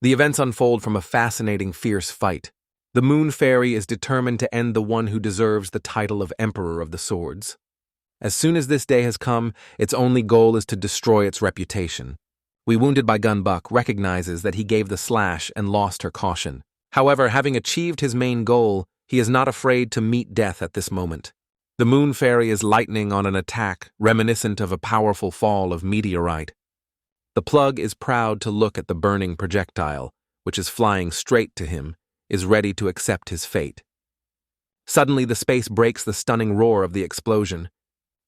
The events unfold from a fascinating, fierce fight. The Moon Fairy is determined to end the one who deserves the title of Emperor of the Swords. As soon as this day has come, its only goal is to destroy its reputation. We Wounded by Gunbuck recognizes that he gave the slash and lost her caution. However, having achieved his main goal, he is not afraid to meet death at this moment. The Moon Fairy is lightning on an attack, reminiscent of a powerful fall of meteorite. The Plug is proud to look at the burning projectile, which is flying straight to him, is ready to accept his fate. Suddenly the space breaks the stunning roar of the explosion.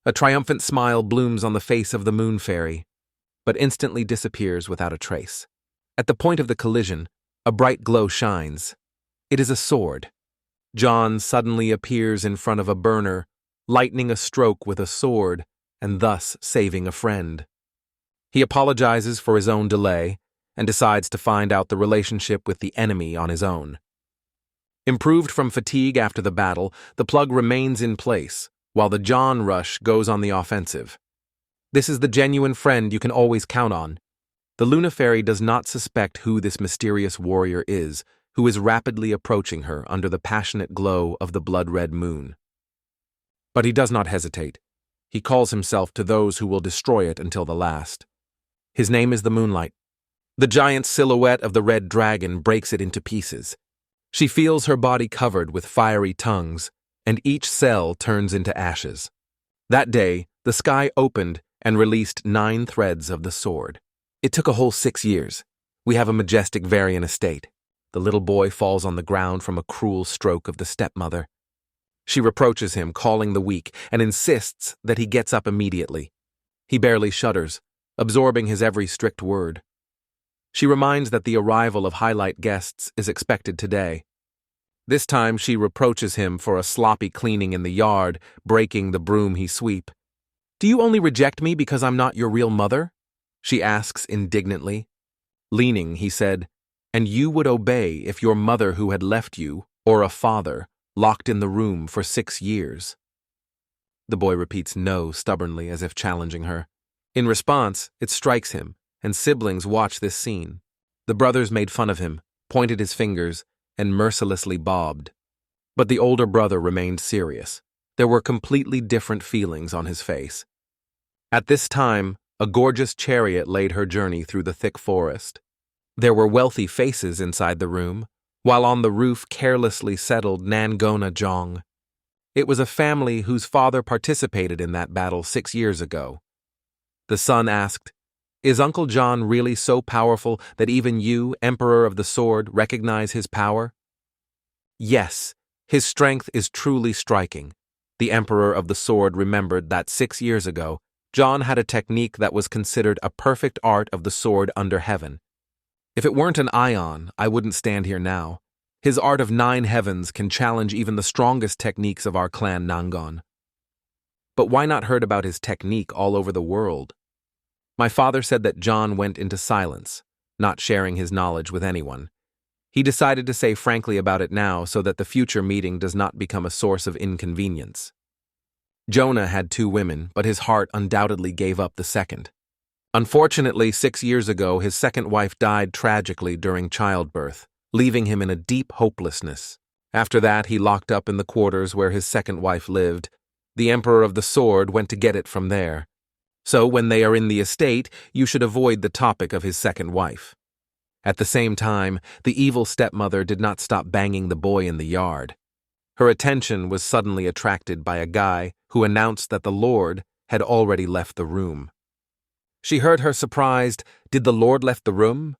A triumphant smile blooms on the face of the Moon Fairy, but instantly disappears without a trace. At the point of the collision, a bright glow shines. It is a sword. John suddenly appears in front of a burner, lightening a stroke with a sword, and thus saving a friend. He apologizes for his own delay and decides to find out the relationship with the enemy on his own. Improved from fatigue after the battle, the Plug remains in place, while the John Rush goes on the offensive. This is the genuine friend you can always count on. The Luna Fairy does not suspect who this mysterious warrior is, who is rapidly approaching her under the passionate glow of the blood-red moon. But he does not hesitate. He calls himself to those who will destroy it until the last. His name is the Moonlight. The giant silhouette of the red dragon breaks it into pieces. She feels her body covered with fiery tongues, and each cell turns into ashes. That day, the sky opened and released 9 threads of the sword. It took a whole 6 years. We have a majestic Varian estate. The little boy falls on the ground from a cruel stroke of the Stepmother. She reproaches him, calling the weak, and insists that he gets up immediately. He barely shudders, absorbing his every strict word. She reminds that the arrival of highlight guests is expected today. This time she reproaches him for a sloppy cleaning in the yard, breaking the broom he sweep. "Do you only reject me because I'm not your real mother?" she asks indignantly. Leaning, he said, "And you would obey if your mother who had left you, or a father, locked in the room for 6 years." The boy repeats no stubbornly as if challenging her. In response, it strikes him, and siblings watch this scene. The brothers made fun of him, pointed his fingers, and mercilessly bobbed. But the older brother remained serious. There were completely different feelings on his face. At this time, a gorgeous chariot laid her journey through the thick forest. There were wealthy faces inside the room, while on the roof carelessly settled Nangona Jong. It was a family whose father participated in that battle 6 years ago. The son asked, "Is Uncle John really so powerful that even you, Emperor of the Sword, recognize his power?" "Yes, his strength is truly striking." The Emperor of the Sword remembered that 6 years ago, John had a technique that was considered a perfect art of the sword under heaven. "If it weren't an ion, I wouldn't stand here now. His art of 9 heavens can challenge even the strongest techniques of our clan Nangon." But why not heard about his technique all over the world? My father said that John went into silence, not sharing his knowledge with anyone. He decided to say frankly about it now so that the future meeting does not become a source of inconvenience. Jonah had 2 women, but his heart undoubtedly gave up the second. Unfortunately, 6 years ago, his second wife died tragically during childbirth, leaving him in a deep hopelessness. After that, he locked up in the quarters where his second wife lived. The Emperor of the Sword went to get it from there. So when they are in the estate, you should avoid the topic of his second wife. At the same time, the evil stepmother did not stop banging the boy in the yard. Her attention was suddenly attracted by a guy who announced that the Lord had already left the room. She heard her surprised, "Did the Lord left the room?"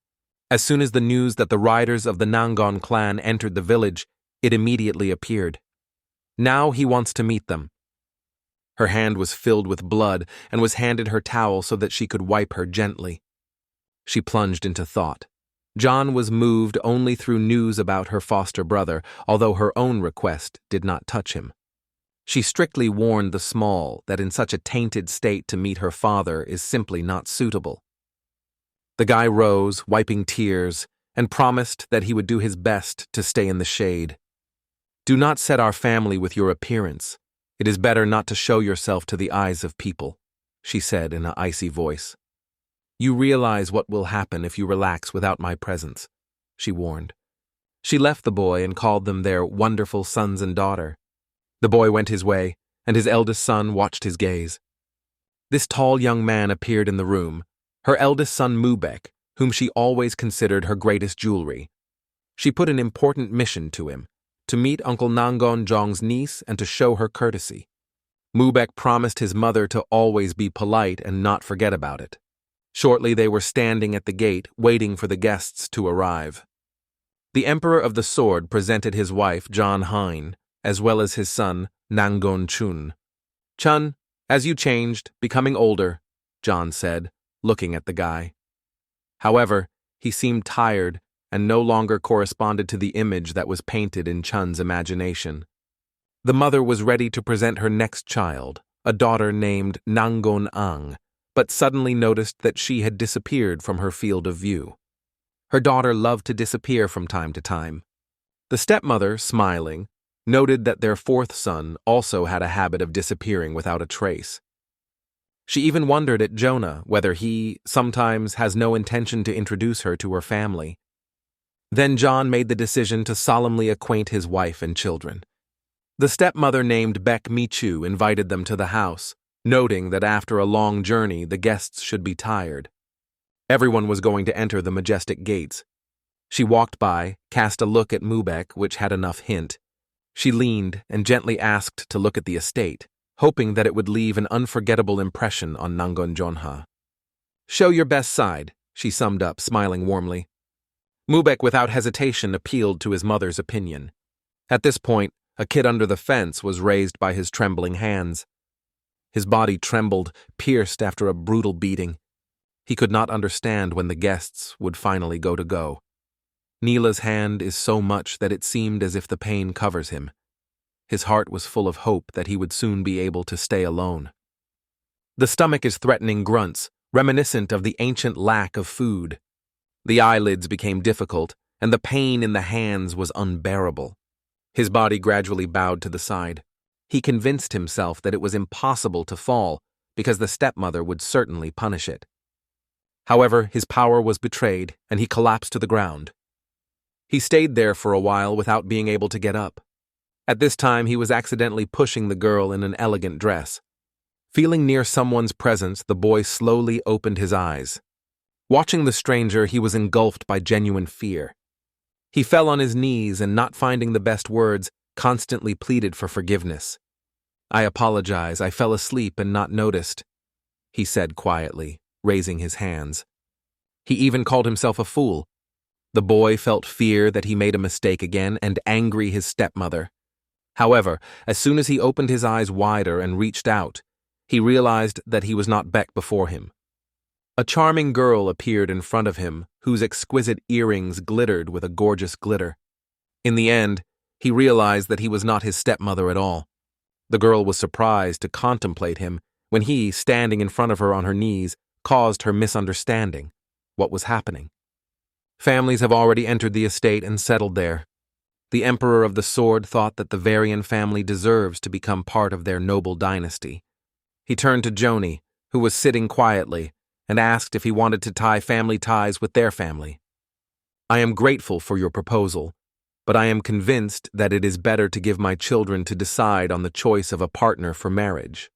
As soon as the news that the riders of the Nangon clan entered the village, it immediately appeared. Now he wants to meet them. Her hand was filled with blood and was handed her towel so that she could wipe her gently. She plunged into thought. John was moved only through news about her foster brother, although her own request did not touch him. She strictly warned the small that in such a tainted state to meet her father is simply not suitable. The guy rose, wiping tears, and promised that he would do his best to stay in the shade. "Do not set our family with your appearance. It is better not to show yourself to the eyes of people," she said in an icy voice. "You realize what will happen if you relax without my presence. she warned. She left the boy and called them their wonderful sons and daughter. The boy went his way, and his eldest son watched his gaze. This tall young man appeared in the room, her eldest son Mubek, whom she always considered her greatest jewelry. She put an important mission to him, to meet Uncle Nangon Jong's niece and to show her courtesy. Mubek promised his mother to always be polite and not forget about it. Shortly they were standing at the gate, waiting for the guests to arrive. The Emperor of the Sword presented his wife, John Hein, as well as his son, Nangon Chun. "Chun, as you changed, becoming older," John said, looking at the guy. However, he seemed tired and no longer corresponded to the image that was painted in Chun's imagination. The mother was ready to present her next child, a daughter named Nangon Ang, but suddenly noticed that she had disappeared from her field of view. Her daughter loved to disappear from time to time. The stepmother, smiling, noted that their fourth son also had a habit of disappearing without a trace. She even wondered at Jonah whether he sometimes has no intention to introduce her to her family. Then John made the decision to solemnly acquaint his wife and children. The stepmother named Baek Mi-chu invited them to the house, noting that after a long journey the guests should be tired. Everyone was going to enter the majestic gates. She walked by, cast a look at Mubek, which had enough hint. She leaned and gently asked to look at the estate, hoping that it would leave an unforgettable impression on Nangon Jonha. "Show your best side," she summed up, smiling warmly. Mubek without hesitation appealed to his mother's opinion. At this point, a kid under the fence was raised by his trembling hands. His body trembled, pierced after a brutal beating. He could not understand when the guests would finally go to go. Neela's hand is so much that it seemed as if the pain covers him. His heart was full of hope that he would soon be able to stay alone. The stomach is threatening grunts, reminiscent of the ancient lack of food. The eyelids became difficult, and the pain in the hands was unbearable. His body gradually bowed to the side. He convinced himself that it was impossible to fall, because the stepmother would certainly punish it. However, his power was betrayed, and he collapsed to the ground. He stayed there for a while without being able to get up. At this time, he was accidentally pushing the girl in an elegant dress. Feeling near someone's presence, the boy slowly opened his eyes. Watching the stranger, he was engulfed by genuine fear. He fell on his knees and, not finding the best words, constantly pleaded for forgiveness. "I apologize, I fell asleep and not noticed," he said quietly, raising his hands. He even called himself a fool. The boy felt fear that he made a mistake again and angry his stepmother. However, as soon as he opened his eyes wider and reached out, he realized that he was not Beck before him. A charming girl appeared in front of him, whose exquisite earrings glittered with a gorgeous glitter. In the end, he realized that he was not his stepmother at all. The girl was surprised to contemplate him when he, standing in front of her on her knees, caused her misunderstanding. What was happening? Families have already entered the estate and settled there. The Emperor of the Sword thought that the Varian family deserves to become part of their noble dynasty. He turned to Joni, who was sitting quietly, and asked if he wanted to tie family ties with their family. "I am grateful for your proposal, but I am convinced that it is better to give my children to decide on the choice of a partner for marriage."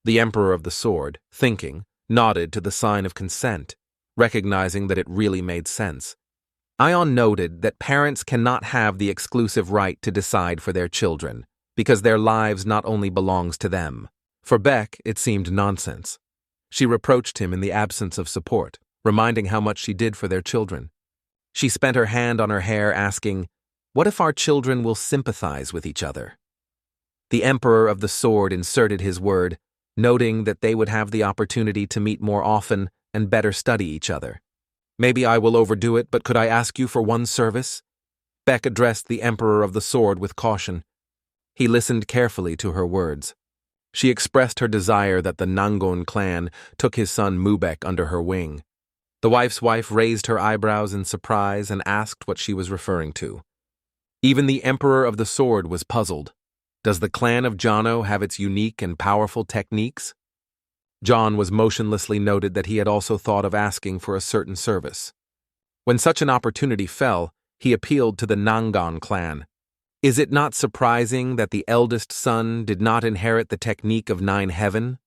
The Emperor of the Sword, thinking, nodded to the sign of consent, recognizing that it really made sense. Ion noted that parents cannot have the exclusive right to decide for their children, because their lives not only belongs to them. For Beck, it seemed nonsense. She reproached him in the absence of support, reminding how much she did for their children. She spent her hand on her hair, asking, "What if our children will sympathize with each other?" The Emperor of the Sword inserted his word, noting that they would have the opportunity to meet more often and better study each other. "Maybe I will overdo it, but could I ask you for one service?" Beck addressed the Emperor of the Sword with caution. He listened carefully to her words. She expressed her desire that the Nangon clan took his son Mubek under her wing. The wife's wife raised her eyebrows in surprise and asked what she was referring to. Even the Emperor of the Sword was puzzled. Does the clan of Jono have its unique and powerful techniques? John was motionlessly noted that he had also thought of asking for a certain service. When such an opportunity fell, he appealed to the Nangon clan. Is it not surprising that the eldest son did not inherit the technique of 9 heaven?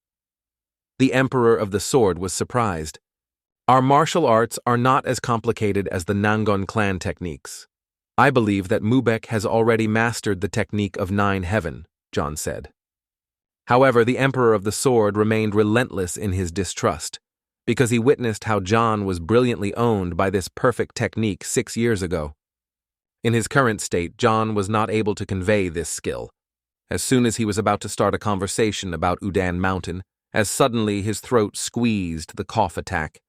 The Emperor of the Sword was surprised. Our martial arts are not as complicated as the Nangon clan techniques. I believe that Mubek has already mastered the technique of 9 heaven, John said. However, the Emperor of the Sword remained relentless in his distrust, because he witnessed how John was brilliantly owned by this perfect technique 6 years ago. In his current state, John was not able to convey this skill. As soon as he was about to start a conversation about Udan Mountain, as suddenly his throat squeezed the cough attack.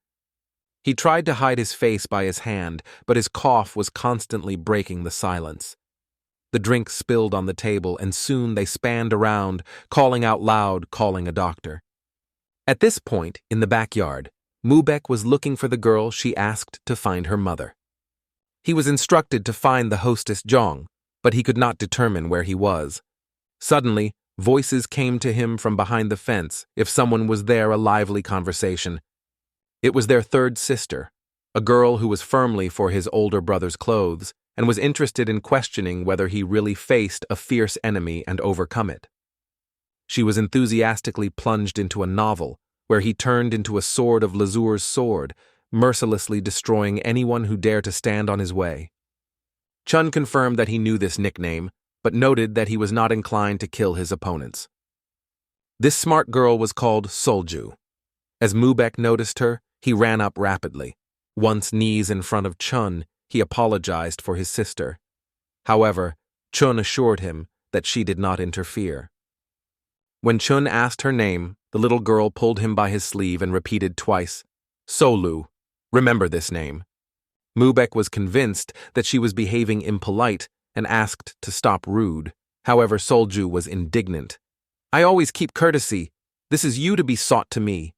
He tried to hide his face by his hand, but his cough was constantly breaking the silence. The drink spilled on the table, and soon they spanned around, calling out loud, calling a doctor. At this point, in the backyard, Mubek was looking for the girl she asked to find her mother. He was instructed to find the hostess Zhang, but he could not determine where he was. Suddenly, voices came to him from behind the fence. If someone was there, a lively conversation. It was their third sister, a girl who was firmly for his older brother's clothes and was interested in questioning whether he really faced a fierce enemy and overcome it. She was enthusiastically plunged into a novel where he turned into a sword of Lazur's sword, mercilessly destroying anyone who dared to stand on his way. Chun confirmed that he knew this nickname, but noted that he was not inclined to kill his opponents. This smart girl was called Solju. As Mubek noticed her, he ran up rapidly. Once knees in front of Chun, he apologized for his sister. However, Chun assured him that she did not interfere. When Chun asked her name, the little girl pulled him by his sleeve and repeated twice, "Solu, remember this name." Mubek was convinced that she was behaving impolite and asked to stop rude. However, Solju was indignant. "I always keep courtesy. This is you to be sought to me."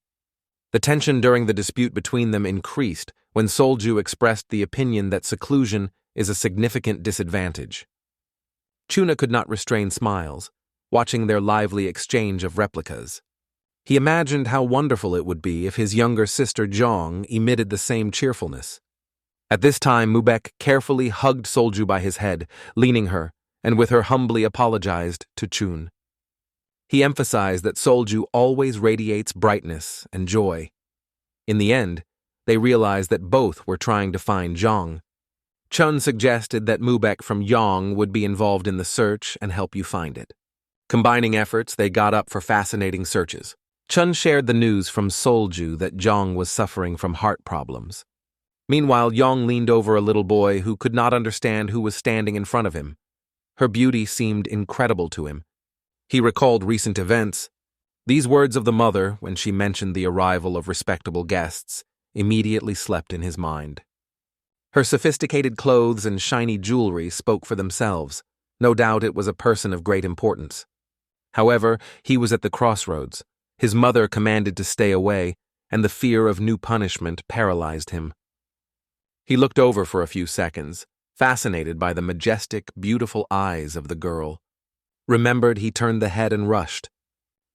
The tension during the dispute between them increased when Solju expressed the opinion that seclusion is a significant disadvantage. Chuna could not restrain smiles, watching their lively exchange of replicas. He imagined how wonderful it would be if his younger sister Zhang emitted the same cheerfulness. At this time, Mubek carefully hugged Solju by his head, leaning her, and with her humbly apologized to Chun. He emphasized that Solju always radiates brightness and joy. In the end, they realized that both were trying to find Zhang. Chun suggested that Mubek from Yang would be involved in the search and help you find it. Combining efforts, they got up for fascinating searches. Chun shared the news from Solju that Zhang was suffering from heart problems. Meanwhile, Yang leaned over a little boy who could not understand who was standing in front of him. Her beauty seemed incredible to him. He recalled recent events. These words of the mother, when she mentioned the arrival of respectable guests, immediately slept in his mind. Her sophisticated clothes and shiny jewelry spoke for themselves. No doubt it was a person of great importance. However, he was at the crossroads. His mother commanded to stay away, and the fear of new punishment paralyzed him. He looked over for a few seconds, fascinated by the majestic, beautiful eyes of the girl. Remembered, he turned the head and rushed.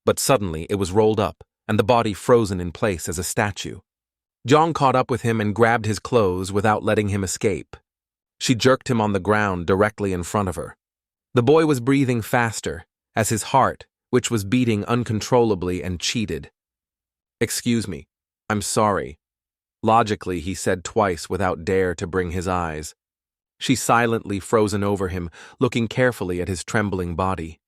But suddenly it was rolled up, and the body frozen in place as a statue. Zhang caught up with him and grabbed his clothes without letting him escape. She jerked him on the ground directly in front of her. The boy was breathing faster, as his heart, which was beating uncontrollably, and cheated. "Excuse me, I'm sorry." Logically, he said twice without dare to bring his eyes. She silently frozen over him, looking carefully at his trembling body.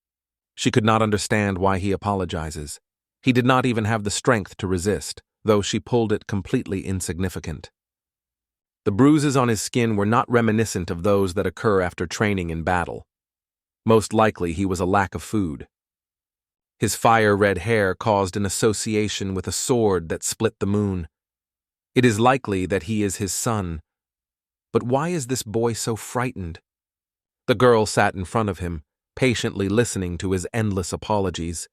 She could not understand why he apologizes. He did not even have the strength to resist, though she pulled it completely insignificant. The bruises on his skin were not reminiscent of those that occur after training in battle. Most likely he was a lack of food. His fire-red hair caused an association with a sword that split the moon. It is likely that he is his son. But why is this boy so frightened? The girl sat in front of him, patiently listening to his endless apologies.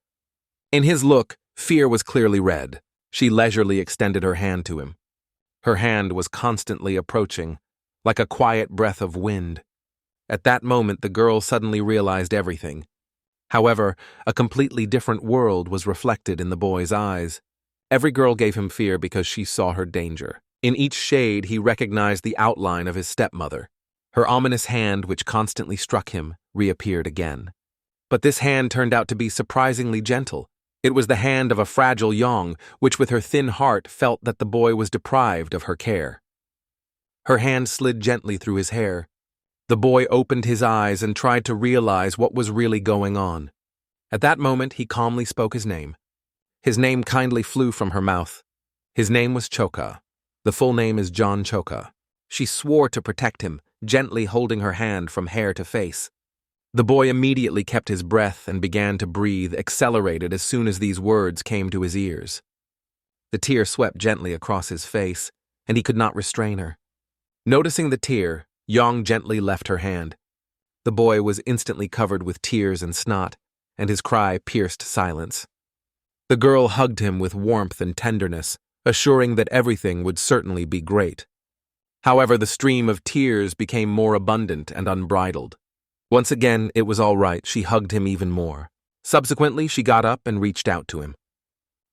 In his look, fear was clearly read. She leisurely extended her hand to him. Her hand was constantly approaching, like a quiet breath of wind. At that moment, the girl suddenly realized everything. However, a completely different world was reflected in the boy's eyes. Every girl gave him fear because she saw her danger. In each shade, he recognized the outline of his stepmother. Her ominous hand, which constantly struck him, reappeared again. But this hand turned out to be surprisingly gentle. It was the hand of a fragile Yong, which with her thin heart felt that the boy was deprived of her care. Her hand slid gently through his hair. The boy opened his eyes and tried to realize what was really going on. At that moment, he calmly spoke his name. His name kindly flew from her mouth. His name was Choka. The full name is John Choka. She swore to protect him, gently holding her hand from hair to face. The boy immediately kept his breath and began to breathe, accelerated as soon as these words came to his ears. The tear swept gently across his face, and he could not restrain her. Noticing the tear, Yong gently left her hand. The boy was instantly covered with tears and snot, and his cry pierced silence. The girl hugged him with warmth and tenderness, assuring that everything would certainly be great. However, the stream of tears became more abundant and unbridled. Once again, it was all right. She hugged him even more. Subsequently, she got up and reached out to him.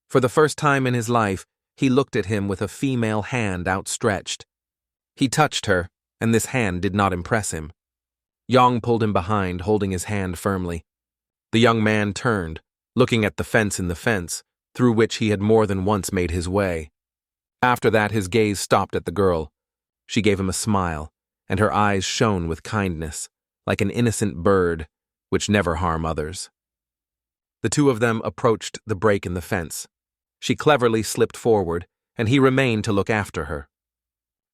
For the first time in his life, he looked at him with a female hand outstretched. He touched her, and this hand did not impress him. Yong pulled him behind, holding his hand firmly. The young man turned, looking at the fence in the fence, through which he had more than once made his way. After that, his gaze stopped at the girl. She gave him a smile, and her eyes shone with kindness, like an innocent bird, which never harm others. The two of them approached the break in the fence. She cleverly slipped forward, and he remained to look after her.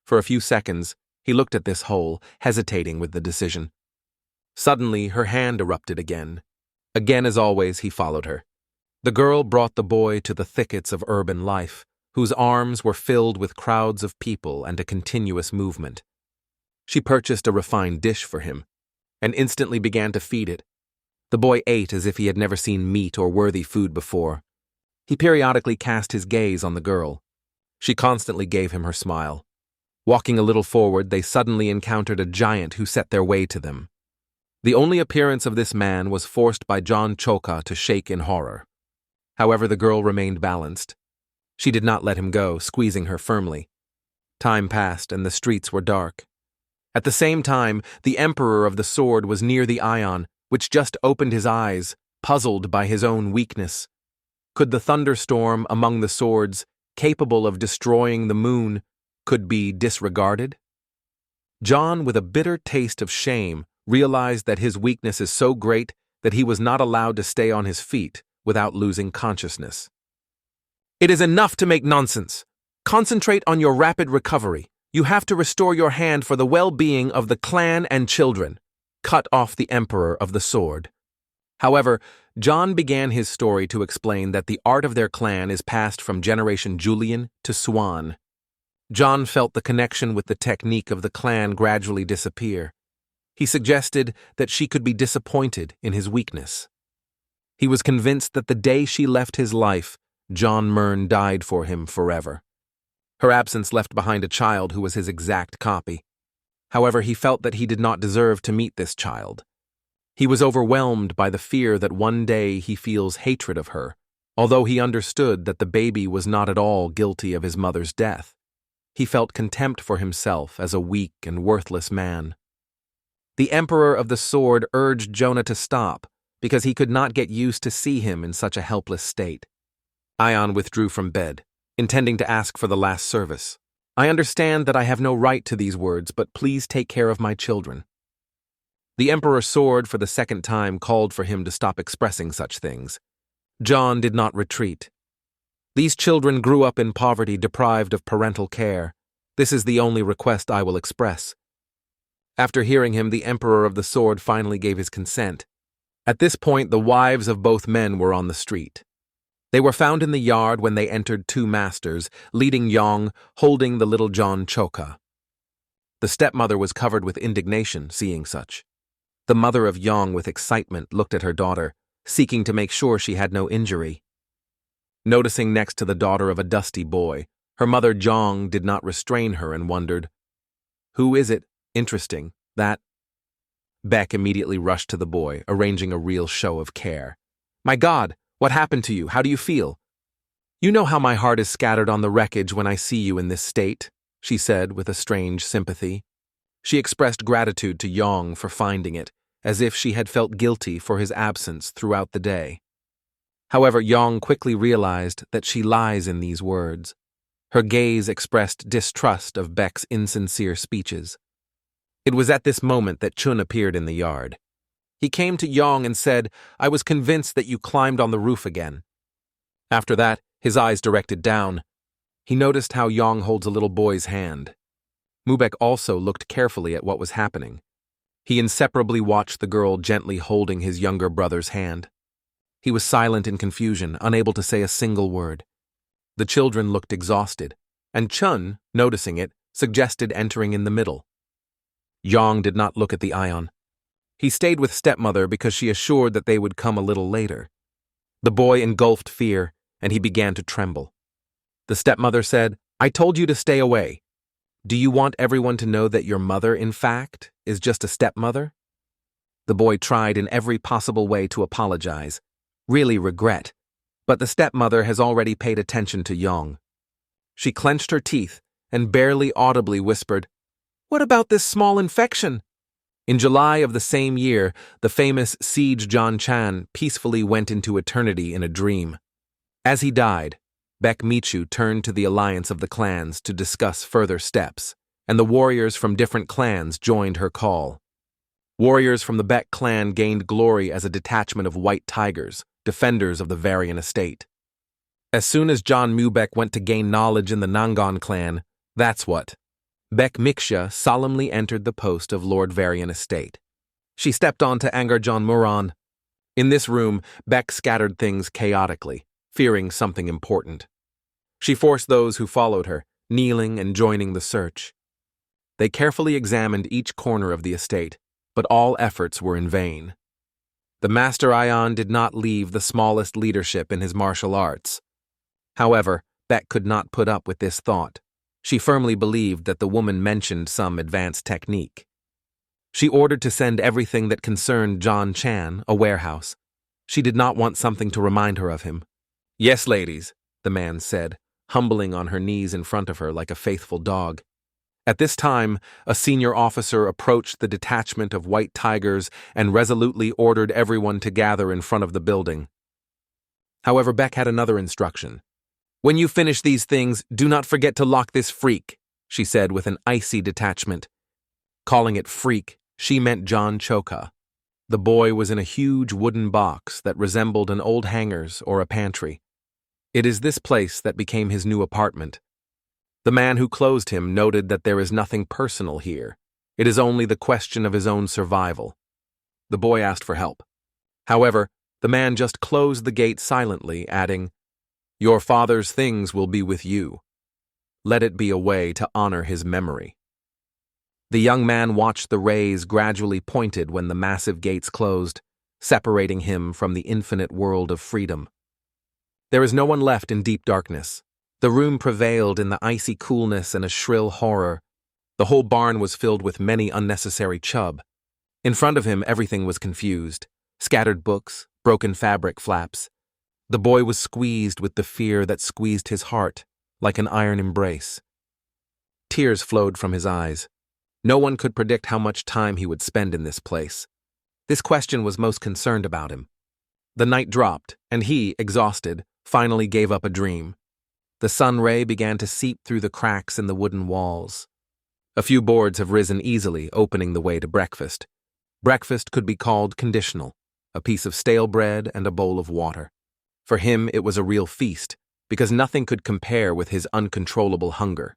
For a few seconds, he looked at this hole, hesitating with the decision. Suddenly, her hand erupted again. Again, as always, he followed her. The girl brought the boy to the thickets of urban life, whose arms were filled with crowds of people and a continuous movement. She purchased a refined dish for him, and instantly began to feed it. The boy ate as if he had never seen meat or worthy food before. He periodically cast his gaze on the girl. She constantly gave him her smile. Walking a little forward, they suddenly encountered a giant who set their way to them. The only appearance of this man was forced by John Choka to shake in horror. However, the girl remained balanced. She did not let him go, squeezing her firmly. Time passed, and the streets were dark. At the same time, the Emperor of the Sword was near the Ion, which just opened his eyes, puzzled by his own weakness. Could the thunderstorm among the swords, capable of destroying the moon, could be disregarded? John, with a bitter taste of shame, realized that his weakness is so great that he was not allowed to stay on his feet without losing consciousness. It is enough to make nonsense. Concentrate on your rapid recovery. You have to restore your hand for the well-being of the clan and children. Cut off the Emperor of the Sword. However, John began his story to explain that the art of their clan is passed from generation Julian to Swan. John felt the connection with the technique of the clan gradually disappear. He suggested that she could be disappointed in his weakness. He was convinced that the day she left his life, John Myrn died for him forever. Her absence left behind a child who was his exact copy. However, he felt that he did not deserve to meet this child. He was overwhelmed by the fear that one day he feels hatred of her, although he understood that the baby was not at all guilty of his mother's death. He felt contempt for himself as a weak and worthless man. The Emperor of the Sword urged Jonah to stop because he could not get used to see him in such a helpless state. Ion withdrew from bed, intending to ask for the last service. I understand that I have no right to these words, but please take care of my children. The Emperor's Sword for the second time called for him to stop expressing such things. John did not retreat. These children grew up in poverty, deprived of parental care. This is the only request I will express. After hearing him, the Emperor of the Sword finally gave his consent. At this point, the wives of both men were on the street. They were found in the yard when they entered two masters, leading Yong, holding the little John Choka. The stepmother was covered with indignation, seeing such. The mother of Yong, with excitement, looked at her daughter, seeking to make sure she had no injury. Noticing next to the daughter of a dusty boy, her mother Jong did not restrain her and wondered, "Who is it? Interesting, that?" Beck immediately rushed to the boy, arranging a real show of care. "My God, what happened to you? How do you feel?" "You know how my heart is scattered on the wreckage when I see you in this state," she said with a strange sympathy. She expressed gratitude to Yong for finding it, as if she had felt guilty for his absence throughout the day. However, Yong quickly realized that she lies in these words. Her gaze expressed distrust of Beck's insincere speeches. It was at this moment that Chun appeared in the yard. He came to Yong and said, "I was convinced that you climbed on the roof again." After that, his eyes directed down. He noticed how Yong holds a little boy's hand. Mubek also looked carefully at what was happening. He inseparably watched the girl gently holding his younger brother's hand. He was silent in confusion, unable to say a single word. The children looked exhausted, and Chun, noticing it, suggested entering in the middle. Yong did not look at the ion. He stayed with Stepmother because she assured that they would come a little later. The boy engulfed fear, and he began to tremble. The stepmother said, "I told you to stay away. Do you want everyone to know that your mother, in fact, is just a stepmother?" The boy tried in every possible way to apologize, really regret, but the stepmother has already paid attention to Yong. She clenched her teeth and barely audibly whispered, "What about this small infection?" In July of the same year, the famous Siege John Chan peacefully went into eternity in a dream. As he died, Baek Michu turned to the alliance of the clans to discuss further steps, and the warriors from different clans joined her call. Warriors from the Baek clan gained glory as a detachment of white tigers, defenders of the Varian estate. As soon as John Mubek went to gain knowledge in the Nangon clan, that's what. Baek Miksha solemnly entered the post of Lord Varian estate. She stepped on to Angarjon Muran. In this room, Baek scattered things chaotically, fearing something important. She forced those who followed her, kneeling and joining the search. They carefully examined each corner of the estate, but all efforts were in vain. The Master Ion did not leave the smallest leadership in his martial arts. However, Baek could not put up with this thought. She firmly believed that the woman mentioned some advanced technique. She ordered to send everything that concerned John Chan, a warehouse. She did not want something to remind her of him. "Yes, ladies," the man said, humbling on her knees in front of her like a faithful dog. At this time, a senior officer approached the detachment of white tigers and resolutely ordered everyone to gather in front of the building. However, Baek had another instruction. "When you finish these things, do not forget to lock this freak," she said with an icy detachment. Calling it freak, she meant John Choka. The boy was in a huge wooden box that resembled an old hangar's or a pantry. It is this place that became his new apartment. The man who closed him noted that there is nothing personal here. It is only the question of his own survival. The boy asked for help. However, the man just closed the gate silently, adding, "Your father's things will be with you. Let it be a way to honor his memory." The young man watched the rays gradually pointed when the massive gates closed, separating him from the infinite world of freedom. There is no one left in deep darkness. The room prevailed in the icy coolness and a shrill horror. The whole barn was filled with many unnecessary chub. In front of him, everything was confused. Scattered books, broken fabric flaps. The boy was squeezed with the fear that squeezed his heart, like an iron embrace. Tears flowed from his eyes. No one could predict how much time he would spend in this place. This question was most concerned about him. The night dropped, and he, exhausted, finally gave up a dream. The sun ray began to seep through the cracks in the wooden walls. A few boards have risen easily, opening the way to breakfast. Breakfast could be called conditional, a piece of stale bread and a bowl of water. For him, it was a real feast, because nothing could compare with his uncontrollable hunger.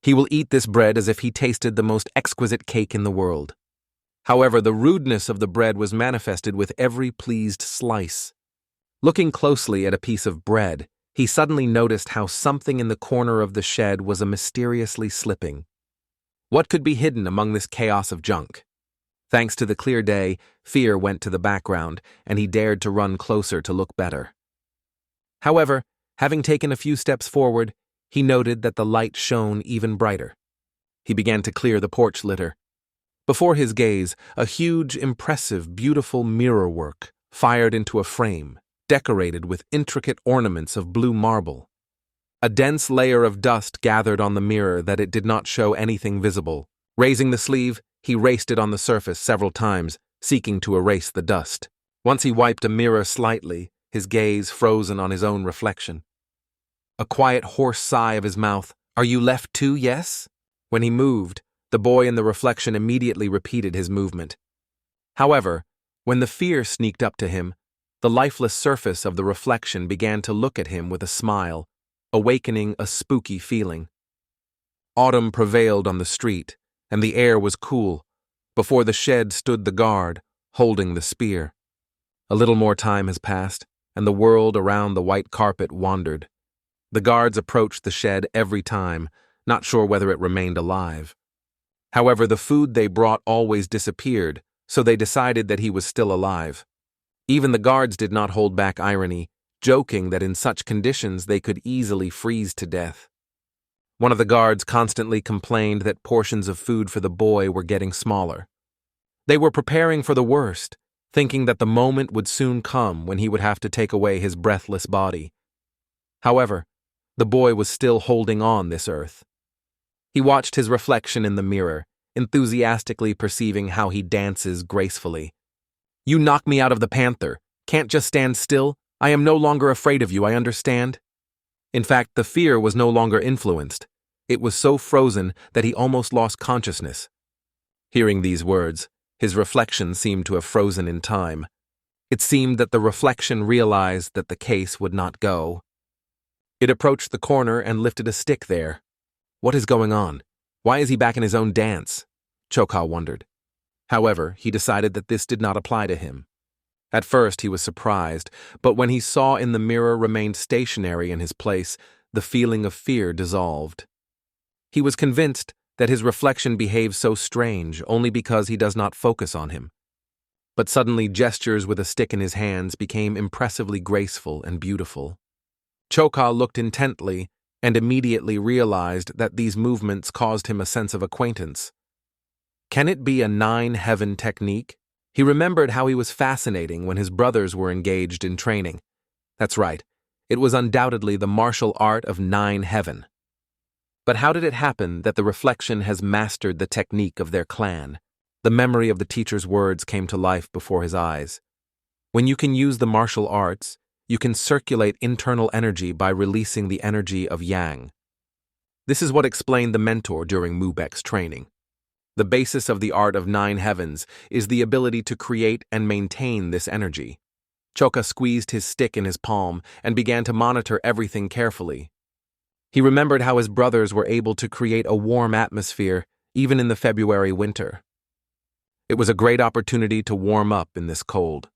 He will eat this bread as if he tasted the most exquisite cake in the world. However, the rudeness of the bread was manifested with every pleased slice. Looking closely at a piece of bread, he suddenly noticed how something in the corner of the shed was mysteriously slipping. What could be hidden among this chaos of junk? Thanks to the clear day, fear went to the background, and he dared to run closer to look better. However, having taken a few steps forward, he noted that the light shone even brighter. He began to clear the porch litter. Before his gaze, a huge, impressive, beautiful mirror work fired into a frame, decorated with intricate ornaments of blue marble. A dense layer of dust gathered on the mirror that it did not show anything visible. Raising the sleeve, he raced it on the surface several times, seeking to erase the dust. Once he wiped a mirror slightly, his gaze frozen on his own reflection. A quiet, hoarse sigh of his mouth. "Are you left too, yes?" When he moved, the boy in the reflection immediately repeated his movement. However, when the fear sneaked up to him, the lifeless surface of the reflection began to look at him with a smile, awakening a spooky feeling. Autumn prevailed on the street, and the air was cool. Before the shed stood the guard, holding the spear. A little more time has passed, and the world around the white carpet wandered. The guards approached the shed every time, not sure whether it remained alive. However, the food they brought always disappeared, so they decided that he was still alive. Even the guards did not hold back irony, joking that in such conditions they could easily freeze to death. One of the guards constantly complained that portions of food for the boy were getting smaller. They were preparing for the worst, thinking that the moment would soon come when he would have to take away his breathless body. However, the boy was still holding on this earth. He watched his reflection in the mirror, enthusiastically perceiving how he dances gracefully. "You knock me out of the panther. Can't just stand still. I am no longer afraid of you, I understand." In fact, the fear was no longer influenced. It was so frozen that he almost lost consciousness. Hearing these words, his reflection seemed to have frozen in time. It seemed that the reflection realized that the case would not go. It approached the corner and lifted a stick there. What is going on? Why is he back in his own dance? Choka wondered. However, he decided that this did not apply to him. At first he was surprised, but when he saw in the mirror remained stationary in his place, the feeling of fear dissolved. He was convinced that his reflection behaves so strange only because he does not focus on him. But suddenly gestures with a stick in his hands became impressively graceful and beautiful. Choka looked intently and immediately realized that these movements caused him a sense of acquaintance. Can it be a nine-heaven technique? He remembered how he was fascinating when his brothers were engaged in training. That's right, it was undoubtedly the martial art of nine-heaven. But how did it happen that the reflection has mastered the technique of their clan? The memory of the teacher's words came to life before his eyes. When you can use the martial arts, you can circulate internal energy by releasing the energy of yang. This is what explained the mentor during Mubek's training. The basis of the art of nine heavens is the ability to create and maintain this energy. Choka squeezed his stick in his palm and began to monitor everything carefully. He remembered how his brothers were able to create a warm atmosphere even in the February winter. It was a great opportunity to warm up in this cold.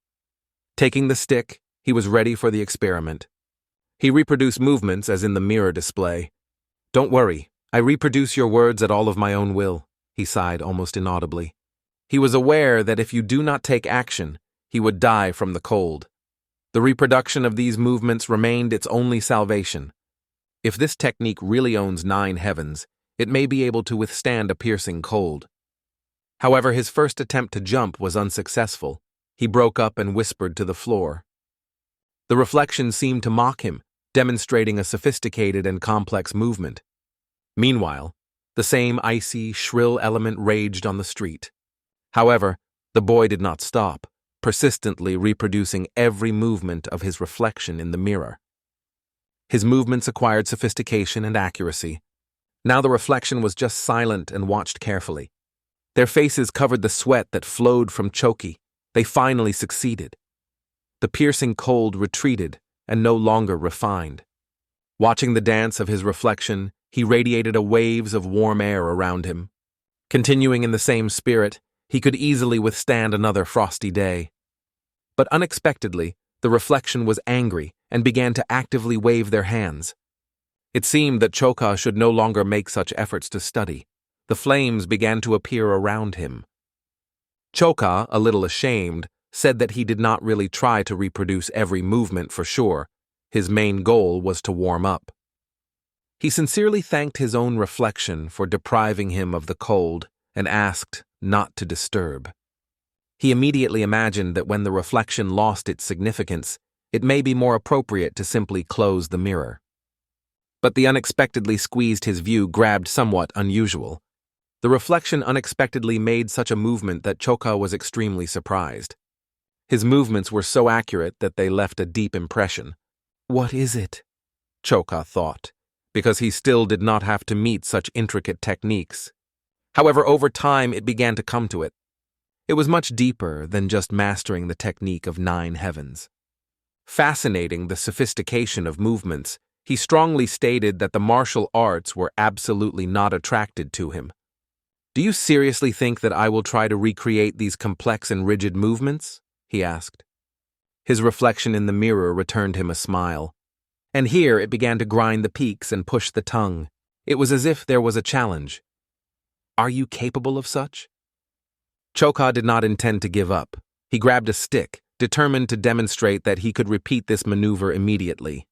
Taking the stick, he was ready for the experiment. He reproduced movements as in the mirror display. "Don't worry, I reproduce your words at all of my own will," he sighed almost inaudibly. He was aware that if you do not take action, he would die from the cold. The reproduction of these movements remained its only salvation. If this technique really owns nine heavens, it may be able to withstand a piercing cold. However, his first attempt to jump was unsuccessful. He broke up and whispered to the floor. The reflection seemed to mock him, demonstrating a sophisticated and complex movement. Meanwhile, the same icy, shrill element raged on the street. However, the boy did not stop, persistently reproducing every movement of his reflection in the mirror. His movements acquired sophistication and accuracy. Now the reflection was just silent and watched carefully. Their faces covered the sweat that flowed from Choki. They finally succeeded. The piercing cold retreated and no longer refined. Watching the dance of his reflection, he radiated a waves of warm air around him. Continuing in the same spirit, he could easily withstand another frosty day. But unexpectedly, the reflection was angry and began to actively wave their hands. It seemed that Choka should no longer make such efforts to study. The flames began to appear around him. Choka, a little ashamed, said that he did not really try to reproduce every movement for sure. His main goal was to warm up. He sincerely thanked his own reflection for depriving him of the cold and asked not to disturb. He immediately imagined that when the reflection lost its significance, it may be more appropriate to simply close the mirror. but the unexpectedly squeezed his view grabbed somewhat unusual. The reflection unexpectedly made such a movement that Choka was extremely surprised. His movements were so accurate that they left a deep impression. What is it? Choka thought, because he still did not have to meet such intricate techniques. However, over time it began to come to it. It was much deeper than just mastering the technique of 9 heavens. Fascinating the sophistication of movements, he strongly stated that the martial arts were absolutely not attracted to him. Do you seriously think that I will try to recreate these complex and rigid movements? He asked. His reflection in the mirror returned him a smile. And here it began to grind the peaks and push the tongue. It was as if there was a challenge. Are you capable of such? Choka did not intend to give up. He grabbed a stick, determined to demonstrate that he could repeat this maneuver immediately.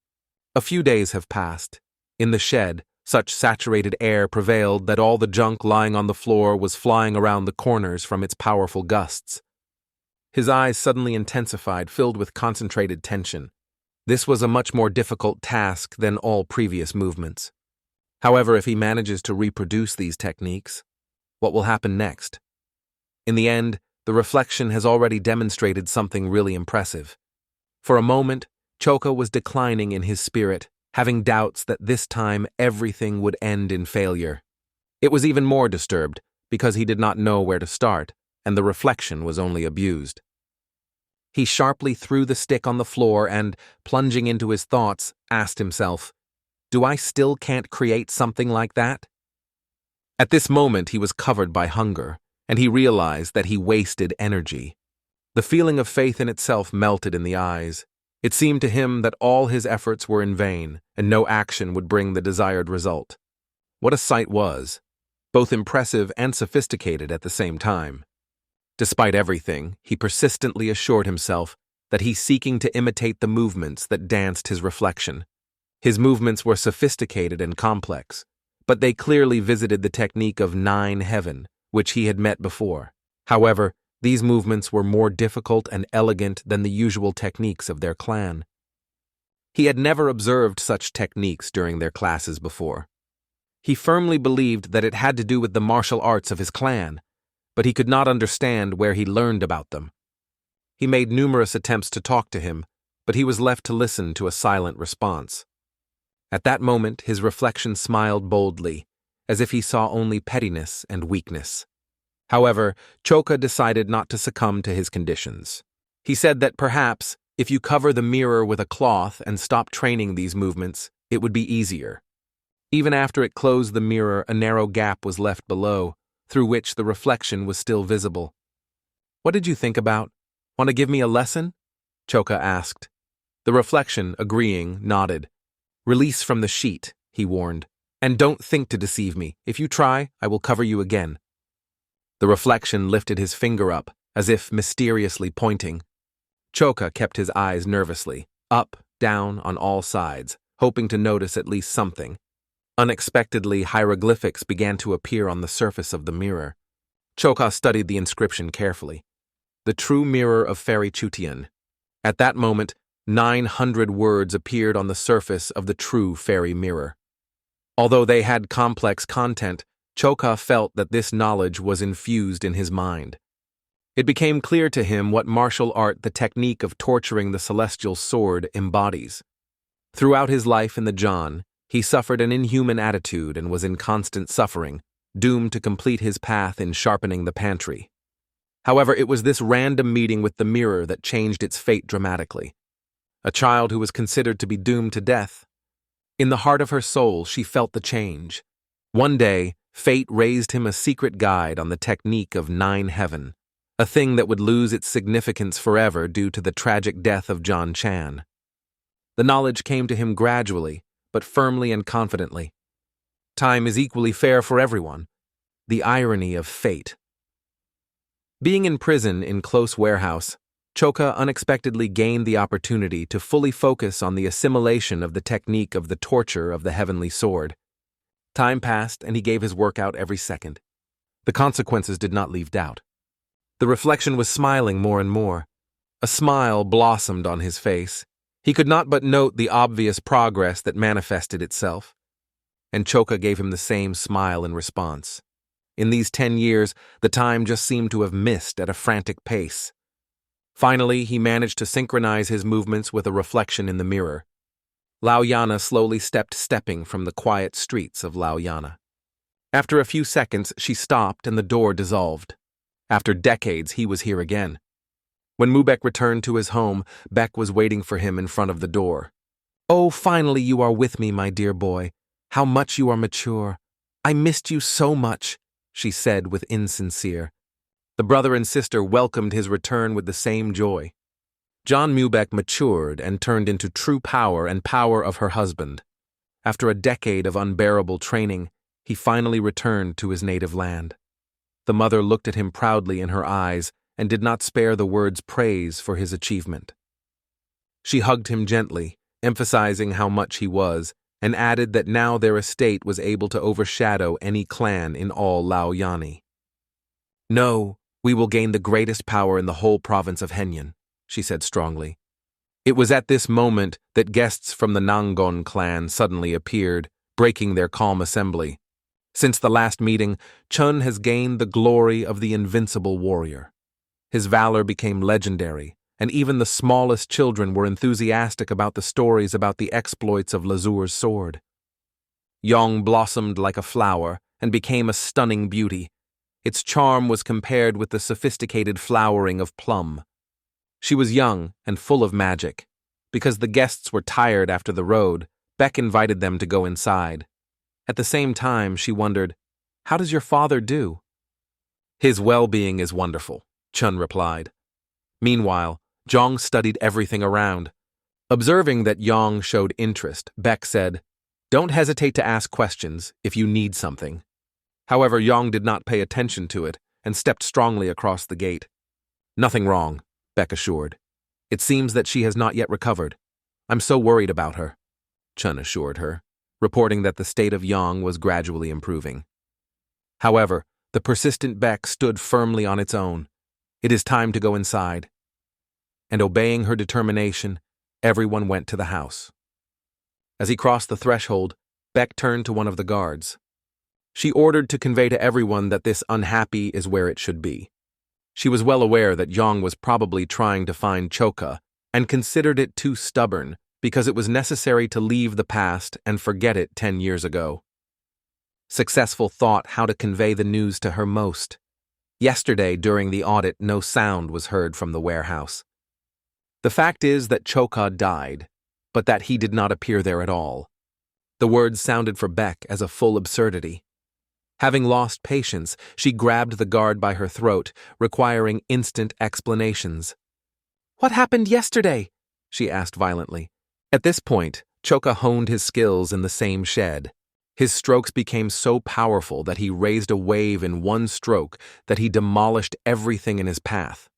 A few days have passed. In the shed, such saturated air prevailed that all the junk lying on the floor was flying around the corners from its powerful gusts. His eyes suddenly intensified, filled with concentrated tension. This was a much more difficult task than all previous movements. However, if he manages to reproduce these techniques, what will happen next? In the end, the reflection has already demonstrated something really impressive. For a moment, Choka was declining in his spirit, having doubts that this time everything would end in failure. It was even more disturbed because he did not know where to start, and the reflection was only abused. He sharply threw the stick on the floor and, plunging into his thoughts, asked himself, "Do I still can't create something like that?" At this moment he was covered by hunger, and he realized that he wasted energy. The feeling of faith in itself melted in the eyes. It seemed to him that all his efforts were in vain, and no action would bring the desired result. What a sight was, both impressive and sophisticated at the same time. Despite everything, he persistently assured himself that he's seeking to imitate the movements that danced his reflection. His movements were sophisticated and complex, but they clearly visited the technique of 9 heaven, which he had met before. However, these movements were more difficult and elegant than the usual techniques of their clan. He had never observed such techniques during their classes before. He firmly believed that it had to do with the martial arts of his clan, but he could not understand where he learned about them. He made numerous attempts to talk to him, but he was left to listen to a silent response. At that moment, his reflection smiled boldly, as if he saw only pettiness and weakness. However, Choka decided not to succumb to his conditions. He said that perhaps, if you cover the mirror with a cloth and stop training these movements, it would be easier. Even after it closed the mirror, a narrow gap was left below, through which the reflection was still visible. "What did you think about? Want to give me a lesson?" Choka asked. The reflection, agreeing, nodded. "Release from the sheet," he warned. "And don't think to deceive me. If you try, I will cover you again." The reflection lifted his finger up, as if mysteriously pointing. Choka kept his eyes nervously, up, down, on all sides, hoping to notice at least something. Unexpectedly, hieroglyphics began to appear on the surface of the mirror. Choka studied the inscription carefully. The true mirror of Fairy Chutian. At that moment, 900 words appeared on the surface of the true fairy mirror. Although they had complex content, Choka felt that this knowledge was infused in his mind. It became clear to him what martial art the technique of torturing the celestial sword embodies. Throughout his life in the Jan, he suffered an inhuman attitude and was in constant suffering, doomed to complete his path in sharpening the pantry. However, it was this random meeting with the mirror that changed its fate dramatically. A child who was considered to be doomed to death. In the heart of her soul, she felt the change. One day, fate raised him a secret guide on the technique of 9 heaven, a thing that would lose its significance forever due to the tragic death of John Chan. The knowledge came to him gradually, but firmly and confidently. Time is equally fair for everyone. The irony of fate. Being in prison in close warehouse, Choka unexpectedly gained the opportunity to fully focus on the assimilation of the technique of the torture of the heavenly sword. Time passed, and he gave his work out every second. The consequences did not leave doubt. The reflection was smiling more and more. A smile blossomed on his face. He could not but note the obvious progress that manifested itself. and Choka gave him the same smile in response. In these 10 years, the time just seemed to have missed at a frantic pace. Finally, he managed to synchronize his movements with a reflection in the mirror. Laoyana slowly stepping from the quiet streets of Laoyana. After a few seconds, she stopped and the door dissolved. After decades, he was here again. When Mubek returned to his home, Beck was waiting for him in front of the door. "Oh, finally you are with me, my dear boy. How much you are mature. I missed you so much," she said with insincere. The brother and sister welcomed his return with the same joy. John Mubek matured and turned into true power and power of her husband. After a decade of unbearable training, he finally returned to his native land. The mother looked at him proudly in her eyes and did not spare the words praise for his achievement. She hugged him gently, emphasizing how much he was, and added that now their estate was able to overshadow any clan in all Laoyani. "No, we will gain the greatest power in the whole province of Henyan," she said strongly. It was at this moment that guests from the Nangon clan suddenly appeared, breaking their calm assembly. Since the last meeting, Chun has gained the glory of the invincible warrior. His valor became legendary, and even the smallest children were enthusiastic about the stories about the exploits of Lazur's sword. Yong blossomed like a flower and became a stunning beauty. Its charm was compared with the sophisticated flowering of plum. She was young and full of magic. Because the guests were tired after the road, Beck invited them to go inside. At the same time, she wondered, "How does your father do?" "His well-being is wonderful," Chun replied. Meanwhile, Zhang studied everything around. Observing that Yang showed interest, Beck said, "Don't hesitate to ask questions if you need something." However, Yang did not pay attention to it and stepped strongly across the gate. "Nothing wrong," Beck assured. "It seems that she has not yet recovered. I'm so worried about her," Chun assured her, reporting that the state of Yang was gradually improving. However, the persistent Beck stood firmly on its own. "It is time to go inside." And obeying her determination, everyone went to the house. As he crossed the threshold, Beck turned to one of the guards. She ordered to convey to everyone that this unhappy is where it should be. She was well aware that Yang was probably trying to find Choka and considered it too stubborn because it was necessary to leave the past and forget it 10 years ago. Successful thought how to convey the news to her most. Yesterday, during the audit, no sound was heard from the warehouse. The fact is that Choka died, but that he did not appear there at all. The words sounded for Beck as a full absurdity. Having lost patience, she grabbed the guard by her throat, requiring instant explanations. "What happened yesterday?" she asked violently. At this point, Choka honed his skills in the same shed. His strokes became so powerful that he raised a wave in one stroke that he demolished everything in his path.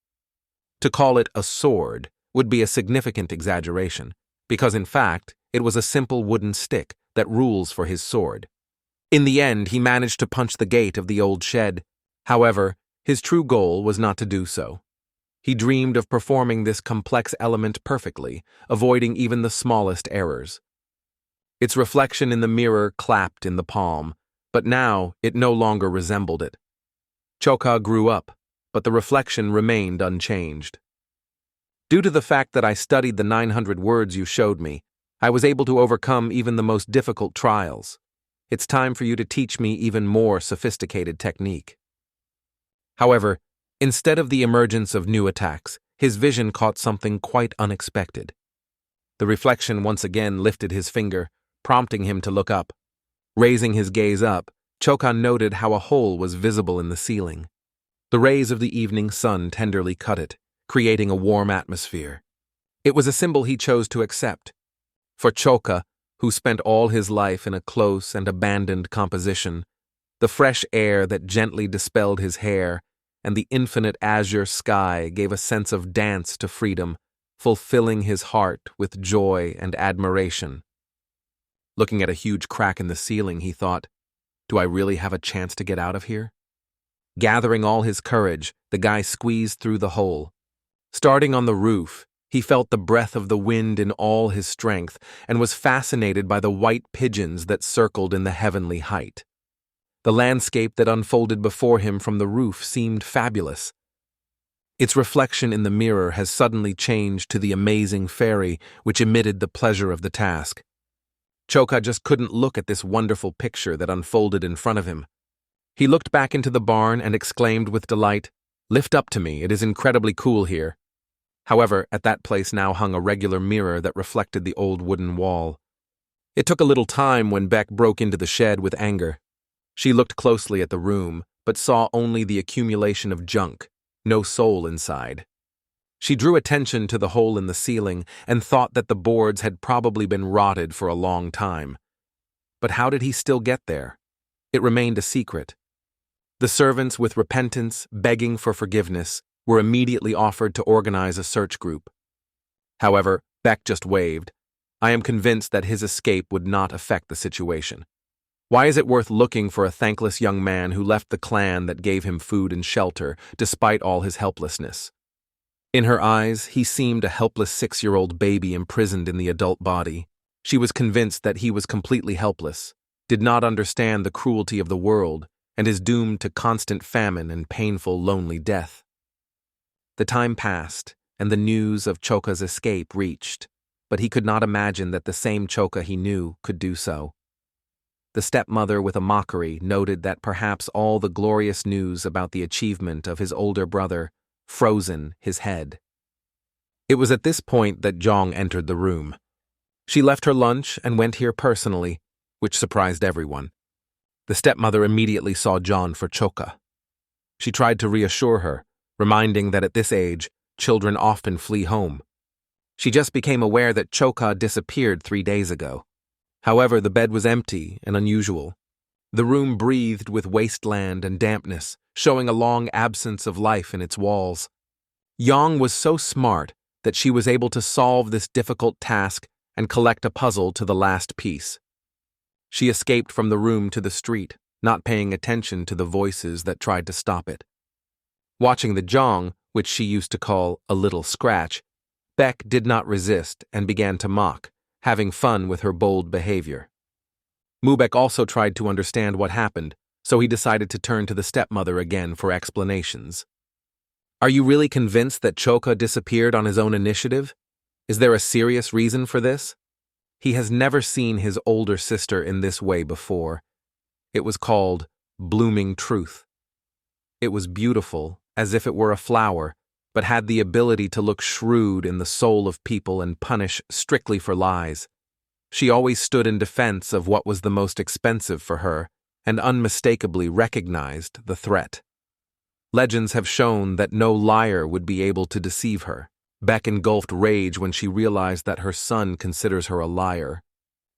To call it a sword would be a significant exaggeration, because in fact, it was a simple wooden stick that rules for his sword. In the end, he managed to punch the gate of the old shed. However, his true goal was not to do so. He dreamed of performing this complex element perfectly, avoiding even the smallest errors. Its reflection in the mirror clapped in the palm, but now it no longer resembled it. Choka grew up, but the reflection remained unchanged. "Due to the fact that I studied the 900 words you showed me, I was able to overcome even the most difficult trials. It's time for you to teach me even more sophisticated technique." However, instead of the emergence of new attacks, his vision caught something quite unexpected. The reflection once again lifted his finger, prompting him to look up. Raising his gaze up, Choka noted how a hole was visible in the ceiling. The rays of the evening sun tenderly cut it, creating a warm atmosphere. It was a symbol he chose to accept. For Choka, who spent all his life in a close and abandoned composition, the fresh air that gently dispelled his hair and the infinite azure sky gave a sense of dance to freedom, fulfilling his heart with joy and admiration. Looking at a huge crack in the ceiling, he thought, "Do I really have a chance to get out of here?" Gathering all his courage, the guy squeezed through the hole. Starting on the roof, He felt the breath of the wind in all his strength and was fascinated by the white pigeons that circled in the heavenly height. The landscape that unfolded before him from the roof seemed fabulous. Its reflection in the mirror has suddenly changed to the amazing fairy which emitted the pleasure of the task. Choka just couldn't look at this wonderful picture that unfolded in front of him. He looked back into the barn and exclaimed with delight, "Lift up to me, it is incredibly cool here." However, at that place now hung a regular mirror that reflected the old wooden wall. It took a little time when Beck broke into the shed with anger. She looked closely at the room, but saw only the accumulation of junk, no soul inside. She drew attention to the hole in the ceiling and thought that the boards had probably been rotted for a long time. But how did he still get there? It remained a secret. The servants, with repentance, begging for forgiveness, were immediately offered to organize a search group. However, Beck just waved. "I am convinced that his escape would not affect the situation. Why is it worth looking for a thankless young man who left the clan that gave him food and shelter, despite all his helplessness?" In her eyes, he seemed a helpless 6-year-old baby imprisoned in the adult body. She was convinced that he was completely helpless, did not understand the cruelty of the world, and is doomed to constant famine and painful, lonely death. The time passed, and the news of Choka's escape reached, but he could not imagine that the same Choka he knew could do so. The stepmother, with a mockery, noted that perhaps all the glorious news about the achievement of his older brother frozen his head. It was at this point that Jong entered the room. She left her lunch and went here personally, which surprised everyone. The stepmother immediately saw John for Choka. She tried to reassure her, reminding that at this age, children often flee home. She just became aware that Choka disappeared 3 days ago. However, the bed was empty and unusual. The room breathed with wasteland and dampness, showing a long absence of life in its walls. Yang was so smart that she was able to solve this difficult task and collect a puzzle to the last piece. She escaped from the room to the street, not paying attention to the voices that tried to stop it. Watching the Jong, which she used to call a little scratch, Beck did not resist and began to mock, having fun with her bold behavior. Mubek also tried to understand what happened, so he decided to turn to the stepmother again for explanations. "Are you really convinced that Choka disappeared on his own initiative? Is there a serious reason for this?" He has never seen his older sister in this way before. It was called blooming truth. It was beautiful, as if it were a flower, but had the ability to look shrewd in the soul of people and punish strictly for lies. She always stood in defense of what was the most expensive for her, and unmistakably recognized the threat. Legends have shown that no liar would be able to deceive her. Beck engulfed rage when she realized that her son considers her a liar.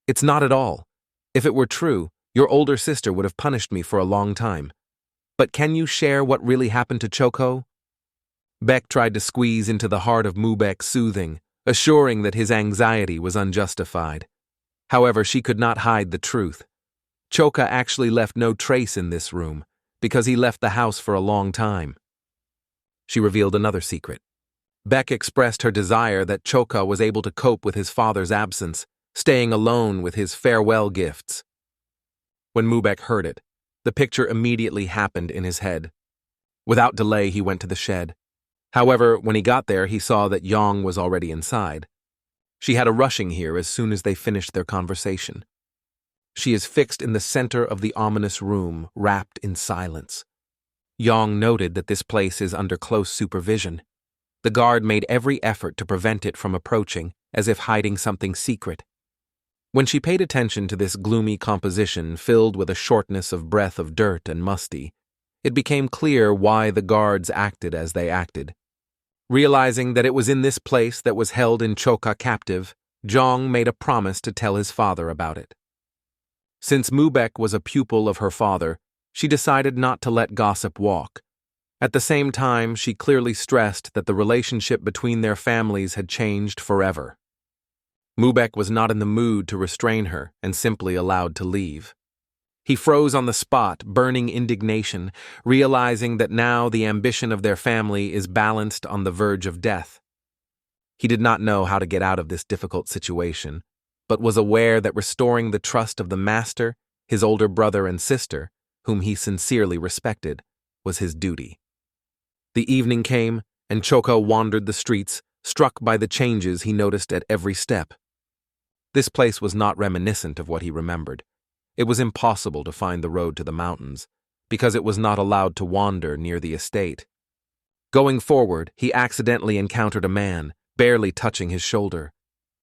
"It's not at all. If it were true, your older sister would have punished me for a long time. But can you share what really happened to Choko?" Beck tried to squeeze into the heart of Mubek, soothing, assuring that his anxiety was unjustified. However, she could not hide the truth. Choka actually left no trace in this room, because he left the house for a long time. She revealed another secret. Beck expressed her desire that Choka was able to cope with his father's absence, staying alone with his farewell gifts. When Mubek heard it, the picture immediately happened in his head. Without delay, he went to the shed. However, when he got there, he saw that Yang was already inside. She had a rushing here as soon as they finished their conversation. She is fixed in the center of the ominous room, wrapped in silence. Yang noted that this place is under close supervision. The guard made every effort to prevent it from approaching, as if hiding something secret. When she paid attention to this gloomy composition filled with a shortness of breath of dirt and musty, it became clear why the guards acted as they acted. Realizing that it was in this place that was held in Choka captive, Jong made a promise to tell his father about it. Since Mubek was a pupil of her father, she decided not to let gossip walk. At the same time, she clearly stressed that the relationship between their families had changed forever. Mubek was not in the mood to restrain her and simply allowed to leave. He froze on the spot, burning indignation, realizing that now the ambition of their family is balanced on the verge of death. He did not know how to get out of this difficult situation, but was aware that restoring the trust of the master, his older brother and sister, whom he sincerely respected, was his duty. The evening came, and Choka wandered the streets, struck by the changes he noticed at every step. This place was not reminiscent of what he remembered. It was impossible to find the road to the mountains, because it was not allowed to wander near the estate. Going forward, he accidentally encountered a man, barely touching his shoulder.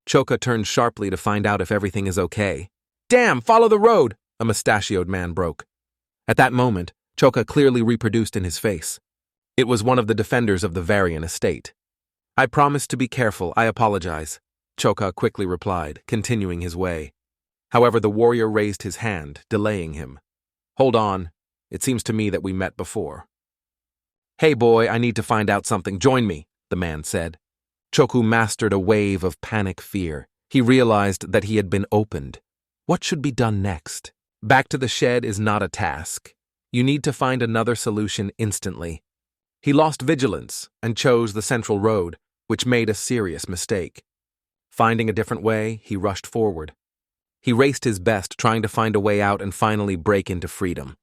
Choka turned sharply to find out if everything is okay. "Damn, follow the road!" a mustachioed man broke. At that moment, Choka clearly reproduced in his face. It was one of the defenders of the Varian estate. "I promise to be careful, I apologize," Choka quickly replied, continuing his way. However, the warrior raised his hand, delaying him. "Hold on, it seems to me that we met before." "Hey boy, I need to find out something, join me," the man said. Choku mastered a wave of panic fear. He realized that he had been opened. What should be done next? Back to the shed is not a task. You need to find another solution instantly. He lost vigilance and chose the central road, which made a serious mistake. Finding a different way, he rushed forward. He raced his best, trying to find a way out and finally break into freedom.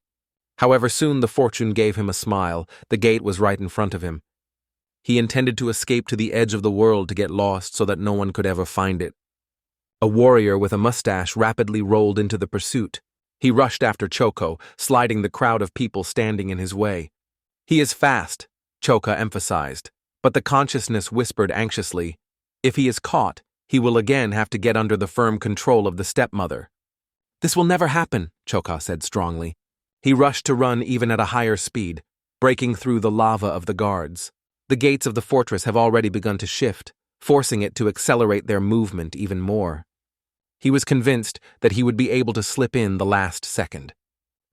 However, soon the fortune gave him a smile. The gate was right in front of him. He intended to escape to the edge of the world to get lost so that no one could ever find it. A warrior with a mustache rapidly rolled into the pursuit. He rushed after Choka, sliding the crowd of people standing in his way. "He is fast," Choka emphasized, but the consciousness whispered anxiously, "If he is caught, he will again have to get under the firm control of the stepmother." "This will never happen," Choka said strongly. He rushed to run even at a higher speed, breaking through the lava of the guards. The gates of the fortress have already begun to shift, forcing it to accelerate their movement even more. He was convinced that he would be able to slip in the last second.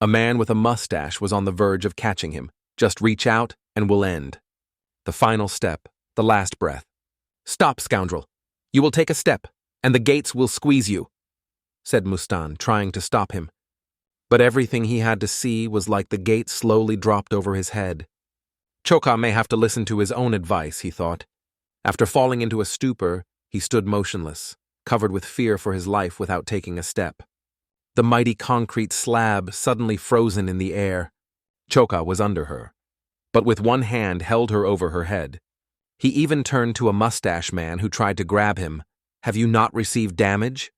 A man with a mustache was on the verge of catching him. Just reach out and we'll end. The final step, the last breath. "Stop, scoundrel. You will take a step, and the gates will squeeze you," said Mustan, trying to stop him. But everything he had to see was like the gate slowly dropped over his head. Choka may have to listen to his own advice, he thought. After falling into a stupor, he stood motionless, covered with fear for his life without taking a step. The mighty concrete slab suddenly frozen in the air. Choka was under her, but with one hand held her over her head. He even turned to a mustache man who tried to grab him. "Have you not received damage?"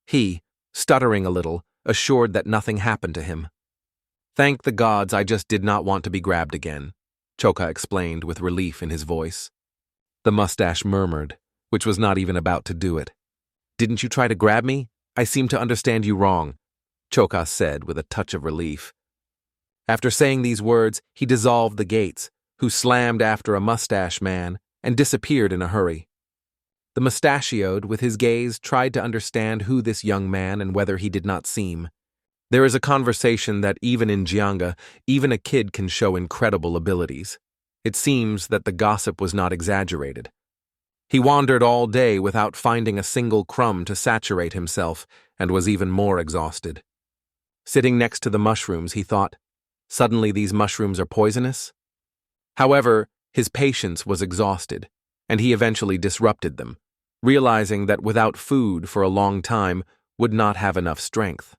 He, stuttering a little, assured that nothing happened to him. "Thank the gods I just did not want to be grabbed again," Choka explained with relief in his voice. The mustache murmured, which was not even about to do it. "Didn't you try to grab me? I seem to understand you wrong," Choka said with a touch of relief. After saying these words, he dissolved the gates, who slammed after a mustache man and disappeared in a hurry. The mustachioed, with his gaze, tried to understand who this young man and whether he did not seem. There is a conversation that even in Jianga, even a kid can show incredible abilities. It seems that the gossip was not exaggerated. He wandered all day without finding a single crumb to saturate himself and was even more exhausted. Sitting next to the mushrooms, he thought, suddenly these mushrooms are poisonous? However, his patience was exhausted, and he eventually disrupted them, realizing that without food for a long time would not have enough strength.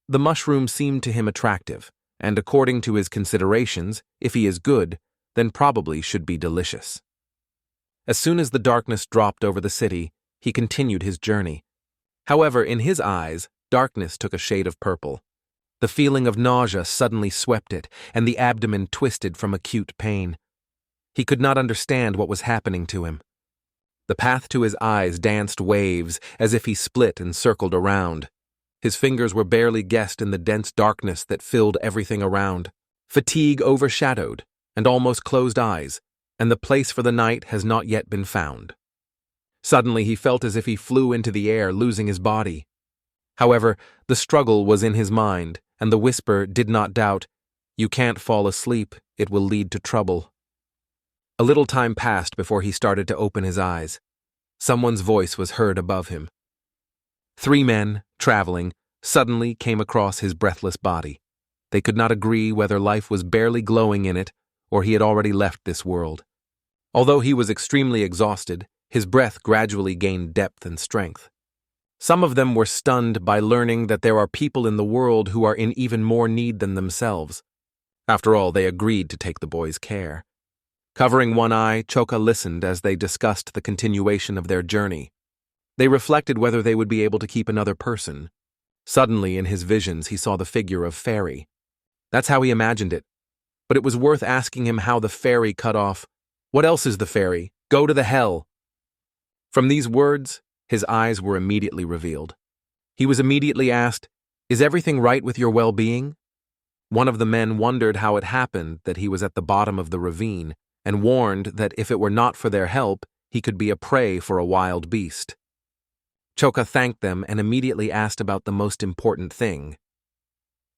The mushroom seemed to him attractive, and according to his considerations, if he is good, then probably should be delicious. As soon as the darkness dropped over the city, he continued his journey. However, in his eyes, darkness took a shade of purple. The feeling of nausea suddenly swept it, and the abdomen twisted from acute pain. He could not understand what was happening to him. The path to his eyes danced waves as if he split and circled around. His fingers were barely guessed in the dense darkness that filled everything around. Fatigue overshadowed, and almost closed eyes, and the place for the night has not yet been found. Suddenly he felt as if he flew into the air, losing his body. However, the struggle was in his mind, and the whisper did not doubt, "You can't fall asleep, it will lead to trouble." A little time passed before he started to open his eyes. Someone's voice was heard above him. 3 men, traveling, suddenly came across his breathless body. They could not agree whether life was barely glowing in it or he had already left this world. Although he was extremely exhausted, his breath gradually gained depth and strength. Some of them were stunned by learning that there are people in the world who are in even more need than themselves. After all, they agreed to take the boy's care. Covering one eye, Choka listened as they discussed the continuation of their journey. They reflected whether they would be able to keep another person. Suddenly, in his visions, he saw the figure of Fairy. That's how he imagined it. But it was worth asking him how the fairy cut off. What else is the fairy? Go to the hell. From these words, his eyes were immediately revealed. He was immediately asked, "Is everything right with your well-being?" One of the men wondered how it happened that he was at the bottom of the ravine, and warned that if it were not for their help, he could be a prey for a wild beast. Choka thanked them and immediately asked about the most important thing.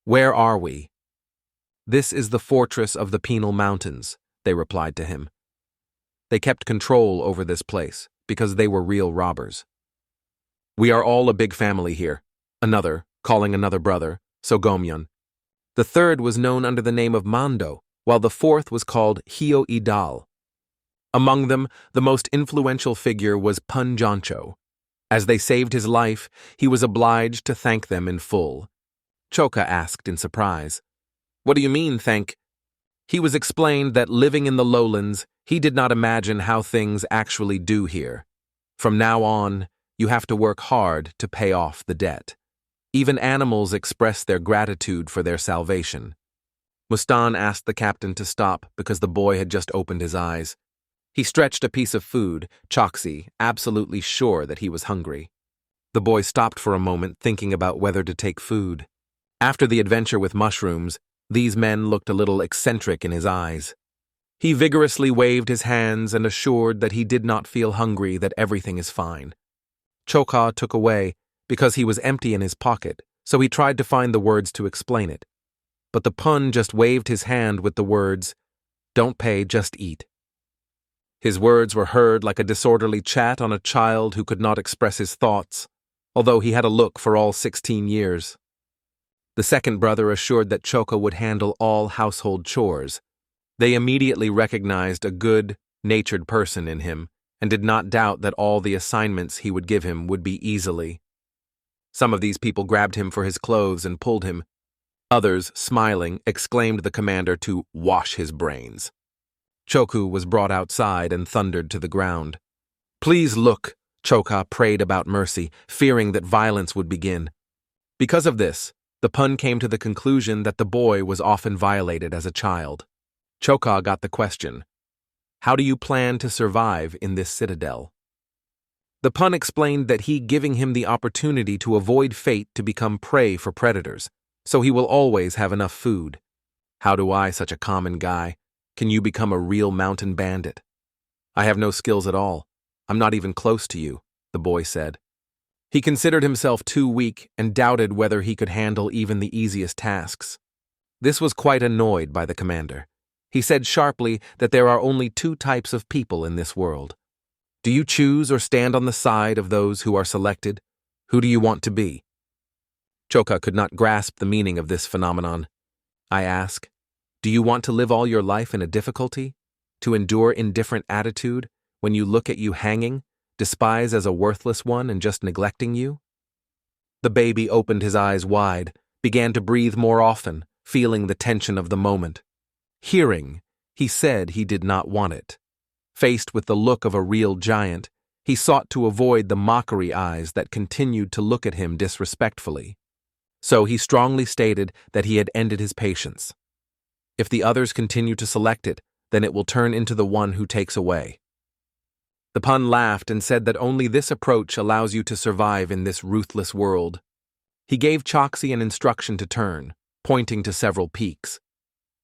"Where are we?" "This is the fortress of the Penal Mountains," they replied to him. They kept control over this place, because they were real robbers. "We are all a big family here," another, calling another brother, Sogomyon. The third was known under the name of Mando, while the fourth was called Hio Idal. Among them, the most influential figure was Punjancho. As they saved his life, he was obliged to thank them in full. Choka asked in surprise, "What do you mean, thank?" He was explained that living in the lowlands, he did not imagine how things actually do here. From now on, you have to work hard to pay off the debt. Even animals express their gratitude for their salvation. Mustan asked the captain to stop because the boy had just opened his eyes. He stretched a piece of food, Choksi, absolutely sure that he was hungry. The boy stopped for a moment, thinking about whether to take food. After the adventure with mushrooms, these men looked a little eccentric in his eyes. He vigorously waved his hands and assured that he did not feel hungry, that everything is fine. Choka took away, because he was empty in his pocket, so he tried to find the words to explain it. But the pun just waved his hand with the words, "Don't pay, just eat." His words were heard like a disorderly chat on a child who could not express his thoughts, although he had a look for all 16 years. The second brother assured that Choka would handle all household chores. They immediately recognized a good-natured person in him and did not doubt that all the assignments he would give him would be easily. Some of these people grabbed him for his clothes and pulled him. Others, smiling, exclaimed the commander to wash his brains. Choku was brought outside and thundered to the ground. "Please look," Choka prayed about mercy, fearing that violence would begin. Because of this, the pun came to the conclusion that the boy was often violated as a child. Choka got the question, "How do you plan to survive in this citadel?" The pun explained that he giving him the opportunity to avoid fate to become prey for predators, so he will always have enough food. How do I, such a common guy, can you become a real mountain bandit? I have no skills at all. I'm not even close to you, the boy said. He considered himself too weak and doubted whether he could handle even the easiest tasks. This was quite annoyed by the commander. He said sharply that there are only two types of people in this world. Do you choose or stand on the side of those who are selected? Who do you want to be? Choka could not grasp the meaning of this phenomenon. I ask, do you want to live all your life in a difficulty? To endure indifferent attitude when you look at you hanging, despise as a worthless one and just neglecting you? The baby opened his eyes wide, began to breathe more often, feeling the tension of the moment. Hearing, he said he did not want it. Faced with the look of a real giant, he sought to avoid the mockery eyes that continued to look at him disrespectfully. So he strongly stated that he had ended his patience. If the others continue to select it, then it will turn into the one who takes away. The pun laughed and said that only this approach allows you to survive in this ruthless world. He gave Choksi an instruction to turn, pointing to several peaks.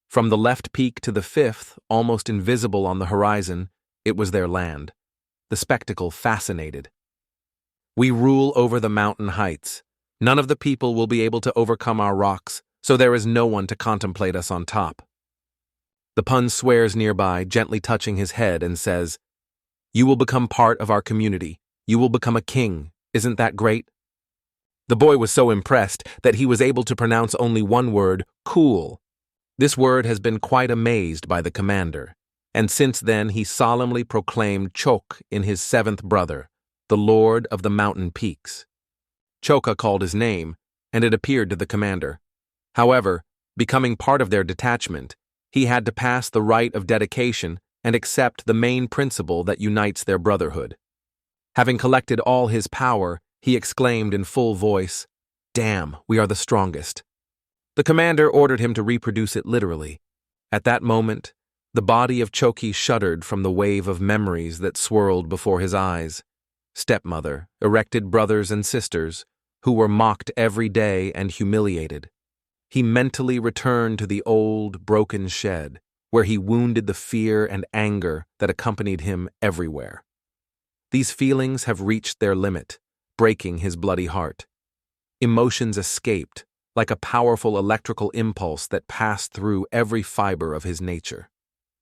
From the left peak to the fifth, almost invisible on the horizon, it was their land. The spectacle fascinated. We rule over the mountain heights. None of the people will be able to overcome our rocks, so there is no one to contemplate us on top. The pun swears nearby, gently touching his head, and says, You will become part of our community. You will become a king. Isn't that great? The boy was so impressed that he was able to pronounce only one word, cool. This word has been quite amazed by the commander. and since then he solemnly proclaimed Chok in his seventh brother, the Lord of the Mountain Peaks. Choka called his name, and it appeared to the commander. However, becoming part of their detachment, he had to pass the rite of dedication and accept the main principle that unites their brotherhood. Having collected all his power, he exclaimed in full voice, "Damn, we are the strongest." The commander ordered him to reproduce it literally. At that moment, the body of Choki shuddered from the wave of memories that swirled before his eyes. Stepmother, erected brothers and sisters, who were mocked every day and humiliated. He mentally returned to the old, broken shed, where he wounded the fear and anger that accompanied him everywhere. These feelings have reached their limit, breaking his bloody heart. Emotions escaped, like a powerful electrical impulse that passed through every fiber of his nature.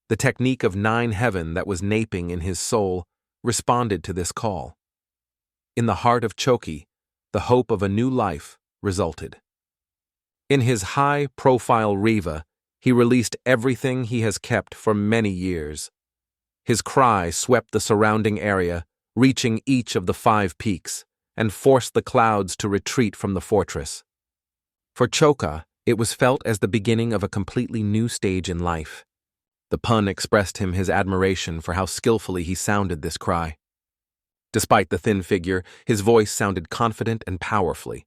The technique of 9 heaven that was napping in his soul responded to this call. In the heart of Choki, the hope of a new life resulted. In his high-profile Riva, he released everything he has kept for many years. His cry swept the surrounding area, reaching each of the 5 peaks, and forced the clouds to retreat from the fortress. For Choka, it was felt as the beginning of a completely new stage in life. The pun expressed him his admiration for how skillfully he sounded this cry. Despite the thin figure, his voice sounded confident and powerfully.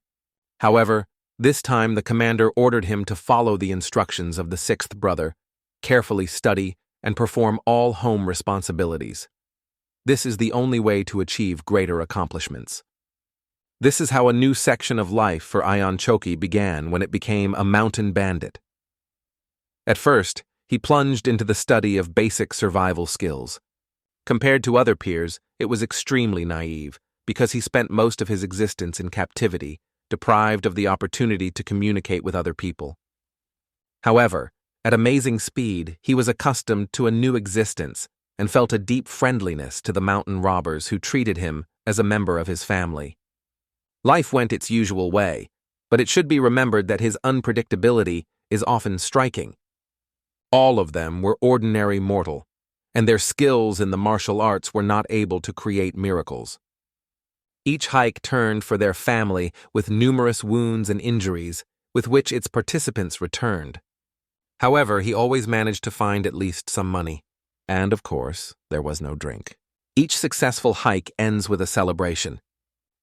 However, this time the commander ordered him to follow the instructions of the 6th brother, carefully study, and perform all home responsibilities. This is the only way to achieve greater accomplishments. This is how a new section of life for Ion Choki began when it became a mountain bandit. At first, he plunged into the study of basic survival skills. Compared to other peers, it was extremely naive, because he spent most of his existence in captivity, deprived of the opportunity to communicate with other people. However, at amazing speed, he was accustomed to a new existence and felt a deep friendliness to the mountain robbers who treated him as a member of his family. Life went its usual way, but it should be remembered that his unpredictability is often striking. All of them were ordinary mortal, and their skills in the martial arts were not able to create miracles. Each hike turned for their family with numerous wounds and injuries, with which its participants returned. However, he always managed to find at least some money. And, of course, there was no drink. Each successful hike ends with a celebration.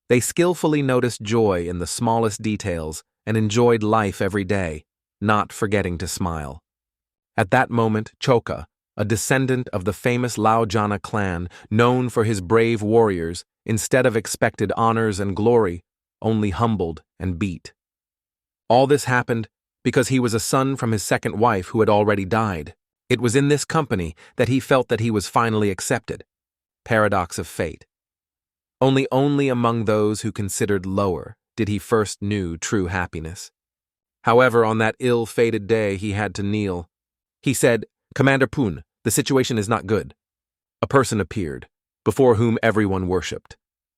They skillfully noticed joy in the smallest details and enjoyed life every day, not forgetting to smile. At that moment, Choka, a descendant of the famous Laojana clan, known for his brave warriors, instead of expected honors and glory, only humbled and beat. All this happened because he was a son from his second wife who had already died. It was in this company that he felt that he was finally accepted. Paradox of fate. Only among those who considered lower did he first knew true happiness. However, on that ill-fated day he had to kneel. He said, "Commander Poon, the situation is not good." A person appeared, before whom everyone worshipped.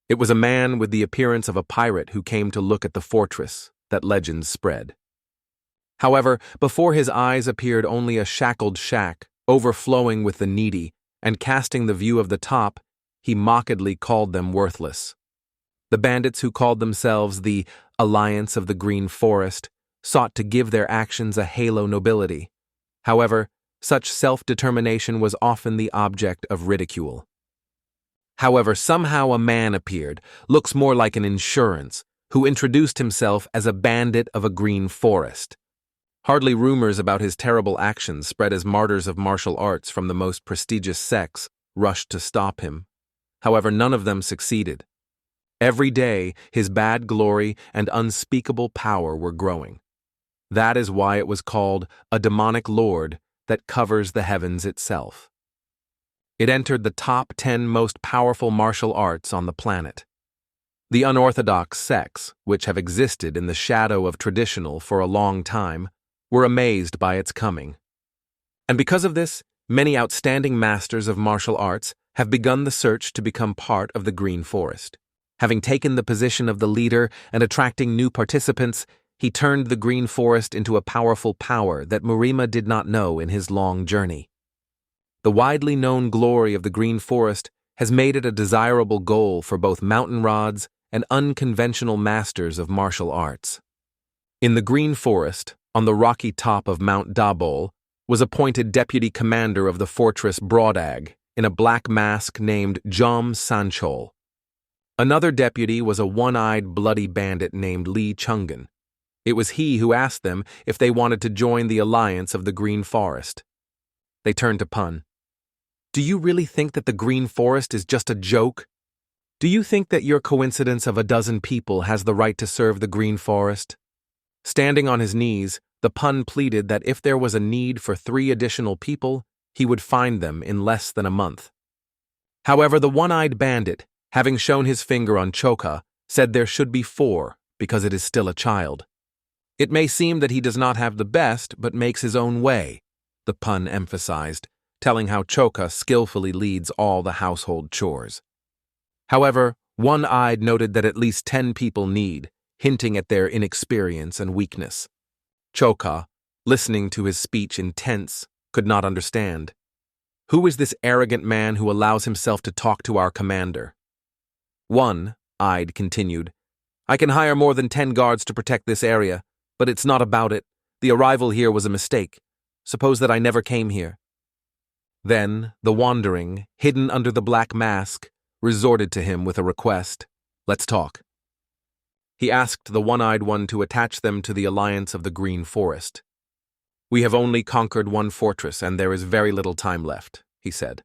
It was a man with the appearance of a pirate who came to look at the fortress that legends spread. However, before his eyes appeared only a shackled shack, overflowing with the needy, and casting the view of the top, he mockingly called them worthless. The bandits who called themselves the Alliance of the Green Forest sought to give their actions a halo nobility. However, such self-determination was often the object of ridicule. However, somehow a man appeared, looks more like an insurance, who introduced himself as a bandit of a green forest. Hardly rumors about his terrible actions spread as martyrs of martial arts from the most prestigious sects rushed to stop him. However, none of them succeeded. Every day, his bad glory and unspeakable power were growing. That is why it was called a demonic lord that covers the heavens itself. It entered the top 10 most powerful martial arts on the planet. The unorthodox sects, which have existed in the shadow of traditional for a long time, were amazed by its coming. And because of this, many outstanding masters of martial arts have begun the search to become part of the Green Forest. Having taken the position of the leader and attracting new participants, he turned the Green Forest into a powerful power that Murima did not know in his long journey. the widely known glory of the Green Forest has made it a desirable goal for both mountain rods and unconventional masters of martial arts. In the Green Forest, on the rocky top of Mount Dabol, was appointed deputy commander of the fortress Broadag in a black mask named Jom Sanchol. Another deputy was a one-eyed bloody bandit named Lee Chungan. It was he who asked them if they wanted to join the alliance of the Green Forest. They turned to Pun. "Do you really think that the Green Forest is just a joke? Do you think that your coincidence of a dozen people has the right to serve the Green Forest?" Standing on his knees, the Pun pleaded that if there was a need for 3 additional people, he would find them in less than a month. However, the one-eyed bandit, having shown his finger on Choka, said there should be 4 because it is still a child. "It may seem that he does not have the best, but makes his own way," the Pun emphasized, telling how Choka skillfully leads all the household chores. However, One-Eyed noted that at least 10 people need, hinting at their inexperience and weakness. Choka, listening to his speech intense, could not understand. "Who is this arrogant man who allows himself to talk to our commander?" One-Eyed continued, "I can hire more than 10 guards to protect this area, but it's not about it. The arrival here was a mistake. Suppose that I never came here." Then, the Wandering, hidden under the black mask, resorted to him with a request. "Let's talk." He asked the one-eyed one to attach them to the alliance of the Green Forest. "We have only conquered 1 fortress and there is very little time left," he said.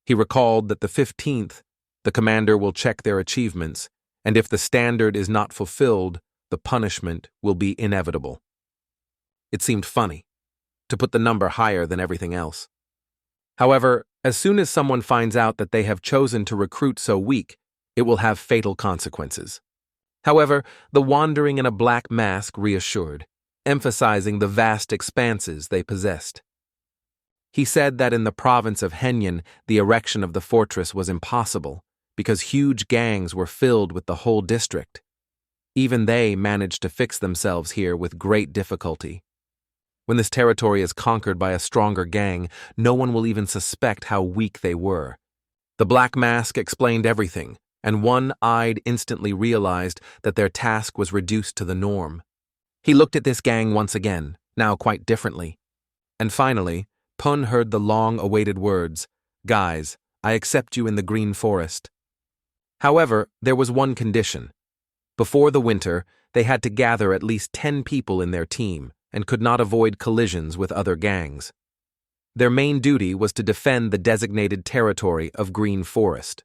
He recalled that the 15th, the commander will check their achievements, and if the standard is not fulfilled, the punishment will be inevitable. It seemed funny, to put the number higher than everything else. However, as soon as someone finds out that they have chosen to recruit so weak, it will have fatal consequences. However, the Wandering in a black mask reassured, emphasizing the vast expanses they possessed. He said that in the province of Henyan, the erection of the fortress was impossible, because huge gangs were filled with the whole district. Even they managed to fix themselves here with great difficulty. When this territory is conquered by a stronger gang, no one will even suspect how weak they were. The Black Mask explained everything, and One-Eyed instantly realized that their task was reduced to the norm. He looked at this gang once again, now quite differently. And finally, Pun heard the long-awaited words, "Guys, I accept you in the Green Forest." However, there was one condition. Before the winter, they had to gather at least 10 people in their team and could not avoid collisions with other gangs. Their main duty was to defend the designated territory of Green Forest.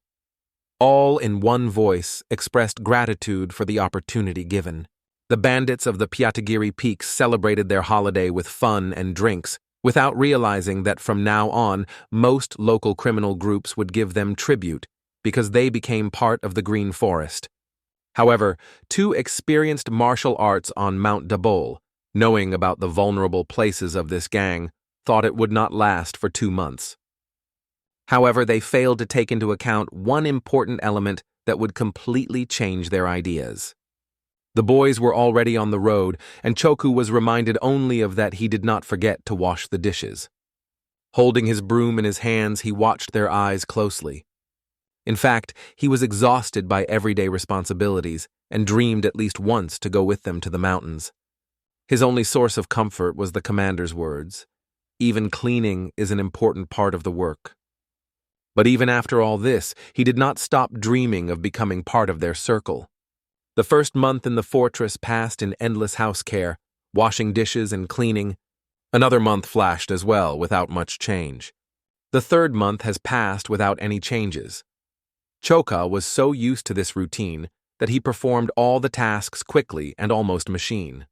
All in one voice expressed gratitude for the opportunity given. The bandits of the Pyatagiri Peaks celebrated their holiday with fun and drinks, without realizing that from now on, most local criminal groups would give them tribute because they became part of the Green Forest. However, 2 experienced martial arts on Mount Dabol, knowing about the vulnerable places of this gang, thought it would not last for 2 months. However, they failed to take into account one important element that would completely change their ideas. The boys were already on the road, and Choku was reminded only of that he did not forget to wash the dishes. Holding his broom in his hands, he watched their eyes closely. In fact, he was exhausted by everyday responsibilities and dreamed at least once to go with them to the mountains. His only source of comfort was the commander's words, "Even cleaning is an important part of the work." But even after all this, he did not stop dreaming of becoming part of their circle. The first month in the fortress passed in endless house care, washing dishes and cleaning. Another month flashed as well, without much change. The 3rd month has passed without any changes. Choka was so used to this routine that he performed all the tasks quickly and almost machine.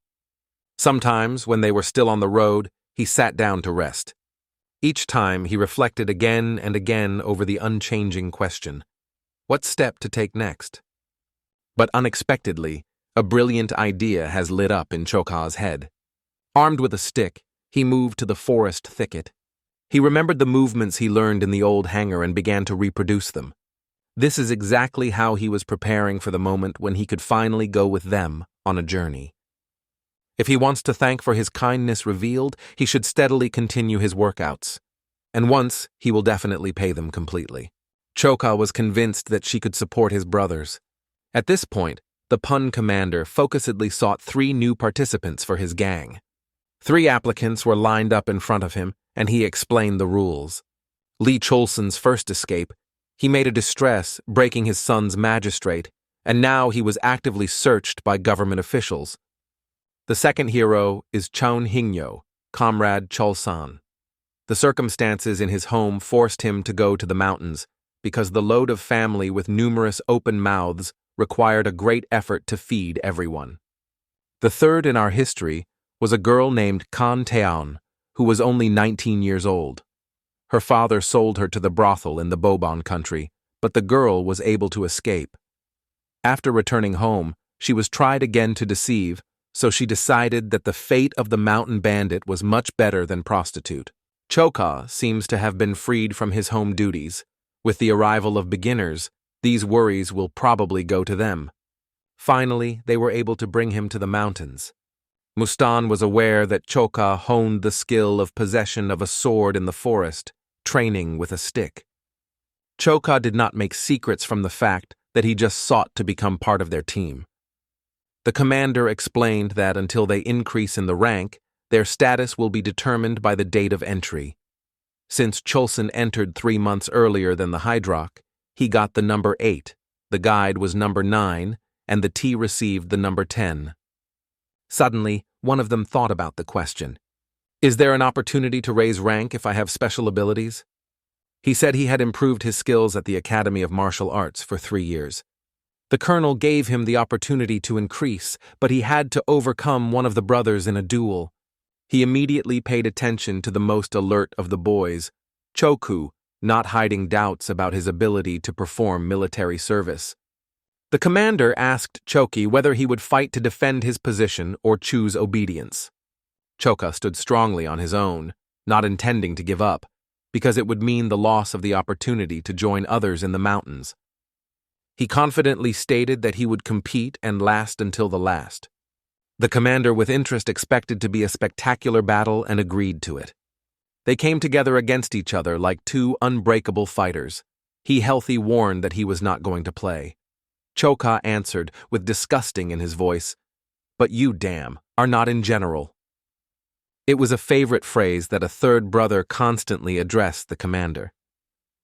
Sometimes, when they were still on the road, he sat down to rest. Each time he reflected again and again over the unchanging question, what step to take next? But unexpectedly, a brilliant idea has lit up in Choka's head. Armed with a stick, he moved to the forest thicket. He remembered the movements he learned in the old hangar and began to reproduce them. This is exactly how he was preparing for the moment when he could finally go with them on a journey. If he wants to thank for his kindness revealed, he should steadily continue his workouts. and once he will definitely pay them completely. Choka was convinced that she could support his brothers. At this point, the pun commander focusedly sought 3 new participants for his gang. 3 applicants were lined up in front of him, and he explained the rules. Lee Cholson's first escape, he made a distress, breaking his son's magistrate, and now he was actively searched by government officials. The second hero is Chaun Hingyo, Comrade Cholson. The circumstances in his home forced him to go to the mountains, because the load of family with numerous open mouths required a great effort to feed everyone. The third in our history was a girl named Kan Taeon, who was only 19 years old. Her father sold her to the brothel in the Bobon country, but the girl was able to escape. After returning home, she was tried again to deceive, so she decided that the fate of the mountain bandit was much better than prostitute. Choka seems to have been freed from his home duties. With the arrival of beginners, these worries will probably go to them. Finally, they were able to bring him to the mountains. Mustan was aware that Choka honed the skill of possession of a sword in the forest, training with a stick. Choka did not make secrets from the fact that he just sought to become part of their team. The commander explained that until they increase in the rank, their status will be determined by the date of entry. Since Cholson entered 3 months earlier than the Hydrock, he got the number 8, the guide was number 9, and the T received the number 10. Suddenly, one of them thought about the question. Is there an opportunity to raise rank if I have special abilities? He said he had improved his skills at the Academy of Martial Arts for 3 years. The colonel gave him the opportunity to increase, but he had to overcome one of the brothers in a duel. He immediately paid attention to the most alert of the boys, Choku, not hiding doubts about his ability to perform military service. The commander asked Choki whether he would fight to defend his position or choose obedience. Choka stood strongly on his own, not intending to give up, because it would mean the loss of the opportunity to join others in the mountains. He confidently stated that he would compete and last until the last. The commander with interest expected to be a spectacular battle and agreed to it. They came together against each other like 2 unbreakable fighters. He healthy warned that he was not going to play. Choka answered, with disgusting in his voice, "But you, damn, are not in general." It was a favorite phrase that a third brother constantly addressed the commander.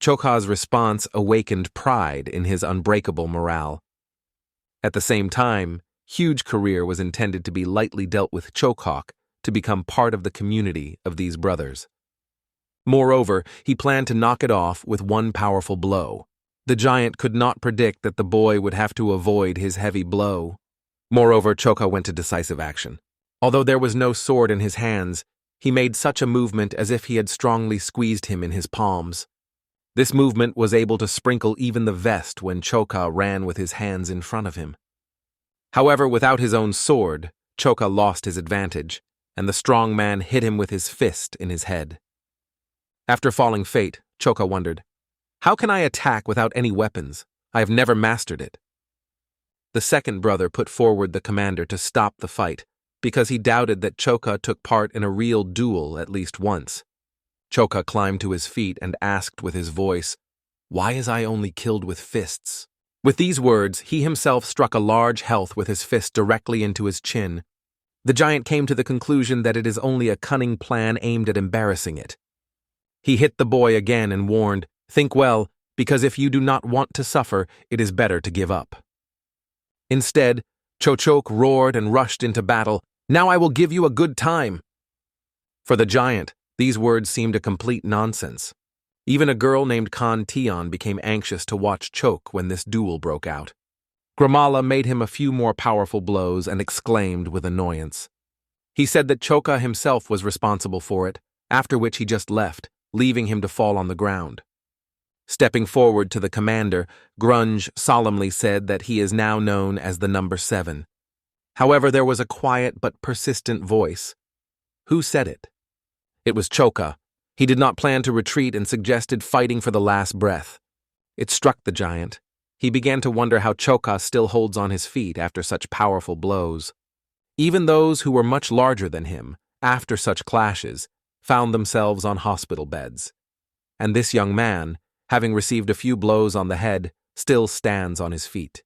Choka's response awakened pride in his unbreakable morale. At the same time, Huge Career was intended to be lightly dealt with Chokhawk to become part of the community of these brothers. Moreover, he planned to knock it off with one powerful blow. The giant could not predict that the boy would have to avoid his heavy blow. Moreover, Choka went to decisive action. Although there was no sword in his hands, he made such a movement as if he had strongly squeezed him in his palms. This movement was able to sprinkle even the vest when Choka ran with his hands in front of him. However, without his own sword, Choka lost his advantage, and the strong man hit him with his fist in his head. After falling fate, Choka wondered, "How can I attack without any weapons? I have never mastered it." The second brother put forward the commander to stop the fight, because he doubted that Choka took part in a real duel at least once. Choka climbed to his feet and asked with his voice, "Why is I only killed with fists?" With these words, he himself struck a large health with his fist directly into his chin. The giant came to the conclusion that it is only a cunning plan aimed at embarrassing it. He hit the boy again and warned, "Think well, because if you do not want to suffer, it is better to give up." Instead, Chochok roared and rushed into battle. "Now I will give you a good time." For the giant, these words seemed a complete nonsense. Even a girl named Kan Tion became anxious to watch Chok when this duel broke out. Gramala made him a few more powerful blows and exclaimed with annoyance. He said that Choka himself was responsible for it, after which he just left, leaving him to fall on the ground. Stepping forward to the commander, Grunge solemnly said that he is now known as the number 7. However, there was a quiet but persistent voice. Who said it? It was Choka. He did not plan to retreat and suggested fighting for the last breath. It struck the giant. He began to wonder how Choka still holds on his feet after such powerful blows. Even those who were much larger than him, after such clashes, found themselves on hospital beds. and this young man, having received a few blows on the head, still stands on his feet.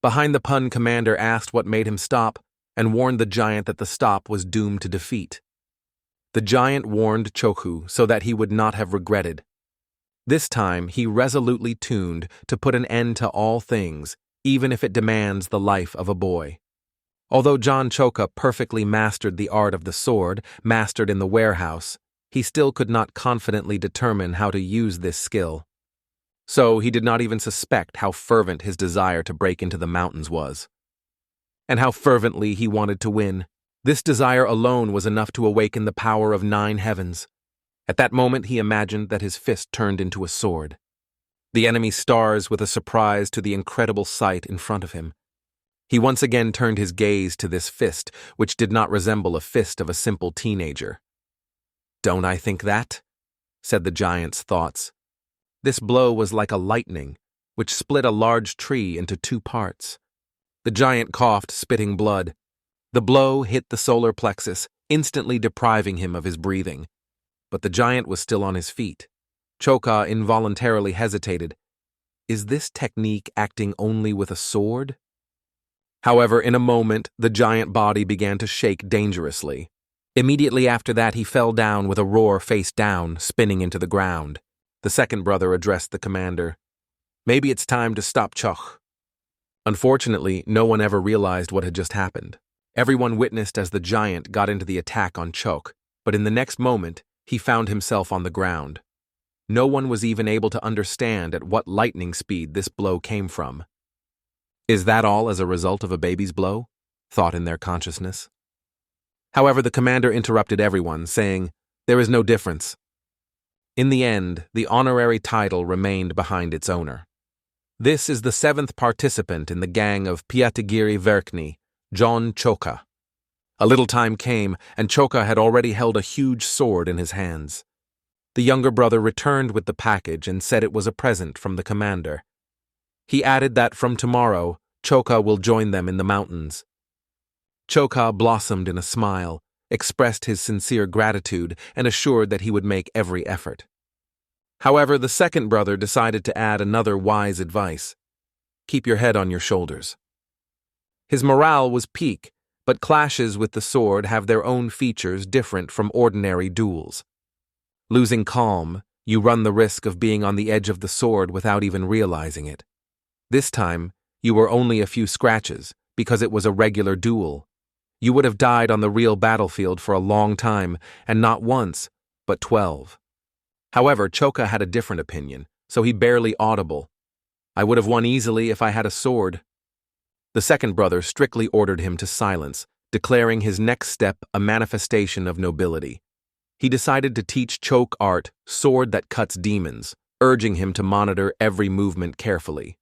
Behind the pun, commander asked what made him stop and warned the giant that the stop was doomed to defeat. The giant warned Choku so that he would not have regretted. This time he resolutely tuned to put an end to all things, even if it demands the life of a boy. Although John Choka perfectly mastered the art of the sword, mastered in the warehouse, he still could not confidently determine how to use this skill. So he did not even suspect how fervent his desire to break into the mountains was, and how fervently he wanted to win. This desire alone was enough to awaken the power of 9 heavens. At that moment he imagined that his fist turned into a sword. The enemy stars with a surprise to the incredible sight in front of him. He once again turned his gaze to this fist, which did not resemble a fist of a simple teenager. "Don't I think that?" said the giant's thoughts. This blow was like a lightning, which split a large tree into 2 parts. The giant coughed, spitting blood. The blow hit the solar plexus, instantly depriving him of his breathing. But the giant was still on his feet. Choka involuntarily hesitated. Is this technique acting only with a sword? However, in a moment, the giant body began to shake dangerously. Immediately after that, he fell down with a roar face down, spinning into the ground. The second brother addressed the commander. "Maybe it's time to stop Chok." Unfortunately, no one ever realized what had just happened. Everyone witnessed as the giant got into the attack on Chok, but in the next moment, he found himself on the ground. No one was even able to understand at what lightning speed this blow came from. Is that all as a result of a baby's blow? Thought in their consciousness. However, the commander interrupted everyone, saying, "There is no difference." In the end, the honorary title remained behind its owner. This is the 7th participant in the gang of Piatigiri Verkni, John Choka. A little time came, and Choka had already held a huge sword in his hands. The younger brother returned with the package and said it was a present from the commander. He added that from tomorrow, Choka will join them in the mountains. Choka blossomed in a smile, expressed his sincere gratitude, and assured that he would make every effort. However, the second brother decided to add another wise advice. Keep your head on your shoulders. His morale was peak, but clashes with the sword have their own features different from ordinary duels. Losing calm, you run the risk of being on the edge of the sword without even realizing it. This time, you were only a few scratches, because it was a regular duel. You would have died on the real battlefield for a long time, and not once, but 12. However, Choka had a different opinion, so he barely audible. "I would have won easily if I had a sword." The second brother strictly ordered him to silence, declaring his next step a manifestation of nobility. He decided to teach Chok art, sword that cuts demons, urging him to monitor every movement carefully.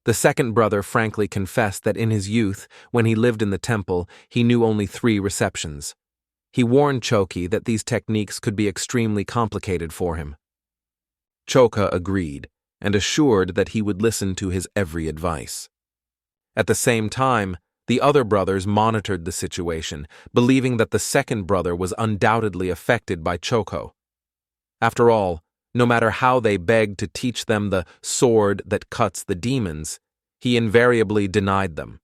The second brother frankly confessed that in his youth, when he lived in the temple, he knew only 3 receptions. He warned Choki that these techniques could be extremely complicated for him. Choka agreed, and assured that he would listen to his every advice. At the same time, the other brothers monitored the situation, believing that the second brother was undoubtedly affected by Choko. After all, no matter how they begged to teach them the sword that cuts the demons, he invariably denied them.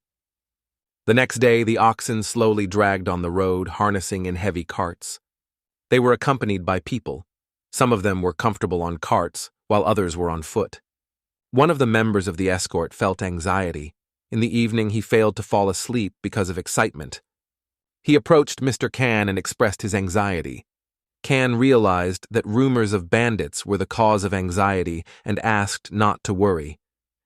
The next day, the oxen slowly dragged on the road, harnessing in heavy carts. They were accompanied by people. Some of them were comfortable on carts, while others were on foot. One of the members of the escort felt anxiety. In the evening, he failed to fall asleep because of excitement. He approached Mr. Kan and expressed his anxiety. Kan realized that rumors of bandits were the cause of anxiety and asked not to worry.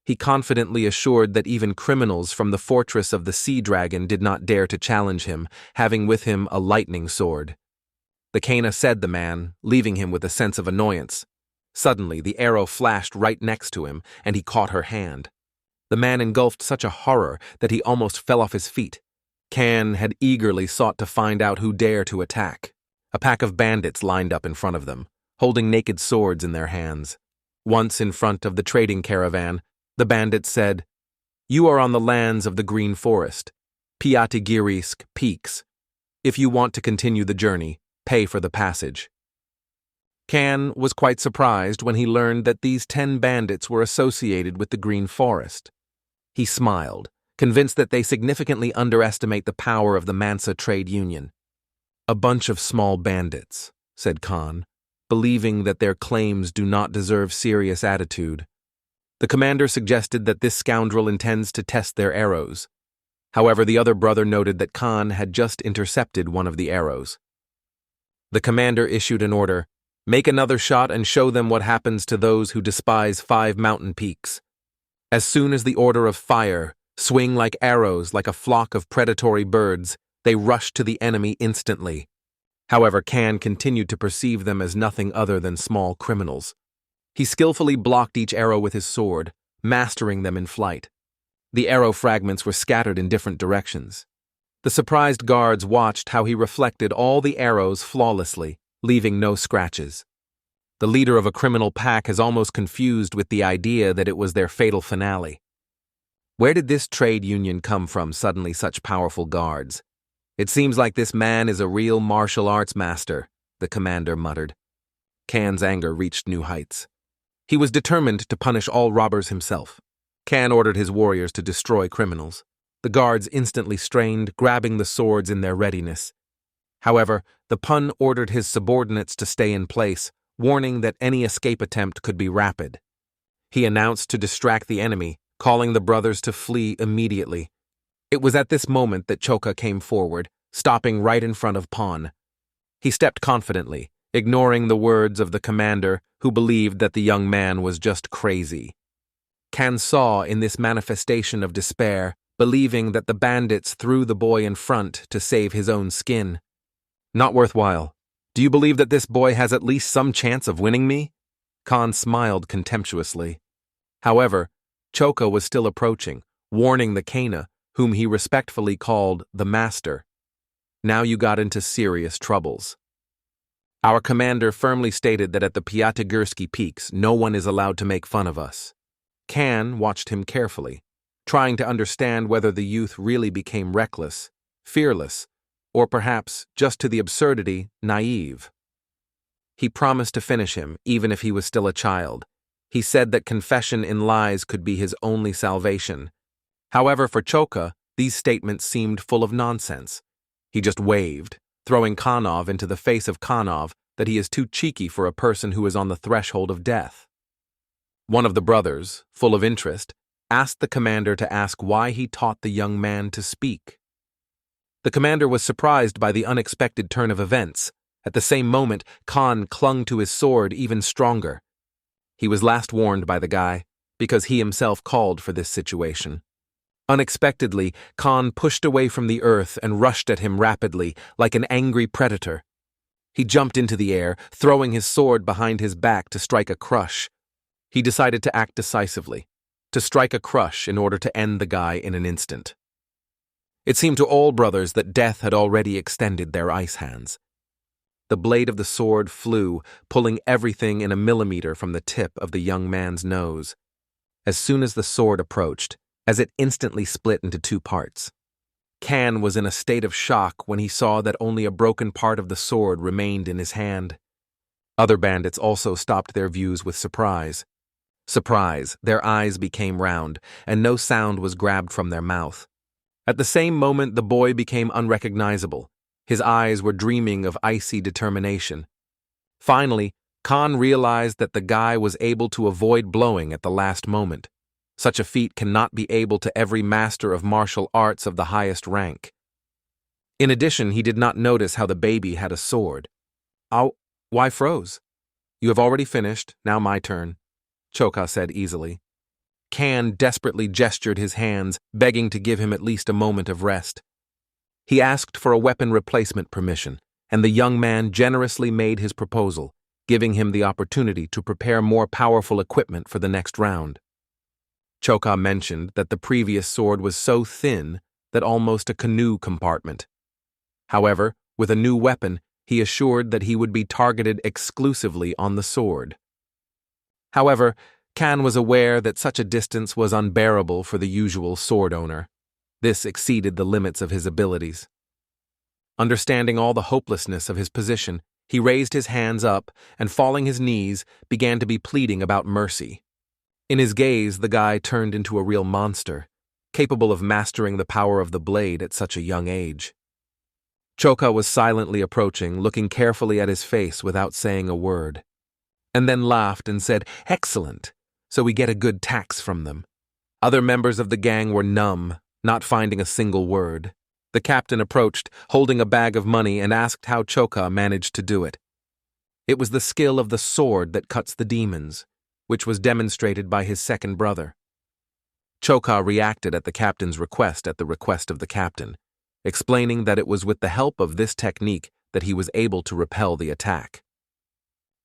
He confidently assured that even criminals from the fortress of the Sea Dragon did not dare to challenge him, having with him a lightning sword. The Kana said the man, leaving him with a sense of annoyance. Suddenly, the arrow flashed right next to him, and he caught her hand. The man engulfed such a horror that he almost fell off his feet. Kan had eagerly sought to find out who dared to attack. A pack of bandits lined up in front of them, holding naked swords in their hands. Once in front of the trading caravan, the bandits said, "You are on the lands of the Green Forest, Piatigirisk Peaks. If you want to continue the journey, pay for the passage." Kan was quite surprised when he learned that these 10 bandits were associated with the Green Forest. He smiled, convinced that they significantly underestimate the power of the Mansa trade union. "A bunch of small bandits," said Kan, believing that their claims do not deserve serious attitude. The commander suggested that this scoundrel intends to test their arrows. However, the other brother noted that Kan had just intercepted one of the arrows. The commander issued an order: "Make another shot and show them what happens to those who despise 5 mountain peaks." As soon as the order of fire swing like arrows like a flock of predatory birds, they rushed to the enemy instantly. However, Kan continued to perceive them as nothing other than small criminals. He skillfully blocked each arrow with his sword, mastering them in flight. The arrow fragments were scattered in different directions. The surprised guards watched how he reflected all the arrows flawlessly, leaving no scratches. The leader of a criminal pack is almost confused with the idea that it was their fatal finale. Where did this trade union come from, suddenly such powerful guards? "It seems like this man is a real martial arts master," the commander muttered. Kan's anger reached new heights. He was determined to punish all robbers himself. Kan ordered his warriors to destroy criminals. The guards instantly strained, grabbing the swords in their readiness. However, the Pun ordered his subordinates to stay in place, warning that any escape attempt could be rapid. He announced to distract the enemy, calling the brothers to flee immediately. It was at this moment that Choka came forward, stopping right in front of Pon. He stepped confidently, ignoring the words of the commander, who believed that the young man was just crazy. Kan saw in this manifestation of despair, believing that the bandits threw the boy in front to save his own skin. "Not worthwhile. Do you believe that this boy has at least some chance of winning me?" Kan smiled contemptuously. However, Choka was still approaching, warning the Kana, whom he respectfully called the Master. "Now you got into serious troubles. Our commander firmly stated that at the Piatigorsky Peaks, no one is allowed to make fun of us." Kan watched him carefully, trying to understand whether the youth really became reckless, fearless, or perhaps, just to the absurdity, naive. He promised to finish him, even if he was still a child. He said that confession in lies could be his only salvation. However, for Choka, these statements seemed full of nonsense. He just waved, throwing Kanov into the face of Kanov that he is too cheeky for a person who is on the threshold of death. One of the brothers, full of interest, asked the commander to ask why he taught the young man to speak. The commander was surprised by the unexpected turn of events. At the same moment, Kan clung to his sword even stronger. He was last warned by the guy, because he himself called for this situation. Unexpectedly, Kan pushed away from the earth and rushed at him rapidly, like an angry predator. He jumped into the air, throwing his sword behind his back to strike a crush. He decided to act decisively, to strike a crush in order to end the guy in an instant. It seemed to all brothers that death had already extended their ice hands. The blade of the sword flew, pulling everything in a millimeter from the tip of the young man's nose. As soon as the sword approached, as it instantly split into 2 parts. Kan was in a state of shock when he saw that only a broken part of the sword remained in his hand. Other bandits also stopped their views with surprise. Their eyes became round, and no sound was grabbed from their mouth. At the same moment, the boy became unrecognizable. His eyes were dreaming of icy determination. Finally, Kan realized that the guy was able to avoid blowing at the last moment. Such a feat cannot be able to every master of martial arts of the highest rank. In addition, he did not notice how the baby had a sword. "Oh, why froze? You have already finished, now my turn," Choka said easily. Kan desperately gestured his hands, begging to give him at least a moment of rest. He asked for a weapon replacement permission, and the young man generously made his proposal, giving him the opportunity to prepare more powerful equipment for the next round. Choka mentioned that the previous sword was so thin that almost a canoe compartment. However, with a new weapon, he assured that he would be targeted exclusively on the sword. However, Kan was aware that such a distance was unbearable for the usual sword owner. This exceeded the limits of his abilities. Understanding all the hopelessness of his position, He raised his hands up and, falling his knees, began to be pleading about mercy. In his gaze, the guy turned into a real monster, capable of mastering the power of the blade at such a young age. Choka was silently approaching, looking carefully at his face without saying a word, and then laughed and said, "Excellent, so we get a good tax from them." Other members of the gang were numb, not finding a single word. The captain approached, holding a bag of money, and asked how Choka managed to do it. It was the skill of the sword that cuts the demons, which was demonstrated by his second brother. Choka reacted at the captain's request at the request of the captain, explaining that it was with the help of this technique that he was able to repel the attack.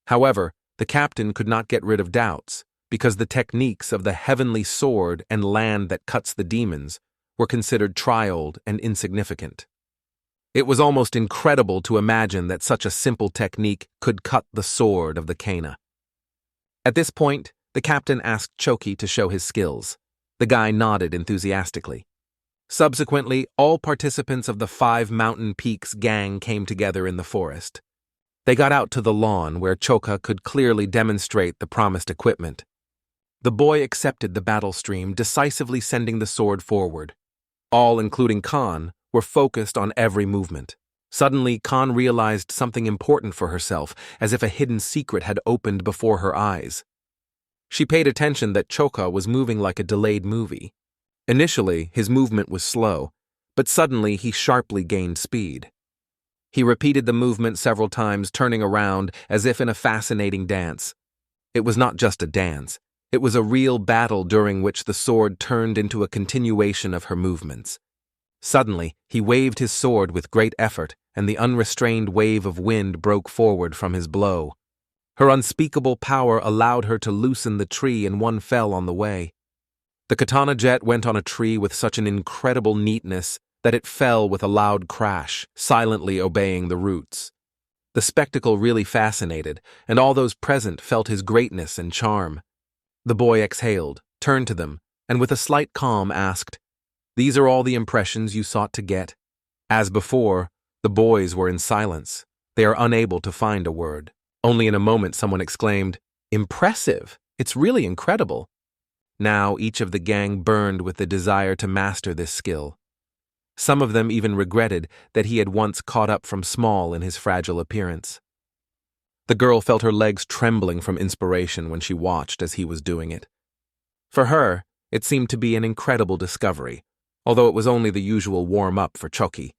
However, the captain could not get rid of doubts, because the techniques of the heavenly sword and land that cuts the demons were considered trialed and insignificant. It was almost incredible to imagine that such a simple technique could cut the sword of the Kana. At this point, the captain asked Choki to show his skills. The guy nodded enthusiastically. Subsequently, all participants of the 5 Mountain Peaks gang came together in the forest. They got out to the lawn where Choka could clearly demonstrate the promised equipment. The boy accepted the battle stream, decisively sending the sword forward. All, including Khan, were focused on every movement. Suddenly, Khan realized something important for herself, as if a hidden secret had opened before her eyes. She paid attention that Choka was moving like a delayed movie. Initially, his movement was slow, but suddenly he sharply gained speed. He repeated the movement several times, turning around as if in a fascinating dance. It was not just a dance. It was a real battle during which the sword turned into a continuation of her movements. Suddenly, he waved his sword with great effort, and the unrestrained wave of wind broke forward from his blow. Her unspeakable power allowed her to loosen the tree, and one fell on the way. The katana jet went on a tree with such an incredible neatness that it fell with a loud crash, silently obeying the roots. The spectacle really fascinated, and all those present felt his greatness and charm. The boy exhaled, turned to them, and with a slight calm asked, "These are all the impressions you sought to get?" As before, the boys were in silence. They are unable to find a word. Only in a moment someone exclaimed, "Impressive! It's really incredible!" Now each of the gang burned with the desire to master this skill. Some of them even regretted that he had once caught up from small in his fragile appearance. The girl felt her legs trembling from inspiration when she watched as he was doing it. For her, it seemed to be an incredible discovery, although it was only the usual warm-up for Choki.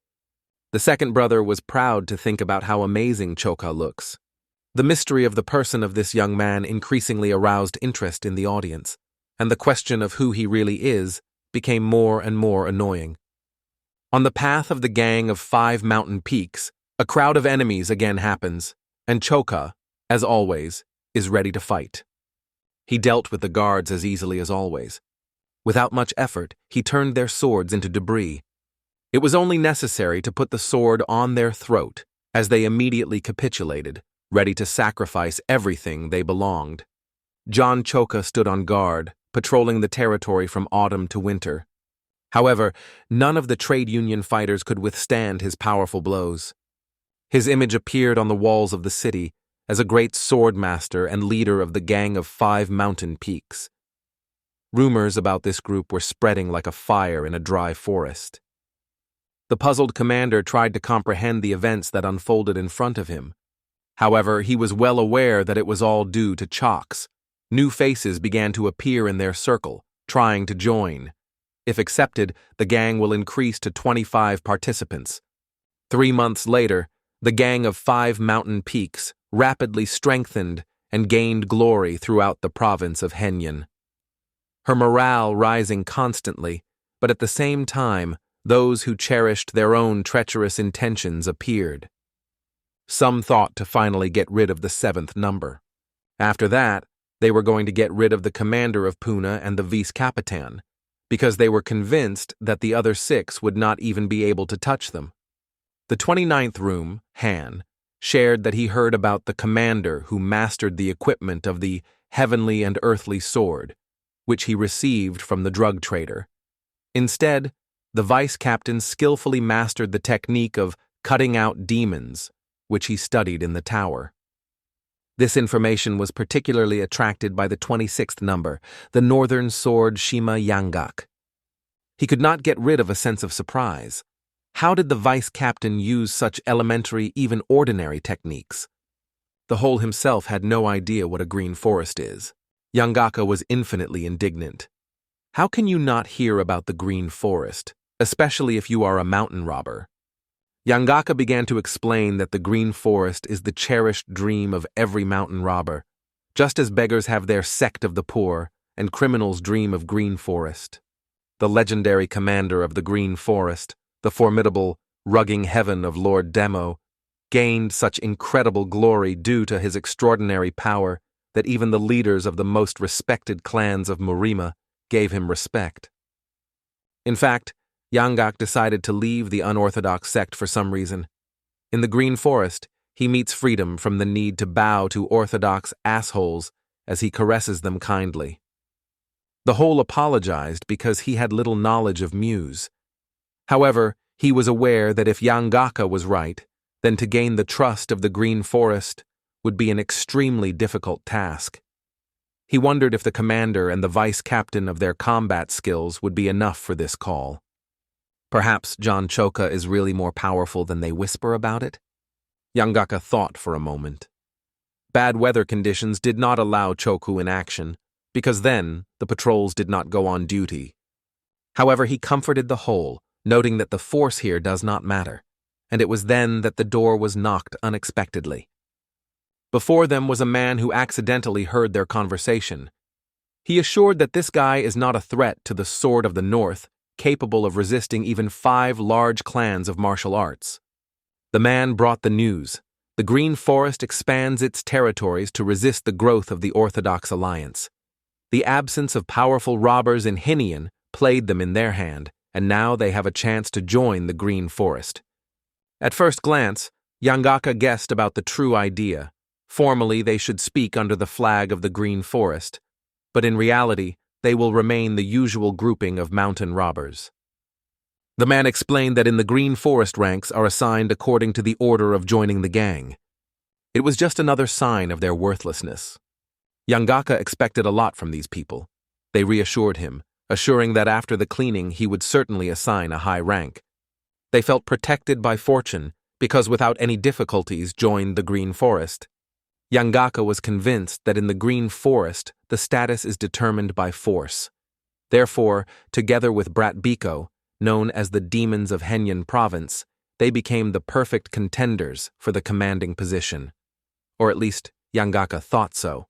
The second brother was proud to think about how amazing Choka looks. The mystery of the person of this young man increasingly aroused interest in the audience, and the question of who he really is became more and more annoying. On the path of the gang of 5 Mountain Peaks, a crowd of enemies again happens, and Choka, as always, is ready to fight. He dealt with the guards as easily as always. Without much effort, he turned their swords into debris. It was only necessary to put the sword on their throat, as they immediately capitulated, ready to sacrifice everything they belonged. John Choka stood on guard, patrolling the territory from autumn to winter. However, none of the trade union fighters could withstand his powerful blows. His image appeared on the walls of the city as a great sword master and leader of the gang of 5 Mountain Peaks. Rumors about this group were spreading like a fire in a dry forest. The puzzled commander tried to comprehend the events that unfolded in front of him. However, he was well aware that it was all due to Chalks. New faces began to appear in their circle, trying to join. If accepted, the gang will increase to 25 participants. 3 months later, the gang of 5 Mountain Peaks rapidly strengthened and gained glory throughout the province of Henyan. Her morale rising constantly, but at the same time, those who cherished their own treacherous intentions appeared. Some thought to finally get rid of the 7th number. After that, they were going to get rid of the commander of Puna and the vice-capitan, because they were convinced that the other 6 would not even be able to touch them. The 29th room, Han, shared that he heard about the commander who mastered the equipment of the heavenly and earthly sword, which he received from the drug trader. Instead, the vice-captain skillfully mastered the technique of cutting out demons, which he studied in the tower. This information was particularly attracted by the 26th number, the Northern Sword Shima Yangak. He could not get rid of a sense of surprise. How did the vice-captain use such elementary, even ordinary techniques? The whole himself had no idea what a green forest is. Yangaka was infinitely indignant. How can you not hear about the green forest, especially if you are a mountain robber? Yangaka began to explain that the green forest is the cherished dream of every mountain robber, just as beggars have their sect of the poor and criminals dream of green forest. The legendary commander of the green forest, the formidable, rugging heaven of Lord Demo, gained such incredible glory due to his extraordinary power that even the leaders of the most respected clans of Murima gave him respect. In fact, Yangak decided to leave the unorthodox sect for some reason. In the Green Forest, he meets freedom from the need to bow to orthodox assholes as he caresses them kindly. The whole apologized because he had little knowledge of Muse. However, he was aware that if Yangaka was right, then to gain the trust of the Green Forest would be an extremely difficult task. He wondered if the commander and the vice-captain of their combat skills would be enough for this call. Perhaps John Choka is really more powerful than they whisper about it? Yangaka thought for a moment. Bad weather conditions did not allow Choku in action, because then the patrols did not go on duty. However, he comforted the whole, noting that the force here does not matter, and it was then that the door was knocked unexpectedly. Before them was a man who accidentally heard their conversation. He assured that this guy is not a threat to the Sword of the North, capable of resisting even 5 large clans of martial arts. The man brought the news. The Green Forest expands its territories to resist the growth of the Orthodox Alliance. The absence of powerful robbers in Hinian played them in their hand, and now they have a chance to join the Green Forest. At first glance, Yangaka guessed about the true idea. Formally, they should speak under the flag of the Green Forest, but in reality, they will remain the usual grouping of mountain robbers. The man explained that in the Green Forest ranks are assigned according to the order of joining the gang. It was just another sign of their worthlessness. Yangaka expected a lot from these people. They reassured him, assuring that after the cleaning he would certainly assign a high rank. They felt protected by fortune because without any difficulties joined the Green Forest. Yangaka was convinced that in the Green Forest, the status is determined by force. Therefore, together with Brat Biko, known as the Demons of Henyan Province, they became the perfect contenders for the commanding position. Or at least, Yangaka thought so.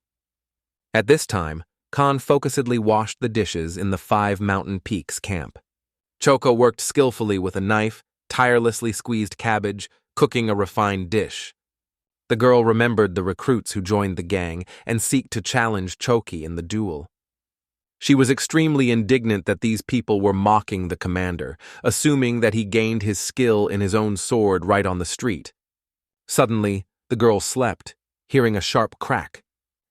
At this time, Khan focusedly washed the dishes in the 5 Mountain Peaks camp. Choco worked skillfully with a knife, tirelessly squeezed cabbage, cooking a refined dish. The girl remembered the recruits who joined the gang and seeked to challenge Choki in the duel. She was extremely indignant that these people were mocking the commander, assuming that he gained his skill in his own sword right on the street. Suddenly, the girl slept, hearing a sharp crack.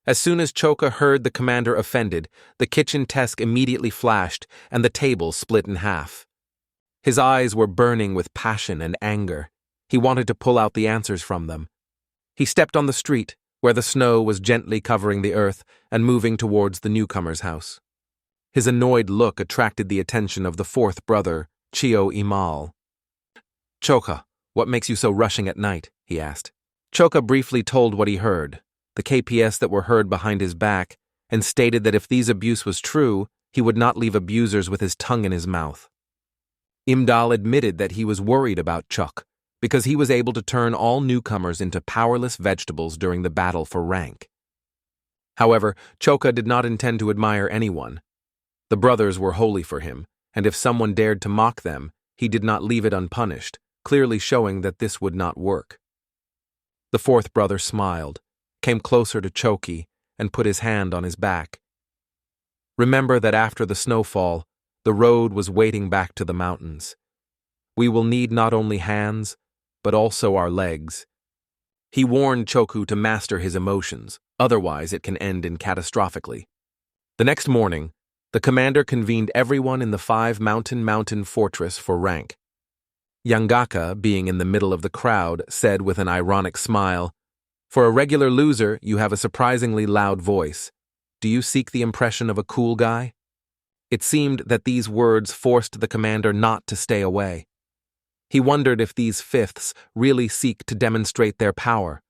As soon as Choka heard the commander offended, the kitchen desk immediately flashed and the table split in half. His eyes were burning with passion and anger. He wanted to pull out the answers from them. He stepped on the street, where the snow was gently covering the earth and moving towards the newcomer's house. His annoyed look attracted the attention of the 4th brother, Chio Imal. "Choka, what makes you so rushing at night?" he asked. Choka briefly told what he heard, the KPS that were heard behind his back, and stated that if these abuse was true, he would not leave abusers with his tongue in his mouth. Imdal admitted that he was worried about Chuk, because he was able to turn all newcomers into powerless vegetables during the battle for rank. However, Choka did not intend to admire anyone. The brothers were holy for him, and if someone dared to mock them, he did not leave it unpunished, clearly showing that this would not work. The 4th brother smiled, came closer to Choki, and put his hand on his back. "Remember that after the snowfall, the road was waiting back to the mountains. We will need not only hands, but also our legs." He warned Choku to master his emotions, otherwise it can end in catastrophically. The next morning, the commander convened everyone in the 5 mountain fortress for rank. Yangaka, being in the middle of the crowd, said with an ironic smile, "For a regular loser, you have a surprisingly loud voice. Do you seek the impression of a cool guy?" It seemed that these words forced the commander not to stay away. He wondered if these fifths really seek to demonstrate their power.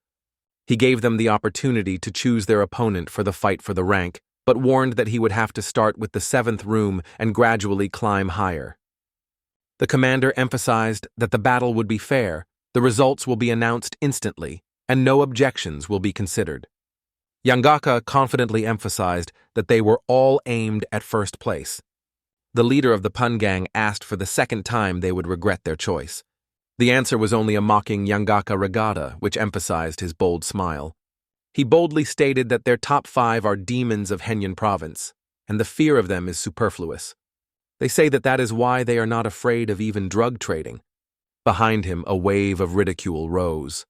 He gave them the opportunity to choose their opponent for the fight for the rank, but warned that he would have to start with the seventh room and gradually climb higher. The commander emphasized that the battle would be fair, the results will be announced instantly, and no objections will be considered. Yangaka confidently emphasized that they were all aimed at first place. The leader of the pun gang asked for the second time they would regret their choice. The answer was only a mocking Yangaka regatta, which emphasized his bold smile. He boldly stated that their top 5 are demons of Henyan province, and the fear of them is superfluous. They say that is why they are not afraid of even drug trading. Behind him, a wave of ridicule rose.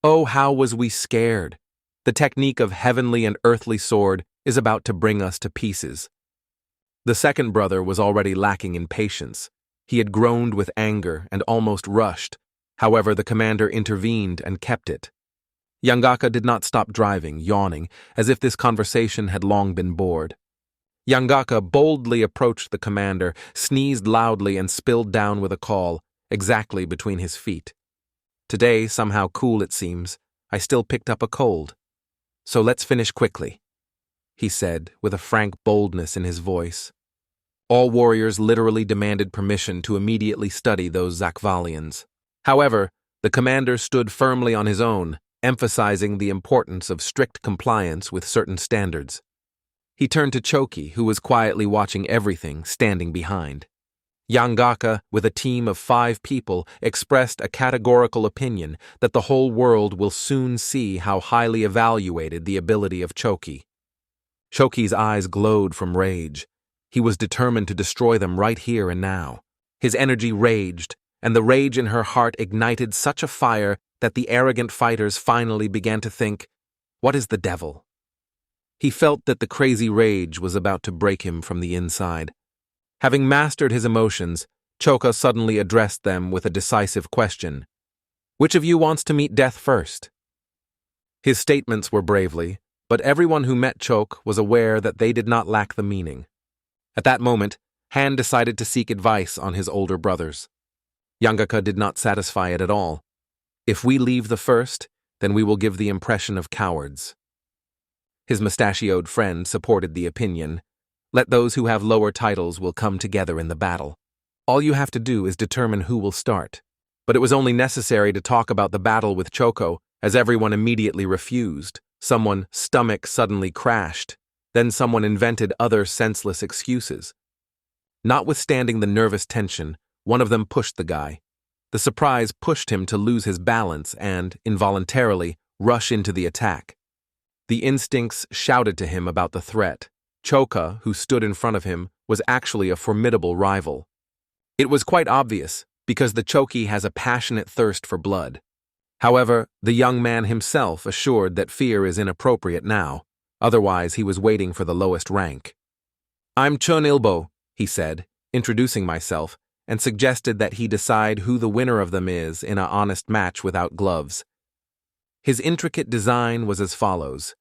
Oh, how was we scared! The technique of heavenly and earthly sword is about to bring us to pieces. The second brother was already lacking in patience. He had groaned with anger and almost rushed. However, the commander intervened and kept it. Yangaka did not stop driving, yawning, as if this conversation had long been bored. Yangaka boldly approached the commander, sneezed loudly, and spilled down with a call, exactly between his feet. Today, somehow cool it seems, I still picked up a cold. So let's finish quickly, he said, with a frank boldness in his voice. All warriors literally demanded permission to immediately study those Zakvalians. However, the commander stood firmly on his own, emphasizing the importance of strict compliance with certain standards. He turned to Choki, who was quietly watching everything, standing behind. Yangaka, with a team of 5 people, expressed a categorical opinion that the whole world will soon see how highly evaluated the ability of Choki. Choki's eyes glowed from rage. He was determined to destroy them right here and now. His energy raged, and the rage in her heart ignited such a fire that the arrogant fighters finally began to think, "What is the devil?" He felt that the crazy rage was about to break him from the inside. Having mastered his emotions, Choka suddenly addressed them with a decisive question. "Which of you wants to meet death first?" His statements were bravely, but everyone who met Choke was aware that they did not lack the meaning. At that moment, Han decided to seek advice on his older brothers. Yangaka did not satisfy it at all. "If we leave the first, then we will give the impression of cowards." His mustachioed friend supported the opinion. "Let those who have lower titles will come together in the battle. All you have to do is determine who will start." But it was only necessary to talk about the battle with Choco, as everyone immediately refused. Someone's stomach suddenly crashed. Then someone invented other senseless excuses. Notwithstanding the nervous tension, one of them pushed the guy. The surprise pushed him to lose his balance and, involuntarily, rush into the attack. The instincts shouted to him about the threat. Choka, who stood in front of him, was actually a formidable rival. It was quite obvious, because the Choki has a passionate thirst for blood. However, the young man himself assured that fear is inappropriate now, otherwise he was waiting for the lowest rank. "I'm Chun Ilbo," he said, introducing myself, and suggested that he decide who the winner of them is in an honest match without gloves. His intricate design was as follows.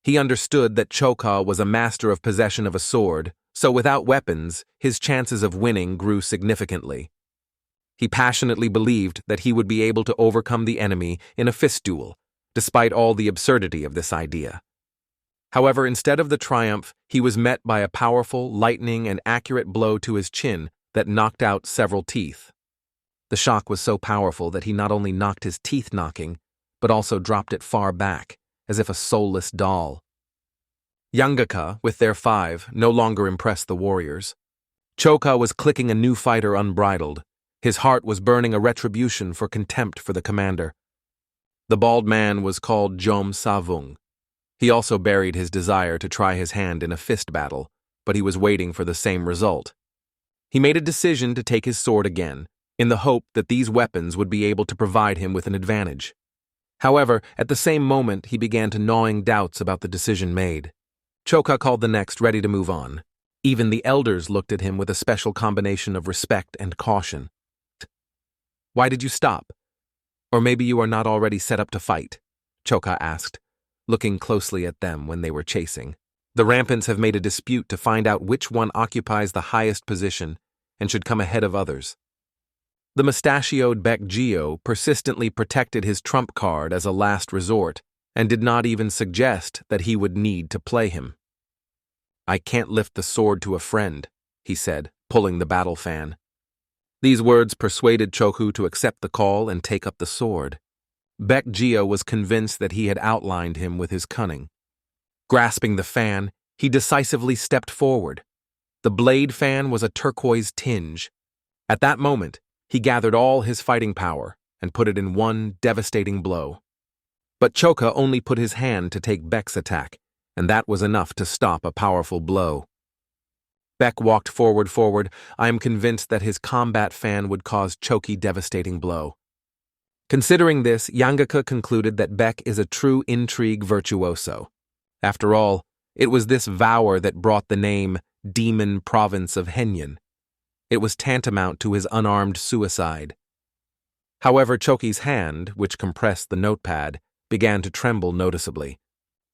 He understood that Choka was a master of possession of a sword, so without weapons, his chances of winning grew significantly. He passionately believed that he would be able to overcome the enemy in a fist duel, despite all the absurdity of this idea. However, instead of the triumph, he was met by a powerful, lightning, and accurate blow to his chin that knocked out several teeth. The shock was so powerful that he not only knocked his teeth knocking, but also dropped it far back, as if a soulless doll. Yangaka, with their 5, no longer impressed the warriors. Choka was clicking a new fighter unbridled. His heart was burning a retribution for contempt for the commander. The bald man was called Jom Savung. He also buried his desire to try his hand in a fist battle, but he was waiting for the same result. He made a decision to take his sword again, in the hope that these weapons would be able to provide him with an advantage. However, at the same moment, he began to gnawing doubts about the decision made. Choka called the next, ready to move on. Even the elders looked at him with a special combination of respect and caution. Why did you stop? Or maybe you are not already set up to fight? Choka asked, looking closely at them when they were chasing. The rampants have made a dispute to find out which one occupies the highest position and should come ahead of others. The mustachioed Baekgeo persistently protected his trump card as a last resort and did not even suggest that he would need to play him. I can't lift the sword to a friend, he said, pulling the battle fan. These words persuaded Choku to accept the call and take up the sword. Baekgeo was convinced that he had outlined him with his cunning. Grasping the fan, he decisively stepped forward. The blade fan was a turquoise tinge. At that moment, he gathered all his fighting power and put it in one devastating blow. But Choka only put his hand to take Baek's attack, and that was enough to stop a powerful blow. Baek walked forward. I am convinced that his combat fan would cause Choki devastating blow. Considering this, Yangaka concluded that Baek is a true intrigue virtuoso. After all, it was this vower that brought the name Demon Province of Henyan. It was tantamount to his unarmed suicide. However, Choki's hand, which compressed the notepad, began to tremble noticeably.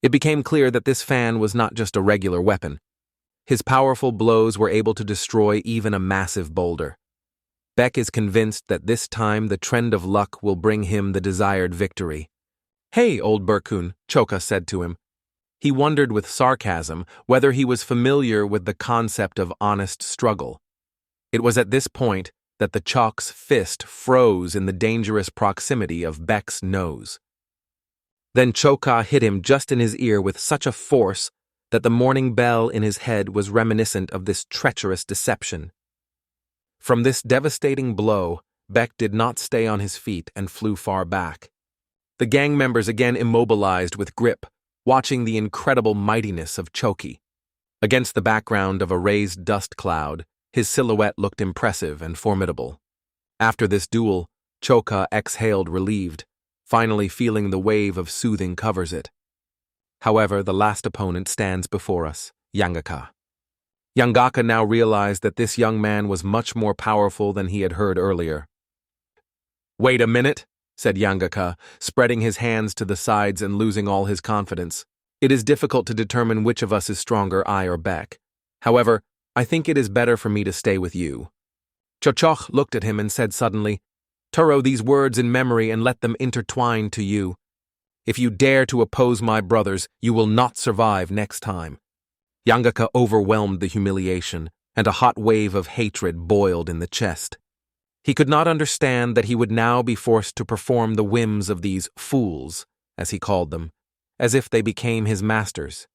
It became clear that this fan was not just a regular weapon. His powerful blows were able to destroy even a massive boulder. Baek is convinced that this time the trend of luck will bring him the desired victory. Hey, old Berkun, Choka said to him. He wondered with sarcasm whether he was familiar with the concept of honest struggle. It was at this point that the Chok's fist froze in the dangerous proximity of Baek's nose. Then Choka hit him just in his ear with such a force that the morning bell in his head was reminiscent of this treacherous deception. From this devastating blow, Baek did not stay on his feet and flew far back. The gang members again immobilized with grip, watching the incredible mightiness of Choki. Against the background of a raised dust cloud, his silhouette looked impressive and formidable. After this duel, Choka exhaled relieved, finally feeling the wave of soothing covers it. However, the last opponent stands before us, Yangaka. Yangaka now realized that this young man was much more powerful than he had heard earlier. Wait a minute, said Yangaka, spreading his hands to the sides and losing all his confidence. It is difficult to determine which of us is stronger, I or Baek. However, I think it is better for me to stay with you. Chochoch looked at him and said suddenly, Turo these words in memory and let them intertwine to you. If you dare to oppose my brothers, you will not survive next time. Yangaka overwhelmed the humiliation, and a hot wave of hatred boiled in the chest. He could not understand that he would now be forced to perform the whims of these fools, as he called them, as if they became his masters.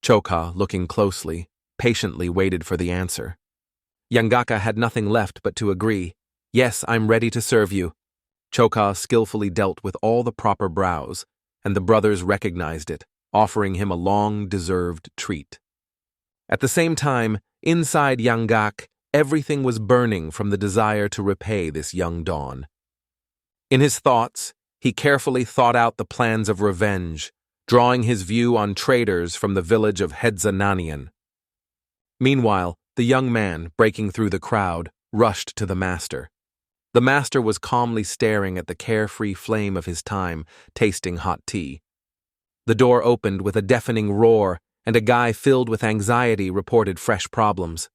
Choka, looking closely, patiently waited for the answer. Yangaka had nothing left but to agree. Yes, I'm ready to serve you. Choka skillfully dealt with all the proper brows, and the brothers recognized it, offering him a long-deserved treat. At the same time, inside Yangak, everything was burning from the desire to repay this young dawn. In his thoughts, he carefully thought out the plans of revenge, drawing his view on traders from the village of Hedzananian. Meanwhile, the young man, breaking through the crowd, rushed to the master. The master was calmly staring at the carefree flame of his time, tasting hot tea. The door opened with a deafening roar, and a guy filled with anxiety reported fresh problems.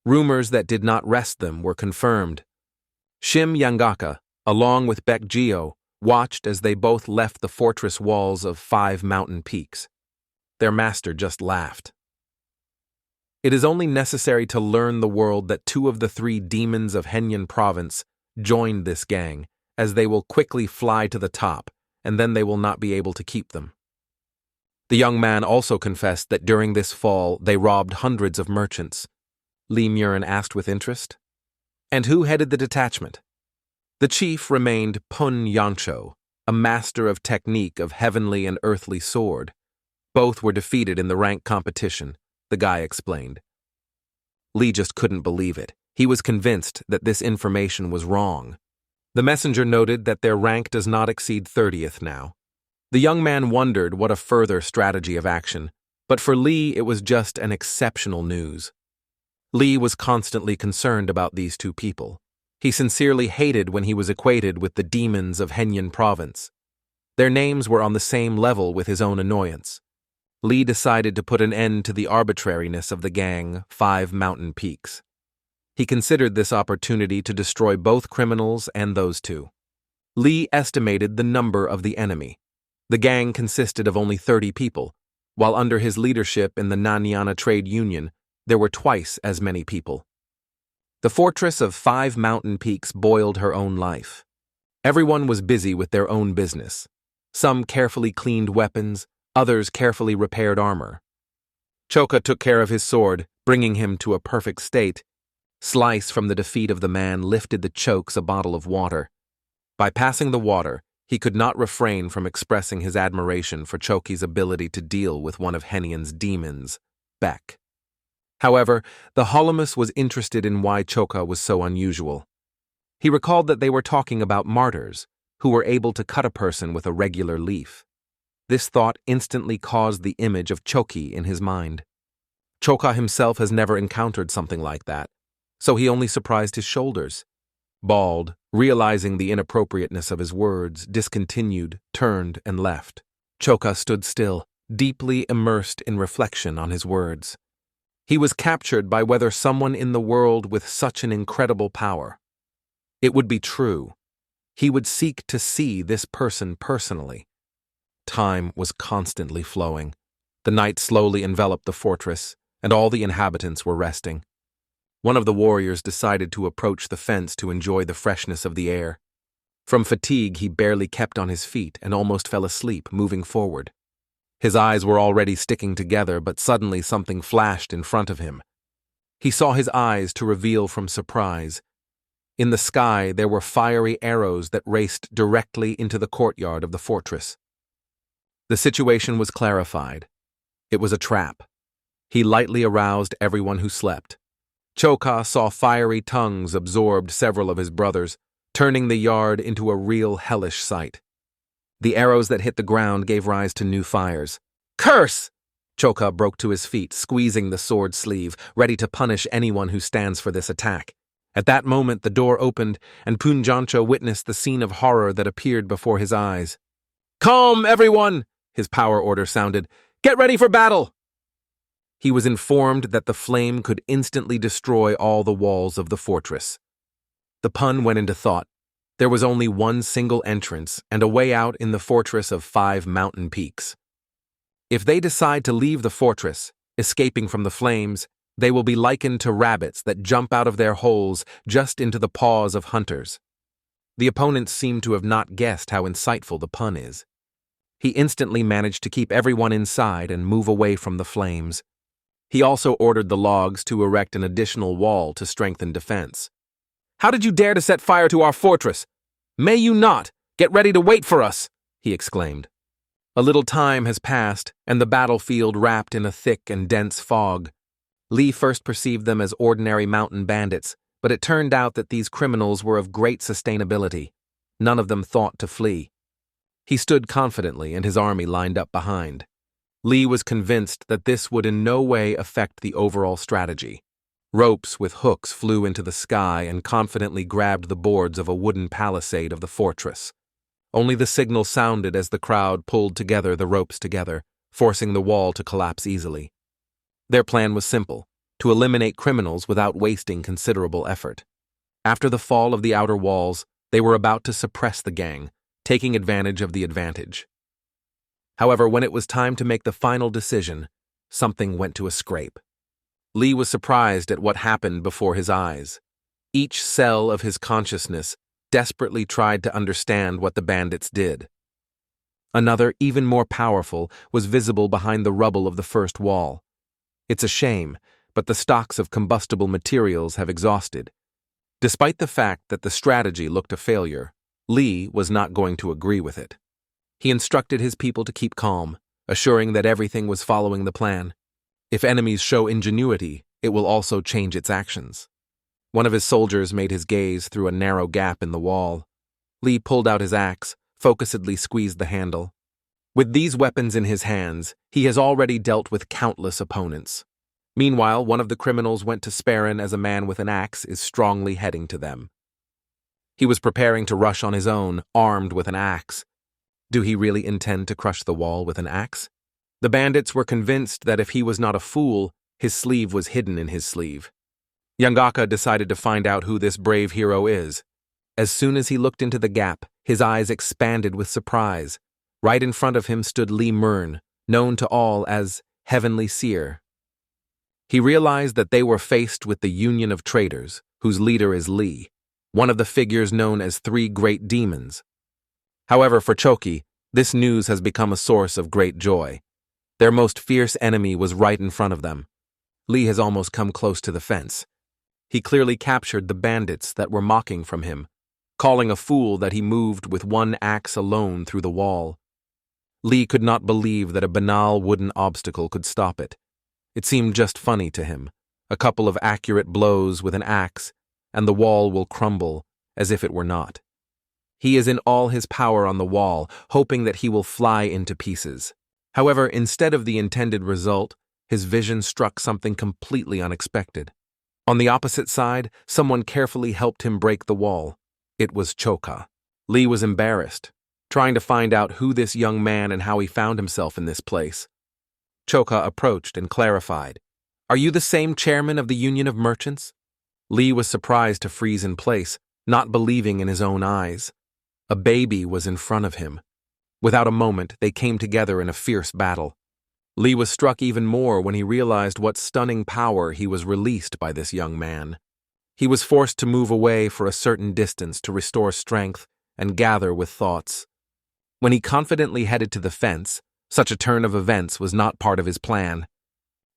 Rumors that did not rest them were confirmed. Shim Yangaka, along with Baekgeo, watched as they both left the fortress walls of 5 mountain peaks. Their master just laughed. It is only necessary to learn the world that 2 of the 3 demons of Henyan province joined this gang, as they will quickly fly to the top, and then they will not be able to keep them. The young man also confessed that during this fall they robbed hundreds of merchants. Lee Murin asked with interest. And who headed the detachment? The chief remained Pun Yancho, a master of technique of heavenly and earthly sword. Both were defeated in the rank competition, the guy explained. Lee just couldn't believe it. He was convinced that this information was wrong. The messenger noted that their rank does not exceed 30th now. The young man wondered what a further strategy of action, but for Lee it was just an exceptional news. Lee was constantly concerned about these 2 people. He sincerely hated when he was equated with the demons of Henyan province. Their names were on the same level with his own annoyance. Lee decided to put an end to the arbitrariness of the gang, 5 Mountain Peaks. He considered this opportunity to destroy both criminals and those two. Lee estimated the number of the enemy. The gang consisted of only 30 people, while under his leadership in the Nanyana Trade Union, there were twice as many people. The fortress of 5 Mountain Peaks boiled her own life. Everyone was busy with their own business. Some carefully cleaned weapons, others carefully repaired armor. Choka took care of his sword, bringing him to a perfect state. Slice from the defeat of the man lifted the chokes a bottle of water. By passing the water, he could not refrain from expressing his admiration for Choki's ability to deal with one of Henyan's demons, Beck. However, the Holomus was interested in why Choka was so unusual. He recalled that they were talking about martyrs, who were able to cut a person with a regular leaf. This thought instantly caused the image of Choki in his mind. Choka himself has never encountered something like that, so he only surprised his shoulders. Bald, realizing the inappropriateness of his words, discontinued, turned, and left. Choka stood still, deeply immersed in reflection on his words. He was captured by whether someone in the world with such an incredible power. It would be true. He would seek to see this person personally. Time was constantly flowing. The night slowly enveloped the fortress, and all the inhabitants were resting. One of the warriors decided to approach the fence to enjoy the freshness of the air. From fatigue, he barely kept on his feet and almost fell asleep, moving forward. His eyes were already sticking together, but suddenly something flashed in front of him. He saw his eyes to reveal from surprise. In the sky, there were fiery arrows that raced directly into the courtyard of the fortress. The situation was clarified. It was a trap. He lightly aroused everyone who slept. Choka saw fiery tongues absorbed several of his brothers, turning the yard into a real hellish sight. The arrows that hit the ground gave rise to new fires. Curse! Choka broke to his feet, squeezing the sword sleeve, ready to punish anyone who stands for this attack. At that moment, the door opened, and Punjancho witnessed the scene of horror that appeared before his eyes. Calm, everyone! His power order sounded. Get ready for battle! He was informed that the flame could instantly destroy all the walls of the fortress. The pun went into thought. There was only one single entrance and a way out in the fortress of 5 Mountain Peaks. If they decide to leave the fortress, escaping from the flames, they will be likened to rabbits that jump out of their holes just into the paws of hunters. The opponents seem to have not guessed how insightful the pun is. He instantly managed to keep everyone inside and move away from the flames. He also ordered the logs to erect an additional wall to strengthen defense. How did you dare to set fire to our fortress? May you not! Get ready to wait for us! He exclaimed. A little time has passed, and the battlefield wrapped in a thick and dense fog. Lee first perceived them as ordinary mountain bandits, but it turned out that these criminals were of great sustainability. None of them thought to flee. He stood confidently, and his army lined up behind. Lee was convinced that this would in no way affect the overall strategy. Ropes with hooks flew into the sky and confidently grabbed the boards of a wooden palisade of the fortress. Only the signal sounded as the crowd pulled together the ropes together, forcing the wall to collapse easily. Their plan was simple, to eliminate criminals without wasting considerable effort. After the fall of the outer walls, they were about to suppress the gang, taking advantage of the advantage. However, when it was time to make the final decision, something went to a scrape. Lee was surprised at what happened before his eyes. Each cell of his consciousness desperately tried to understand what the bandits did. Another, even more powerful, was visible behind the rubble of the first wall. It's a shame, but the stocks of combustible materials have exhausted. Despite the fact that the strategy looked a failure, Lee was not going to agree with it. He instructed his people to keep calm, assuring that everything was following the plan. If enemies show ingenuity, it will also change its actions. One of his soldiers made his gaze through a narrow gap in the wall. Lee pulled out his axe, focusedly squeezed the handle. With these weapons in his hands, he has already dealt with countless opponents. Meanwhile, one of the criminals went to Sparren as a man with an axe is strongly heading to them. He was preparing to rush on his own, armed with an axe. Do he really intend to crush the wall with an axe? The bandits were convinced that if he was not a fool, his sleeve was hidden in his sleeve. Mangaka decided to find out who this brave hero is. As soon as he looked into the gap, his eyes expanded with surprise. Right in front of him stood Lee Mern, known to all as Heavenly Seer. He realized that they were faced with the Union of Traitors, whose leader is Lee, one of the figures known as Three Great Demons. However, for Choki, this news has become a source of great joy. Their most fierce enemy was right in front of them. Lee has almost come close to the fence. He clearly captured the bandits that were mocking from him, calling a fool that he moved with one axe alone through the wall. Lee could not believe that a banal wooden obstacle could stop it. It seemed just funny to him. A couple of accurate blows with an axe, and the wall will crumble as if it were not. He is in all his power on the wall, hoping that he will fly into pieces. However, instead of the intended result, his vision struck something completely unexpected. On the opposite side, someone carefully helped him break the wall. It was Choka. Lee was embarrassed, trying to find out who this young man and how he found himself in this place. Choka approached and clarified, "Are you the same chairman of the Union of Merchants?" Lee was surprised to freeze in place, not believing in his own eyes. A baby was in front of him. Without a moment, they came together in a fierce battle. Lee was struck even more when he realized what stunning power he was released by this young man. He was forced to move away for a certain distance to restore strength and gather with thoughts. When he confidently headed to the fence, such a turn of events was not part of his plan.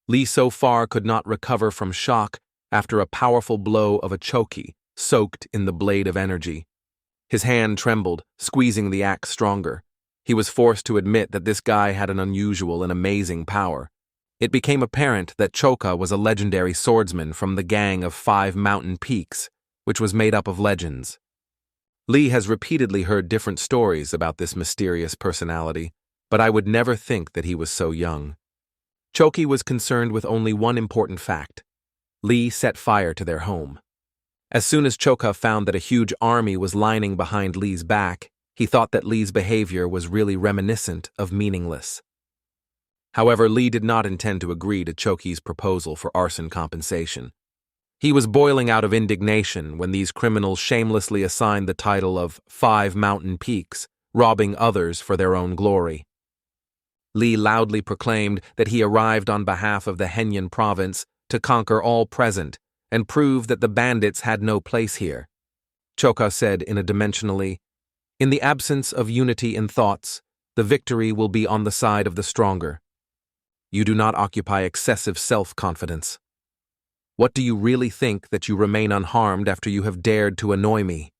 Lee so far could not recover from shock after a powerful blow of a choki soaked in the blade of energy. His hand trembled, squeezing the axe stronger. He was forced to admit that this guy had an unusual and amazing power. It became apparent that Choka was a legendary swordsman from the gang of 5 mountain peaks, which was made up of legends. Lee has repeatedly heard different stories about this mysterious personality, but I would never think that he was so young. Choki was concerned with only one important fact. Lee set fire to their home. As soon as Choka found that a huge army was lining behind Lee's back, he thought that Lee's behavior was really reminiscent of meaningless. However, Lee did not intend to agree to Choki's proposal for arson compensation. He was boiling out of indignation when these criminals shamelessly assigned the title of 5 mountain peaks, robbing others for their own glory. Lee loudly proclaimed that he arrived on behalf of the Henyan province to conquer all present and prove that the bandits had no place here. Choka said in a dimensionally, "In the absence of unity in thoughts, the victory will be on the side of the stronger. You do not occupy excessive self-confidence. What do you really think that you remain unharmed after you have dared to annoy me?"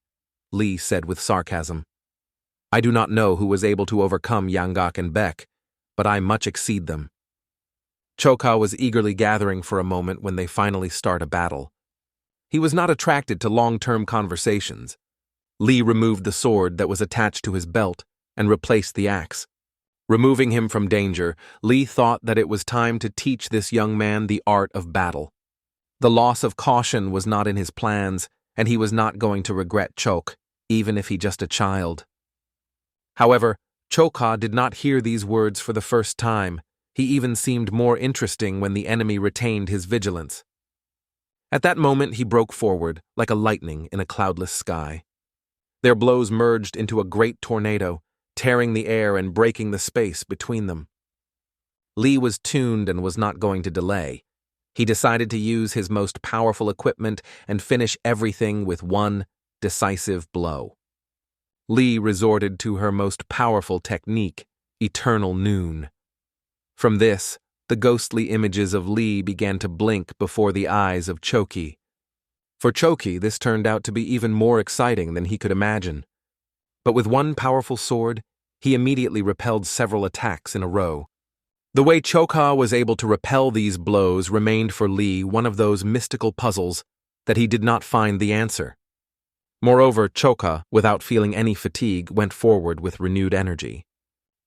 Lee said with sarcasm. "I do not know who was able to overcome Yangak and Beck, but I much exceed them." Choka was eagerly gathering for a moment when they finally start a battle. He was not attracted to long-term conversations. Lee removed the sword that was attached to his belt and replaced the axe. Removing him from danger, Lee thought that it was time to teach this young man the art of battle. The loss of caution was not in his plans, and he was not going to regret Chok, even if he just a child. However, Choka did not hear these words for the first time. He even seemed more interesting when the enemy retained his vigilance. At that moment, he broke forward, like a lightning in a cloudless sky. Their blows merged into a great tornado, tearing the air and breaking the space between them. Lee was tuned and was not going to delay. He decided to use his most powerful equipment and finish everything with one decisive blow. Lee resorted to her most powerful technique, Eternal Noon. From this, the ghostly images of Lee began to blink before the eyes of Choki. For Choki, this turned out to be even more exciting than he could imagine. But with one powerful sword, he immediately repelled several attacks in a row. The way Choka was able to repel these blows remained for Lee one of those mystical puzzles that he did not find the answer. Moreover, Choka, without feeling any fatigue, went forward with renewed energy.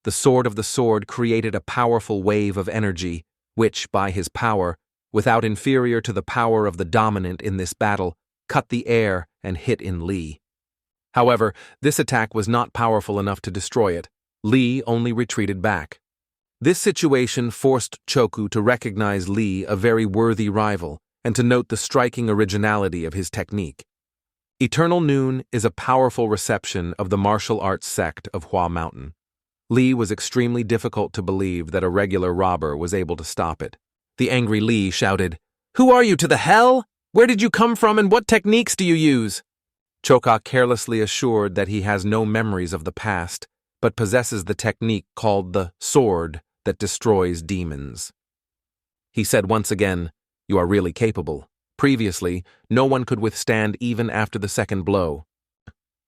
The sword of the sword created a powerful wave of energy, which, by his power, without inferior to the power of the dominant in this battle, cut the air and hit in Lee. However, this attack was not powerful enough to destroy it. Li only retreated back. This situation forced Choku to recognize Li a very worthy rival and to note the striking originality of his technique. Eternal Noon is a powerful reception of the martial arts sect of Hua Mountain. Li was extremely difficult to believe that a regular robber was able to stop it. The angry Li shouted, "Who are you, to the hell? Where did you come from and what techniques do you use?" Choka carelessly assured that he has no memories of the past, but possesses the technique called the sword that destroys demons. He said once again, "You are really capable. Previously, no one could withstand even after the second blow."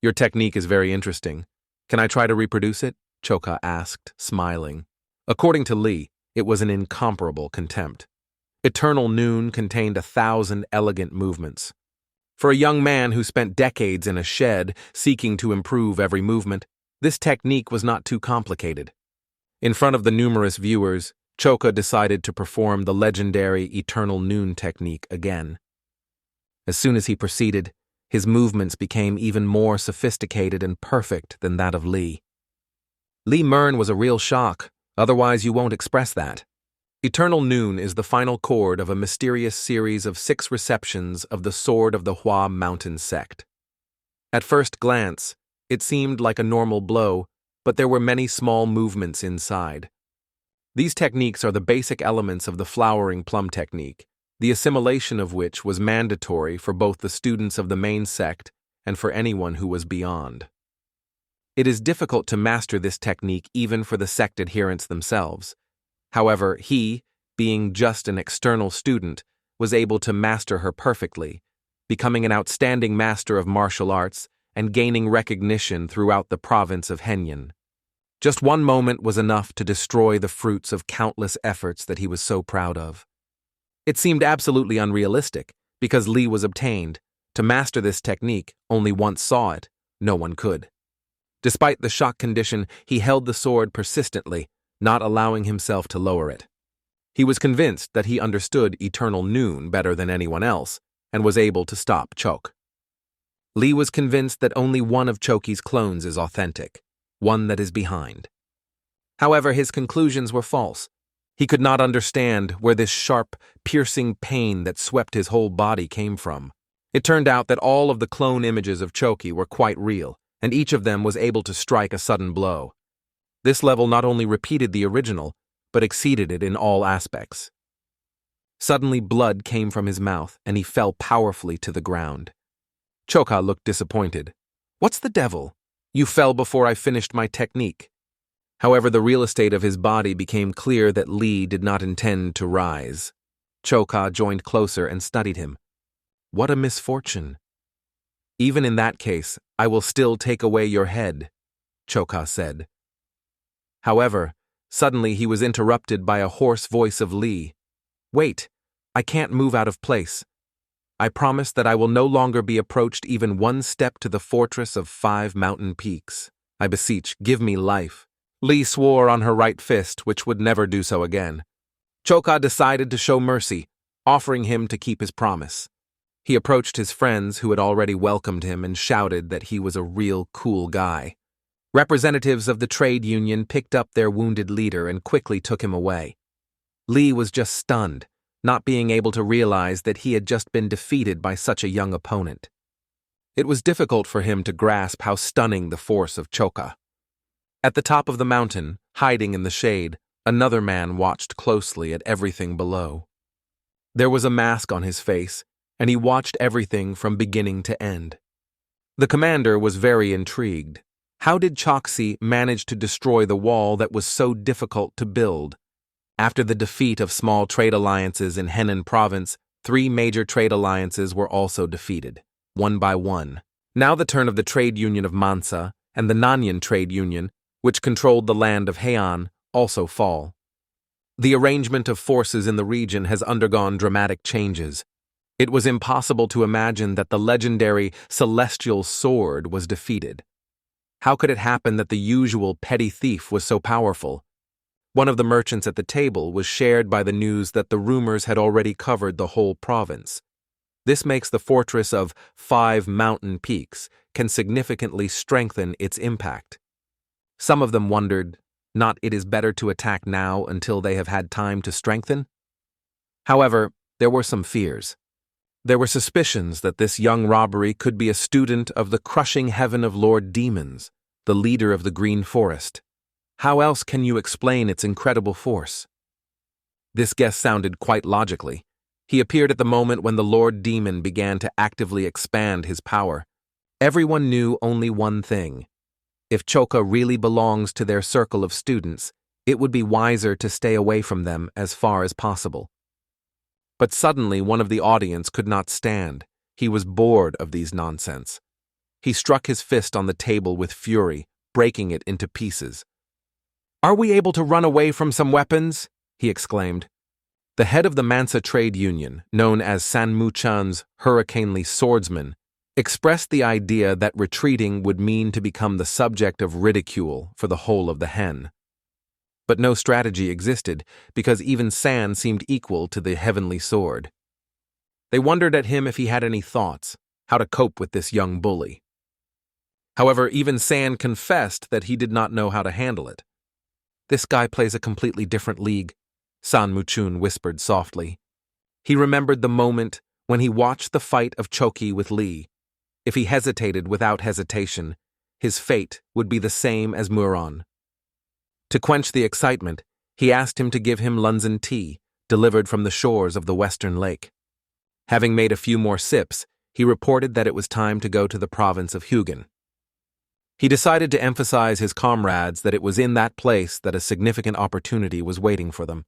"Your technique is very interesting. Can I try to reproduce it?" Choka asked, smiling. According to Li, it was an incomparable contempt. Eternal Noon contained 1,000 elegant movements. For a young man who spent decades in a shed seeking to improve every movement, this technique was not too complicated. In front of the numerous viewers, Choka decided to perform the legendary Eternal Noon technique again. As soon as he proceeded, his movements became even more sophisticated and perfect than that of Li. Li Mern was a real shock, otherwise you won't express that. Eternal Noon is the final chord of a mysterious series of 6 receptions of the Sword of the Hua Mountain sect. At first glance, it seemed like a normal blow, but there were many small movements inside. These techniques are the basic elements of the flowering plum technique, the assimilation of which was mandatory for both the students of the main sect and for anyone who was beyond. It is difficult to master this technique even for the sect adherents themselves. However, he, being just an external student, was able to master her perfectly, becoming an outstanding master of martial arts and gaining recognition throughout the province of Henyan. Just one moment was enough to destroy the fruits of countless efforts that he was so proud of. It seemed absolutely unrealistic, because Li was obtained. To master this technique, only once saw it, no one could. Despite the shock condition, he held the sword persistently, not allowing himself to lower it. He was convinced that he understood Eternal Noon better than anyone else, and was able to stop Choke. Li was convinced that only one of Choki's clones is authentic, one that is behind. However, his conclusions were false. He could not understand where this sharp, piercing pain that swept his whole body came from. It turned out that all of the clone images of Choki were quite real, and each of them was able to strike a sudden blow. This level not only repeated the original, but exceeded it in all aspects. Suddenly blood came from his mouth, and he fell powerfully to the ground. Choka looked disappointed. "What's the devil? You fell before I finished my technique." However, the real estate of his body became clear that Li did not intend to rise. Choka joined closer and studied him. "What a misfortune. Even in that case, I will still take away your head," Choka said. However, suddenly he was interrupted by a hoarse voice of Li. "Wait, I can't move out of place. I promise that I will no longer be approached even one step to the fortress of 5 mountain peaks. I beseech, give me life." Li swore on her right fist, which would never do so again. Choka decided to show mercy, offering him to keep his promise. He approached his friends who had already welcomed him and shouted that he was a real cool guy. Representatives of the trade union picked up their wounded leader and quickly took him away. Li was just stunned, not being able to realize that he had just been defeated by such a young opponent. It was difficult for him to grasp how stunning the force of Choka. At the top of the mountain, hiding in the shade, another man watched closely at everything below. There was a mask on his face, and he watched everything from beginning to end. The commander was very intrigued. How did Choksi manage to destroy the wall that was so difficult to build? After the defeat of small trade alliances in Henan province, 3 major trade alliances were also defeated, one by one. Now the turn of the trade union of Mansa and the Nanyan trade union, which controlled the land of Heian, also fall. The arrangement of forces in the region has undergone dramatic changes. It was impossible to imagine that the legendary celestial sword was defeated. How could it happen that the usual petty thief was so powerful? One of the merchants at the table was shared by the news that the rumors had already covered the whole province. This makes the fortress of 5 mountain peaks can significantly strengthen its impact. Some of them wondered, not it is better to attack now until they have had time to strengthen? However, there were some fears. There were suspicions that this young robbery could be a student of the crushing heaven of Lord Demons, the leader of the Green Forest. How else can you explain its incredible force? This guess sounded quite logically. He appeared at the moment when the Lord Demon began to actively expand his power. Everyone knew only one thing. If Choka really belongs to their circle of students, it would be wiser to stay away from them as far as possible. But suddenly one of the audience could not stand. He was bored of these nonsense. He struck his fist on the table with fury, breaking it into pieces. "Are we able to run away from some weapons?" he exclaimed. The head of the Mansa trade union, known as Sanmu-chan's hurricanely swordsman, expressed the idea that retreating would mean to become the subject of ridicule for the whole of the hen. But no strategy existed, because even San seemed equal to the heavenly sword. They wondered at him if he had any thoughts, how to cope with this young bully. However, even San confessed that he did not know how to handle it. "This guy plays a completely different league," San Muchun whispered softly. He remembered the moment when he watched the fight of Choki with Lee. If he hesitated without hesitation, his fate would be the same as Muron. To quench the excitement, he asked him to give him Lunzen tea, delivered from the shores of the western lake. Having made a few more sips, he reported that it was time to go to the province of Hugin. He decided to emphasize his comrades that it was in that place that a significant opportunity was waiting for them.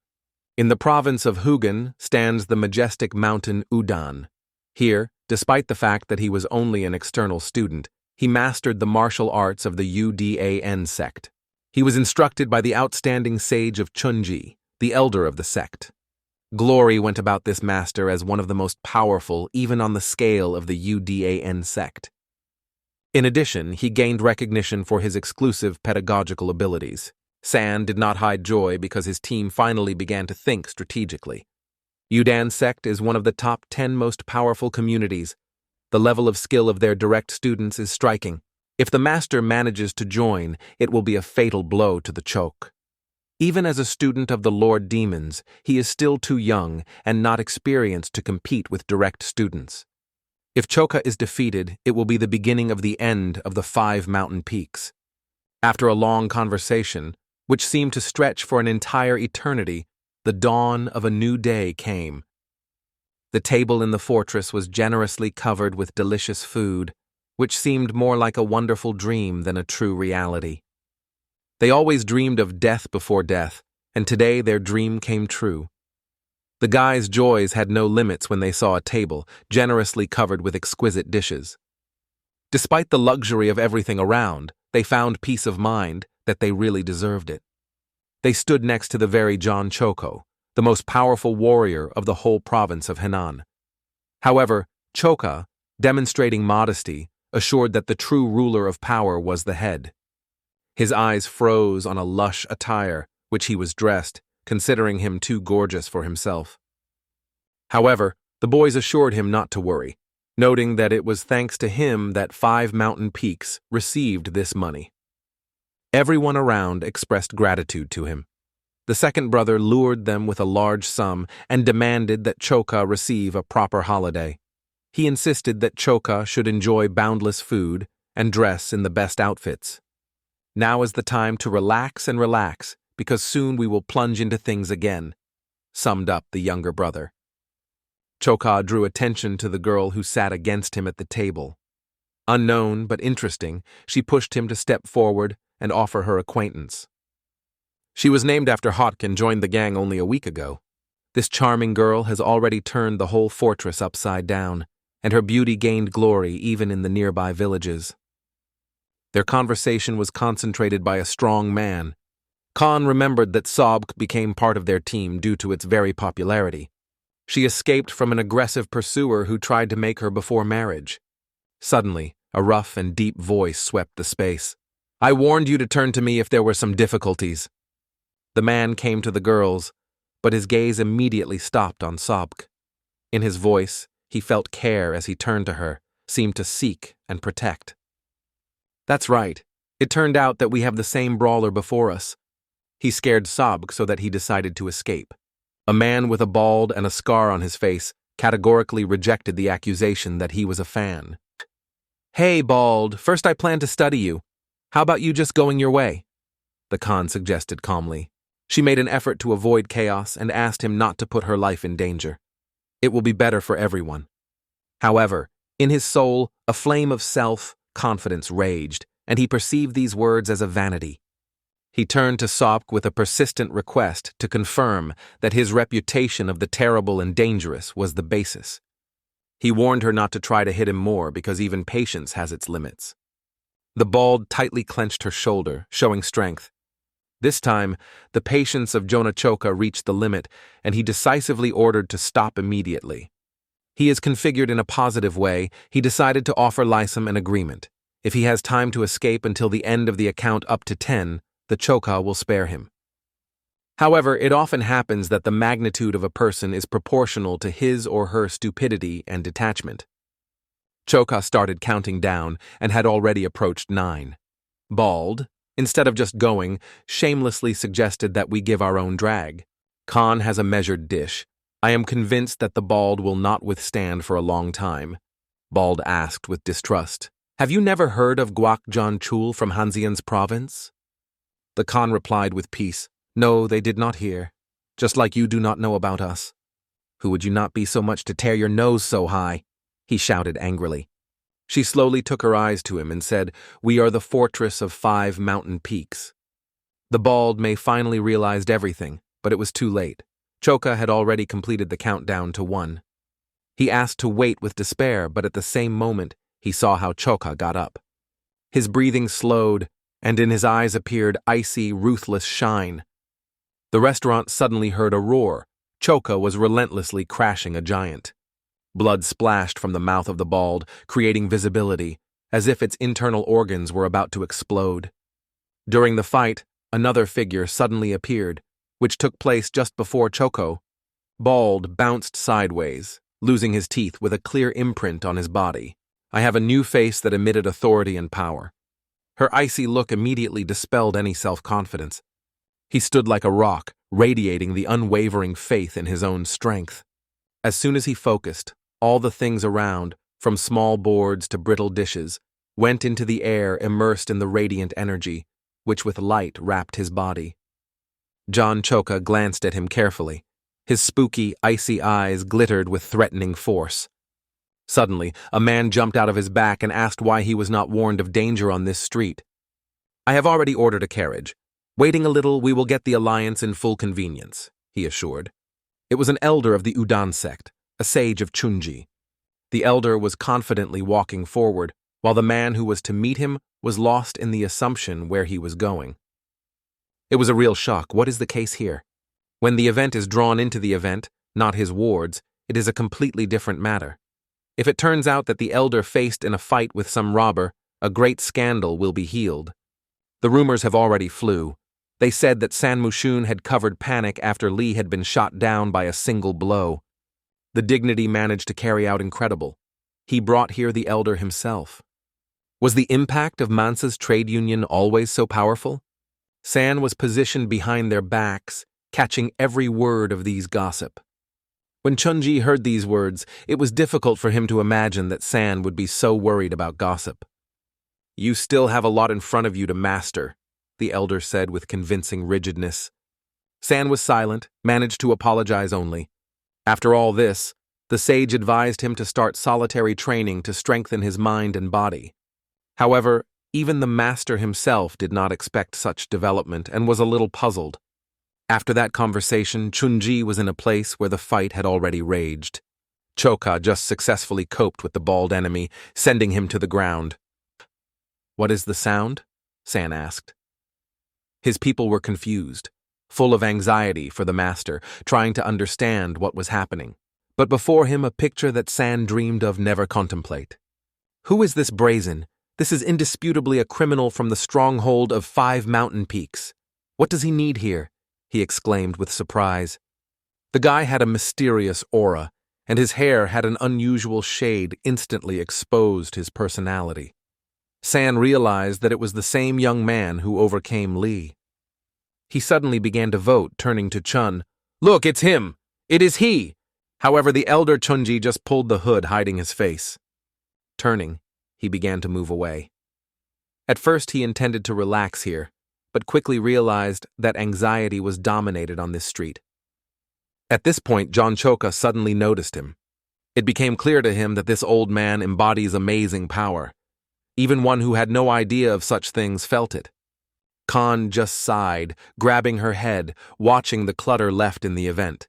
In the province of Hugin stands the majestic mountain Udan. Here, despite the fact that he was only an external student, he mastered the martial arts of the Udan sect. He was instructed by the outstanding sage of Chunji, the elder of the sect. Glory went about this master as one of the most powerful even on the scale of the Udan sect. In addition, he gained recognition for his exclusive pedagogical abilities. San did not hide joy because his team finally began to think strategically. Udan sect is one of the top 10 most powerful communities. The level of skill of their direct students is striking. If the master manages to join, it will be a fatal blow to the choke. Even as a student of the Lord Demons, he is still too young and not experienced to compete with direct students. If Choka is defeated, it will be the beginning of the end of the 5 mountain peaks. After a long conversation, which seemed to stretch for an entire eternity, the dawn of a new day came. The table in the fortress was generously covered with delicious food, which seemed more like a wonderful dream than a true reality. They always dreamed of death before death, and today their dream came true. The guys' joys had no limits when they saw a table, generously covered with exquisite dishes. Despite the luxury of everything around, they found peace of mind that they really deserved it. They stood next to the very John Choko, the most powerful warrior of the whole province of Henan. However, Choka, demonstrating modesty, assured that the true ruler of power was the head. His eyes froze on a lush attire, which he was dressed, considering him too gorgeous for himself. However, the boys assured him not to worry, noting that it was thanks to him that 5 mountain peaks received this money. Everyone around expressed gratitude to him. The second brother lured them with a large sum and demanded that Choka receive a proper holiday. He insisted that Choka should enjoy boundless food and dress in the best outfits. "Now is the time to relax, because soon we will plunge into things again," summed up the younger brother. Choka drew attention to the girl who sat against him at the table. Unknown but interesting, she pushed him to step forward and offer her acquaintance. She was named after Hotk and joined the gang only a week ago. This charming girl has already turned the whole fortress upside down, and her beauty gained glory even in the nearby villages. Their conversation was concentrated by a strong man. Khan remembered that Sobk became part of their team due to its very popularity. She escaped from an aggressive pursuer who tried to make her before marriage. Suddenly, a rough and deep voice swept the space. "I warned you to turn to me if there were some difficulties." The man came to the girls, but his gaze immediately stopped on Sobk. In his voice, He felt care as he turned to her, seemed to seek and protect. That's right. It turned out that we have the same brawler before us. He scared Sobk so that he decided to escape. A man with a bald and a scar on his face categorically rejected the accusation that he was a fan. Hey, Bald, first I plan to study you. How about you just going your way? The Khan suggested calmly. She made an effort to avoid chaos and asked him not to put her life in danger. It will be better for everyone. However, in his soul, a flame of self-confidence raged, and he perceived these words as a vanity. He turned to Sobk with a persistent request to confirm that his reputation of the terrible and dangerous was the basis. He warned her not to try to hit him more because even patience has its limits. The Bald tightly clenched her shoulder, showing strength. This time, the patience of Jonachoka reached the limit, and he decisively ordered to stop immediately. He is configured in a positive way. He decided to offer Lysum an agreement. If he has time to escape until the end of the account up to 10, the Choka will spare him. However, it often happens that the magnitude of a person is proportional to his or her stupidity and detachment. Choka started counting down and had already approached 9. Bald, instead of just going, shamelessly suggested that we give our own drag. Khan has a measured dish. I am convinced that the Bald will not withstand for a long time. Bald asked with distrust. Have you never heard of Guak Jan Chul from Hanxian's province? The Khan replied with peace. No, they did not hear. Just like you do not know about us. Who would you not be so much to tear your nose so high? He shouted angrily. She slowly took her eyes to him and said, We are the fortress of 5 mountain peaks. The Bald may finally realized everything, but it was too late. Choka had already completed the countdown to 1. He asked to wait with despair, but at the same moment, he saw how Choka got up. His breathing slowed, and in his eyes appeared icy, ruthless shine. The restaurant suddenly heard a roar. Choka was relentlessly crashing a giant. Blood splashed from the mouth of the Bald, creating visibility, as if its internal organs were about to explode. During the fight, another figure suddenly appeared, which took place just before Choko. Bald bounced sideways, losing his teeth with a clear imprint on his body. I have a new face that emitted authority and power. Her icy look immediately dispelled any self-confidence. He stood like a rock, radiating the unwavering faith in his own strength. As soon as he focused, all the things around, from small boards to brittle dishes, went into the air immersed in the radiant energy, which with light wrapped his body. John Choka glanced at him carefully. His spooky, icy eyes glittered with threatening force. Suddenly, a man jumped out of his back and asked why he was not warned of danger on this street. I have already ordered a carriage. Waiting a little, we will get the alliance in full convenience, he assured. It was an elder of the Udan sect, a sage of Chunji. The elder was confidently walking forward, while the man who was to meet him was lost in the assumption where he was going. It was a real shock. What is the case here? When the event is drawn into the event, not his wards, it is a completely different matter. If it turns out that the elder faced in a fight with some robber, a great scandal will be healed. The rumors have already flew. They said that San Mushun had covered panic after Li had been shot down by a single blow. The dignity managed to carry out incredible. He brought here the elder himself. Was the impact of Mansa's trade union always so powerful? San was positioned behind their backs, catching every word of these gossip. When Chunji heard these words, it was difficult for him to imagine that San would be so worried about gossip. You still have a lot in front of you to master, the elder said with convincing rigidness. San was silent, managed to apologize only. After all this, the sage advised him to start solitary training to strengthen his mind and body. However, even the master himself did not expect such development and was a little puzzled. After that conversation, Chunji was in a place where the fight had already raged. Choka just successfully coped with the bald enemy, sending him to the ground. What is the sound? San asked. His people were confused, full of anxiety for the master, trying to understand what was happening. But before him a picture that San dreamed of never contemplate. Who is this brazen? This is indisputably a criminal from the stronghold of 5 mountain peaks. What does he need here? He exclaimed with surprise. The guy had a mysterious aura, and his hair had an unusual shade instantly exposed his personality. San realized that it was the same young man who overcame Lee. He suddenly began to vote, turning to Chun. "Look, it's him! It is he!" However, the elder Chunji just pulled the hood, hiding his face. Turning, he began to move away. At first, he intended to relax here, but quickly realized that anxiety was dominated on this street. At this point, John Choka suddenly noticed him. It became clear to him that this old man embodies amazing power. Even one who had no idea of such things felt it. Khan just sighed, grabbing her head, watching the clutter left in the event.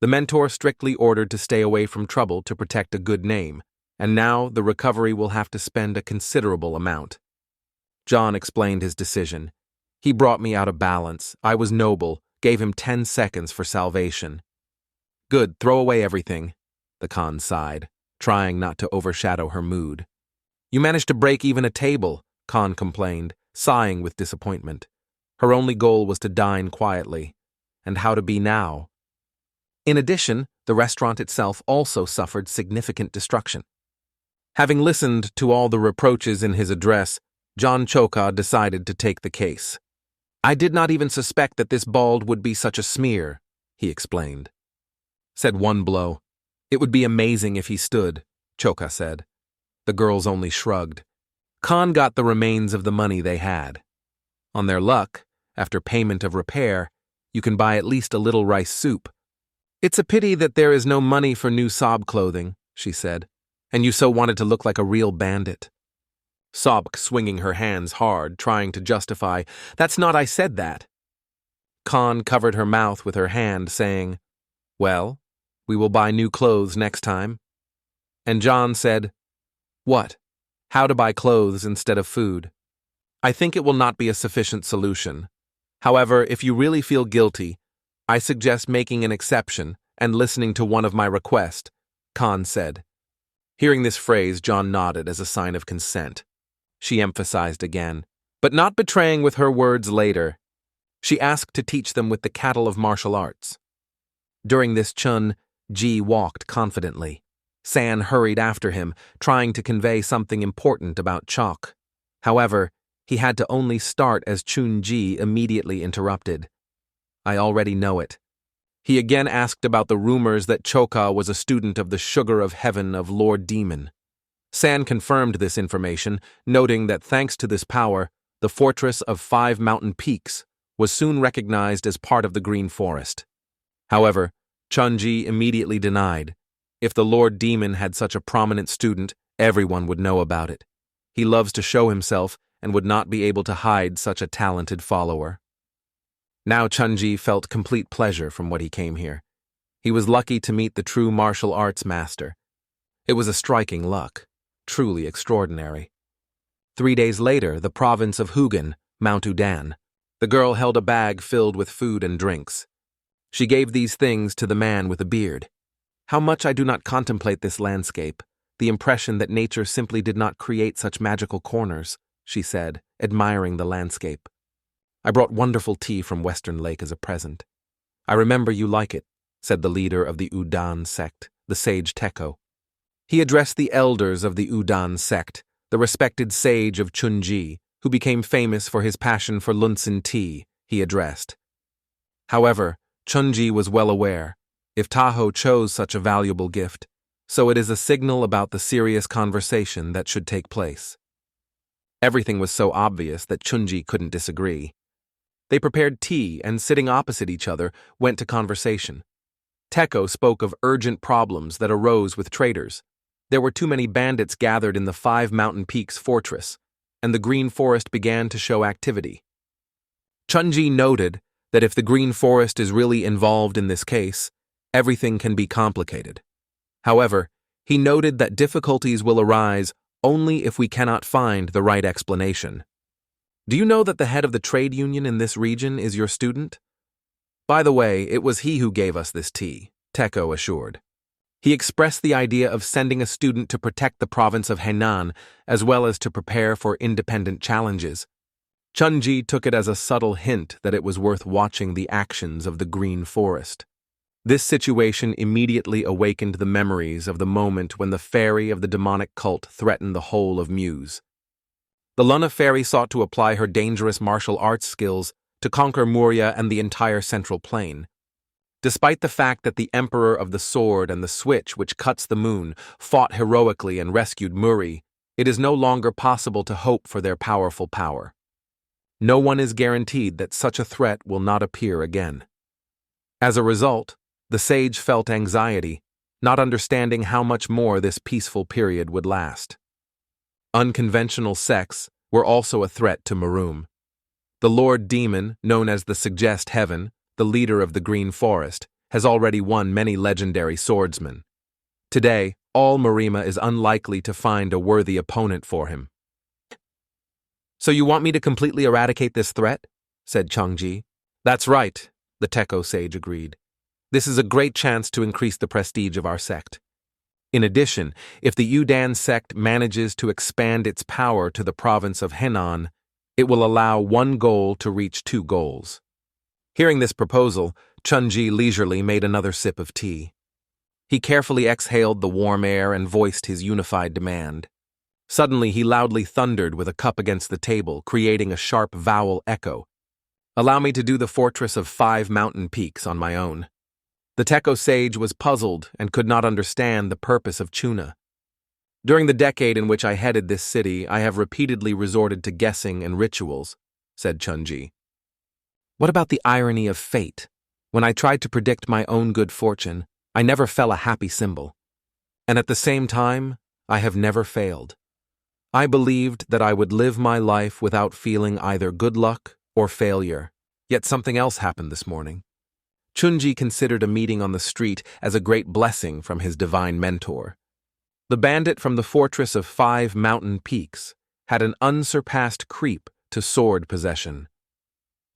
The mentor strictly ordered to stay away from trouble to protect a good name, and now the recovery will have to spend a considerable amount. John explained his decision. "He brought me out of balance. I was noble, gave him 10 seconds for salvation." "Good, throw away everything," the Khan sighed, trying not to overshadow her mood. "You managed to break even a table," Khan complained, sighing with disappointment. Her only goal was to dine quietly. And how to be now? In addition, the restaurant itself also suffered significant destruction. Having listened to all the reproaches in his address, John Choka decided to take the case. "I did not even suspect that this bald would be such a smear," he explained. Said one blow. "It would be amazing if he stood," Choka said. The girls only shrugged. Khan got the remains of the money they had. On their luck, after payment of repair, you can buy at least a little rice soup. "It's a pity that there is no money for new Sob clothing," she said, "and you so wanted to look like a real bandit." Sobk swinging her hands hard, trying to justify, "That's not I said that." Khan covered her mouth with her hand, saying, "Well, we will buy new clothes next time." And John said, "What? How to buy clothes instead of food? I think it will not be a sufficient solution. However, if you really feel guilty, I suggest making an exception and listening to one of my requests," Khan said. Hearing this phrase, John nodded as a sign of consent. She emphasized again, but not betraying with her words later. She asked to teach them with the cattle of martial arts. During this, Chun Ji walked confidently. San hurried after him, trying to convey something important about Chok. However, he had to only start as Chun Ji immediately interrupted. "I already know it." He again asked about the rumors that Choka was a student of the Sugar of Heaven of Lord Demon. San confirmed this information, noting that thanks to this power, the fortress of 5 mountain peaks was soon recognized as part of the Green Forest. However, Chunji immediately denied. If the Lord Demon had such a prominent student, everyone would know about it. He loves to show himself and would not be able to hide such a talented follower. Now Chunji felt complete pleasure from what he came here. He was lucky to meet the true martial arts master. It was a striking luck. Truly extraordinary. 3 days later, the province of Hugin, Mount Udan. The girl held a bag filled with food and drinks. She gave these things to the man with a beard. "How much I do not contemplate this landscape, the impression that nature simply did not create such magical corners," she said, admiring the landscape. "I brought wonderful tea from Western Lake as a present." "I remember you like it," said the leader of the Udan sect, the sage Teko. He addressed the elders of the Udan sect, the respected sage of Chunji, who became famous for his passion for Lunsen tea, he addressed. However, Chunji was well aware, if Tahoe chose such a valuable gift, so it is a signal about the serious conversation that should take place. Everything was so obvious that Chunji couldn't disagree. They prepared tea and, sitting opposite each other, went to conversation. Teko spoke of urgent problems that arose with traders. There were too many bandits gathered in the 5 mountain peaks fortress, and the Green Forest began to show activity. Chunji noted that if the Green Forest is really involved in this case, everything can be complicated. However, he noted that difficulties will arise only if we cannot find the right explanation. "Do you know that the head of the trade union in this region is your student?" "By the way, it was he who gave us this tea," Teko assured. He expressed the idea of sending a student to protect the province of Henan as well as to prepare for independent challenges. Chunji took it as a subtle hint that it was worth watching the actions of the Green Forest. This situation immediately awakened the memories of the moment when the fairy of the demonic cult threatened the whole of Muse. The Luna fairy sought to apply her dangerous martial arts skills to conquer Muria and the entire Central Plain. Despite the fact that the Emperor of the Sword and the Switch, which cuts the moon, fought heroically and rescued Muri, it is no longer possible to hope for their powerful power. No one is guaranteed that such a threat will not appear again. As a result, the sage felt anxiety, not understanding how much more this peaceful period would last. Unconventional sects were also a threat to Maroom. The Lord Demon, known as the Suggest Heaven, the leader of the Green Forest, has already won many legendary swordsmen. Today, all Marima is unlikely to find a worthy opponent for him. "So you want me to completely eradicate this threat?" said Changji. "That's right," the Teko sage agreed. "This is a great chance to increase the prestige of our sect. In addition, if the Udan sect manages to expand its power to the province of Henan, it will allow one goal to reach two goals." Hearing this proposal, Chunji leisurely made another sip of tea. He carefully exhaled the warm air and voiced his unified demand. Suddenly, he loudly thundered with a cup against the table, creating a sharp vowel echo. "Allow me to do the Fortress of 5 Mountain Peaks on my own." The Teko sage was puzzled and could not understand the purpose of Chuna. "During the decade in which I headed this city, I have repeatedly resorted to guessing and rituals," said Chunji. "What about the irony of fate? When I tried to predict my own good fortune, I never fell a happy symbol. And at the same time, I have never failed. I believed that I would live my life without feeling either good luck or failure, yet something else happened this morning." Chunji considered a meeting on the street as a great blessing from his divine mentor. The bandit from the Fortress of 5 Mountain Peaks had an unsurpassed creep to sword possession.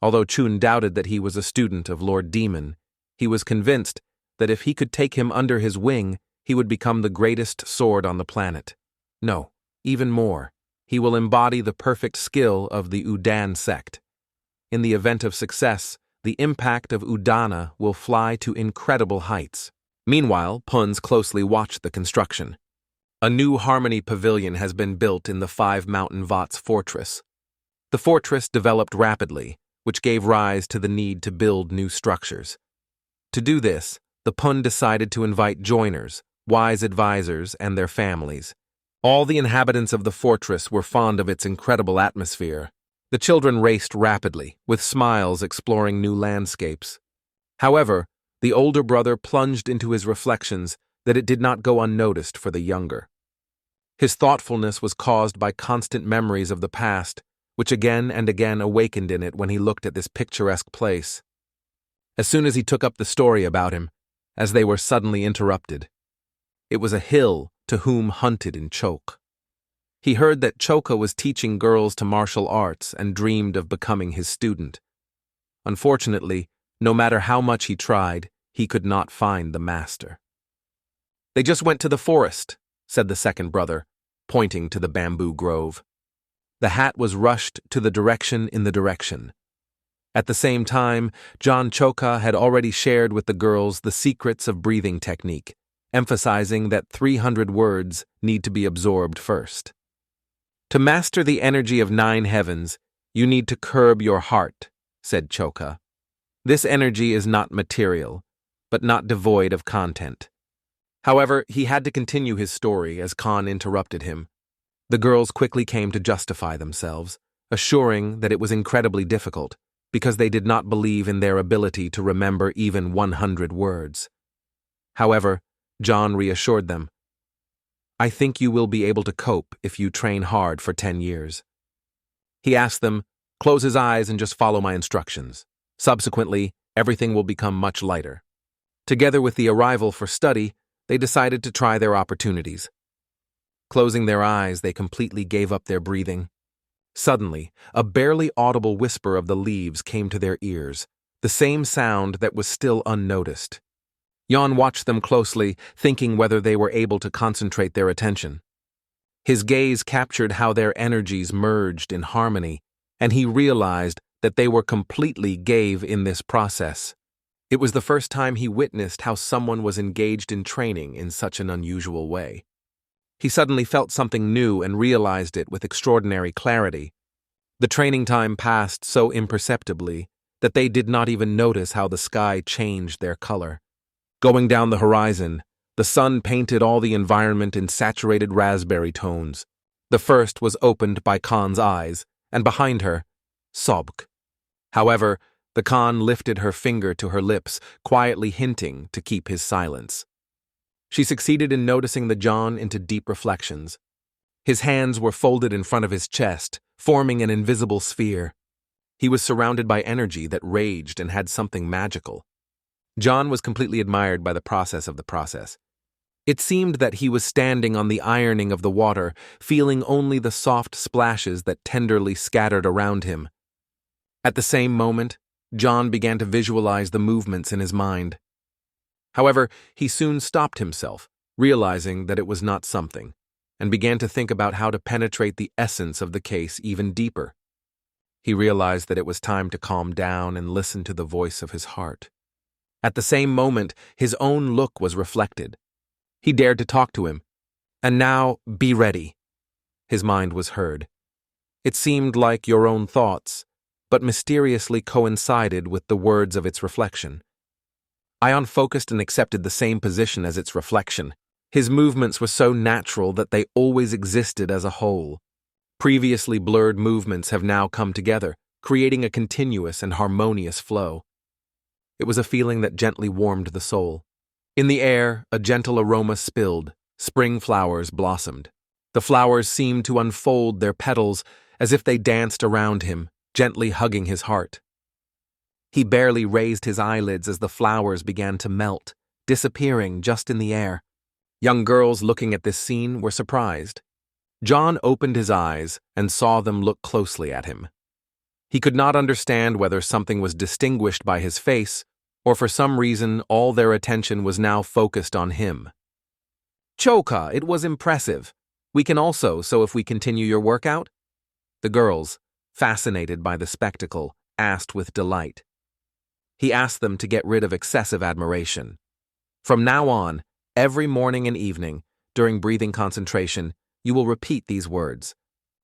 Although Chun doubted that he was a student of Lord Demon, he was convinced that if he could take him under his wing, he would become the greatest sword on the planet. No, even more, he will embody the perfect skill of the Udan sect. In the event of success, the impact of Udana will fly to incredible heights. Meanwhile, Puns closely watched the construction. A new Harmony Pavilion has been built in the 5 Mountain Vots fortress. The fortress developed rapidly, which gave rise to the need to build new structures. To do this, the Pun decided to invite joiners, wise advisors, and their families. All the inhabitants of the fortress were fond of its incredible atmosphere. The children raced rapidly, with smiles exploring new landscapes. However, the older brother plunged into his reflections that it did not go unnoticed for the younger. His thoughtfulness was caused by constant memories of the past, which again and again awakened in it when he looked at this picturesque place. As soon as he took up the story about him, as they were suddenly interrupted. It was a hill to whom hunted in Choke. He heard that Choka was teaching girls to martial arts and dreamed of becoming his student. Unfortunately, no matter how much he tried, he could not find the master. "They just went to the forest," said the second brother, pointing to the bamboo grove. The hat was rushed to the direction in the direction. At the same time, John Choka had already shared with the girls the secrets of breathing technique, emphasizing that 300 words need to be absorbed first. "To master the energy of 9 heavens, you need to curb your heart," said Choka. "This energy is not material, but not devoid of content." However, he had to continue his story as Khan interrupted him. The girls quickly came to justify themselves, assuring that it was incredibly difficult, because they did not believe in their ability to remember even 100 words. However, John reassured them. "I think you will be able to cope if you train hard for 10 years. He asked them, "Close his eyes and just follow my instructions. Subsequently, everything will become much lighter." Together with the arrival for study, they decided to try their opportunities. Closing their eyes, they completely gave up their breathing. Suddenly, a barely audible whisper of the leaves came to their ears, the same sound that was still unnoticed. Jan watched them closely, thinking whether they were able to concentrate their attention. His gaze captured how their energies merged in harmony, and he realized that they were completely gave in this process. It was the first time he witnessed how someone was engaged in training in such an unusual way. He suddenly felt something new and realized it with extraordinary clarity. The training time passed so imperceptibly that they did not even notice how the sky changed their color. Going down the horizon, the sun painted all the environment in saturated raspberry tones. The first was opened by Khan's eyes, and behind her, Sobk. However, the Khan lifted her finger to her lips, quietly hinting to keep his silence. She succeeded in noticing the John into deep reflections. His hands were folded in front of his chest, forming an invisible sphere. He was surrounded by energy that raged and had something magical. John was completely admired by the process of the process. It seemed that he was standing on the ironing of the water, feeling only the soft splashes that tenderly scattered around him. At the same moment, John began to visualize the movements in his mind. However, he soon stopped himself, realizing that it was not something, and began to think about how to penetrate the essence of the case even deeper. He realized that it was time to calm down and listen to the voice of his heart. At the same moment, his own look was reflected. He dared to talk to him. "And now, be ready." His mind was heard. It seemed like your own thoughts, but mysteriously coincided with the words of its reflection. Ion focused and accepted the same position as its reflection. His movements were so natural that they always existed as a whole. Previously blurred movements have now come together, creating a continuous and harmonious flow. It was a feeling that gently warmed the soul. In the air, a gentle aroma spilled. Spring flowers blossomed. The flowers seemed to unfold their petals as if they danced around him, gently hugging his heart. He barely raised his eyelids as the flowers began to melt, disappearing just in the air. Young girls looking at this scene were surprised. John opened his eyes and saw them look closely at him. He could not understand whether something was distinguished by his face, or for some reason all their attention was now focused on him. "Choka, it was impressive. We can also, so if we continue your workout?" The girls, fascinated by the spectacle, asked with delight. He asked them to get rid of excessive admiration. From now on, every morning and evening, during breathing concentration, you will repeat these words.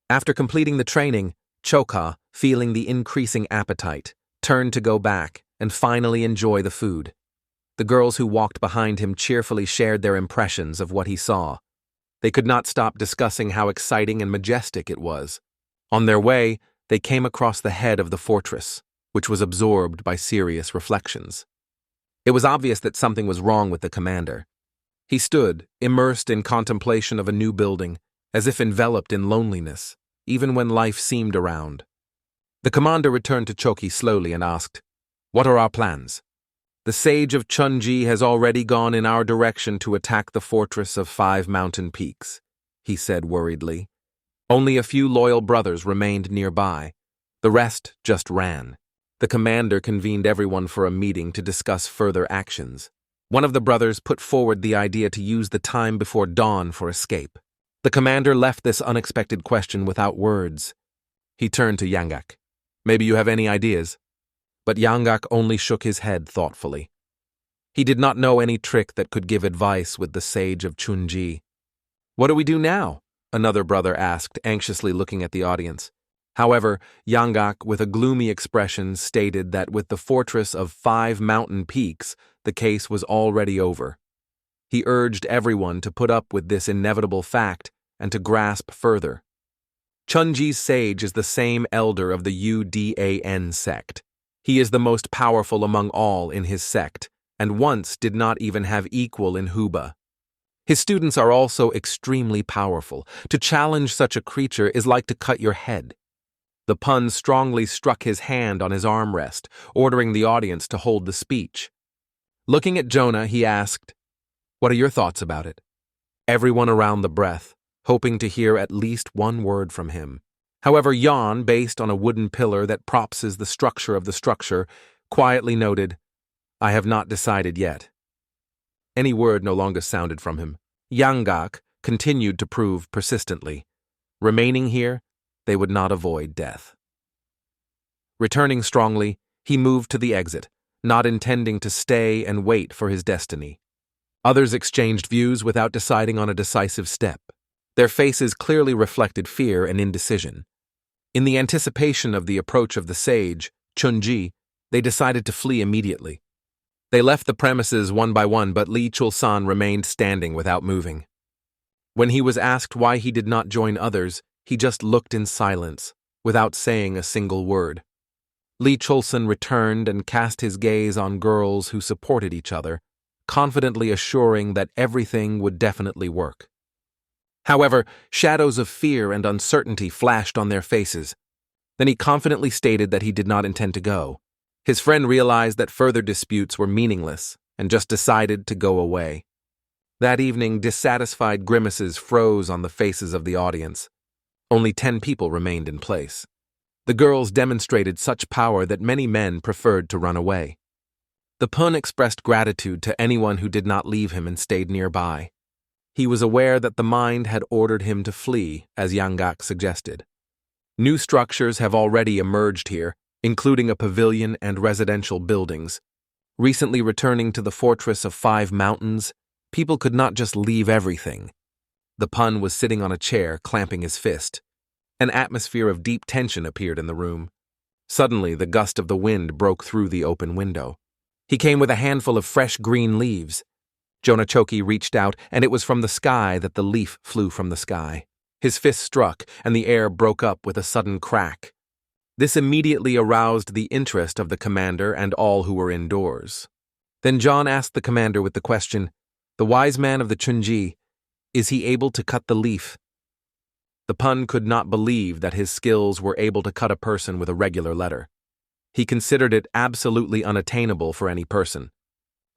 After completing the training, Choka, feeling the increasing appetite, turned to go back and finally enjoy the food. The girls who walked behind him cheerfully shared their impressions of what he saw. They could not stop discussing how exciting and majestic it was. On their way, they came across the head of the fortress, which was absorbed by serious reflections. It was obvious that something was wrong with the commander. He stood, immersed in contemplation of a new building, as if enveloped in loneliness, even when life seemed around. The commander returned to Choki slowly and asked, "What are our plans?" "The sage of Chunji has already gone in our direction to attack the fortress of 5 mountain peaks," he said worriedly. Only a few loyal brothers remained nearby. The rest just ran. The commander convened everyone for a meeting to discuss further actions. One of the brothers put forward the idea to use the time before dawn for escape. The commander left this unexpected question without words. He turned to Yangak. "Maybe you have any ideas?" But Yangak only shook his head thoughtfully. He did not know any trick that could give advice with the sage of Chunji. "What do we do now?" another brother asked, anxiously looking at the audience. However, Yangak, with a gloomy expression, stated that with the fortress of 5 mountain peaks, the case was already over. He urged everyone to put up with this inevitable fact and to grasp further. Chunji's sage is the same elder of the Udan sect. He is the most powerful among all in his sect, and once did not even have equal in Huba. His students are also extremely powerful. To challenge such a creature is like to cut your head. The pun strongly struck his hand on his armrest, ordering the audience to hold the speech. Looking at Jonah, he asked, "What are your thoughts about it?" Everyone around the breath, hoping to hear at least one word from him. However, Jan, based on a wooden pillar that propses the structure of the structure, quietly noted, "I have not decided yet." Any word no longer sounded from him. Yangak continued to prove persistently. Remaining here, they would not avoid death. Returning strongly, he moved to the exit, not intending to stay and wait for his destiny. Others exchanged views without deciding on a decisive step. Their faces clearly reflected fear and indecision. In the anticipation of the approach of the sage, Chunji, they decided to flee immediately. They left the premises one by one, but Lee Chul-san remained standing without moving. When he was asked why he did not join others, he just looked in silence, without saying a single word. Lee Chul-san returned and cast his gaze on girls who supported each other, confidently assuring that everything would definitely work. However, shadows of fear and uncertainty flashed on their faces. Then he confidently stated that he did not intend to go. His friend realized that further disputes were meaningless and just decided to go away. That evening, dissatisfied grimaces froze on the faces of the audience. Only 10 people remained in place. The girls demonstrated such power that many men preferred to run away. The Pun expressed gratitude to anyone who did not leave him and stayed nearby. He was aware that the mind had ordered him to flee, as Yanggak suggested. New structures have already emerged here, including a pavilion and residential buildings. Recently returning to the Fortress of 5 Mountains, people could not just leave everything. The Pun was sitting on a chair, clamping his fist. An atmosphere of deep tension appeared in the room. Suddenly, the gust of the wind broke through the open window. He came with a handful of fresh green leaves. Jonachoki reached out, and it was from the sky that the leaf flew from the sky. His fist struck, and the air broke up with a sudden crack. This immediately aroused the interest of the commander and all who were indoors. Then John asked the commander with the question, "The wise man of the Chunji, is he able to cut the leaf?" The Pun could not believe that his skills were able to cut a person with a regular letter. He considered it absolutely unattainable for any person.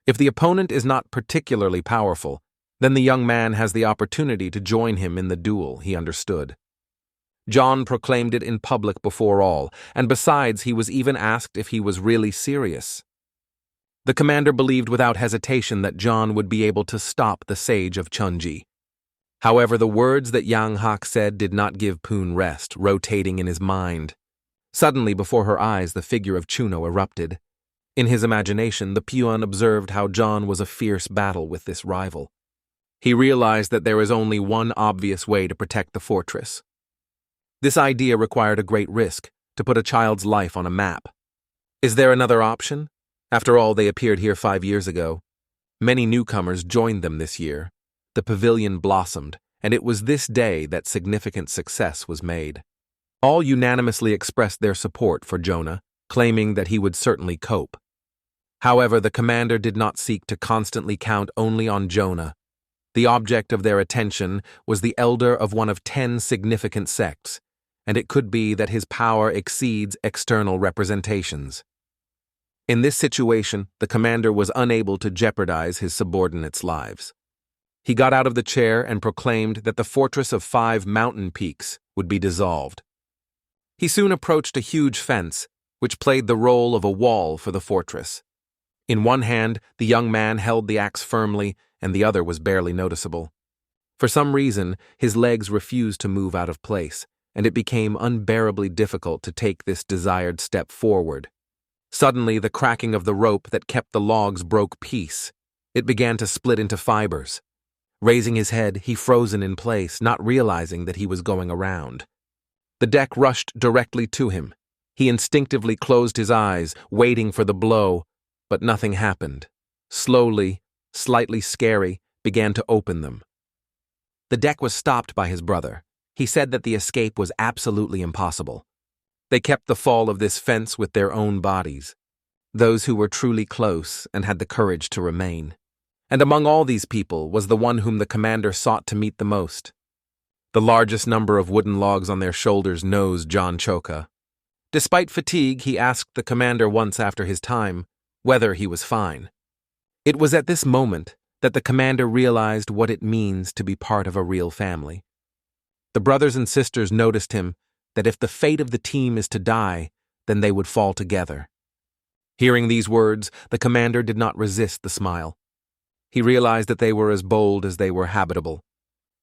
If the opponent is not particularly powerful, then the young man has the opportunity to join him in the duel, he understood. John proclaimed it in public before all, and besides, he was even asked if he was really serious. The commander believed without hesitation that John would be able to stop the sage of Chunji. However, the words that Yang Hak said did not give Poon rest, rotating in his mind. Suddenly, before her eyes, the figure of Chuno erupted. In his imagination, the Pyuan observed how John was a fierce battle with this rival. He realized that there is only one obvious way to protect the fortress. This idea required a great risk, to put a child's life on a map. Is there another option? After all, they appeared here 5 years ago. Many newcomers joined them this year. The pavilion blossomed, and it was this day that significant success was made. All unanimously expressed their support for Jonah, claiming that he would certainly cope. However, the commander did not seek to constantly count only on Jonah. The object of their attention was the elder of one of 10 significant sects, and it could be that his power exceeds external representations. In this situation, the commander was unable to jeopardize his subordinates' lives. He got out of the chair and proclaimed that the Fortress of 5 Mountain Peaks would be dissolved. He soon approached a huge fence, which played the role of a wall for the fortress. In one hand, the young man held the axe firmly, and the other was barely noticeable. For some reason, his legs refused to move out of place, and it became unbearably difficult to take this desired step forward. Suddenly, the cracking of the rope that kept the logs broke piece. It began to split into fibers. Raising his head, he frozen in place, not realizing that he was going around. The deck rushed directly to him. He instinctively closed his eyes, waiting for the blow, but nothing happened. Slowly, slightly scary, began to open them. The deck was stopped by his brother. He said that the escape was absolutely impossible. They kept the fall of this fence with their own bodies, those who were truly close and had the courage to remain. And among all these people was the one whom the commander sought to meet the most. The largest number of wooden logs on their shoulders nosed John Choka. Despite fatigue, he asked the commander once after his time whether he was fine. It was at this moment that the commander realized what it means to be part of a real family. The brothers and sisters noticed him that if the fate of the team is to die, then they would fall together. Hearing these words, the commander did not resist the smile. He realized that they were as bold as they were habitable.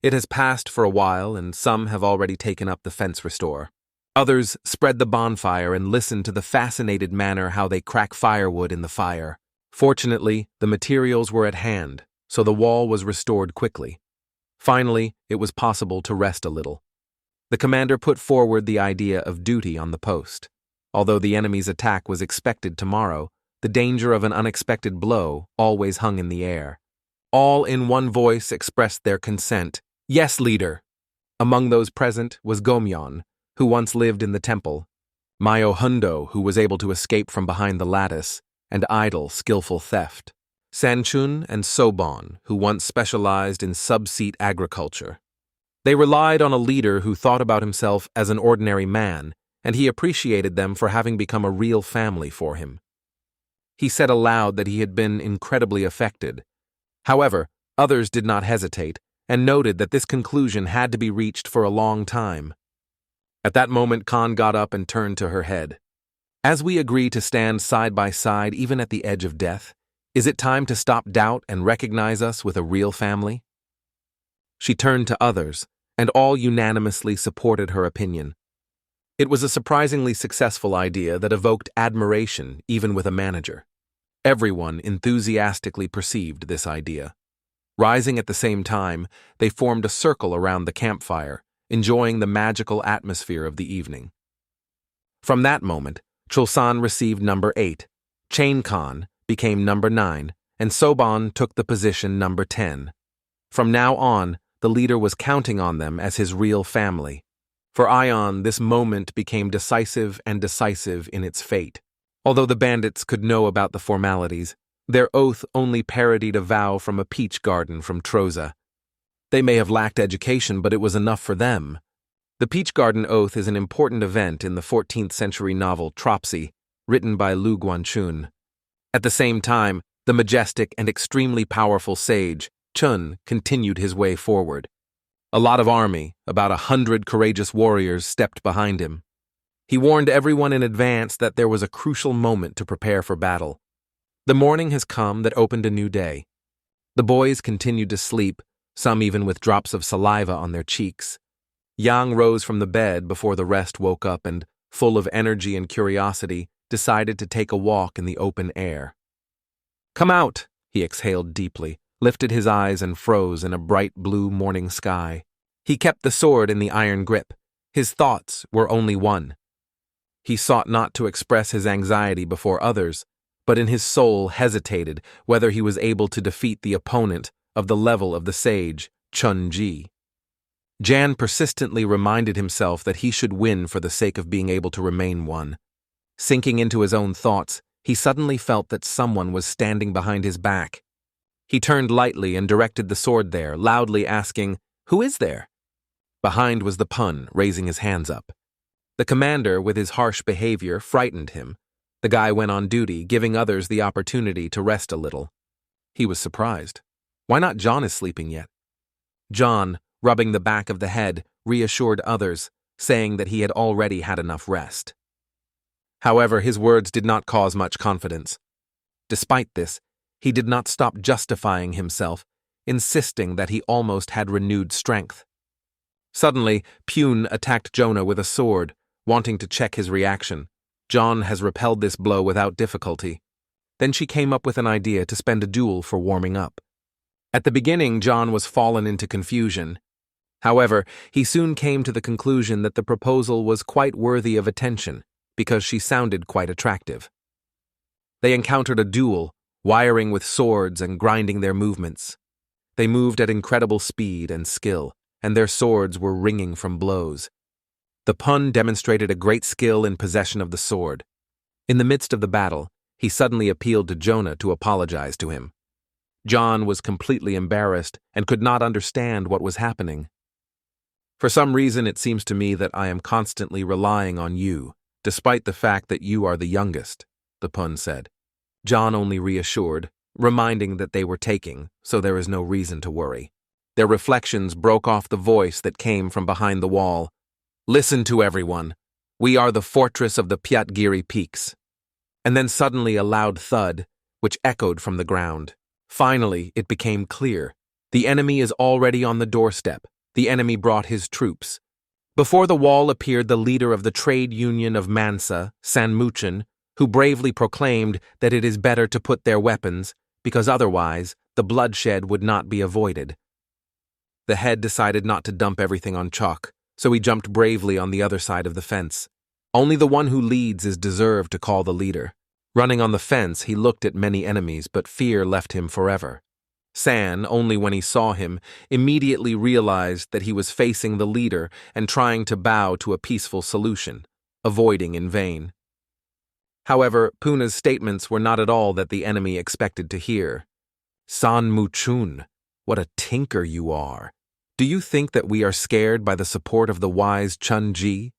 It has passed for a while, and some have already taken up the fence restore. Others spread the bonfire and listened to the fascinated manner how they crack firewood in the fire. Fortunately, the materials were at hand, so the wall was restored quickly. Finally, it was possible to rest a little. The commander put forward the idea of duty on the post. Although the enemy's attack was expected tomorrow, the danger of an unexpected blow always hung in the air. All in one voice expressed their consent. "Yes, leader." Among those present was Gomyon, who once lived in the temple, Myohundo, who was able to escape from behind the lattice, and Idle, skillful theft, Sanchun and Sobon, who once specialized in subseat agriculture. They relied on a leader who thought about himself as an ordinary man, and he appreciated them for having become a real family for him. He said aloud that he had been incredibly affected. However, others did not hesitate, and noted that this conclusion had to be reached for a long time. At that moment, Khan got up and turned to her head. "As we agree to stand side by side even at the edge of death, is it time to stop doubt and recognize us with a real family?" She turned to others, and all unanimously supported her opinion. It was a surprisingly successful idea that evoked admiration even with a manager. Everyone enthusiastically perceived this idea. Rising at the same time, they formed a circle around the campfire, enjoying the magical atmosphere of the evening. From that moment, Chulsan received number 8, Chain Khan became number 9, and Soban took the position number 10. From now on, the leader was counting on them as his real family. For Ion, this moment became decisive in its fate. Although the bandits could know about the formalities, their oath only parodied a vow from a peach garden from Troza. They may have lacked education, but it was enough for them. The Peach Garden Oath is an important event in the 14th century novel Tropsy, written by Lu Guanchun. At the same time, the majestic and extremely powerful sage, Chun, continued his way forward. A lot of army, about 100 courageous warriors, stepped behind him. He warned everyone in advance that there was a crucial moment to prepare for battle. The morning has come that opened a new day. The boys continued to sleep, some even with drops of saliva on their cheeks. Yang rose from the bed before the rest woke up and, full of energy and curiosity, decided to take a walk in the open air. "Come out," he exhaled deeply, lifted his eyes and froze in a bright blue morning sky. He kept the sword in the iron grip. His thoughts were only one. He sought not to express his anxiety before others, but in his soul hesitated whether he was able to defeat the opponent of the level of the sage, Chun-Ji. Jan persistently reminded himself that he should win for the sake of being able to remain one. Sinking into his own thoughts, he suddenly felt that someone was standing behind his back. He turned lightly and directed the sword there, loudly asking, "Who is there?" Behind was the Pun, raising his hands up. The commander, with his harsh behavior, frightened him. The guy went on duty, giving others the opportunity to rest a little. He was surprised. Why not John is sleeping yet? John, rubbing the back of the head, reassured others, saying that he had already had enough rest. However, his words did not cause much confidence. Despite this, he did not stop justifying himself, insisting that he almost had renewed strength. Suddenly, Pune attacked Jonah with a sword, wanting to check his reaction. John has repelled this blow without difficulty. Then she came up with an idea to spend a duel for warming up. At the beginning, John was fallen into confusion. However, he soon came to the conclusion that the proposal was quite worthy of attention, because she sounded quite attractive. They encountered a duel, wiring with swords and grinding their movements. They moved at incredible speed and skill, and their swords were ringing from blows. The Pun demonstrated a great skill in possession of the sword. In the midst of the battle, he suddenly appealed to Jonah to apologize to him. John was completely embarrassed and could not understand what was happening. "For some reason, it seems to me that I am constantly relying on you, despite the fact that you are the youngest," the Pun said. John only reassured, reminding that they were taking, so there is no reason to worry. Their reflections broke off the voice that came from behind the wall. "Listen to everyone. We are the fortress of the Pyatgiri peaks." And then suddenly a loud thud, which echoed from the ground. Finally, it became clear. The enemy is already on the doorstep. The enemy brought his troops. Before the wall appeared the leader of the trade union of Mansa, Sanmuchin, who bravely proclaimed that it is better to put their weapons, because otherwise the bloodshed would not be avoided. The head decided not to dump everything on chalk, so he jumped bravely on the other side of the fence. Only the one who leads is deserved to call the leader. Running on the fence, he looked at many enemies, but fear left him forever. San, only when he saw him, immediately realized that he was facing the leader and trying to bow to a peaceful solution, avoiding in vain. However, Puna's statements were not at all that the enemy expected to hear. San Muchun, what a tinker you are. Do you think that we are scared by the support of the wise Chun-Ji?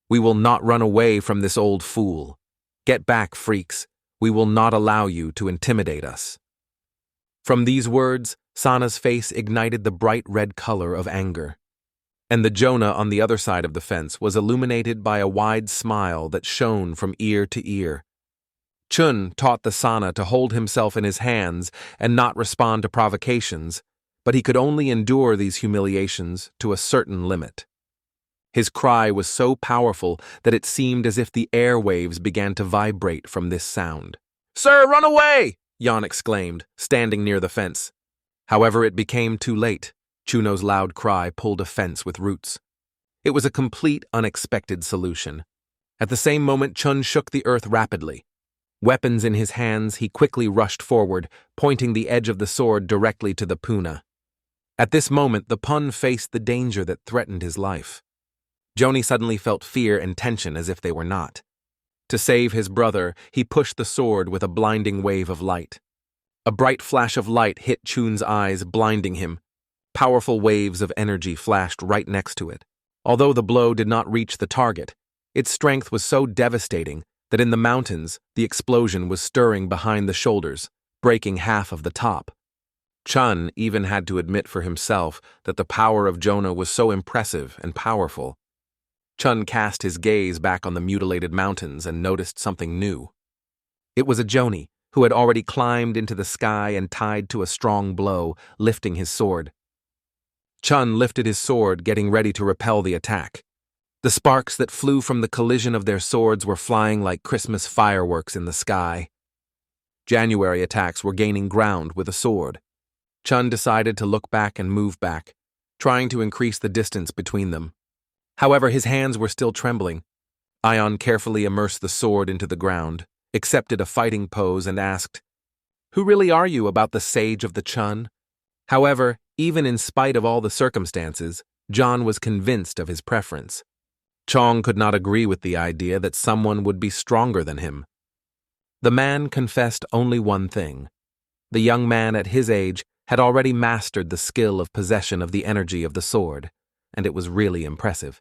We will not run away from this old fool. Get back, freaks. We will not allow you to intimidate us. From these words, Sana's face ignited the bright red color of anger. And the Jonah on the other side of the fence was illuminated by a wide smile that shone from ear to ear. Chun taught the Sana to hold himself in his hands and not respond to provocations, but he could only endure these humiliations to a certain limit. His cry was so powerful that it seemed as if the airwaves began to vibrate from this sound. "Sir, run away!" Jan exclaimed, standing near the fence. However, it became too late. Chuno's loud cry pulled a fence with roots. It was a complete, unexpected solution. At the same moment, Chun shook the earth rapidly. Weapons in his hands, he quickly rushed forward, pointing the edge of the sword directly to the Puna. At this moment, the Pun faced the danger that threatened his life. Joni suddenly felt fear and tension as if they were not. To save his brother, he pushed the sword with a blinding wave of light. A bright flash of light hit Chun's eyes, blinding him. Powerful waves of energy flashed right next to it. Although the blow did not reach the target, its strength was so devastating that in the mountains, the explosion was stirring behind the shoulders, breaking half of the top. Chun even had to admit for himself that the power of Jonah was so impressive and powerful. Chun cast his gaze back on the mutilated mountains and noticed something new. It was a Joni, who had already climbed into the sky and tied to a strong blow, lifting his sword. Chun lifted his sword, getting ready to repel the attack. The sparks that flew from the collision of their swords were flying like Christmas fireworks in the sky. January attacks were gaining ground with a sword. Chun decided to look back and move back, trying to increase the distance between them. However, his hands were still trembling. Ion carefully immersed the sword into the ground, accepted a fighting pose, and asked, "Who really are you about the Sage of the Chun?" However, even in spite of all the circumstances, John was convinced of his preference. Chong could not agree with the idea that someone would be stronger than him. The man confessed only one thing. The young man at his age had already mastered the skill of possession of the energy of the sword, and it was really impressive.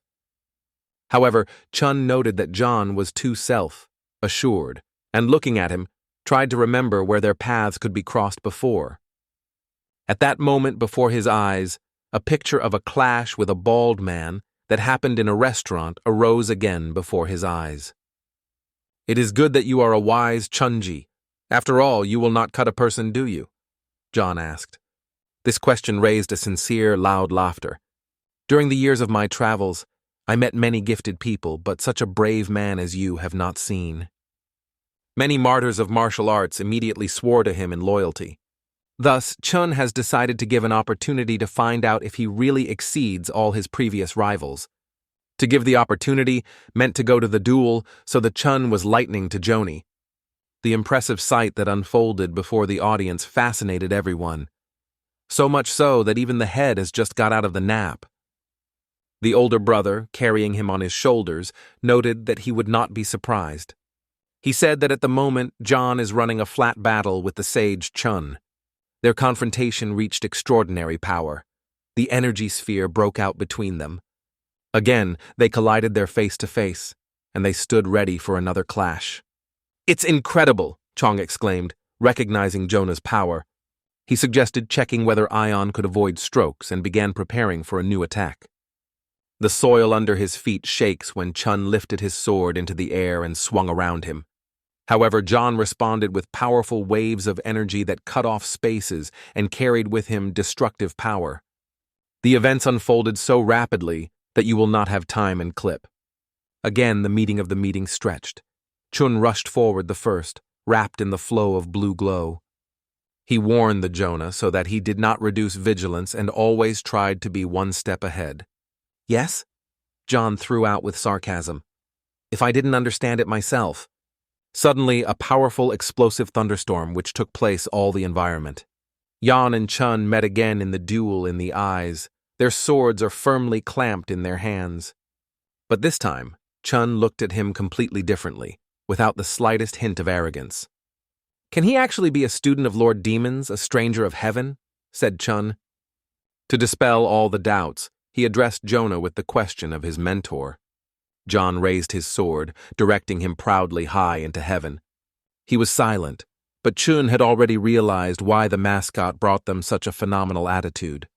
However, Chun noted that John was too self-assured, and looking at him, tried to remember where their paths could be crossed before. At that moment before his eyes, a picture of a clash with a bald man that happened in a restaurant arose again before his eyes. "It is good that you are a wise Chunji. After all, you will not cut a person, do you?" John asked. This question raised a sincere, loud laughter. "During the years of my travels, I met many gifted people, but such a brave man as you have not seen." Many martyrs of martial arts immediately swore to him in loyalty. Thus, Chun has decided to give an opportunity to find out if he really exceeds all his previous rivals. To give the opportunity meant to go to the duel, so the Chun was lightning to Joni. The impressive sight that unfolded before the audience fascinated everyone. So much so that even the head has just got out of the nap. The older brother, carrying him on his shoulders, noted that he would not be surprised. He said that at the moment, John is running a flat battle with the sage Chun. Their confrontation reached extraordinary power. The energy sphere broke out between them. Again, they collided their face to face, and they stood ready for another clash. "It's incredible," Chong exclaimed, recognizing Jonah's power. He suggested checking whether Ion could avoid strokes and began preparing for a new attack. The soil under his feet shakes when Chun lifted his sword into the air and swung around him. However, John responded with powerful waves of energy that cut off spaces and carried with him destructive power. The events unfolded so rapidly, that you will not have time and clip. Again, the meeting stretched. Chun rushed forward the first, wrapped in the flow of blue glow. He warned the Jonah so that he did not reduce vigilance and always tried to be one step ahead. Yes? John threw out with sarcasm. If I didn't understand it myself. Suddenly, a powerful explosive thunderstorm which took place all the environment. Yan and Chun met again in the duel in the eyes. Their swords are firmly clamped in their hands. But this time, Chun looked at him completely differently, without the slightest hint of arrogance. Can he actually be a student of Lord Demons, a stranger of heaven? Said Chun. To dispel all the doubts, he addressed Jonah with the question of his mentor. John raised his sword, directing him proudly high into heaven. He was silent, but Chun had already realized why the mascot brought them such a phenomenal attitude.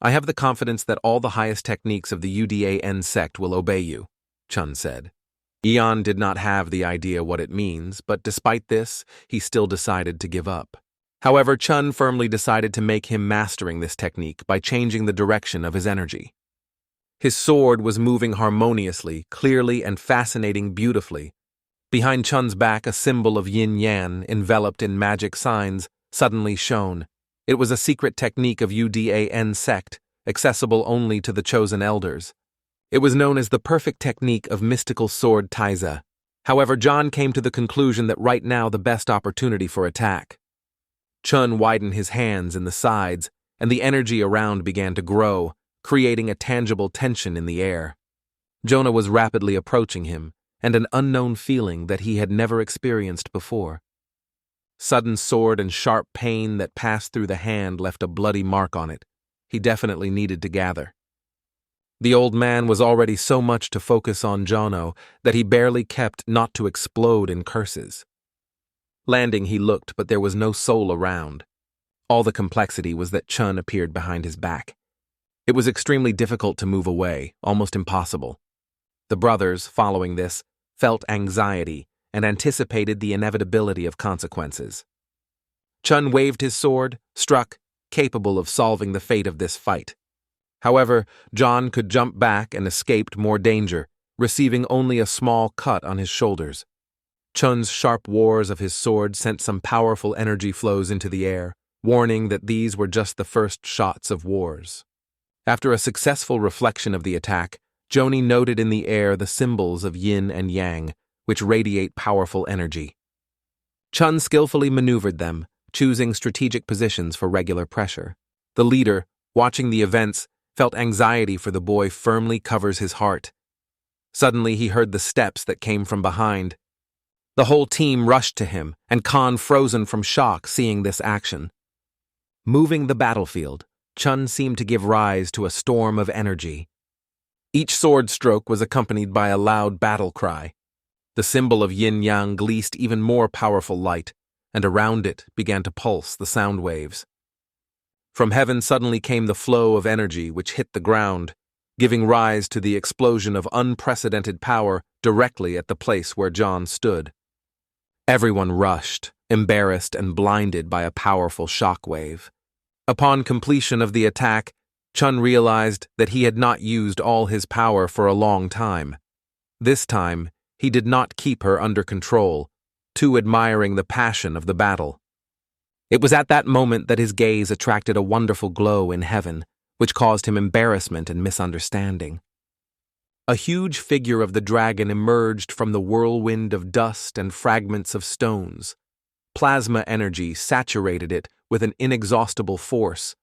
I have the confidence that all the highest techniques of the UDAN sect will obey you, Chun said. Eon did not have the idea what it means, but despite this, he still decided to give up. However, Chun firmly decided to make him mastering this technique by changing the direction of his energy. His sword was moving harmoniously, clearly, and fascinating beautifully. Behind Chun's back, a symbol of yin-yang, enveloped in magic signs, suddenly shone. It was a secret technique of UDAN sect, accessible only to the chosen elders. It was known as the perfect technique of mystical sword Taiza. However, John came to the conclusion that right now the best opportunity for attack. Chun widened his hands in the sides, and the energy around began to grow, creating a tangible tension in the air. Jonah was rapidly approaching him, and an unknown feeling that he had never experienced before. Sudden sword and sharp pain that passed through the hand left a bloody mark on it. He definitely needed to gather. The old man was already so much to focus on Jono that he barely kept not to explode in curses. Landing, he looked, but there was no soul around. All the complexity was that Chun appeared behind his back. It was extremely difficult to move away, almost impossible. The brothers, following this, felt anxiety and anticipated the inevitability of consequences. Chun waved his sword, struck, capable of solving the fate of this fight. However, John could jump back and escaped more danger, receiving only a small cut on his shoulders. Chun's sharp wars of his sword sent some powerful energy flows into the air, warning that these were just the first shots of wars. After a successful reflection of the attack, Joni noted in the air the symbols of yin and yang, which radiate powerful energy. Chun skillfully maneuvered them, choosing strategic positions for regular pressure. The leader, watching the events, felt anxiety for the boy firmly covers his heart. Suddenly he heard the steps that came from behind. The whole team rushed to him, and Khan frozen from shock seeing this action. Moving the battlefield, Chun seemed to give rise to a storm of energy. Each sword stroke was accompanied by a loud battle cry. The symbol of yin-yang gleamed even more powerful light, and around it began to pulse the sound waves. From heaven suddenly came the flow of energy which hit the ground, giving rise to the explosion of unprecedented power directly at the place where John stood. Everyone rushed, embarrassed and blinded by a powerful shockwave. Upon completion of the attack, Chun realized that he had not used all his power for a long time. This time, he did not keep her under control, too admiring the passion of the battle. It was at that moment that his gaze attracted a wonderful glow in heaven, which caused him embarrassment and misunderstanding. A huge figure of the dragon emerged from the whirlwind of dust and fragments of stones. Plasma energy saturated it with an inexhaustible force.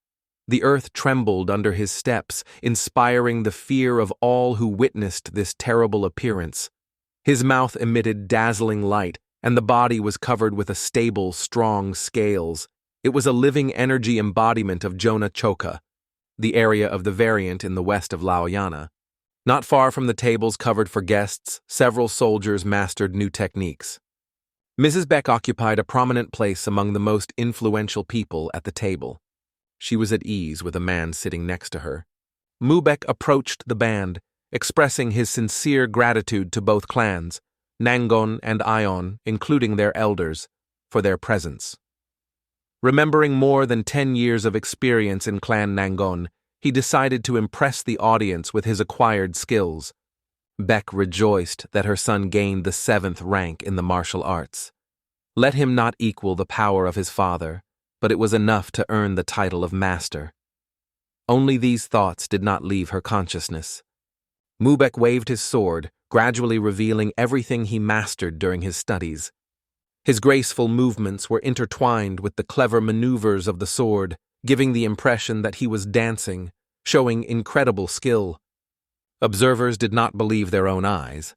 The earth trembled under his steps, inspiring the fear of all who witnessed this terrible appearance. His mouth emitted dazzling light, and the body was covered with a stable, strong scales. It was a living energy embodiment of Jonah Choka, the area of the variant in the west of Laoyana. Not far from the tables covered for guests, several soldiers mastered new techniques. Mrs. Beck occupied a prominent place among the most influential people at the table. She was at ease with a man sitting next to her. Mubek approached the band, expressing his sincere gratitude to both clans, Nangon and Ion, including their elders, for their presence. Remembering more than 10 years of experience in Clan Nangon, he decided to impress the audience with his acquired skills. Beck rejoiced that her son gained the 7th rank in the martial arts. Let him not equal the power of his father, but it was enough to earn the title of master. Only these thoughts did not leave her consciousness. Mubek waved his sword, gradually revealing everything he mastered during his studies. His graceful movements were intertwined with the clever maneuvers of the sword, giving the impression that he was dancing, showing incredible skill. Observers did not believe their own eyes.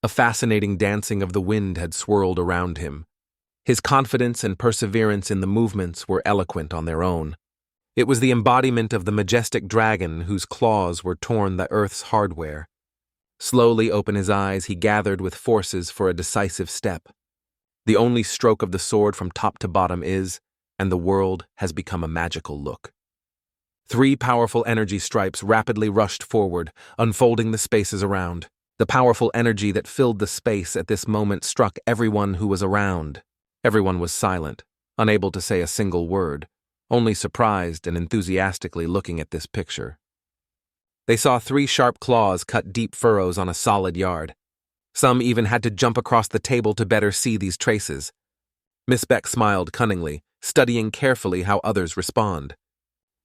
A fascinating dancing of the wind had swirled around him. His confidence and perseverance in the movements were eloquent on their own. It was the embodiment of the majestic dragon whose claws were torn the earth's hardware. Slowly open his eyes, he gathered with forces for a decisive step. The only stroke of the sword from top to bottom is, and the world has become a magical look. 3 powerful energy stripes rapidly rushed forward, unfolding the spaces around. The powerful energy that filled the space at this moment struck everyone who was around. Everyone was silent, unable to say a single word, only surprised and enthusiastically looking at this picture. They saw 3 sharp claws cut deep furrows on a solid yard. Some even had to jump across the table to better see these traces. Miss Beck smiled cunningly, studying carefully how others respond.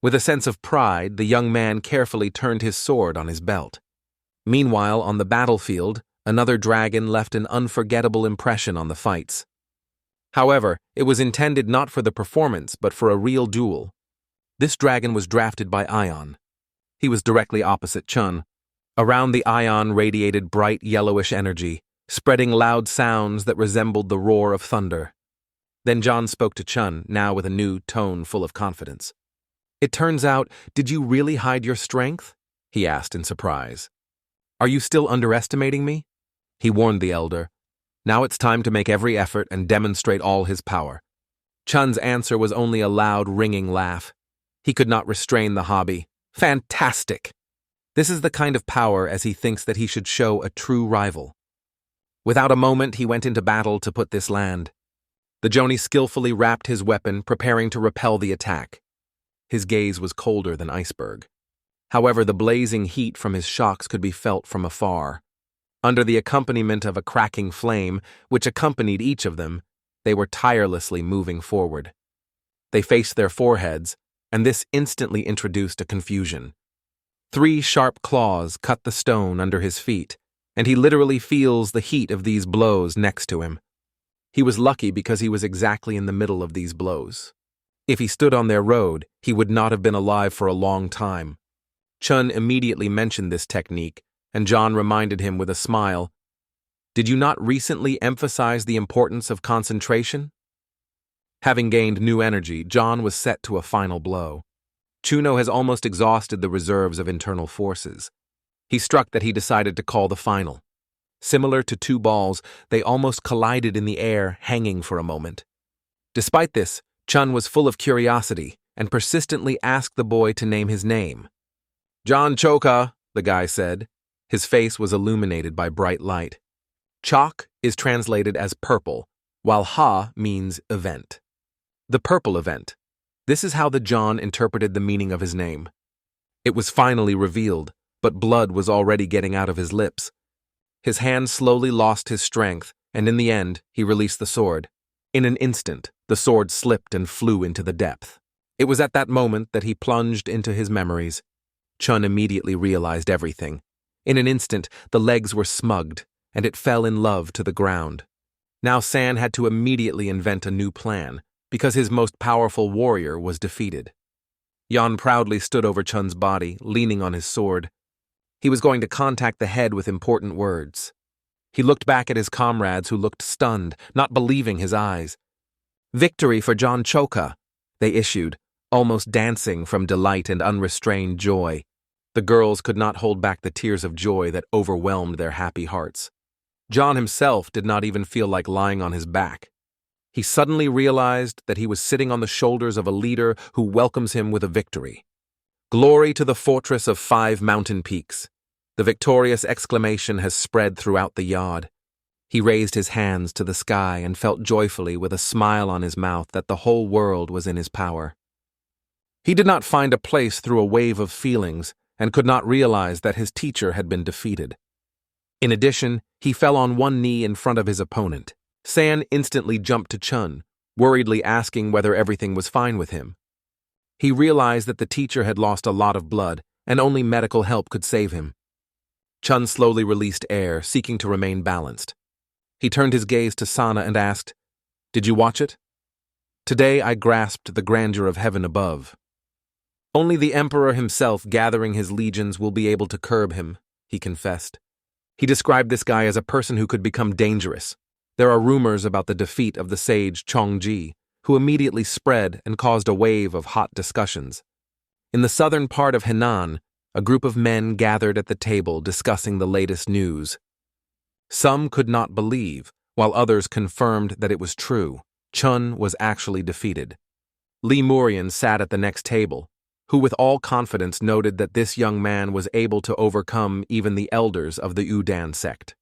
With a sense of pride, the young man carefully turned his sword on his belt. Meanwhile, on the battlefield, another dragon left an unforgettable impression on the fights. However, it was intended not for the performance, but for a real duel. This dragon was drafted by Ion. He was directly opposite Chun. Around the Ion radiated bright yellowish energy, spreading loud sounds that resembled the roar of thunder. Then John spoke to Chun, now with a new tone full of confidence. "It turns out, did you really hide your strength?" he asked in surprise. "Are you still underestimating me?" He warned the elder. Now it's time to make every effort and demonstrate all his power. Chun's answer was only a loud, ringing laugh. He could not restrain the hobby. Fantastic! This is the kind of power as he thinks that he should show a true rival. Without a moment, he went into battle to put this land. The Joni skillfully wrapped his weapon, preparing to repel the attack. His gaze was colder than iceberg. However, the blazing heat from his shocks could be felt from afar. Under the accompaniment of a cracking flame, which accompanied each of them, they were tirelessly moving forward. They faced their foreheads, and this instantly introduced a confusion. 3 sharp claws cut the stone under his feet, and he literally feels the heat of these blows next to him. He was lucky because he was exactly in the middle of these blows. If he stood on their road, he would not have been alive for a long time. Chun immediately mentioned this technique, and John reminded him with a smile, "Did you not recently emphasize the importance of concentration?" Having gained new energy, John was set to a final blow. Chuno has almost exhausted the reserves of internal forces. He struck that he decided to call the final. Similar to 2 balls, they almost collided in the air, hanging for a moment. Despite this, Chun was full of curiosity and persistently asked the boy to name his name. "John Choka," the guy said. His face was illuminated by bright light. Chok is translated as purple, while Ha means event. The purple event. This is how the John interpreted the meaning of his name. It was finally revealed, but blood was already getting out of his lips. His hand slowly lost his strength, and in the end, he released the sword. In an instant, the sword slipped and flew into the depth. It was at that moment that he plunged into his memories. Chun immediately realized everything. In an instant, the legs were smugged, and it fell in love to the ground. Now San had to immediately invent a new plan, because his most powerful warrior was defeated. Yan proudly stood over Chun's body, leaning on his sword. He was going to contact the head with important words. He looked back at his comrades who looked stunned, not believing his eyes. "Victory for John Choka," they issued, almost dancing from delight and unrestrained joy. The girls could not hold back the tears of joy that overwhelmed their happy hearts. John himself did not even feel like lying on his back. He suddenly realized that he was sitting on the shoulders of a leader who welcomes him with a victory. Glory to the fortress of 5 mountain peaks. The victorious exclamation has spread throughout the yard. He raised his hands to the sky and felt joyfully with a smile on his mouth that the whole world was in his power. He did not find a place through a wave of feelings and could not realize that his teacher had been defeated. In addition, he fell on one knee in front of his opponent. San instantly jumped to Chun, worriedly asking whether everything was fine with him. He realized that the teacher had lost a lot of blood and only medical help could save him. Chun slowly released air, seeking to remain balanced. He turned his gaze to Sana and asked, "Did you watch it? Today I grasped the grandeur of heaven above. Only the Emperor himself gathering his legions will be able to curb him," he confessed. He described this guy as a person who could become dangerous. There are rumors about the defeat of the sage Chongji, who immediately spread and caused a wave of hot discussions. In the southern part of Henan, a group of men gathered at the table discussing the latest news. Some could not believe, while others confirmed that it was true. Chun was actually defeated. Li Murian sat at the next table, who with all confidence noted that this young man was able to overcome even the elders of the Udan sect.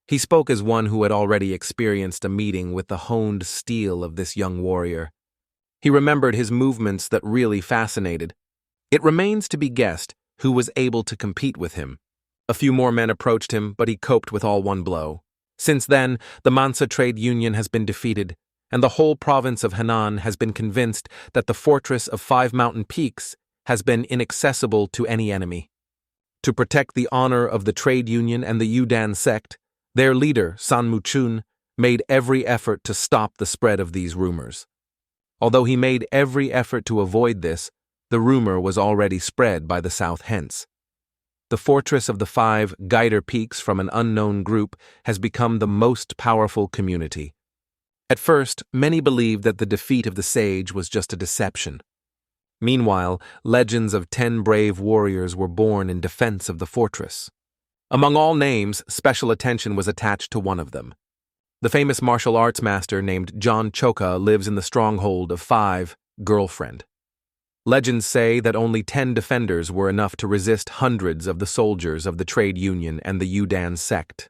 He spoke as one who had already experienced a meeting with the honed steel of this young warrior. He remembered his movements that really fascinated. It remains to be guessed who was able to compete with him. A few more men approached him, but he coped with all one blow. Since then, the Mansa trade union has been defeated, and the whole province of Henan has been convinced that the fortress of 5 mountain peaks has been inaccessible to any enemy. To protect the honor of the trade union and the Udan sect, their leader, San Muchun, made every effort to stop the spread of these rumors. Although he made every effort to avoid this, the rumor was already spread by the south hence. The fortress of the 5 guider peaks from an unknown group has become the most powerful community. At first, many believed that the defeat of the sage was just a deception. Meanwhile, legends of 10 brave warriors were born in defense of the fortress. Among all names, special attention was attached to one of them. The famous martial arts master named John Choka lives in the stronghold of 5, Girlfriend. Legends say that only 10 defenders were enough to resist hundreds of the soldiers of the trade union and the Udan sect.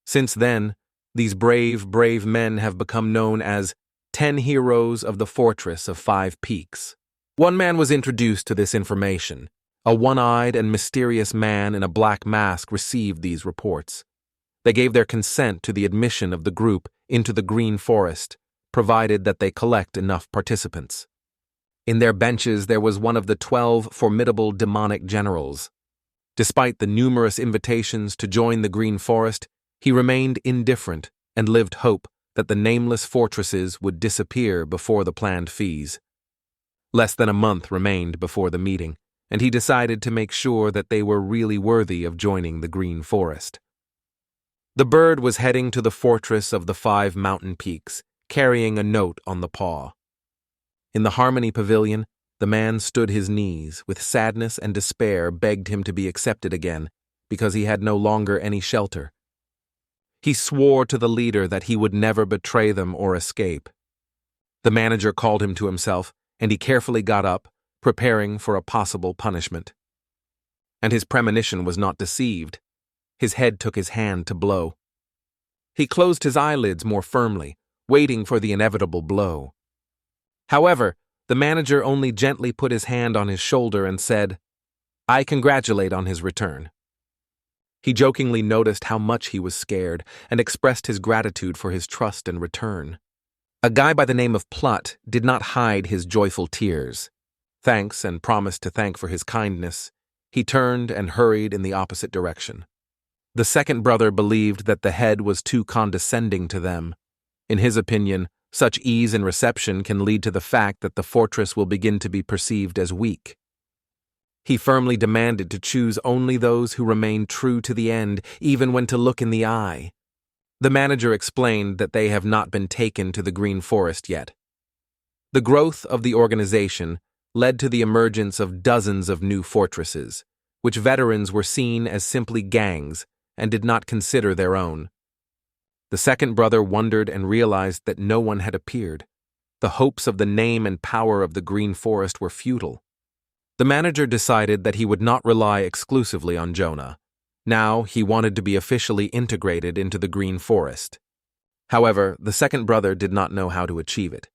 Since then, these brave men have become known as 10 heroes of the fortress of 5 peaks. One man was introduced to this information. A one-eyed and mysterious man in a black mask received these reports. They gave their consent to the admission of the group into the Green Forest, provided that they collect enough participants. In their benches there was one of the 12 formidable demonic generals. Despite the numerous invitations to join the Green Forest, he remained indifferent and lived hope that the nameless fortresses would disappear before the planned fees. Less than a month remained before the meeting, and he decided to make sure that they were really worthy of joining the Green Forest. The bird was heading to the fortress of the 5 mountain peaks, carrying a note on the paw. In the Harmony Pavilion, the man stood his knees, with sadness and despair begged him to be accepted again, because he had no longer any shelter. He swore to the leader that he would never betray them or escape. The manager called him to himself, and he carefully got up, preparing for a possible punishment. And his premonition was not deceived. His head took his hand to blow. He closed his eyelids more firmly, waiting for the inevitable blow. However, the manager only gently put his hand on his shoulder and said, "I congratulate on his return." He jokingly noticed how much he was scared and expressed his gratitude for his trust and return. A guy by the name of Plut did not hide his joyful tears. Thanks and promised to thank for his kindness, he turned and hurried in the opposite direction. The second brother believed that the head was too condescending to them. In his opinion, such ease in reception can lead to the fact that the fortress will begin to be perceived as weak. He firmly demanded to choose only those who remain true to the end, even when to look in the eye. The manager explained that they have not been taken to the Green Forest yet. The growth of the organization led to the emergence of dozens of new fortresses, which veterans were seen as simply gangs and did not consider their own. The second brother wondered and realized that no one had appeared. The hopes of the name and power of the Green Forest were futile. The manager decided that he would not rely exclusively on Jonah. Now he wanted to be officially integrated into the Green Forest. However, the second brother did not know how to achieve it.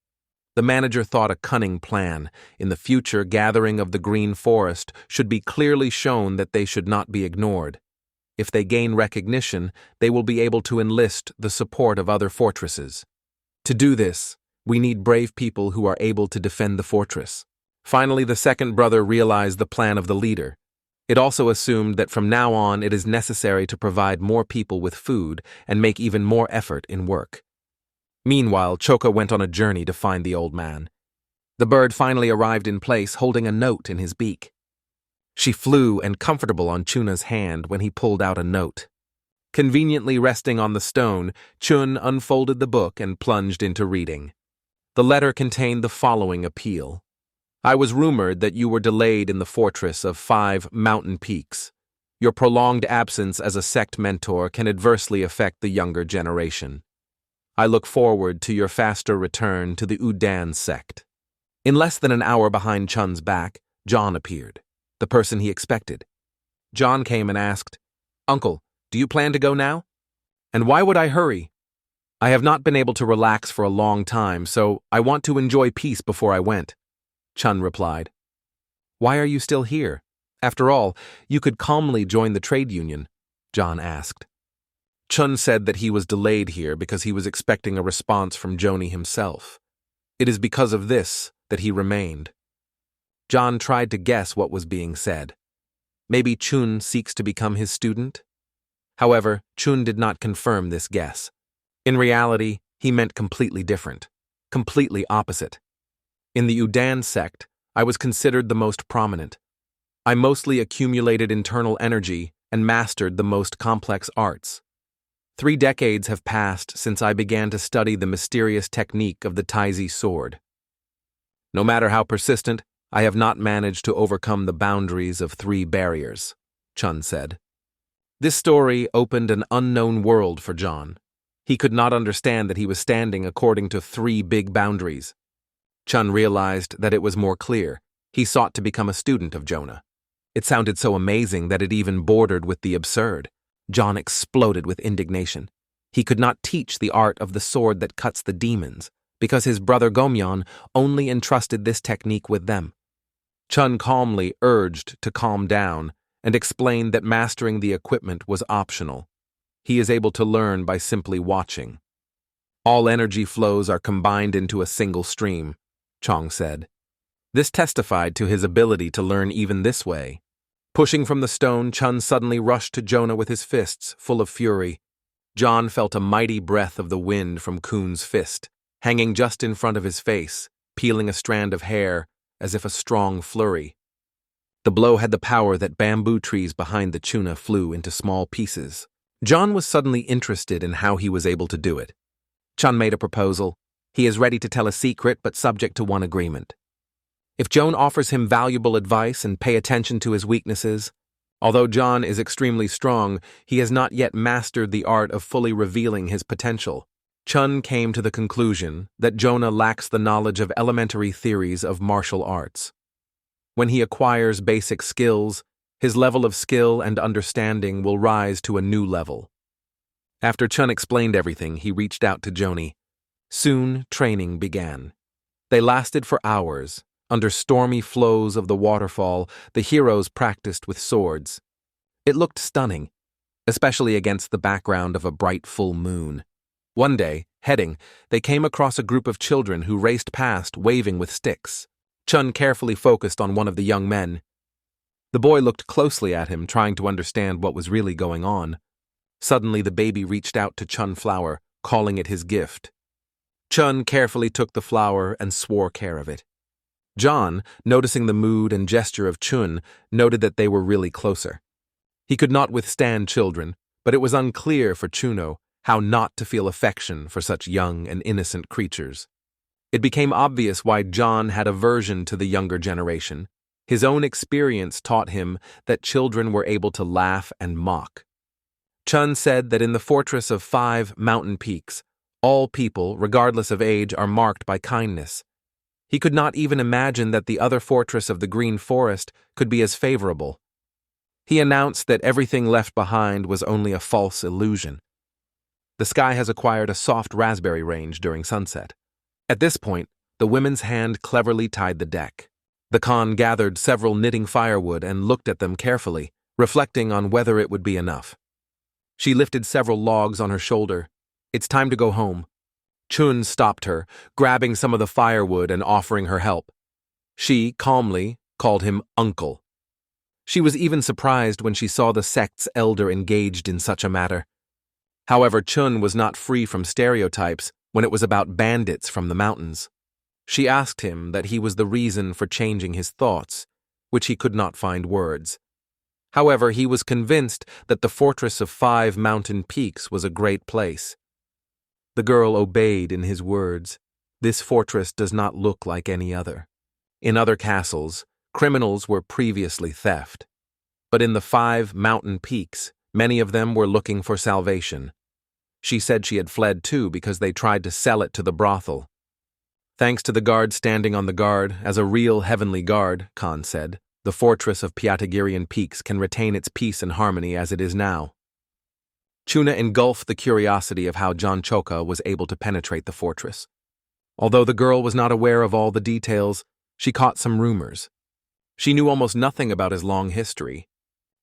The manager thought a cunning plan. In the future, gathering of the green forest should be clearly shown that they should not be ignored. If they gain recognition, they will be able to enlist the support of other fortresses. To do this, we need brave people who are able to defend the fortress. Finally, the second brother realized the plan of the leader. It also assumed that from now on it is necessary to provide more people with food and make even more effort in work. Meanwhile, Choka went on a journey to find the old man. The bird finally arrived in place, holding a note in his beak. She flew and comfortable on Chuna's hand when he pulled out a note. Conveniently resting on the stone, Chun unfolded the book and plunged into reading. The letter contained the following appeal. I was rumored that you were delayed in the fortress of 5 mountain peaks. Your prolonged absence as a sect mentor can adversely affect the younger generation. I look forward to your faster return to the Udan sect. In less than an hour behind Chun's back, John appeared, the person he expected. John came and asked, Uncle, do you plan to go now? And why would I hurry? I have not been able to relax for a long time, so I want to enjoy peace before I went. Chun replied. Why are you still here? After all, you could calmly join the trade union, John asked. Chun said that he was delayed here because he was expecting a response from Joni himself. It is because of this that he remained. John tried to guess what was being said. Maybe Chun seeks to become his student? However, Chun did not confirm this guess. In reality, he meant completely different, completely opposite. In the Udan sect, I was considered the most prominent. I mostly accumulated internal energy and mastered the most complex arts. 3 decades have passed since I began to study the mysterious technique of the Taizi sword. No matter how persistent, I have not managed to overcome the boundaries of 3 barriers, Chun said. This story opened an unknown world for John. He could not understand that he was standing according to 3 big boundaries. Chun realized that it was more clear. He sought to become a student of Jonah. It sounded so amazing that it even bordered with the absurd. John exploded with indignation. He could not teach the art of the sword that cuts the demons, because his brother Gomyeon only entrusted this technique with them. Chun calmly urged to calm down and explained that mastering the equipment was optional. He is able to learn by simply watching. All energy flows are combined into a single stream, Chong said. This testified to his ability to learn even this way. Pushing from the stone, Chun suddenly rushed to Jonah with his fists, full of fury. John felt a mighty breath of the wind from Kun's fist, hanging just in front of his face, peeling a strand of hair, as if a strong flurry. The blow had the power that bamboo trees behind the tuna flew into small pieces. John was suddenly interested in how he was able to do it. Chun made a proposal. He is ready to tell a secret, but subject to one agreement. If Joan offers him valuable advice and pay attention to his weaknesses, although John is extremely strong, he has not yet mastered the art of fully revealing his potential. Chun came to the conclusion that Jonah lacks the knowledge of elementary theories of martial arts. When he acquires basic skills, his level of skill and understanding will rise to a new level. After Chun explained everything, he reached out to Joni. Soon, training began. They lasted for hours. Under stormy flows of the waterfall, the heroes practiced with swords. It looked stunning, especially against the background of a bright full moon. One day, heading, they came across a group of children who raced past, waving with sticks. Chun carefully focused on one of the young men. The boy looked closely at him, trying to understand what was really going on. Suddenly, the baby reached out to Chun Flower, calling it his gift. Chun carefully took the flower and swore care of it. John, noticing the mood and gesture of Chun, noted that they were really closer. He could not withstand children, but it was unclear for Chuno how not to feel affection for such young and innocent creatures. It became obvious why John had aversion to the younger generation. His own experience taught him that children were able to laugh and mock. Chun said that in the fortress of 5 mountain peaks, all people, regardless of age, are marked by kindness. He could not even imagine that the other fortress of the Green Forest could be as favorable. He announced that everything left behind was only a false illusion. The sky has acquired a soft raspberry range during sunset. At this point, The women's hand cleverly tied the deck. The Khan gathered several knitting firewood and looked at them carefully, reflecting on whether it would be enough. She lifted several logs on her shoulder. "It's time to go home." Chun stopped her, grabbing some of the firewood and offering her help. She, calmly, called him uncle. She was even surprised when she saw the sect's elder engaged in such a matter. However, Chun was not free from stereotypes when it was about bandits from the mountains. She asked him that he was the reason for changing his thoughts, which he could not find words. However, he was convinced that the fortress of 5 mountain peaks was a great place. The girl obeyed in his words. This fortress does not look like any other. In other castles, criminals were previously theft. But in the 5 mountain peaks, many of them were looking for salvation. She said she had fled too because they tried to sell it to the brothel. Thanks to the guard standing on the guard, as a real heavenly guard, Khan said, the fortress of Pyatagirian peaks can retain its peace and harmony as it is now. Chuna engulfed the curiosity of how John Choka was able to penetrate the fortress. Although the girl was not aware of all the details, she caught some rumors. She knew almost nothing about his long history.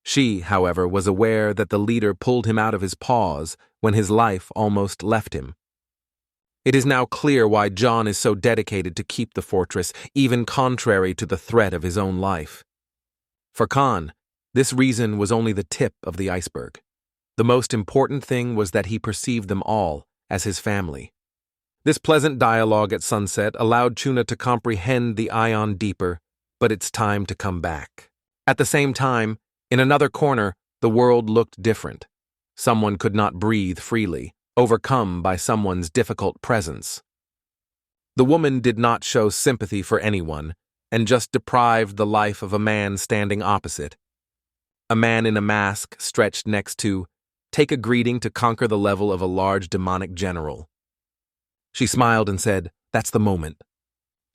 She, however, was aware that the leader pulled him out of his paws when his life almost left him. It is now clear why John is so dedicated to keep the fortress, even contrary to the threat of his own life. For Khan, this reason was only the tip of the iceberg. The most important thing was that he perceived them all as his family. This pleasant dialogue at sunset allowed Chuna to comprehend the ion deeper, but it's time to come back. At the same time, in another corner, the world looked different. Someone could not breathe freely, overcome by someone's difficult presence. The woman did not show sympathy for anyone, and just deprived the life of a man standing opposite. A man in a mask stretched next to, take a greeting to conquer the level of a large demonic general. She smiled and said, "That's the moment."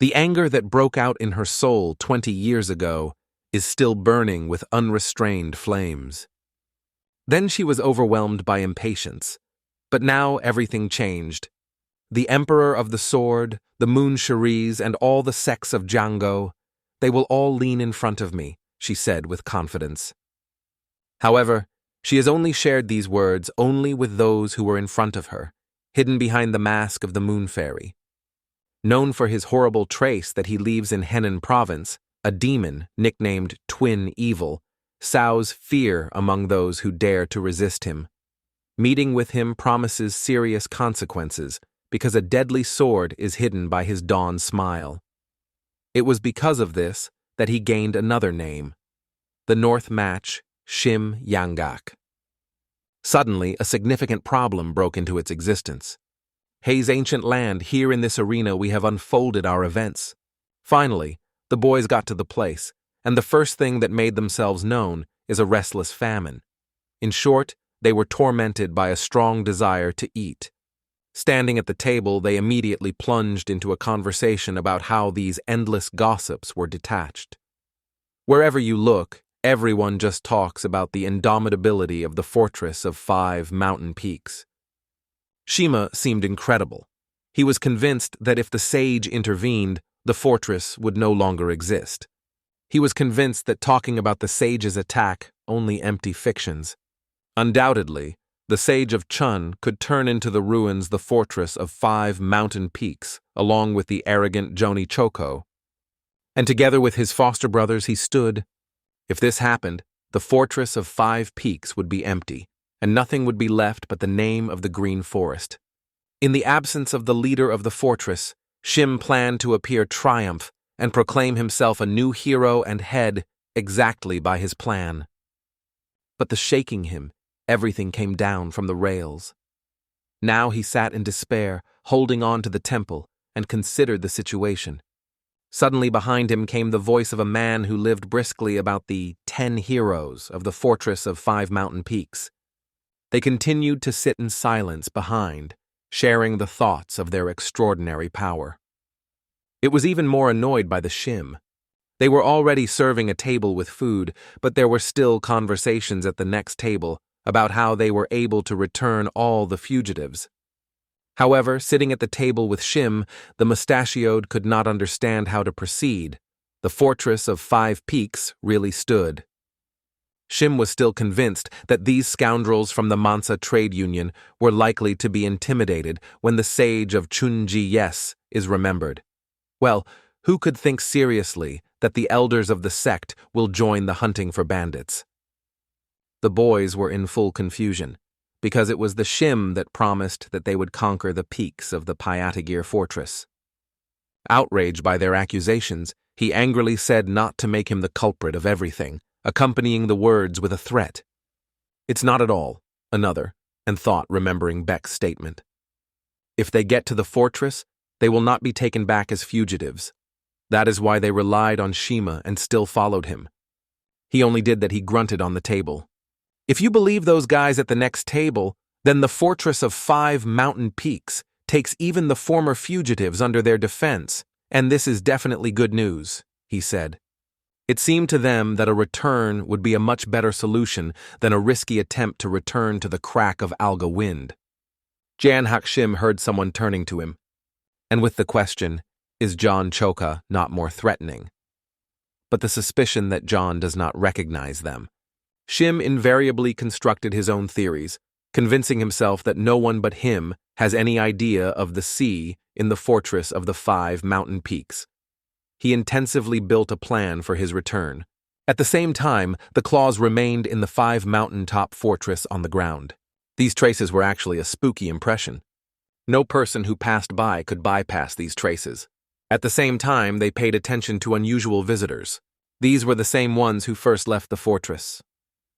The anger that broke out in her soul 20 years ago is still burning with unrestrained flames. Then she was overwhelmed by impatience. But now everything changed. The Emperor of the Sword, the Moon Cheries, and all the sects of Django, they will all lean in front of me, she said with confidence. However, she has only shared these words only with those who were in front of her, hidden behind the mask of the Moon Fairy. Known for his horrible trace that he leaves in Henan Province, a demon, nicknamed Twin Evil, sows fear among those who dare to resist him. Meeting with him promises serious consequences because a deadly sword is hidden by his dawn smile. It was because of this that he gained another name, the North Match Shim Yangak. Suddenly, a significant problem broke into its existence. Hei's ancient land, here in this arena we have unfolded our events. Finally, the boys got to the place, and the first thing that made themselves known is a restless famine. In short, they were tormented by a strong desire to eat. Standing at the table, they immediately plunged into a conversation about how these endless gossips were detached. Wherever you look, everyone just talks about the indomitability of the fortress of 5 mountain peaks. Shima seemed incredible. He was convinced that if the sage intervened, the fortress would no longer exist. He was convinced that talking about the sage's attack only empty fictions. Undoubtedly, the sage of Chun could turn into the ruins the fortress of 5 mountain peaks, along with the arrogant Joni Choco. And together with his foster brothers he stood. If this happened, the fortress of 5 peaks would be empty, and nothing would be left but the name of the Green Forest. In the absence of the leader of the fortress, Shim planned to appear triumph and proclaim himself a new hero and head exactly by his plan. But the shaking him, everything came down from the rails. Now he sat in despair, holding on to the temple, and considered the situation. Suddenly behind him came the voice of a man who lived briskly about the 10 heroes of the fortress of 5 mountain peaks. They continued to sit in silence behind, sharing the thoughts of their extraordinary power. It was even more annoyed by the Shim. They were already serving a table with food, but there were still conversations at the next table about how they were able to return all the fugitives. However, sitting at the table with Shim, the mustachioed could not understand how to proceed. The fortress of 5 peaks really stood. Shim was still convinced that these scoundrels from the Mansa trade union were likely to be intimidated when the sage of Chunji is remembered. Well, who could think seriously that the elders of the sect will join the hunting for bandits? The boys were in full confusion, because it was the Shim that promised that they would conquer the peaks of the Pyatagir fortress. Outraged by their accusations, he angrily said not to make him the culprit of everything, accompanying the words with a threat. "It's not at all," another, and thought, remembering Beck's statement. "If they get to the fortress, they will not be taken back as fugitives. That is why they relied on Shima and still followed him." He only did that. He grunted on the table. "If you believe those guys at the next table, then the fortress of 5 mountain peaks takes even the former fugitives under their defense, and this is definitely good news," he said. It seemed to them that a return would be a much better solution than a risky attempt to return to the crack of Alga Wind. Jan Hakshim heard someone turning to him, and with the question, "Is John Choka not more threatening?" But the suspicion that John does not recognize them. Shim invariably constructed his own theories, convincing himself that no one but him has any idea of the sea in the fortress of the 5 mountain peaks. He intensively built a plan for his return. At the same time, the claws remained in the 5 mountain-top fortress on the ground. These traces were actually a spooky impression. No person who passed by could bypass these traces. At the same time, they paid attention to unusual visitors. These were the same ones who first left the fortress.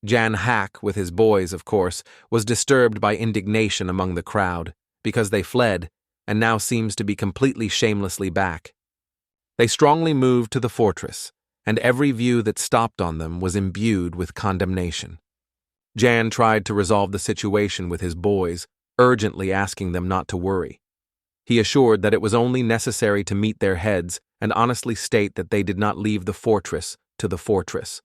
Jan Hak, with his boys, of course, was disturbed by indignation among the crowd, because they fled, and now seems to be completely shamelessly back. They strongly moved to the fortress, and every view that stopped on them was imbued with condemnation. Jan tried to resolve the situation with his boys, urgently asking them not to worry. He assured that it was only necessary to meet their heads and honestly state that they did not leave the fortress to the fortress.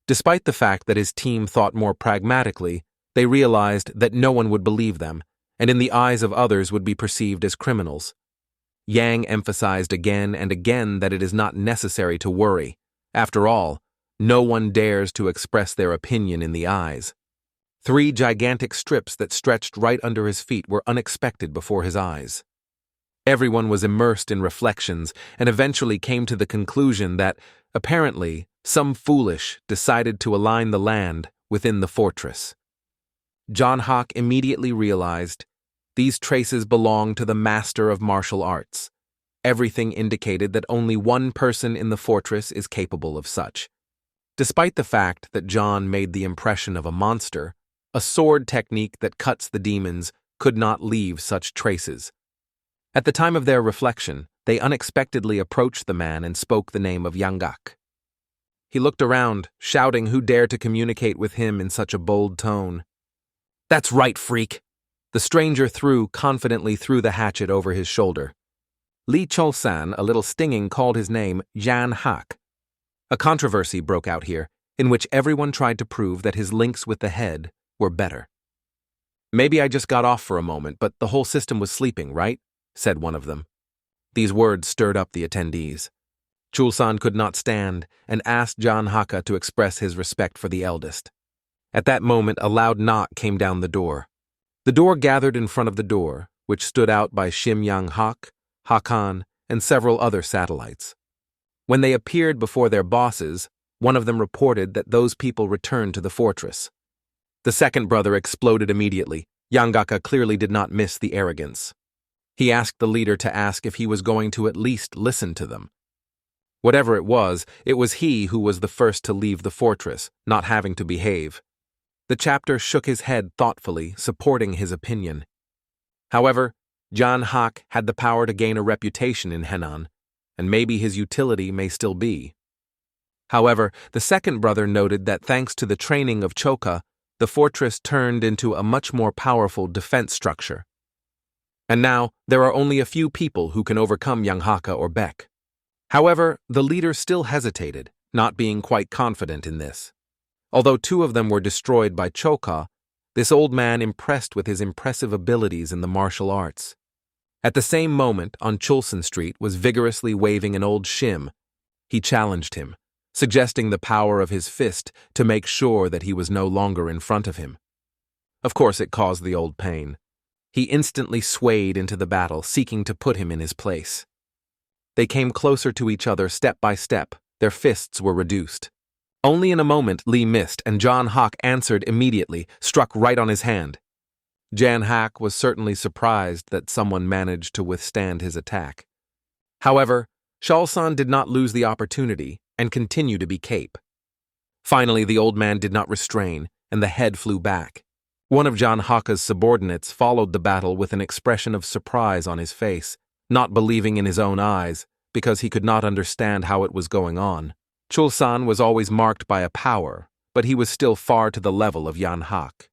Despite the fact that his team thought more pragmatically, they realized that no one would believe them, and in the eyes of others would be perceived as criminals. Yang emphasized again and again that it is not necessary to worry. After all, no one dares to express their opinion in the eyes. 3 gigantic strips that stretched right under his feet were unexpected before his eyes. Everyone was immersed in reflections and eventually came to the conclusion that, apparently, some foolish decided to align the land within the fortress. John Hawk immediately realized these traces belonged to the master of martial arts. Everything indicated that only one person in the fortress is capable of such. Despite the fact that John made the impression of a monster, a sword technique that cuts the demons could not leave such traces. At the time of their reflection, they unexpectedly approached the man and spoke the name of Yangak. He looked around, shouting who dared to communicate with him in such a bold tone. "That's right, freak!" The stranger confidently threw the hatchet over his shoulder. Li Cholsan, a little stinging, called his name Jan Hak. A controversy broke out here, in which everyone tried to prove that his links with the head were better. "Maybe I just got off for a moment, but the whole system was sleeping, right?" said one of them. These words stirred up the attendees. Chulsan could not stand and asked John Haka to express his respect for the eldest. At that moment, a loud knock came down the door. The door gathered in front of the door, which stood out by Shim Yang Hak, Hakan, and several other satellites. When they appeared before their bosses, one of them reported that those people returned to the fortress. The second brother exploded immediately. Yangaka clearly did not miss the arrogance. He asked the leader to ask if he was going to at least listen to them. Whatever it was he who was the first to leave the fortress, not having to behave. The chapter shook his head thoughtfully, supporting his opinion. However, John Hak had the power to gain a reputation in Henan, and maybe his utility may still be. However, the second brother noted that thanks to the training of Choka, the fortress turned into a much more powerful defense structure. And now, there are only a few people who can overcome Yang Haka or Beck. However, the leader still hesitated, not being quite confident in this. Although 2 of them were destroyed by Choka, this old man impressed with his impressive abilities in the martial arts. At the same moment, on Chulson Street was vigorously waving an old shim. He challenged him, suggesting the power of his fist to make sure that he was no longer in front of him. Of course, it caused the old pain. He instantly swayed into the battle, seeking to put him in his place. They came closer to each other step by step. Their fists were reduced. Only in a moment Lee missed, and John Hawk answered immediately, struck right on his hand. Jan Hak was certainly surprised that someone managed to withstand his attack. However, Shalsan did not lose the opportunity and continued to be cape. Finally, the old man did not restrain, and the head flew back. One of John Haka's subordinates followed the battle with an expression of surprise on his face, not believing in his own eyes, because he could not understand how it was going on. Chulsan was always marked by a power, but he was still far to the level of Jan Hak.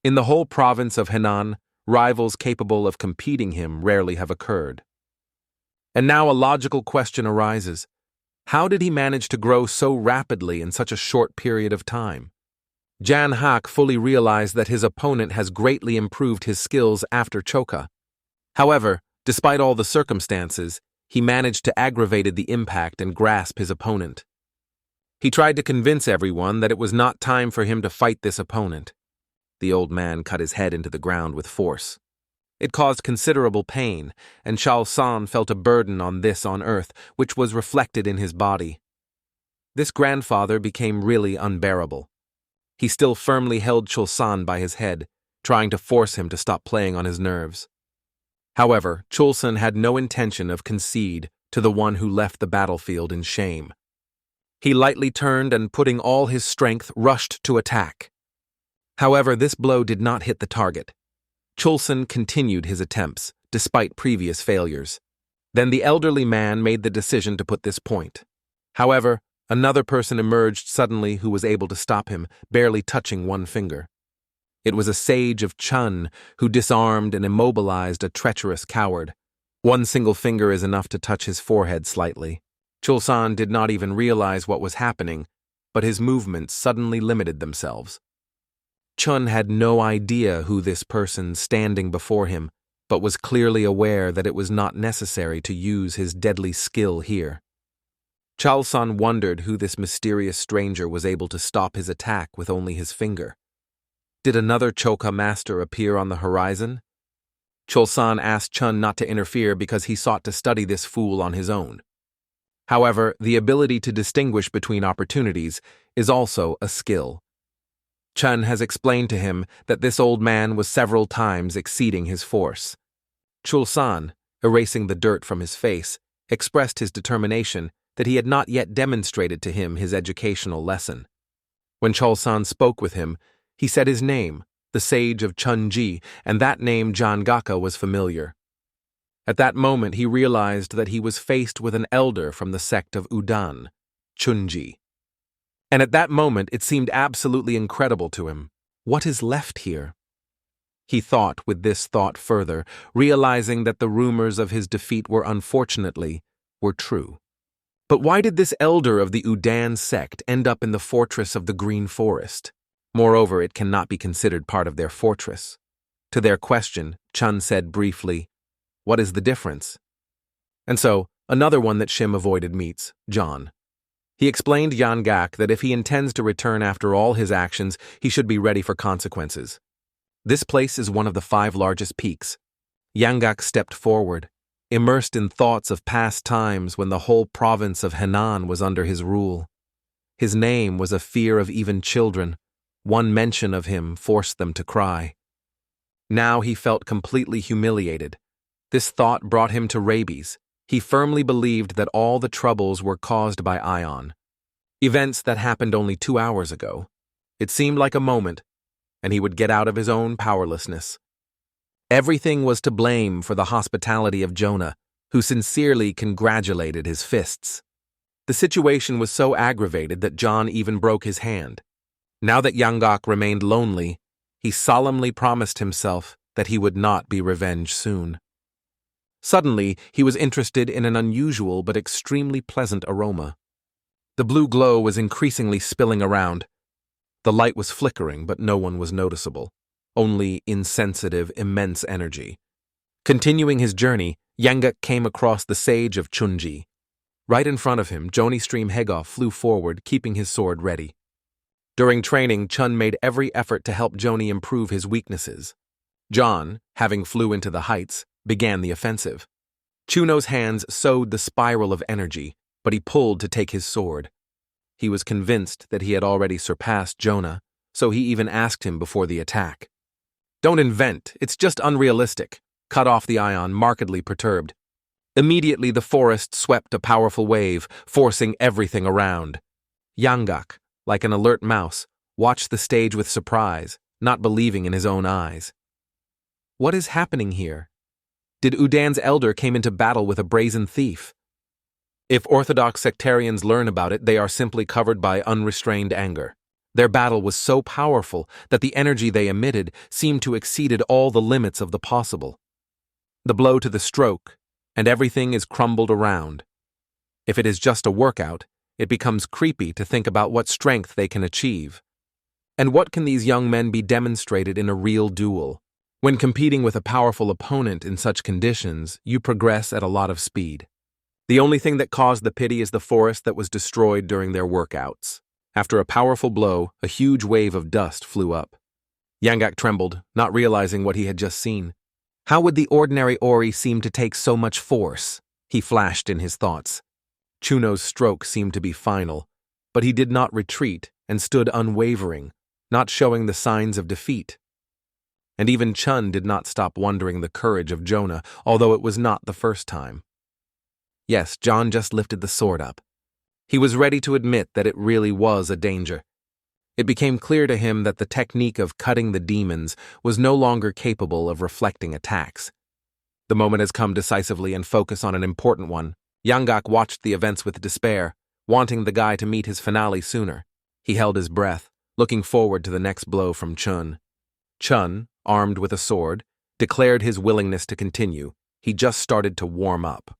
In the whole province of Henan, rivals capable of competing him rarely have occurred. And now a logical question arises. How did he manage to grow so rapidly in such a short period of time? Jan Hak fully realized that his opponent has greatly improved his skills after Choka. However, despite all the circumstances, he managed to aggravate the impact and grasp his opponent. He tried to convince everyone that it was not time for him to fight this opponent. The old man cut his head into the ground with force. It caused considerable pain, and Shalsan felt a burden on this on earth, which was reflected in his body. This grandfather became really unbearable. He still firmly held Chulsan by his head, trying to force him to stop playing on his nerves. However, Chulsan had no intention of concede to the one who left the battlefield in shame. He lightly turned and, putting all his strength, rushed to attack. However, this blow did not hit the target. Chulsan continued his attempts, despite previous failures. Then the elderly man made the decision to put this point. However, another person emerged suddenly who was able to stop him, barely touching one finger. It was a sage of Chun who disarmed and immobilized a treacherous coward. One single finger is enough to touch his forehead slightly. Chulsan did not even realize what was happening, but his movements suddenly limited themselves. Chun had no idea who this person standing before him, but was clearly aware that it was not necessary to use his deadly skill here. Chalsan wondered who this mysterious stranger was able to stop his attack with only his finger. Did another Choka master appear on the horizon? Chalsan asked Chun not to interfere because he sought to study this fool on his own. However, the ability to distinguish between opportunities is also a skill. Chun has explained to him that this old man was several times exceeding his force. Chulsan, erasing the dirt from his face, expressed his determination that he had not yet demonstrated to him his educational lesson. When Chulsan spoke with him, he said his name, the sage of Chunji, and that name Jangaka was familiar. At that moment he realized that he was faced with an elder from the sect of Udan, Chunji. And at that moment it seemed absolutely incredible to him. What is left here? He thought with this thought further, realizing that the rumors of his defeat were true. But why did this elder of the Udan sect end up in the fortress of the Green Forest? Moreover, it cannot be considered part of their fortress. To their question, Chun said briefly, "What is the difference?" And so, another one that Shim avoided meets, John. He explained Yangak that if he intends to return after all his actions, he should be ready for consequences. This place is one of the 5 largest peaks. Yangak stepped forward, immersed in thoughts of past times when the whole province of Henan was under his rule. His name was a fear of even children. One mention of him forced them to cry. Now he felt completely humiliated. This thought brought him to rabies. He firmly believed that all the troubles were caused by Ion. Events that happened only 2 hours ago. It seemed like a moment, and he would get out of his own powerlessness. Everything was to blame for the hospitality of Jonah, who sincerely congratulated his fists. The situation was so aggravated that John even broke his hand. Now that Yangak remained lonely, he solemnly promised himself that he would not be revenged soon. Suddenly, he was interested in an unusual but extremely pleasant aroma. The blue glow was increasingly spilling around. The light was flickering, but no one was noticeable. Only insensitive, immense energy. Continuing his journey, Yangak came across the sage of Chunji. Right in front of him, Joni Stream Hegoff flew forward, keeping his sword ready. During training, Chun made every effort to help Joni improve his weaknesses. John, having flew into the heights, began the offensive. Chuno's hands sewed the spiral of energy, but he pulled to take his sword. He was convinced that he had already surpassed Jonah, so he even asked him before the attack. "Don't invent, it's just unrealistic," cut off the Ion, markedly perturbed. Immediately the forest swept a powerful wave, forcing everything around. Yangak, like an alert mouse, watched the stage with surprise, not believing in his own eyes. What is happening here? Did Udan's elder came into battle with a brazen thief? If Orthodox sectarians learn about it, they are simply covered by unrestrained anger. Their battle was so powerful that the energy they emitted seemed to exceeded all the limits of the possible. The blow to the stroke, and everything is crumbled around. If it is just a workout, it becomes creepy to think about what strength they can achieve. And what can these young men be demonstrated in a real duel? When competing with a powerful opponent in such conditions, you progress at a lot of speed. The only thing that caused the pity is the forest that was destroyed during their workouts. After a powerful blow, a huge wave of dust flew up. Yangak trembled, not realizing what he had just seen. How would the ordinary Ori seem to take so much force? He flashed in his thoughts. Chuno's stroke seemed to be final, but he did not retreat and stood unwavering, not showing the signs of defeat. And even Chun did not stop wondering the courage of Jonah, although it was not the first time. Yes, John just lifted the sword up. He was ready to admit that it really was a danger. It became clear to him that the technique of cutting the demons was no longer capable of reflecting attacks. The moment has come decisively and focus on an important one. Yangak watched the events with despair, wanting the guy to meet his finale sooner. He held his breath, looking forward to the next blow from Chun. Chun, armed with a sword, declared his willingness to continue. He just started to warm up.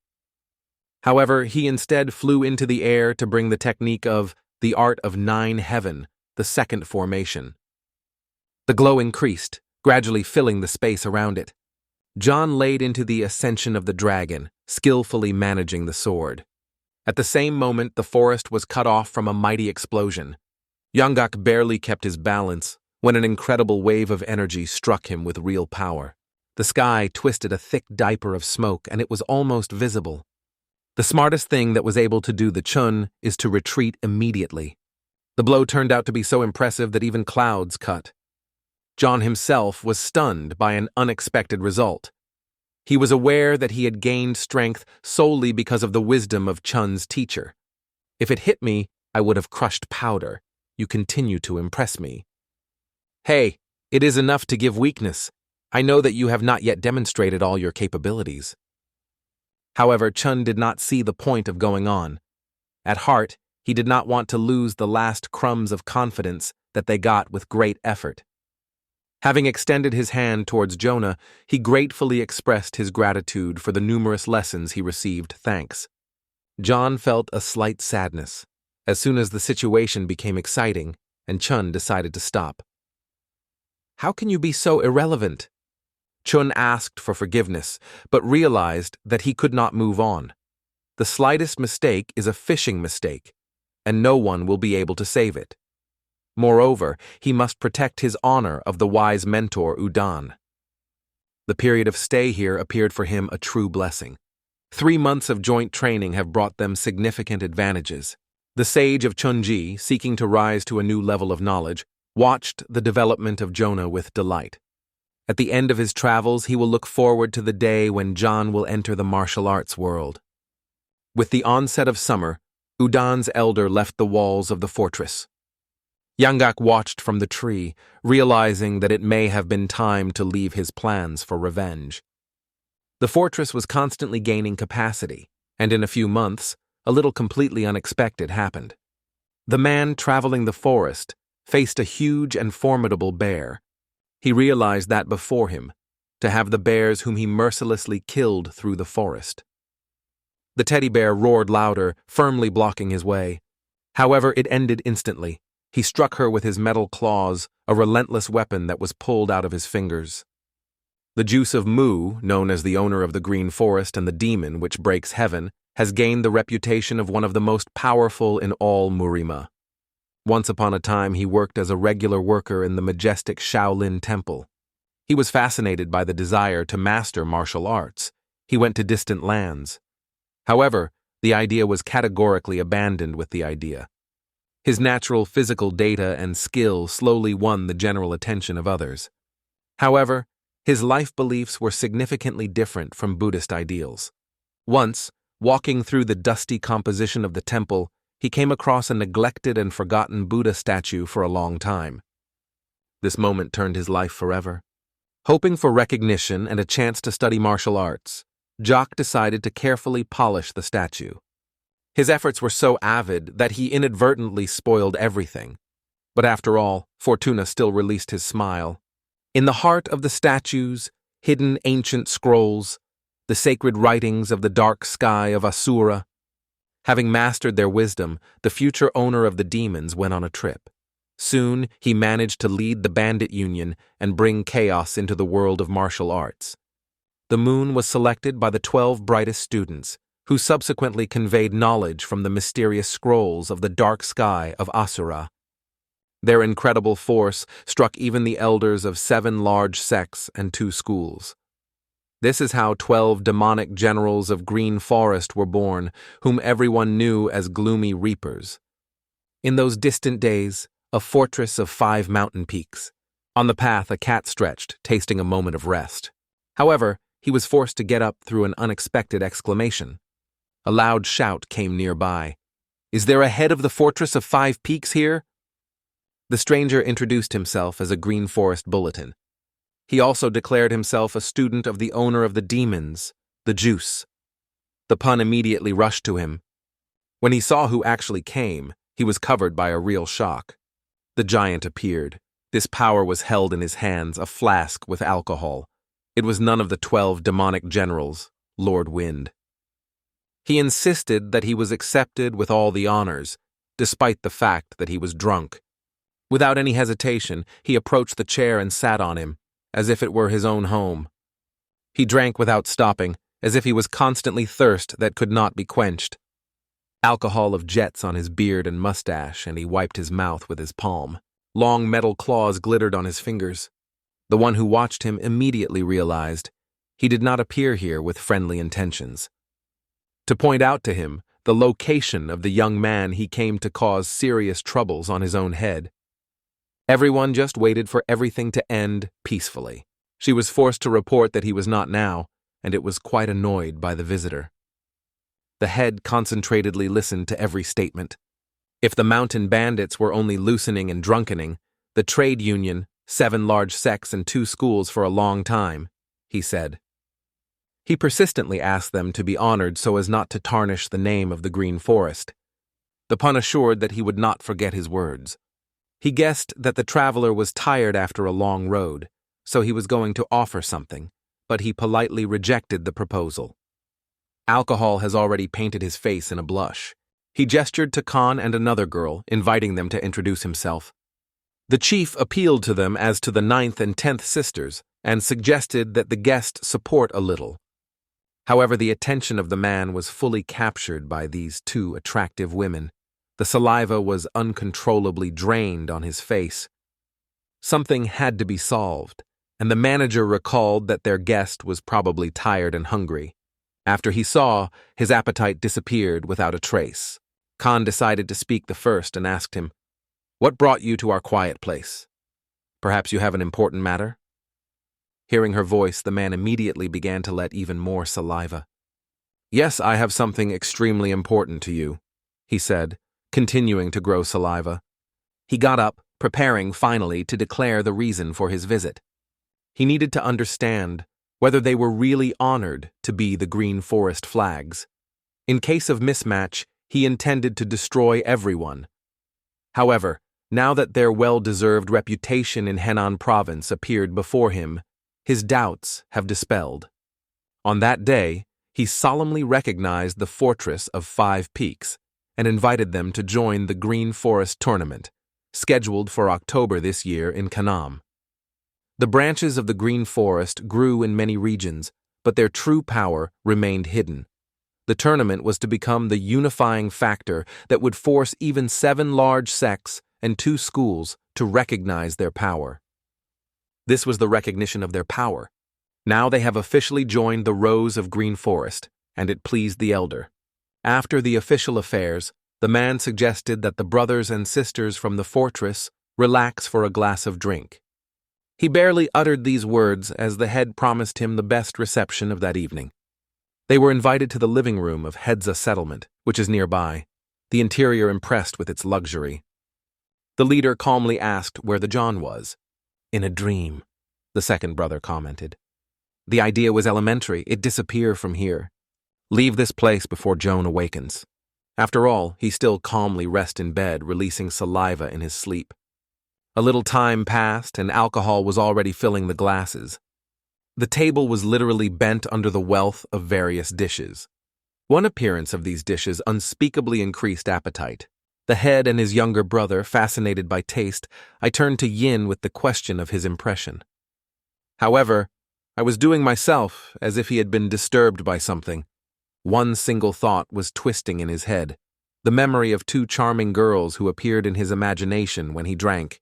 However, he instead flew into the air to bring the technique of the art of 9 heaven, the second formation. The glow increased, gradually filling the space around it. John laid into the ascension of the dragon, skillfully managing the sword. At the same moment, the forest was cut off from a mighty explosion. Yangak barely kept his balance when an incredible wave of energy struck him with real power. The sky twisted a thick diaper of smoke, and it was almost visible. The smartest thing that was able to do the Chun is to retreat immediately. The blow turned out to be so impressive that even clouds cut. John himself was stunned by an unexpected result. He was aware that he had gained strength solely because of the wisdom of Chun's teacher. "If it hit me, I would have crushed powder. You continue to impress me." "Hey, it is enough to give weakness. I know that you have not yet demonstrated all your capabilities." However, Chun did not see the point of going on. At heart, he did not want to lose the last crumbs of confidence that they got with great effort. Having extended his hand towards Jonah, he gratefully expressed his gratitude for the numerous lessons he received. Thanks. John felt a slight sadness as soon as the situation became exciting and Chun decided to stop. "How can you be so irrelevant?" Chun asked for forgiveness, but realized that he could not move on. The slightest mistake is a fishing mistake, and no one will be able to save it. Moreover, he must protect his honor of the wise mentor Udan. The period of stay here appeared for him a true blessing. 3 months of joint training have brought them significant advantages. The sage of Chunji, seeking to rise to a new level of knowledge, watched the development of Jonah with delight. At the end of his travels, he will look forward to the day when John will enter the martial arts world. With the onset of summer, Udan's elder left the walls of the fortress. Yangak watched from the tree, realizing that it may have been time to leave his plans for revenge. The fortress was constantly gaining capacity, and in a few months, a little completely unexpected happened. The man traveling the forest faced a huge and formidable bear. He realized that before him, to have the bears whom he mercilessly killed through the forest. The teddy bear roared louder, firmly blocking his way. However, it ended instantly. He struck her with his metal claws, a relentless weapon that was pulled out of his fingers. The juice of Mu, known as the owner of the Green Forest and the demon which breaks heaven, has gained the reputation of one of the most powerful in all Murima. Once upon a time, he worked as a regular worker in the majestic Shaolin Temple. He was fascinated by the desire to master martial arts. He went to distant lands. However, the idea was categorically abandoned with the idea. His natural physical data and skill slowly won the general attention of others. However, his life beliefs were significantly different from Buddhist ideals. Once, walking through the dusty composition of the temple, he came across a neglected and forgotten Buddha statue for a long time. This moment turned his life forever. Hoping for recognition and a chance to study martial arts, Jock decided to carefully polish the statue. His efforts were so avid that he inadvertently spoiled everything. But after all, Fortuna still released his smile. In the heart of the statues, hidden ancient scrolls, the sacred writings of the dark sky of Asura. Having mastered their wisdom, the future owner of the demons went on a trip. Soon, he managed to lead the bandit union and bring chaos into the world of martial arts. The moon was selected by the 12 brightest students, who subsequently conveyed knowledge from the mysterious scrolls of the dark sky of Asura. Their incredible force struck even the elders of 7 large sects and 2 schools. This is how 12 demonic generals of Green Forest were born, whom everyone knew as gloomy reapers. In those distant days, a fortress of 5 mountain peaks. On the path, a cat stretched, tasting a moment of rest. However, he was forced to get up through an unexpected exclamation. A loud shout came nearby. "Is there a head of the fortress of 5 peaks here?" The stranger introduced himself as a Green Forest bulletin. He also declared himself a student of the owner of the demons, the Juice. The pun immediately rushed to him. When he saw who actually came, he was covered by a real shock. The giant appeared. This power was held in his hands, a flask with alcohol. It was none of the 12 demonic generals, Lord Wind. He insisted that he was accepted with all the honors, despite the fact that he was drunk. Without any hesitation, he approached the chair and sat on him, as if it were his own home. He drank without stopping, as if he was constantly thirst that could not be quenched. Alcohol of jets on his beard and mustache, and he wiped his mouth with his palm. Long metal claws glittered on his fingers. The one who watched him immediately realized he did not appear here with friendly intentions. To point out to him the location of the young man, he came to cause serious troubles on his own head. Everyone just waited for everything to end peacefully. She was forced to report that he was not now, and it was quite annoyed by the visitor. The head concentratedly listened to every statement. If the mountain bandits were only loosening and drunkening, the trade union, 7 large sects and 2 schools for a long time, he said. He persistently asked them to be honored so as not to tarnish the name of the Green Forest. The pun assured that he would not forget his words. He guessed that the traveler was tired after a long road, so he was going to offer something, but he politely rejected the proposal. Alcohol has already painted his face in a blush. He gestured to Khan and another girl, inviting them to introduce himself. The chief appealed to them as to the 9th and 10th sisters and suggested that the guest support a little. However, the attention of the man was fully captured by these 2 attractive women. The saliva was uncontrollably drained on his face. Something had to be solved, and the manager recalled that their guest was probably tired and hungry. After he saw, his appetite disappeared without a trace. Khan decided to speak the first and asked him, "What brought you to our quiet place? Perhaps you have an important matter?" Hearing her voice, the man immediately began to let even more saliva. "Yes, I have something extremely important to you," he said, continuing to grow saliva. He got up, preparing finally to declare the reason for his visit. He needed to understand whether they were really honored to be the Green Forest flags. In case of mismatch, he intended to destroy everyone. However, now that their well-deserved reputation in Henan province appeared before him, his doubts have dispelled. On that day, he solemnly recognized the fortress of 5 peaks and invited them to join the Green Forest tournament, scheduled for October this year in Kanam. The branches of the Green Forest grew in many regions, but their true power remained hidden. The tournament was to become the unifying factor that would force even 7 large sects and 2 schools to recognize their power. This was the recognition of their power. Now they have officially joined the rows of Green Forest, and it pleased the elder. After the official affairs, the man suggested that the brothers and sisters from the fortress relax for a glass of drink. He barely uttered these words as the head promised him the best reception of that evening. They were invited to the living room of Hedza settlement, which is nearby, the interior impressed with its luxury. The leader calmly asked where the John was. "In a dream," the second brother commented. "The idea was elementary, it'd disappear from here. Leave this place before Joan awakens." After all, he still calmly rests in bed, releasing saliva in his sleep. A little time passed, and alcohol was already filling the glasses. The table was literally bent under the wealth of various dishes. One appearance of these dishes unspeakably increased appetite. The head and his younger brother, fascinated by taste, I turned to Yin with the question of his impression. However, I was doing myself as if he had been disturbed by something. One single thought was twisting in his head, the memory of 2 charming girls who appeared in his imagination when he drank.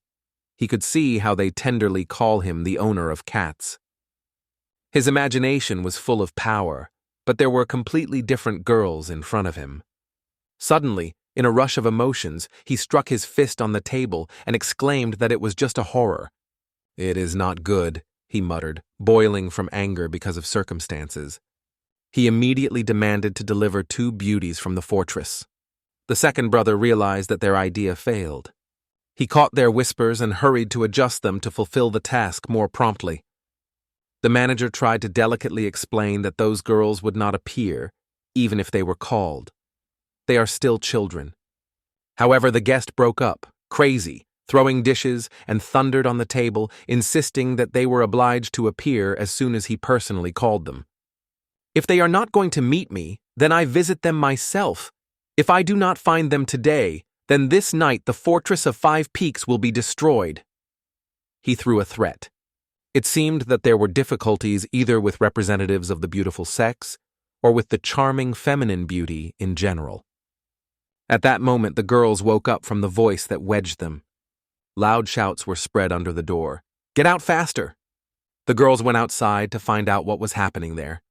He could see how they tenderly call him the owner of cats. His imagination was full of power, but there were completely different girls in front of him. Suddenly, in a rush of emotions, he struck his fist on the table and exclaimed that it was just a horror. "It is not good," he muttered, boiling from anger because of circumstances. He immediately demanded to deliver 2 beauties from the fortress. The second brother realized that their idea failed. He caught their whispers and hurried to adjust them to fulfill the task more promptly. The manager tried to delicately explain that those girls would not appear, even if they were called. They are still children. However, the guest broke up, crazy, throwing dishes, and thundered on the table, insisting that they were obliged to appear as soon as he personally called them. "If they are not going to meet me, then I visit them myself. If I do not find them today, then this night the Fortress of 5 Peaks will be destroyed." He threw a threat. It seemed that there were difficulties either with representatives of the beautiful sex or with the charming feminine beauty in general. At that moment, the girls woke up from the voice that wedged them. Loud shouts were spread under the door. "Get out faster!" The girls went outside to find out what was happening there.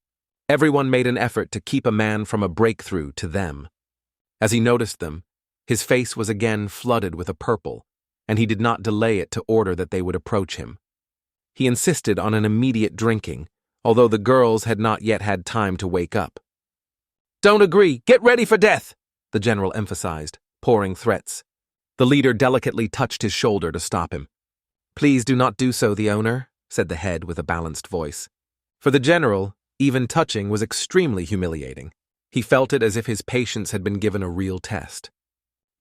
Everyone made an effort to keep a man from a breakthrough to them. As he noticed them, his face was again flooded with a purple, and he did not delay it to order that they would approach him. He insisted on an immediate drinking, although the girls had not yet had time to wake up. "Don't agree! Get ready for death!" the general emphasized, pouring threats. The leader delicately touched his shoulder to stop him. "Please do not do so, the owner," said the head with a balanced voice. For the general, even touching was extremely humiliating. He felt it as if his patience had been given a real test.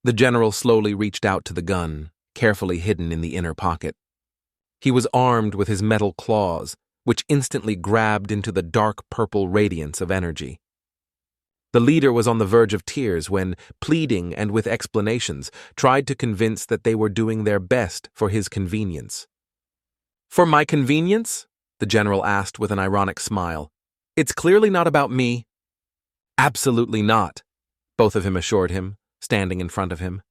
The general slowly reached out to the gun, carefully hidden in the inner pocket. He was armed with his metal claws, which instantly grabbed into the dark purple radiance of energy. The leader was on the verge of tears when, pleading and with explanations, tried to convince that they were doing their best for his convenience. "For my convenience?" the general asked with an ironic smile. "It's clearly not about me." "Absolutely not," both of them assured him, standing in front of him.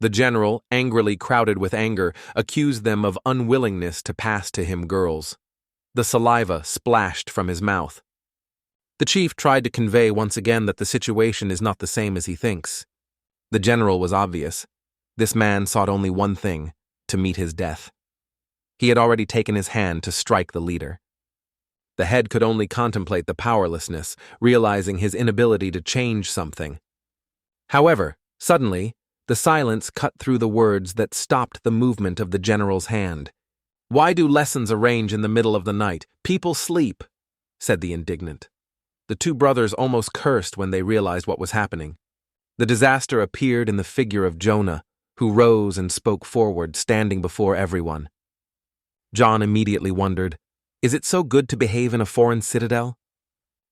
The general, angrily crowded with anger, accused them of unwillingness to pass to him girls. The saliva splashed from his mouth. The chief tried to convey once again that the situation is not the same as he thinks. The general was obvious. This man sought only one thing, to meet his death. He had already taken his hand to strike the leader. The head could only contemplate the powerlessness, realizing his inability to change something. However, suddenly, the silence cut through the words that stopped the movement of the general's hand. "Why do lessons arrange in the middle of the night? People sleep," said the indignant. The 2 brothers almost cursed when they realized what was happening. The disaster appeared in the figure of Jonah, who rose and spoke forward, standing before everyone. John immediately wondered, is it so good to behave in a foreign citadel?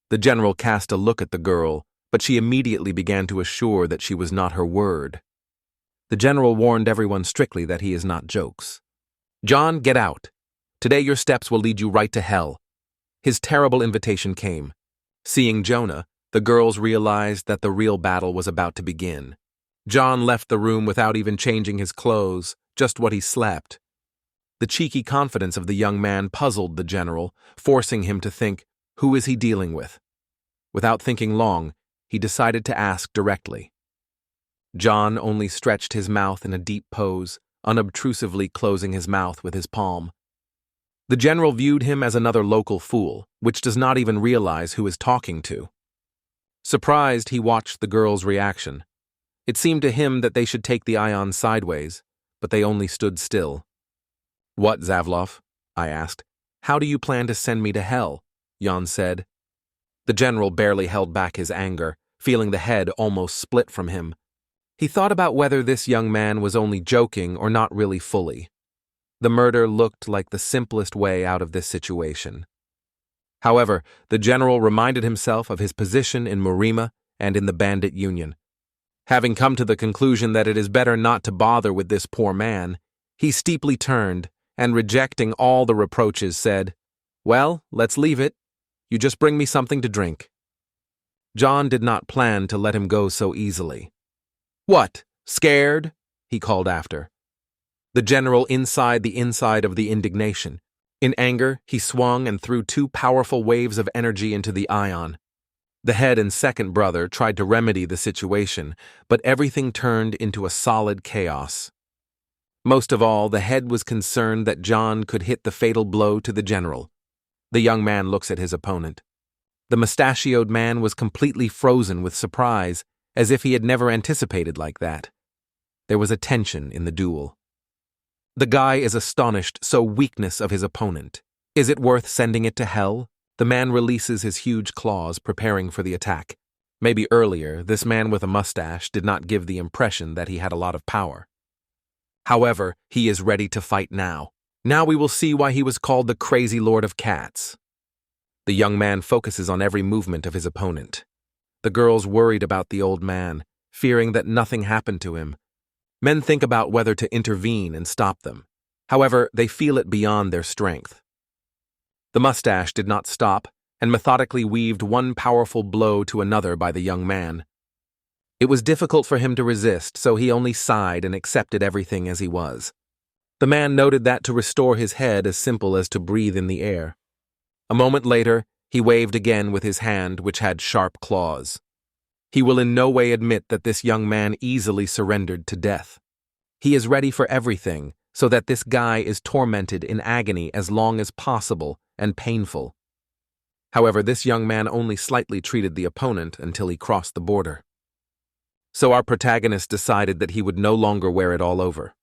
The general cast a look at the girl, but she immediately began to assure that she was not her word. The general warned everyone strictly that he is not jokes. "John, get out. Today your steps will lead you right to hell." His terrible invitation came. Seeing Jonah, the girls realized that the real battle was about to begin. John left the room without even changing his clothes, just what he slept. The cheeky confidence of the young man puzzled the general, forcing him to think, who is he dealing with? Without thinking long, he decided to ask directly. John only stretched his mouth in a deep pose, unobtrusively closing his mouth with his palm. The general viewed him as another local fool, which does not even realize who is talking to. Surprised, he watched the girls' reaction. It seemed to him that they should take the ions sideways, but they only stood still. "What, Zavlov?" I asked. "How do you plan to send me to hell?" Jan said. The general barely held back his anger, feeling the head almost split from him. He thought about whether this young man was only joking or not really fully. The murder looked like the simplest way out of this situation. However, the general reminded himself of his position in Murima and in the bandit union. Having come to the conclusion that it is better not to bother with this poor man, he steeply turned and, rejecting all the reproaches, said, "Well, let's leave it. You just bring me something to drink." John did not plan to let him go so easily. "What, scared?" he called after. The general inside of the indignation. In anger, he swung and threw two powerful waves of energy into the ion. The head and second brother tried to remedy the situation, but everything turned into a solid chaos. Most of all, the head was concerned that John could hit the fatal blow to the general. The young man looks at his opponent. The mustachioed man was completely frozen with surprise, as if he had never anticipated like that. There was a tension in the duel. The guy is astonished, so weakness of his opponent. Is it worth sending it to hell? The man releases his huge claws, preparing for the attack. Maybe earlier, this man with a mustache did not give the impression that he had a lot of power. However, he is ready to fight now. Now we will see why he was called the Crazy Lord of Cats. The young man focuses on every movement of his opponent. The girls worried about the old man, fearing that nothing happened to him. Men think about whether to intervene and stop them. However, they feel it beyond their strength. The mustache did not stop and methodically weaved one powerful blow to another by the young man. It was difficult for him to resist, so he only sighed and accepted everything as he was. The man noted that to restore his head as simple as to breathe in the air. A moment later, he waved again with his hand, which had sharp claws. He will in no way admit that this young man easily surrendered to death. He is ready for everything, so that this guy is tormented in agony as long as possible and painful. However, this young man only slightly treated the opponent until he crossed the border. So our protagonist decided that he would no longer wear it all over.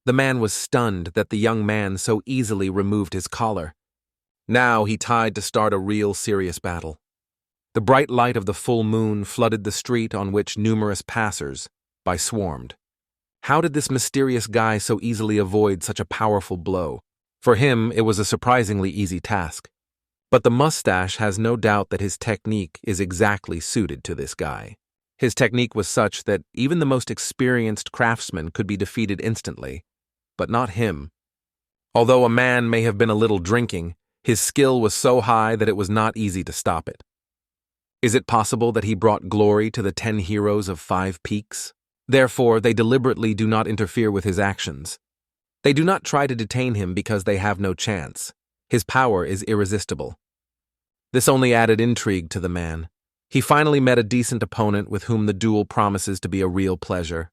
The man was stunned that the young man so easily removed his collar. Now he tied to start a real serious battle. The bright light of the full moon flooded the street on which numerous passers-by swarmed. How did this mysterious guy so easily avoid such a powerful blow? For him, it was a surprisingly easy task. But the mustache has no doubt that his technique is exactly suited to this guy. His technique was such that even the most experienced craftsman could be defeated instantly, but not him. Although a man may have been a little drinking, his skill was so high that it was not easy to stop it. Is it possible that he brought glory to the 10 heroes of 5 peaks? Therefore, they deliberately do not interfere with his actions. They do not try to detain him because they have no chance. His power is irresistible. This only added intrigue to the man. He finally met a decent opponent with whom the duel promises to be a real pleasure.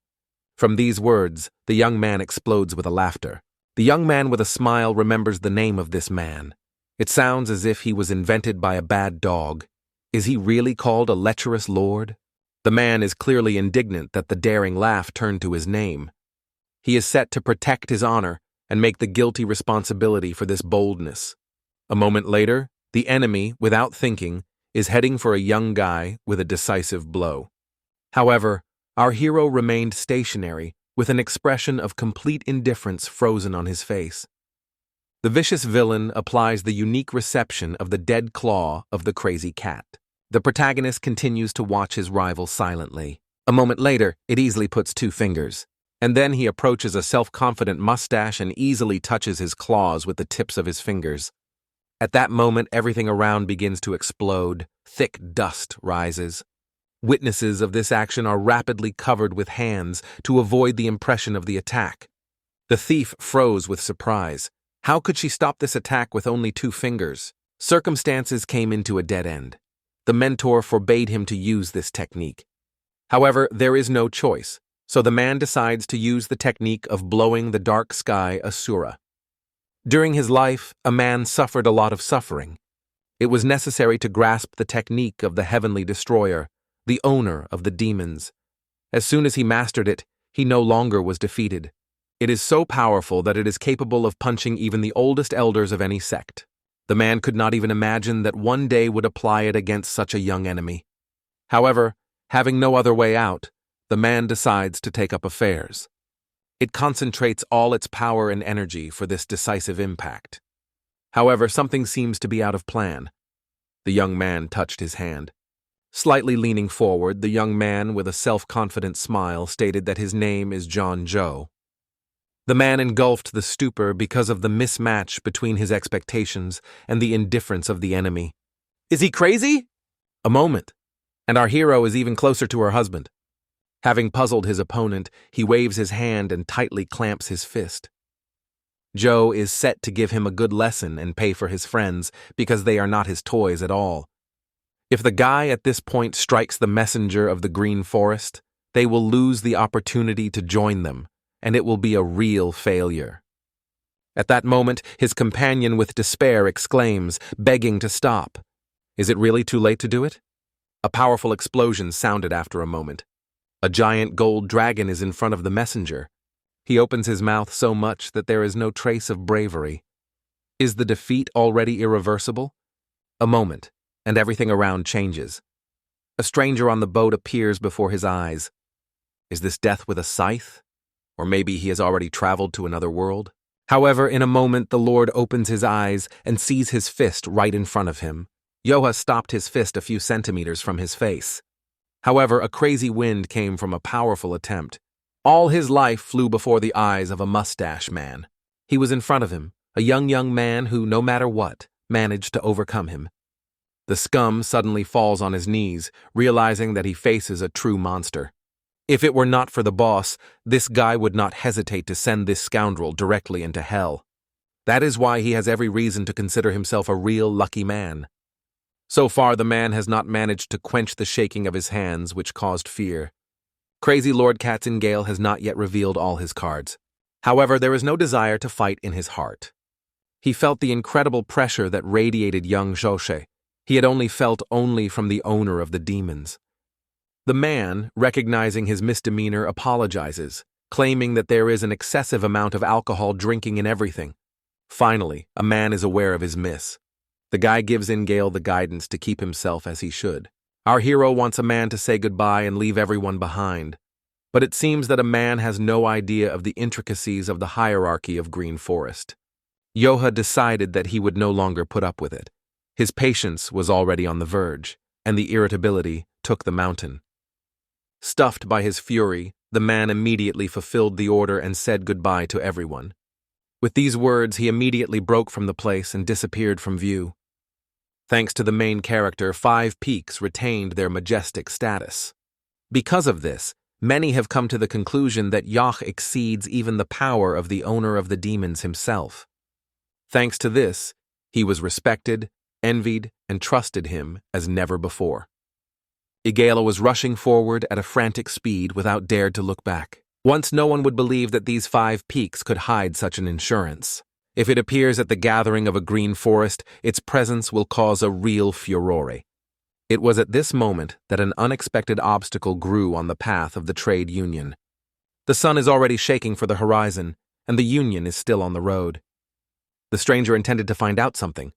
From these words, the young man explodes with a laughter. The young man with a smile remembers the name of this man. It sounds as if he was invented by a bad dog. Is he really called a lecherous lord? The man is clearly indignant that the daring laugh turned to his name. He is set to protect his honor and make the guilty responsibility for this boldness. A moment later, the enemy, without thinking, is heading for a young guy with a decisive blow. However, our hero remained stationary with an expression of complete indifference frozen on his face. The vicious villain applies the unique reception of the dead claw of the crazy cat. The protagonist continues to watch his rival silently. A moment later, it easily puts 2 fingers. And then he approaches a self-confident mustache and easily touches his claws with the tips of his fingers. At that moment, everything around begins to explode. Thick dust rises. Witnesses of this action are rapidly covered with hands to avoid the impression of the attack. The thief froze with surprise. How could she stop this attack with only 2 fingers? Circumstances came into a dead end. The mentor forbade him to use this technique. However, there is no choice, so the man decides to use the technique of blowing the dark sky Asura. During his life, a man suffered a lot of suffering. It was necessary to grasp the technique of the heavenly destroyer, the owner of the demons. As soon as he mastered it, he no longer was defeated. It is so powerful that it is capable of punching even the oldest elders of any sect. The man could not even imagine that one day would apply it against such a young enemy. However, having no other way out, the man decides to take up affairs. It concentrates all its power and energy for this decisive impact. However, something seems to be out of plan. The young man touched his hand. Slightly leaning forward, the young man with a self-confident smile stated that his name is John Joe. The man engulfed the stupor because of the mismatch between his expectations and the indifference of the enemy. Is he crazy? A moment, and our hero is even closer to her husband. Having puzzled his opponent, he waves his hand and tightly clamps his fist. Joe is set to give him a good lesson and pay for his friends because they are not his toys at all. If the guy at this point strikes the messenger of the green forest, they will lose the opportunity to join them, and it will be a real failure. At that moment, his companion with despair exclaims, begging to stop. Is it really too late to do it? A powerful explosion sounded after a moment. A giant gold dragon is in front of the messenger. He opens his mouth so much that there is no trace of bravery. Is the defeat already irreversible? A moment, and everything around changes. A stranger on the boat appears before his eyes. Is this death with a scythe? Or maybe he has already traveled to another world? However, in a moment the Lord opens his eyes and sees his fist right in front of him. Yoha stopped his fist a few centimeters from his face. However, a crazy wind came from a powerful attempt. All his life flew before the eyes of a mustache man. He was in front of him, a young man who, no matter what, managed to overcome him. The scum suddenly falls on his knees, realizing that he faces a true monster. If it were not for the boss, this guy would not hesitate to send this scoundrel directly into hell. That is why he has every reason to consider himself a real lucky man. So far, the man has not managed to quench the shaking of his hands, which caused fear. Crazy Lord Katzengale has not yet revealed all his cards. However, there is no desire to fight in his heart. He felt the incredible pressure that radiated young Joshe. He had only felt from the owner of the demons. The man, recognizing his misdemeanor, apologizes, claiming that there is an excessive amount of alcohol drinking in everything. Finally, a man is aware of his miss. The guy gives Ingale the guidance to keep himself as he should. Our hero wants a man to say goodbye and leave everyone behind. But it seems that a man has no idea of the intricacies of the hierarchy of Green Forest. Yoha decided that he would no longer put up with it. His patience was already on the verge, and the irritability took the mountain. Stuffed by his fury, the man immediately fulfilled the order and said goodbye to everyone. With these words, he immediately broke from the place and disappeared from view. Thanks to the main character, 5 peaks retained their majestic status. Because of this, many have come to the conclusion that Yah exceeds even the power of the owner of the demons himself. Thanks to this, he was respected, envied, and trusted him as never before. Yahello was rushing forward at a frantic speed without dared to look back. Once no one would believe that these 5 peaks could hide such an insurance. If it appears at the gathering of a green forest, its presence will cause a real furore. It was at this moment that an unexpected obstacle grew on the path of the trade union. The sun is already shaking for the horizon, and the union is still on the road. The stranger intended to find out something.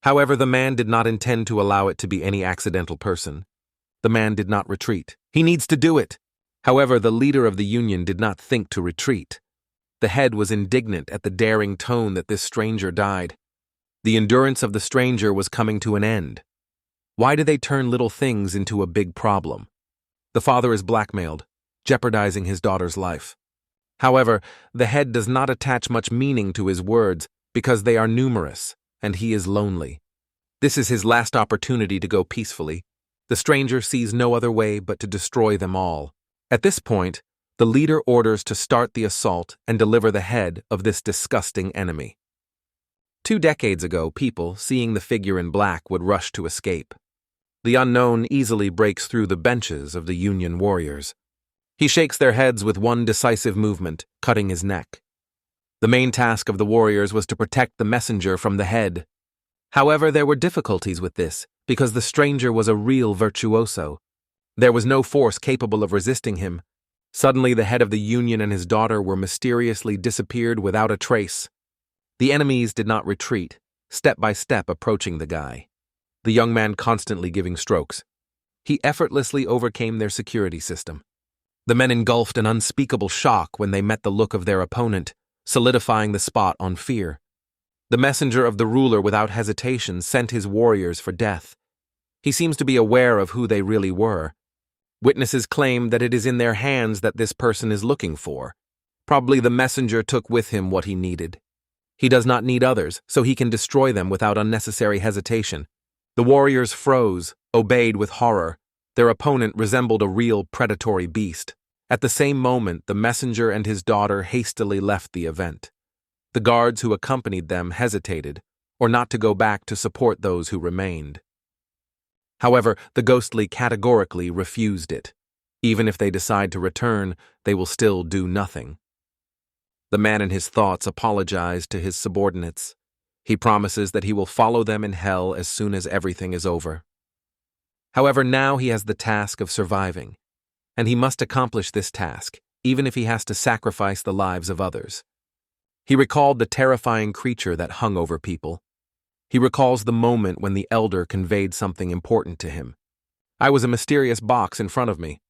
However, the man did not intend to allow it to be any accidental person. The man did not retreat. He needs to do it. However, the leader of the union did not think to retreat. The head was indignant at the daring tone that this stranger died. The endurance of the stranger was coming to an end. Why do they turn little things into a big problem? The father is blackmailed, jeopardizing his daughter's life. However, the head does not attach much meaning to his words because they are numerous, and he is lonely. This is his last opportunity to go peacefully. The stranger sees no other way but to destroy them all. At this point, the leader orders to start the assault and deliver the head of this disgusting enemy. 2 decades ago, people, seeing the figure in black, would rush to escape. The unknown easily breaks through the benches of the Union warriors. He shakes their heads with one decisive movement, cutting his neck. The main task of the warriors was to protect the messenger from the head. However, there were difficulties with this, because the stranger was a real virtuoso. There was no force capable of resisting him. Suddenly, the head of the Union and his daughter were mysteriously disappeared without a trace. The enemies did not retreat, step by step approaching the guy, the young man constantly giving strokes. He effortlessly overcame their security system. The men engulfed an unspeakable shock when they met the look of their opponent, solidifying the spot on fear. The messenger of the ruler without hesitation sent his warriors for death. He seems to be aware of who they really were. Witnesses claim that it is in their hands that this person is looking for. Probably the messenger took with him what he needed. He does not need others, so he can destroy them without unnecessary hesitation. The warriors froze, obeyed with horror. Their opponent resembled a real predatory beast. At the same moment, the messenger and his daughter hastily left the event. The guards who accompanied them hesitated, or not to go back to support those who remained. However, the ghostly categorically refused it. Even if they decide to return, they will still do nothing. The man in his thoughts apologized to his subordinates. He promises that he will follow them in hell as soon as everything is over. However, now he has the task of surviving, and he must accomplish this task, even if he has to sacrifice the lives of others. He recalled the terrifying creature that hung over people. He recalls the moment when the elder conveyed something important to him. I was a mysterious box in front of me.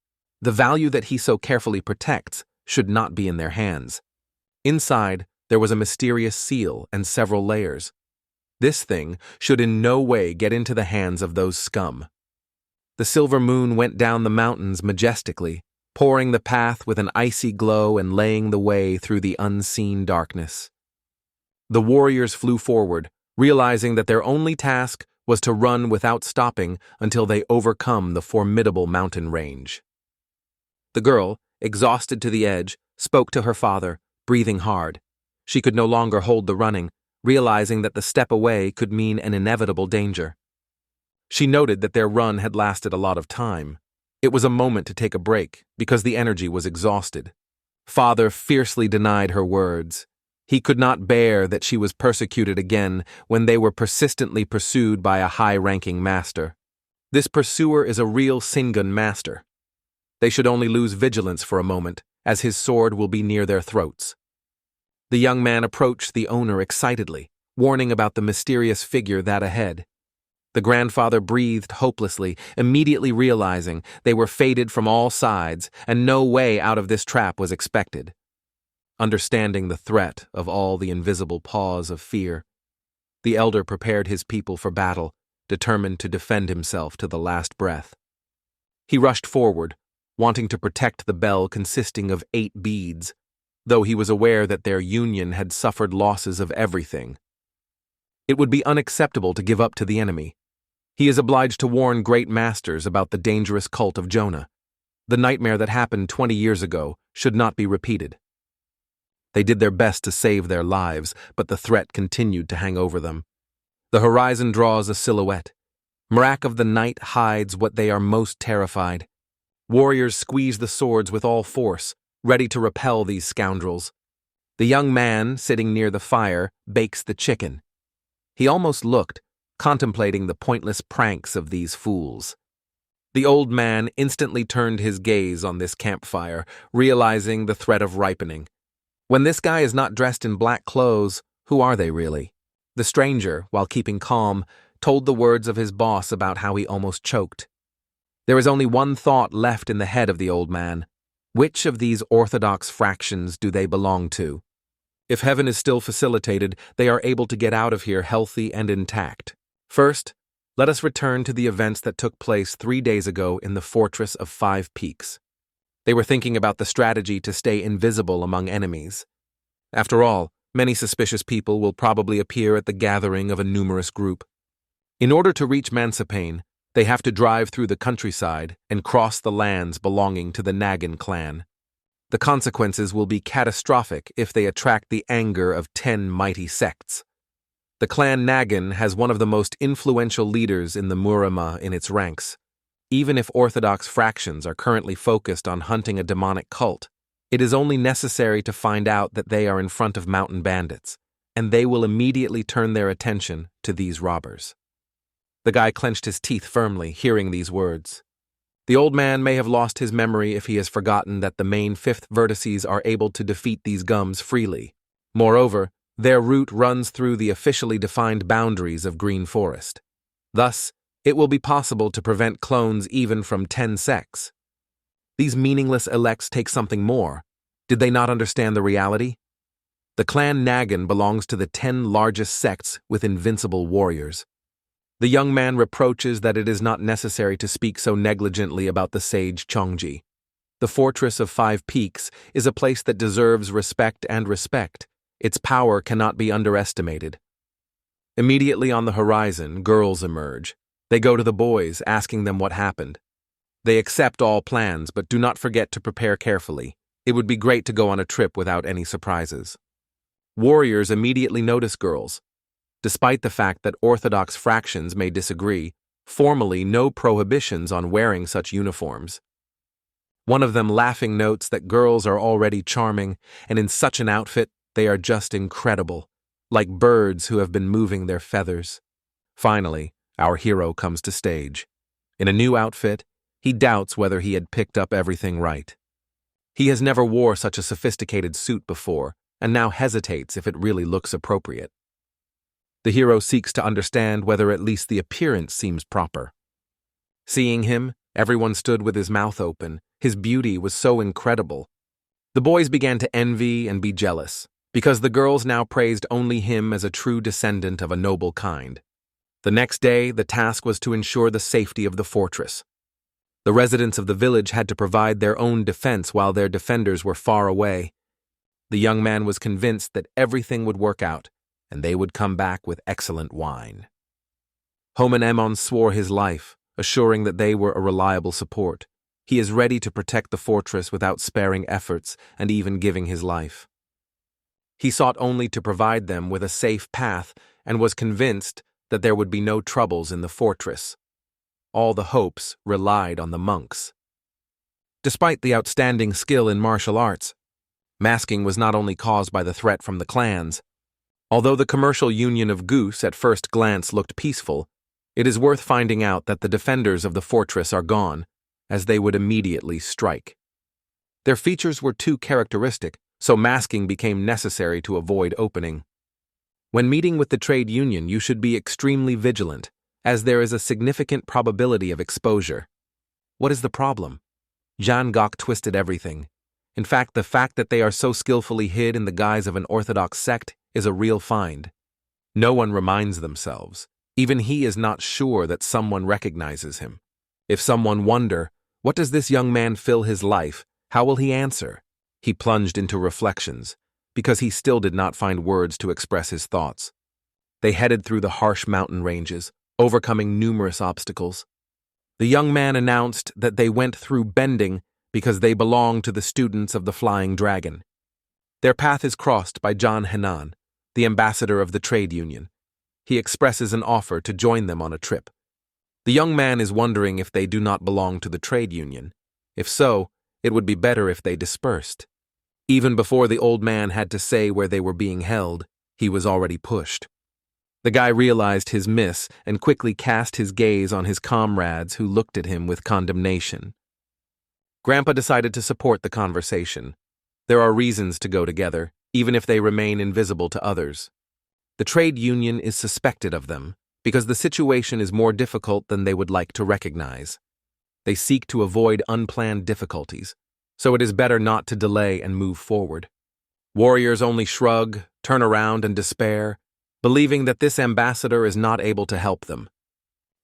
The value that he so carefully protects should not be in their hands. Inside, there was a mysterious seal and several layers. This thing should in no way get into the hands of those scum. The silver moon went down the mountains majestically, pouring the path with an icy glow and laying the way through the unseen darkness. The warriors flew forward, realizing that their only task was to run without stopping until they overcome the formidable mountain range. The girl, exhausted to the edge, spoke to her father, breathing hard. She could no longer hold the running, realizing that the step away could mean an inevitable danger. She noted that their run had lasted a lot of time. It was a moment to take a break, because the energy was exhausted. Father fiercely denied her words. He could not bear that she was persecuted again when they were persistently pursued by a high-ranking master. This pursuer is a real Singun master. They should only lose vigilance for a moment, as his sword will be near their throats. The young man approached the owner excitedly, warning about the mysterious figure that ahead. The grandfather breathed hopelessly, immediately realizing they were fated from all sides and no way out of this trap was expected. Understanding the threat of all the invisible paws of fear, the elder prepared his people for battle, determined to defend himself to the last breath. He rushed forward, wanting to protect the bell consisting of 8 beads, though he was aware that their union had suffered losses of everything. It would be unacceptable to give up to the enemy. He is obliged to warn great masters about the dangerous cult of Jonah. The nightmare that happened 20 years ago should not be repeated. They did their best to save their lives, but the threat continued to hang over them. The horizon draws a silhouette. Mrak of the night hides what they are most terrified. Warriors squeeze the swords with all force, ready to repel these scoundrels. The young man, sitting near the fire, bakes the chicken. He almost looked, contemplating the pointless pranks of these fools. The old man instantly turned his gaze on this campfire, realizing the threat of ripening. When this guy is not dressed in black clothes, who are they really? The stranger, while keeping calm, told the words of his boss about how he almost choked. There is only one thought left in the head of the old man. Which of these orthodox fractions do they belong to? If heaven is still facilitated, they are able to get out of here healthy and intact. First, let us return to the events that took place 3 days ago in the Fortress of 5 Peaks. They were thinking about the strategy to stay invisible among enemies. After all, many suspicious people will probably appear at the gathering of a numerous group. In order to reach Mansapane, they have to drive through the countryside and cross the lands belonging to the Nagan clan. The consequences will be catastrophic if they attract the anger of 10 mighty sects. The clan Nagan has one of the most influential leaders in the Murama in its ranks. Even if orthodox fractions are currently focused on hunting a demonic cult, it is only necessary to find out that they are in front of mountain bandits, and they will immediately turn their attention to these robbers. The guy clenched his teeth firmly, hearing these words. The old man may have lost his memory if he has forgotten that the main 5th vertices are able to defeat these gums freely. Moreover, their route runs through the officially defined boundaries of Green Forest. Thus, it will be possible to prevent clones even from 10 sects. These meaningless elects take something more. Did they not understand the reality? The clan Nagan belongs to the 10 largest sects with invincible warriors. The young man reproaches that it is not necessary to speak so negligently about the sage Chongji. The Fortress of 5 Peaks is a place that deserves respect and respect. Its power cannot be underestimated. Immediately on the horizon, girls emerge. They go to the boys, asking them what happened. They accept all plans, but do not forget to prepare carefully. It would be great to go on a trip without any surprises. Warriors immediately notice girls. Despite the fact that orthodox fractions may disagree, formally no prohibitions on wearing such uniforms. One of them laughing notes that girls are already charming, and in such an outfit, they are just incredible, like birds who have been moving their feathers. Finally, our hero comes to stage. In a new outfit, he doubts whether he had picked up everything right. He has never wore such a sophisticated suit before, and now hesitates if it really looks appropriate. The hero seeks to understand whether at least the appearance seems proper. Seeing him, everyone stood with his mouth open. His beauty was so incredible. The boys began to envy and be jealous, because the girls now praised only him as a true descendant of a noble kind. The next day, the task was to ensure the safety of the fortress. The residents of the village had to provide their own defense while their defenders were far away. The young man was convinced that everything would work out, and they would come back with excellent wine. Homan Emon swore his life, assuring that they were a reliable support. He is ready to protect the fortress without sparing efforts and even giving his life. He sought only to provide them with a safe path and was convinced that there would be no troubles in the fortress. All the hopes relied on the monks. Despite the outstanding skill in martial arts, masking was not only caused by the threat from the clans. Although the commercial union of Goose at first glance looked peaceful, it is worth finding out that the defenders of the fortress are gone, as they would immediately strike. Their features were too characteristic, so masking became necessary to avoid opening. When meeting with the trade union, you should be extremely vigilant, as there is a significant probability of exposure. What is the problem? Jean Gok twisted everything. In fact, the fact that they are so skillfully hid in the guise of an orthodox sect is a real find. No one reminds themselves. Even he is not sure that someone recognizes him. If someone wonder, what does this young man fill his life, how will he answer? He plunged into reflections, because he still did not find words to express his thoughts. They headed through the harsh mountain ranges, overcoming numerous obstacles. The young man announced that they went through bending because they belong to the students of the Flying Dragon. Their path is crossed by John Henan, the ambassador of the trade union. He expresses an offer to join them on a trip. The young man is wondering if they do not belong to the trade union. If so, it would be better if they dispersed. Even before the old man had to say where they were being held, he was already pushed. The guy realized his miss and quickly cast his gaze on his comrades who looked at him with condemnation. Grandpa decided to support the conversation. There are reasons to go together, even if they remain invisible to others. The trade union is suspected of them, because the situation is more difficult than they would like to recognize. They seek to avoid unplanned difficulties, so it is better not to delay and move forward. Warriors only shrug, turn around and despair, believing that this ambassador is not able to help them.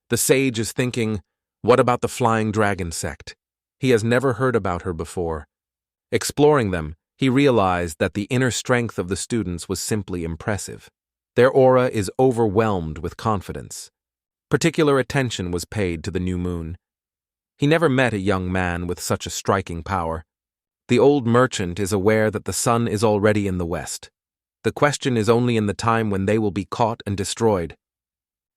The sage is thinking, what about the Flying Dragon sect? He has never heard about her before. Exploring them, he realized that the inner strength of the students was simply impressive. Their aura is overwhelmed with confidence. Particular attention was paid to the new moon. He never met a young man with such a striking power. The old merchant is aware that the sun is already in the west. The question is only in the time when they will be caught and destroyed.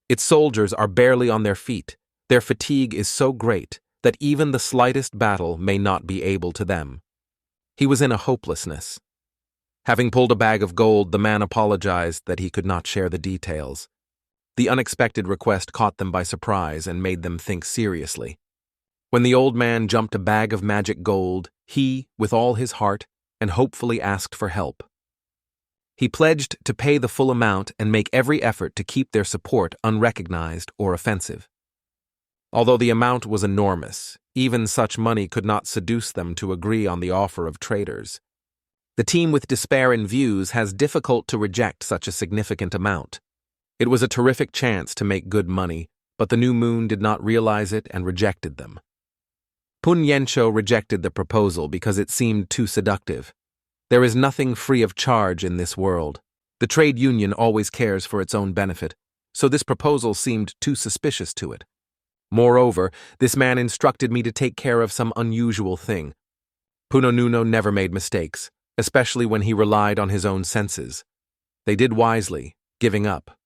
Its soldiers are barely on their feet. Their fatigue is so great that even the slightest battle may not be able to them. He was in a hopelessness. Having pulled a bag of gold, the man apologized that he could not share the details. The unexpected request caught them by surprise and made them think seriously. When the old man jumped a bag of magic gold, he, with all his heart, and hopefully asked for help. He pledged to pay the full amount and make every effort to keep their support unrecognized or offensive. Although the amount was enormous, even such money could not seduce them to agree on the offer of traders. The team with despair in views has difficult to reject such a significant amount. It was a terrific chance to make good money, but the new moon did not realize it and rejected them. Pun Yensho rejected the proposal because it seemed too seductive. There is nothing free of charge in this world. The trade union always cares for its own benefit, so this proposal seemed too suspicious to it. Moreover, this man instructed me to take care of some unusual thing. Punonuno never made mistakes, especially when he relied on his own senses. They did wisely, giving up.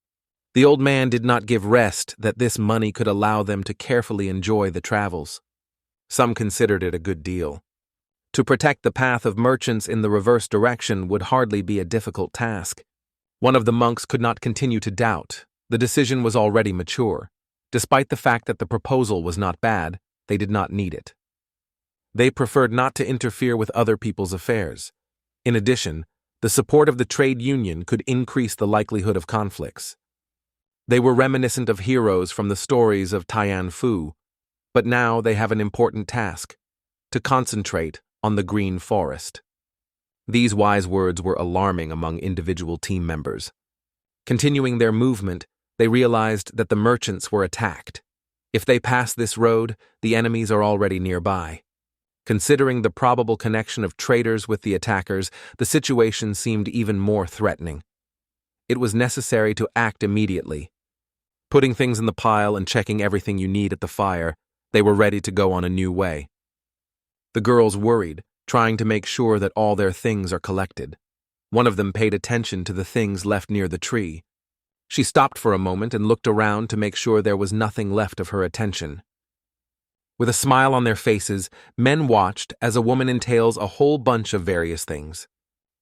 The old man did not give rest that this money could allow them to carefully enjoy the travels. Some considered it a good deal. To protect the path of merchants in the reverse direction would hardly be a difficult task. One of the monks could not continue to doubt. The decision was already mature. Despite the fact that the proposal was not bad, they did not need it. They preferred not to interfere with other people's affairs. In addition, the support of the trade union could increase the likelihood of conflicts. They were reminiscent of heroes from the stories of Tian Fu, but now they have an important task: to concentrate on the green forest. These wise words were alarming among individual team members. Continuing their movement, they realized that the merchants were attacked. If they pass this road, the enemies are already nearby. Considering the probable connection of traders with the attackers, the situation seemed even more threatening. It was necessary to act immediately. Putting things in the pile and checking everything you need at the fire, they were ready to go on a new way. The girls worried, trying to make sure that all their things are collected. One of them paid attention to the things left near the tree. She stopped for a moment and looked around to make sure there was nothing left of her attention. With a smile on their faces, men watched as a woman entails a whole bunch of various things.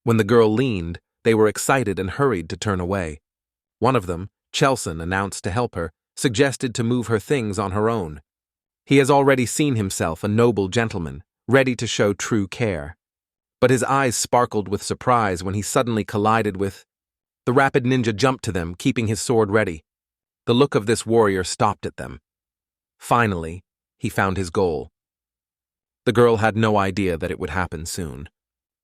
When the girl leaned, they were excited and hurried to turn away. One of them, Chelson, announced to help her, suggested to move her things on her own. He has already seen himself a noble gentleman, ready to show true care. But his eyes sparkled with surprise when he suddenly collided with... The rapid ninja jumped to them, keeping his sword ready. The look of this warrior stopped at them. Finally, he found his goal. The girl had no idea that it would happen soon.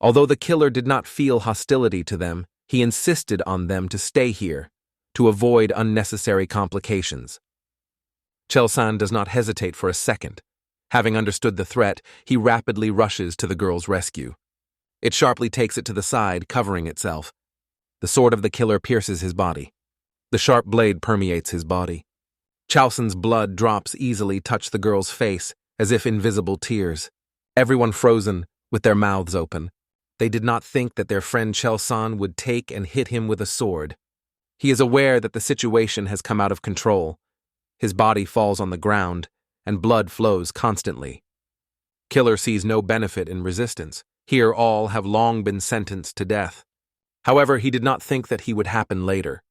Although the killer did not feel hostility to them, he insisted on them to stay here, to avoid unnecessary complications. Chelsan does not hesitate for a second. Having understood the threat, he rapidly rushes to the girl's rescue. It sharply takes it to the side, covering itself. The sword of the killer pierces his body. The sharp blade permeates his body. Chelsan's blood drops easily touch the girl's face, as if invisible tears. Everyone frozen, with their mouths open. They did not think that their friend Chelsan would take and hit him with a sword. He is aware that the situation has come out of control. His body falls on the ground, and blood flows constantly. Killer sees no benefit in resistance. Here all have long been sentenced to death. However, he did not think that he would happen later.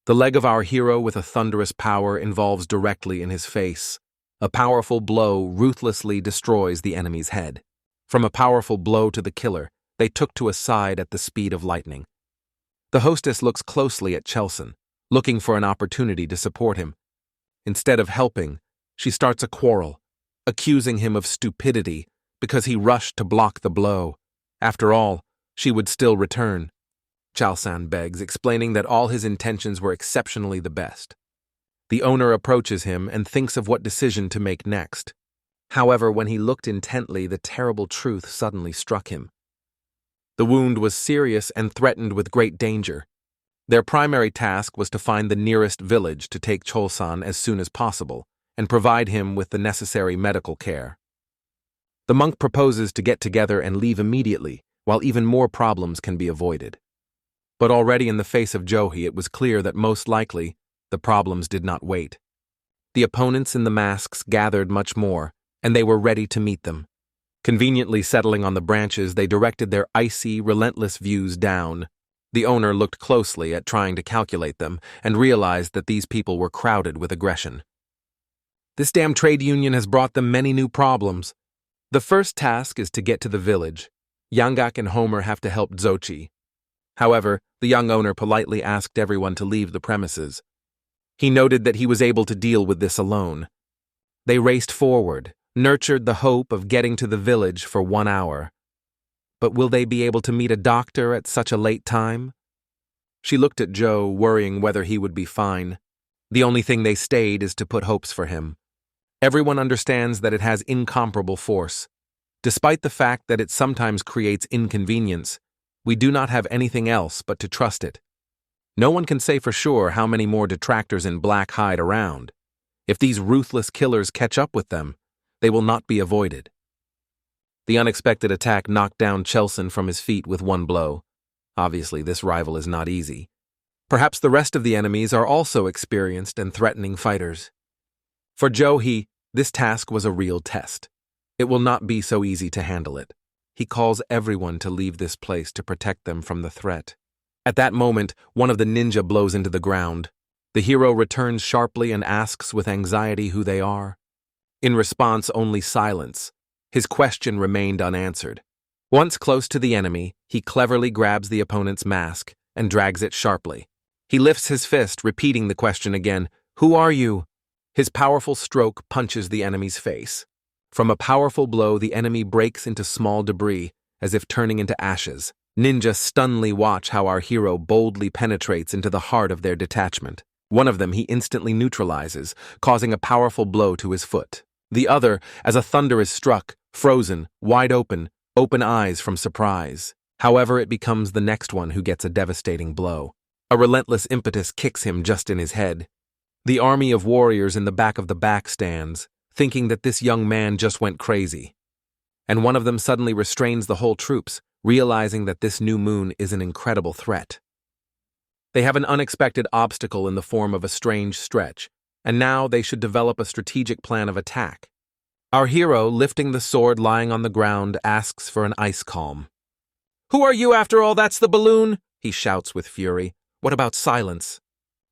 The leg of our hero with a thunderous power involves directly in his face. A powerful blow ruthlessly destroys the enemy's head. From a powerful blow to the killer, they took to a side at the speed of lightning. The hostess looks closely at Chelson, looking for an opportunity to support him. Instead of helping, she starts a quarrel, accusing him of stupidity because he rushed to block the blow. After all, she would still return. Chelsan begs, explaining that all his intentions were exceptionally the best. The owner approaches him and thinks of what decision to make next. However, when he looked intently, the terrible truth suddenly struck him. The wound was serious and threatened with great danger. Their primary task was to find the nearest village to take Chosan as soon as possible and provide him with the necessary medical care. The monk proposes to get together and leave immediately, while even more problems can be avoided. But already in the face of Johi, it was clear that most likely the problems did not wait. The opponents in the masks gathered much more, and they were ready to meet them. Conveniently settling on the branches, they directed their icy, relentless views down. The owner looked closely at trying to calculate them and realized that these people were crowded with aggression. This damn trade union has brought them many new problems. The first task is to get to the village. Yangak and Homer have to help Zochi. However, the young owner politely asked everyone to leave the premises. He noted that he was able to deal with this alone. They raced forward, nurtured the hope of getting to the village for 1 hour. But will they be able to meet a doctor at such a late time? She looked at Joe, worrying whether he would be fine. The only thing they stayed is to put hopes for him. Everyone understands that it has incomparable force. Despite the fact that it sometimes creates inconvenience, we do not have anything else but to trust it. No one can say for sure how many more detractors in black hide around. If these ruthless killers catch up with them, they will not be avoided. The unexpected attack knocked down Chelson from his feet with one blow. Obviously, this rival is not easy. Perhaps the rest of the enemies are also experienced and threatening fighters. For Johi, this task was a real test. It will not be so easy to handle it. He calls everyone to leave this place to protect them from the threat. At that moment, one of the ninja blows into the ground. The hero returns sharply and asks with anxiety who they are. In response, only silence. His question remained unanswered. Once close to the enemy, he cleverly grabs the opponent's mask and drags it sharply. He lifts his fist, repeating the question again, "Who are you?" His powerful stroke punches the enemy's face. From a powerful blow, the enemy breaks into small debris, as if turning into ashes. Ninja stunnedly watch how our hero boldly penetrates into the heart of their detachment. One of them he instantly neutralizes, causing a powerful blow to his foot. The other, as a thunder is struck, frozen, wide open eyes from surprise. However, it becomes the next one who gets a devastating blow. A relentless impetus kicks him just in his head. The army of warriors in the back of the back stands, thinking that this young man just went crazy. And one of them suddenly restrains the whole troops, realizing that this new moon is an incredible threat. They have an unexpected obstacle in the form of a strange stretch, and now they should develop a strategic plan of attack. Our hero, lifting the sword lying on the ground, asks for an ice calm. "Who are you after all? That's the balloon!" he shouts with fury. "What about silence?"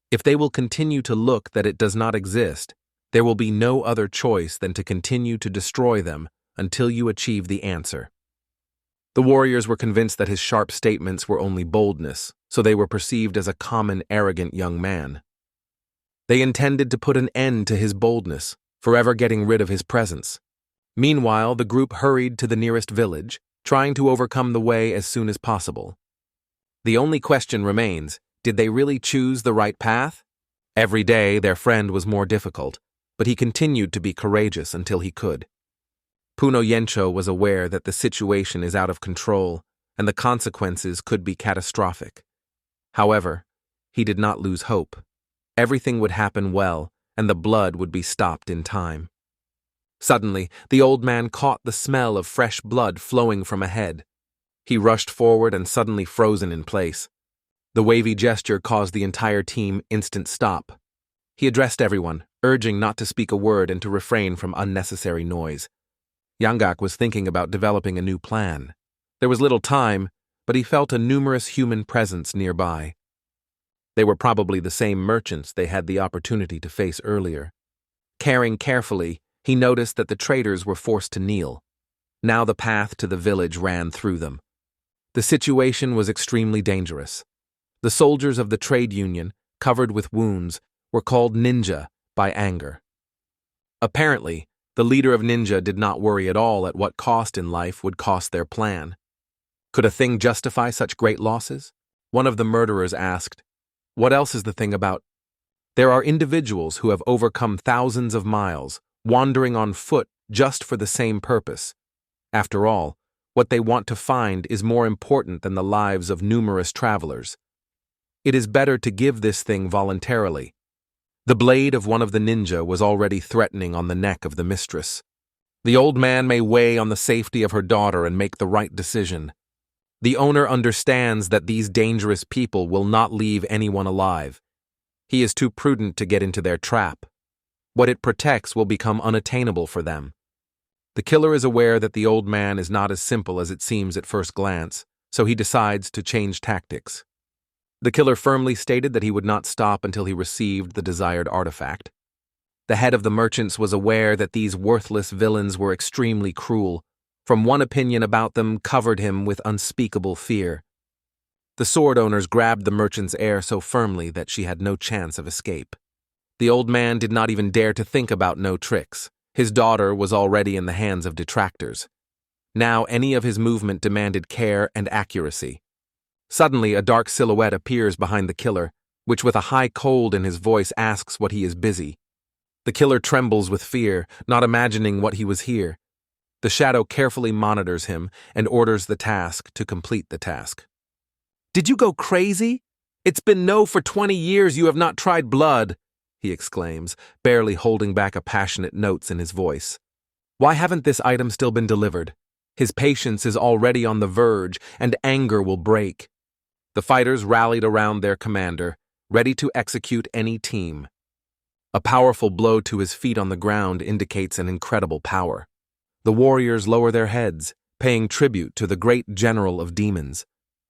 If they will continue to look that it does not exist, there will be no other choice than to continue to destroy them until you achieve the answer. The warriors were convinced that his sharp statements were only boldness, so they were perceived as a common, arrogant young man. They intended to put an end to his boldness, forever getting rid of his presence. Meanwhile, the group hurried to the nearest village, trying to overcome the way as soon as possible. The only question remains, did they really choose the right path? Every day, their friend was more difficult, but he continued to be courageous until he could. Puno Yencho was aware that the situation is out of control and the consequences could be catastrophic. However, he did not lose hope. Everything would happen well, and the blood would be stopped in time. Suddenly, the old man caught the smell of fresh blood flowing from ahead. He rushed forward and suddenly frozen in place. The wavy gesture caused the entire team instant stop. He addressed everyone, urging not to speak a word and to refrain from unnecessary noise. Yangak was thinking about developing a new plan. There was little time, but he felt a numerous human presence nearby. They were probably the same merchants they had the opportunity to face earlier. Caring carefully, he noticed that the traders were forced to kneel. Now the path to the village ran through them. The situation was extremely dangerous. The soldiers of the trade union, covered with wounds, were called ninja by anger. Apparently, the leader of ninja did not worry at all at what cost in life would cost their plan. Could a thing justify such great losses? One of the murderers asked, "What else is the thing about?" There are individuals who have overcome thousands of miles, wandering on foot just for the same purpose. After all, what they want to find is more important than the lives of numerous travelers. It is better to give this thing voluntarily. The blade of one of the ninja was already threatening on the neck of the mistress. The old man may weigh on the safety of her daughter and make the right decision. The owner understands that these dangerous people will not leave anyone alive. He is too prudent to get into their trap. What it protects will become unattainable for them. The killer is aware that the old man is not as simple as it seems at first glance, so he decides to change tactics. The killer firmly stated that he would not stop until he received the desired artifact. The head of the merchants was aware that these worthless villains were extremely cruel. From one opinion about them covered him with unspeakable fear. The sword owners grabbed the merchant's heir so firmly that she had no chance of escape. The old man did not even dare to think about no tricks. His daughter was already in the hands of detractors. Now any of his movement demanded care and accuracy. Suddenly a dark silhouette appears behind the killer, which with a high cold in his voice asks what he is busy. The killer trembles with fear, not imagining what he was here. The shadow carefully monitors him and orders the task to complete the task. "Did you go crazy? It's been no for 20 years you have not tried blood," he exclaims, barely holding back a passionate note in his voice. Why haven't this item still been delivered? His patience is already on the verge, and anger will break. The fighters rallied around their commander, ready to execute any team. A powerful blow to his feet on the ground indicates an incredible power. The warriors lower their heads, paying tribute to the great general of demons.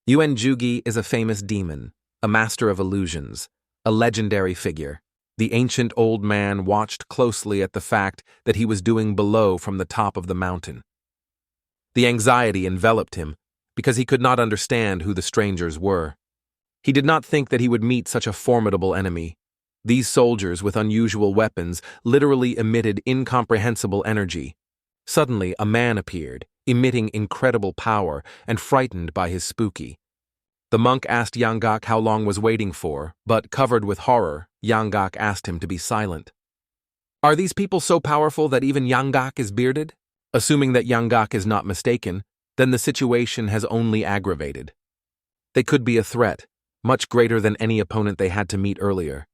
Jugi is a famous demon, a master of illusions, a legendary figure. The ancient old man watched closely at the fact that he was doing below from the top of the mountain. The anxiety enveloped him, because he could not understand who the strangers were. He did not think that he would meet such a formidable enemy. These soldiers with unusual weapons literally emitted incomprehensible energy. Suddenly, a man appeared, emitting incredible power and frightened by his spooky. The monk asked Yangak how long was waiting for, but covered with horror, Yangak asked him to be silent. Are these people so powerful that even Yangak is bearded? Assuming that Yangak is not mistaken, then the situation has only aggravated. They could be a threat, much greater than any opponent they had to meet earlier.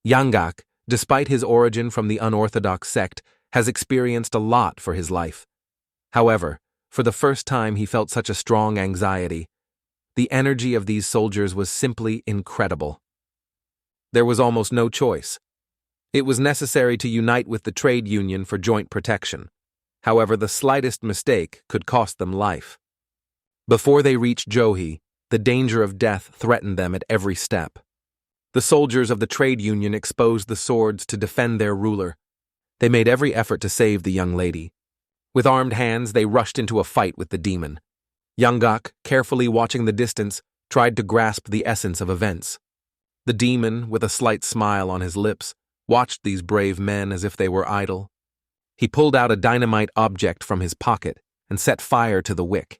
Yangak, despite his origin from the unorthodox sect, has experienced a lot for his life. However, for the first time he felt such a strong anxiety. The energy of these soldiers was simply incredible. There was almost no choice. It was necessary to unite with the trade union for joint protection. However, the slightest mistake could cost them life. Before they reached Johi, the danger of death threatened them at every step. The soldiers of the trade union exposed the swords to defend their ruler. They made every effort to save the young lady. With armed hands, they rushed into a fight with the demon. Yangak, carefully watching the distance, tried to grasp the essence of events. The demon, with a slight smile on his lips, watched these brave men as if they were idle. He pulled out a dynamite object from his pocket and set fire to the wick.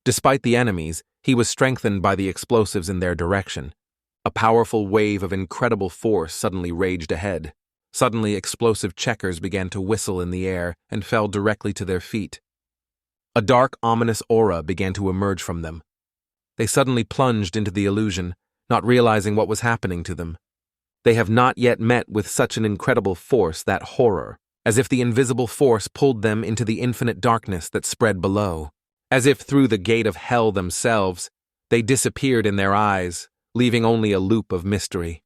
Despite the enemies, he was strengthened by the explosives in their direction. A powerful wave of incredible force suddenly raged ahead. Suddenly, explosive checkers began to whistle in the air and fell directly to their feet. A dark, ominous aura began to emerge from them. They suddenly plunged into the illusion, not realizing what was happening to them. They have not yet met with such an incredible force, that horror, as if the invisible force pulled them into the infinite darkness that spread below. As if through the gate of hell themselves, they disappeared in their eyes, leaving only a loop of mystery.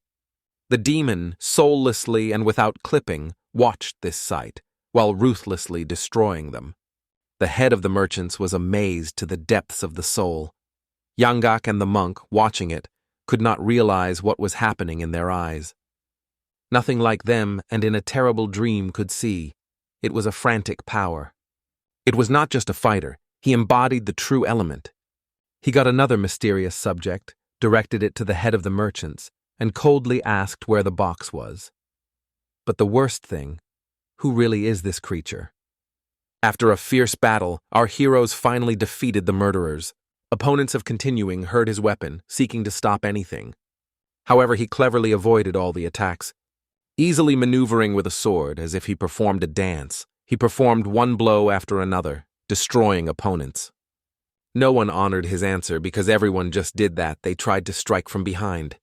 The demon, soullessly and without clipping, watched this sight, while ruthlessly destroying them. The head of the merchants was amazed to the depths of the soul. Yangak and the monk, watching it, could not realize what was happening in their eyes. Nothing like them and in a terrible dream could see. It was a frantic power. It was not just a fighter, he embodied the true element. He got another mysterious subject, directed it to the head of the merchants, and coldly asked where the box was. But the worst thing, who really is this creature? After a fierce battle, our heroes finally defeated the murderers. Opponents of Continuing heard his weapon, seeking to stop anything. However, he cleverly avoided all the attacks, easily maneuvering with a sword as if he performed a dance. He performed one blow after another, destroying opponents. No one honored his answer because everyone just did that. They tried to strike from behind.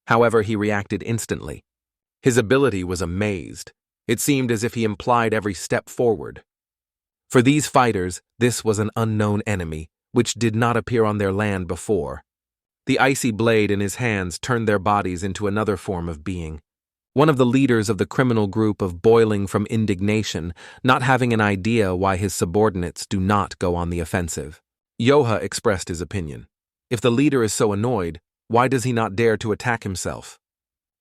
However, he reacted instantly. His ability was amazed. It seemed as if he implied every step forward. For these fighters, this was an unknown enemy, which did not appear on their land before. The icy blade in his hands turned their bodies into another form of being. One of the leaders of the criminal group of boiling from indignation, not having an idea why his subordinates do not go on the offensive. Yoha expressed his opinion. If the leader is so annoyed, why does he not dare to attack himself?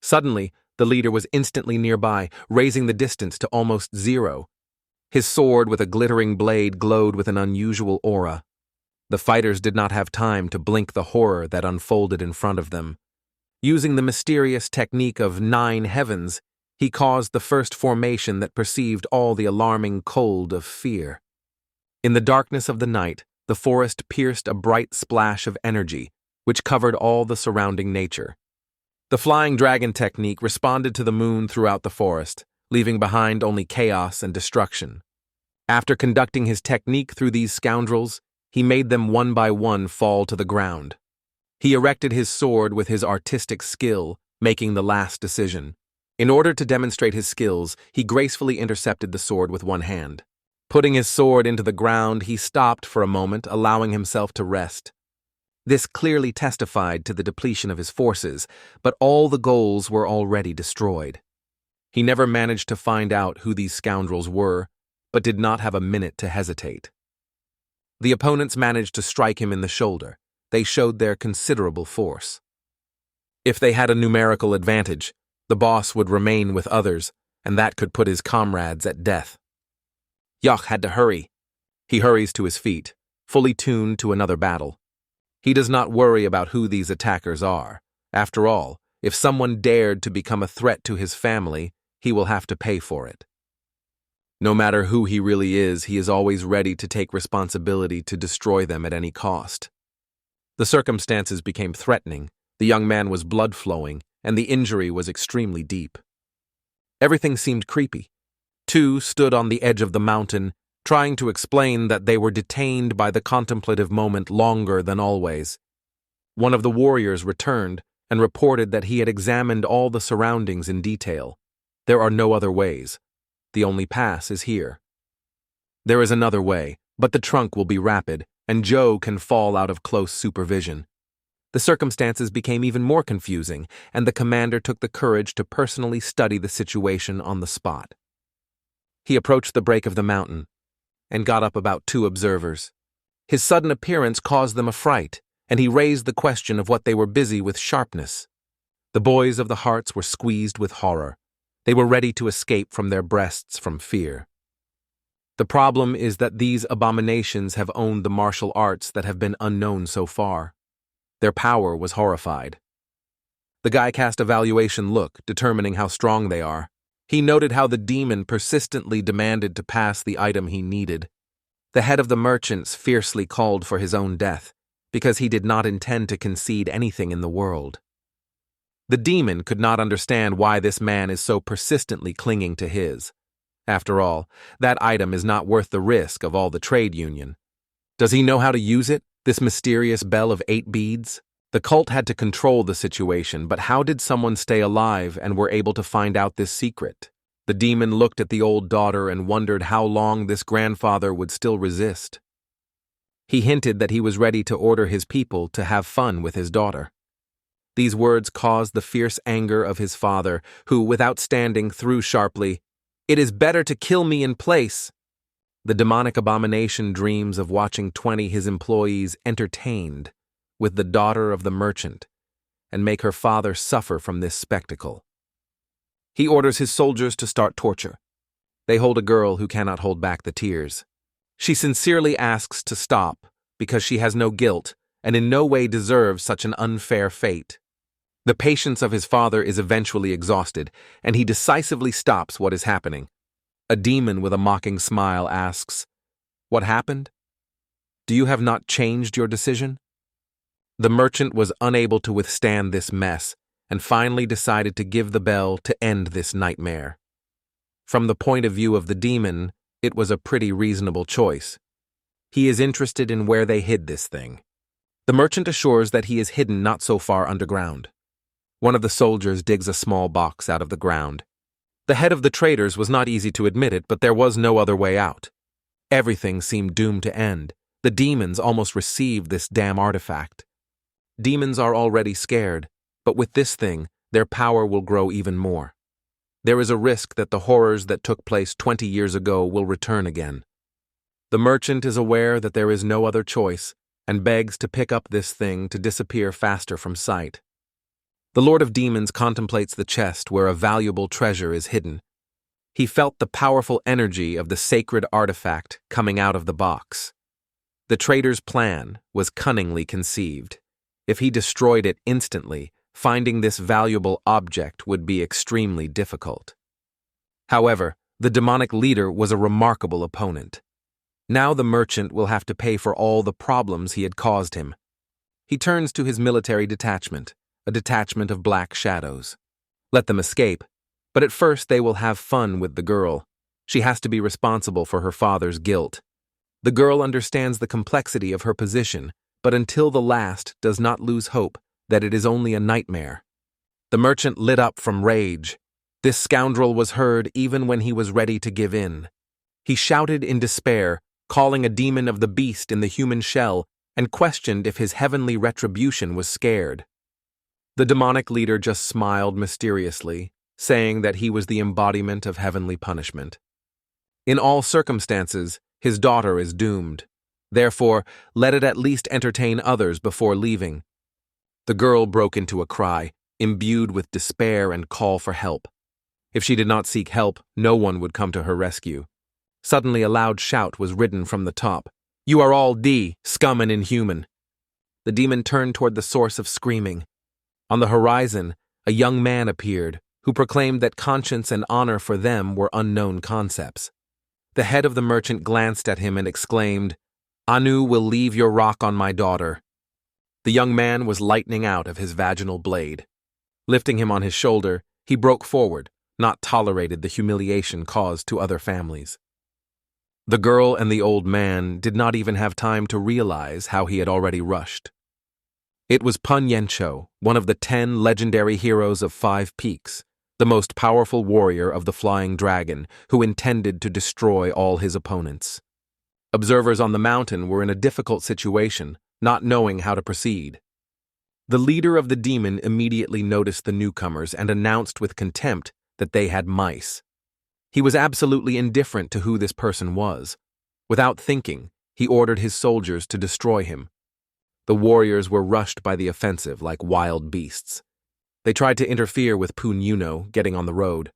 Suddenly, the leader was instantly nearby, raising the distance to almost 0. His sword with a glittering blade glowed with an unusual aura. The fighters did not have time to blink the horror that unfolded in front of them. Using the mysterious technique of 9 heavens, he caused the first formation that perceived all the alarming cold of fear. In the darkness of the night, the forest pierced a bright splash of energy, which covered all the surrounding nature. The flying dragon technique responded to the moon throughout the forest, leaving behind only chaos and destruction. After conducting his technique through these scoundrels, he made them one by one fall to the ground. He erected his sword with his artistic skill, making the last decision. In order to demonstrate his skills, he gracefully intercepted the sword with one hand. Putting his sword into the ground, he stopped for a moment, allowing himself to rest. This clearly testified to the depletion of his forces, but all the goals were already destroyed. He never managed to find out who these scoundrels were, but did not have a minute to hesitate. The opponents managed to strike him in the shoulder. They showed their considerable force. If they had a numerical advantage, the boss would remain with others, and that could put his comrades at death. Yach had to hurry. He hurries to his feet, fully tuned to another battle. He does not worry about who these attackers are. After all, if someone dared to become a threat to his family, he will have to pay for it. No matter who he really is, he is always ready to take responsibility to destroy them at any cost. The circumstances became threatening, the young man was blood flowing, and the injury was extremely deep. Everything seemed creepy. 2 stood on the edge of the mountain, trying to explain that they were detained by the contemplative moment longer than always. One of the warriors returned and reported that he had examined all the surroundings in detail. There are no other ways. The only pass is here. There is another way, but the trunk will be rapid, and Joe can fall out of close supervision. The circumstances became even more confusing, and the commander took the courage to personally study the situation on the spot. He approached the break of the mountain and got up about 2 observers. His sudden appearance caused them a fright, and he raised the question of what they were busy with sharpness. The boys of the hearts were squeezed with horror. They were ready to escape from their breasts from fear. The problem is that these abominations have owned the martial arts that have been unknown so far. Their power was horrified. The guy cast a valuation look, determining how strong they are. He noted how the demon persistently demanded to pass the item he needed. The head of the merchants fiercely called for his own death, because he did not intend to concede anything in the world. The demon could not understand why this man is so persistently clinging to his. After all, that item is not worth the risk of all the trade union. Does he know how to use it, this mysterious bell of 8 beads? The cult had to control the situation, but how did someone stay alive and were able to find out this secret? The demon looked at the old daughter and wondered how long this grandfather would still resist. He hinted that he was ready to order his people to have fun with his daughter. These words caused the fierce anger of his father, who, without standing, threw sharply, "It is better to kill me in place." The demonic abomination dreams of watching 20 his employees entertained with the daughter of the merchant and make her father suffer from this spectacle. He orders his soldiers to start torture. They hold a girl who cannot hold back the tears. She sincerely asks to stop because she has no guilt and in no way deserves such an unfair fate. The patience of his father is eventually exhausted, and he decisively stops what is happening. A demon with a mocking smile asks, "What happened? Do you have not changed your decision?" The merchant was unable to withstand this mess and finally decided to give the bell to end this nightmare. From the point of view of the demon, It was a pretty reasonable choice. He is interested in where they hid this thing. The merchant assures that he is hidden not so far underground. One of the soldiers digs a small box out of the ground. The head of the traders was not easy to admit it, but there was no other way out. Everything seemed doomed to end. The demons almost received this damn artifact. Demons are already scared, but with this thing, their power will grow even more. There is a risk that the horrors that took place 20 years ago will return again. The merchant is aware that there is no other choice and begs to pick up this thing to disappear faster from sight. The Lord of Demons contemplates the chest where a valuable treasure is hidden. He felt the powerful energy of the sacred artifact coming out of the box. The trader's plan was cunningly conceived. If he destroyed it instantly, finding this valuable object would be extremely difficult. However, the demonic leader was a remarkable opponent. Now the merchant will have to pay for all the problems he had caused him. He turns to his military detachment, a detachment of black shadows. Let them escape, but at first they will have fun with the girl. She has to be responsible for her father's guilt. The girl understands the complexity of her position, but until the last does not lose hope that it is only a nightmare. The merchant lit up from rage. This scoundrel was heard even when he was ready to give in. He shouted in despair, calling a demon of the beast in the human shell, and questioned if his heavenly retribution was scared. The demonic leader just smiled mysteriously, saying that he was the embodiment of heavenly punishment. In all circumstances, his daughter is doomed. Therefore, let it at least entertain others before leaving. The girl broke into a cry, imbued with despair and call for help. If she did not seek help, no one would come to her rescue. Suddenly a loud shout was ridden from the top. "You are all scum and inhuman." The demon turned toward the source of screaming. On the horizon, a young man appeared, who proclaimed that conscience and honor for them were unknown concepts. The head of the merchant glanced at him and exclaimed, "Anu will leave your rock on my daughter." The young man was lightning out of his vaginal blade. Lifting him on his shoulder, he broke forward, not tolerated the humiliation caused to other families. The girl and the old man did not even have time to realize how he had already rushed. It was Pun Yensho, one of the 10 legendary heroes of 5 Peaks, the most powerful warrior of the Flying Dragon, who intended to destroy all his opponents. Observers on the mountain were in a difficult situation, not knowing how to proceed. The leader of the demon immediately noticed the newcomers and announced with contempt that they had mice. He was absolutely indifferent to who this person was. Without thinking, he ordered his soldiers to destroy him. The warriors were rushed by the offensive like wild beasts. They tried to interfere with Pun Yuno getting on the road.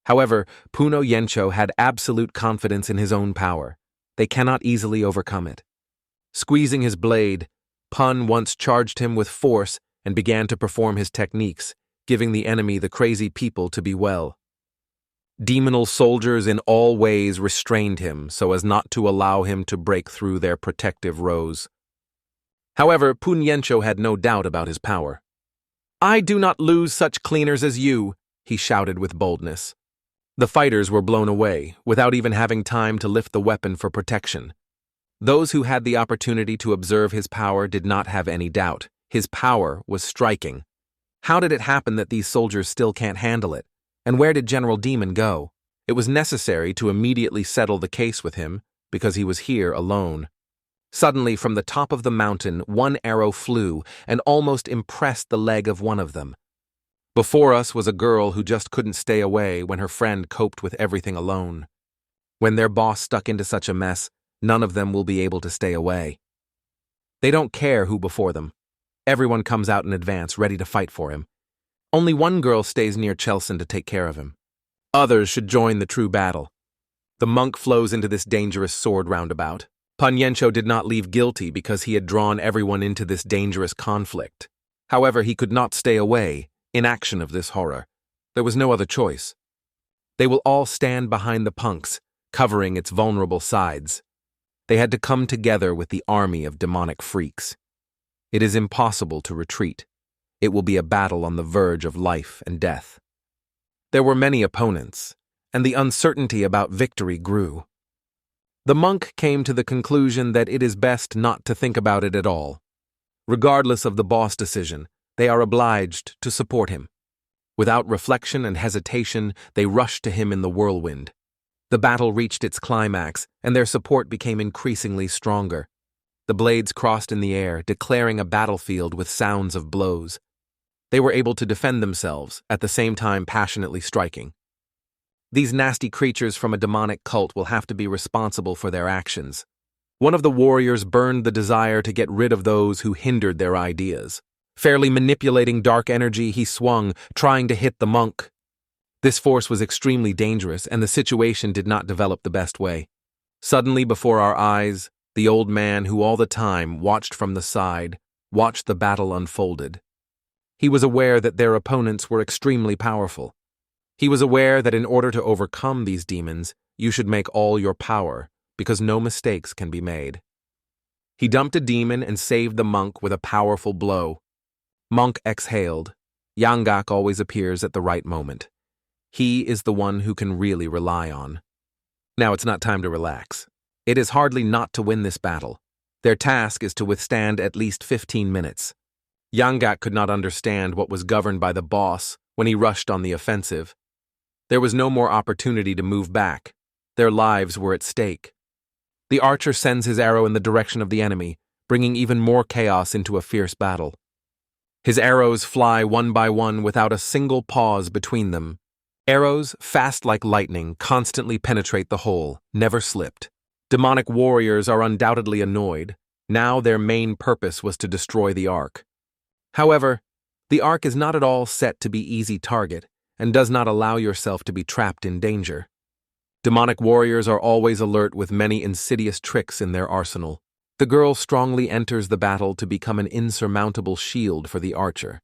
However, Puno Yensho had absolute confidence in his own power. They cannot easily overcome it. Squeezing his blade, Pun once charged him with force and began to perform his techniques, giving the enemy the crazy people to be well. Demonal soldiers in all ways restrained him so as not to allow him to break through their protective rows. However, Pun Yensho had no doubt about his power. "I do not lose such cleaners as you," he shouted with boldness. The fighters were blown away, without even having time to lift the weapon for protection. Those who had the opportunity to observe his power did not have any doubt. His power was striking. How did it happen that these soldiers still can't handle it? And where did General Demon go? It was necessary to immediately settle the case with him, because he was here alone. Suddenly, from the top of the mountain, one arrow flew and almost impressed the leg of one of them. Before us was a girl who just couldn't stay away when her friend coped with everything alone. When their boss stuck into such a mess, none of them will be able to stay away. They don't care who before them. Everyone comes out in advance, ready to fight for him. Only one girl stays near Chelson to take care of him. Others should join the true battle. The monk flows into this dangerous sword roundabout. Pun Yensho did not leave guilty because he had drawn everyone into this dangerous conflict. However, he could not stay away, in action of this horror. There was no other choice. They will all stand behind the punks, covering its vulnerable sides. They had to come together with the army of demonic freaks. It is impossible to retreat. It will be a battle on the verge of life and death. There were many opponents, and the uncertainty about victory grew. The monk came to the conclusion that it is best not to think about it at all. Regardless of the boss decision, they are obliged to support him. Without reflection and hesitation, they rushed to him in the whirlwind. The battle reached its climax, and their support became increasingly stronger. The blades crossed in the air, declaring a battlefield with sounds of blows. They were able to defend themselves, at the same time passionately striking. These nasty creatures from a demonic cult will have to be responsible for their actions. One of the warriors burned the desire to get rid of those who hindered their ideas. Fairly manipulating dark energy, he swung, trying to hit the monk. This force was extremely dangerous, and the situation did not develop the best way. Suddenly, before our eyes, the old man who all the time watched from the side, watched the battle unfolded. He was aware that their opponents were extremely powerful. He was aware that in order to overcome these demons, you should make all your power, because no mistakes can be made. He dumped a demon and saved the monk with a powerful blow. Monk exhaled. Yangak always appears at the right moment. He is the one who can really rely on. Now it's not time to relax. It is hardly not to win this battle. Their task is to withstand at least 15 minutes. Yangak could not understand what was governed by the boss when he rushed on the offensive. There was no more opportunity to move back. Their lives were at stake. The archer sends his arrow in the direction of the enemy, bringing even more chaos into a fierce battle. His arrows fly one by one without a single pause between them. Arrows, fast like lightning, constantly penetrate the hole, never slipped. Demonic warriors are undoubtedly annoyed. Now their main purpose was to destroy the Ark. However, the Ark is not at all set to be easy target, and does not allow yourself to be trapped in danger. Demonic warriors are always alert with many insidious tricks in their arsenal. The girl strongly enters the battle to become an insurmountable shield for the archer.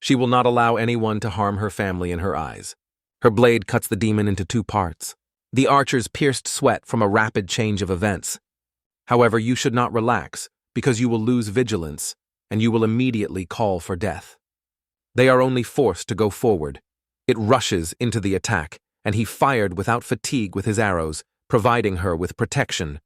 She will not allow anyone to harm her family in her eyes. Her blade cuts the demon into 2 parts. The archers pierced sweat from a rapid change of events. However, you should not relax, because you will lose vigilance, and you will immediately call for death. They are only forced to go forward. It rushes into the attack, and he fired without fatigue with his arrows, providing her with protection.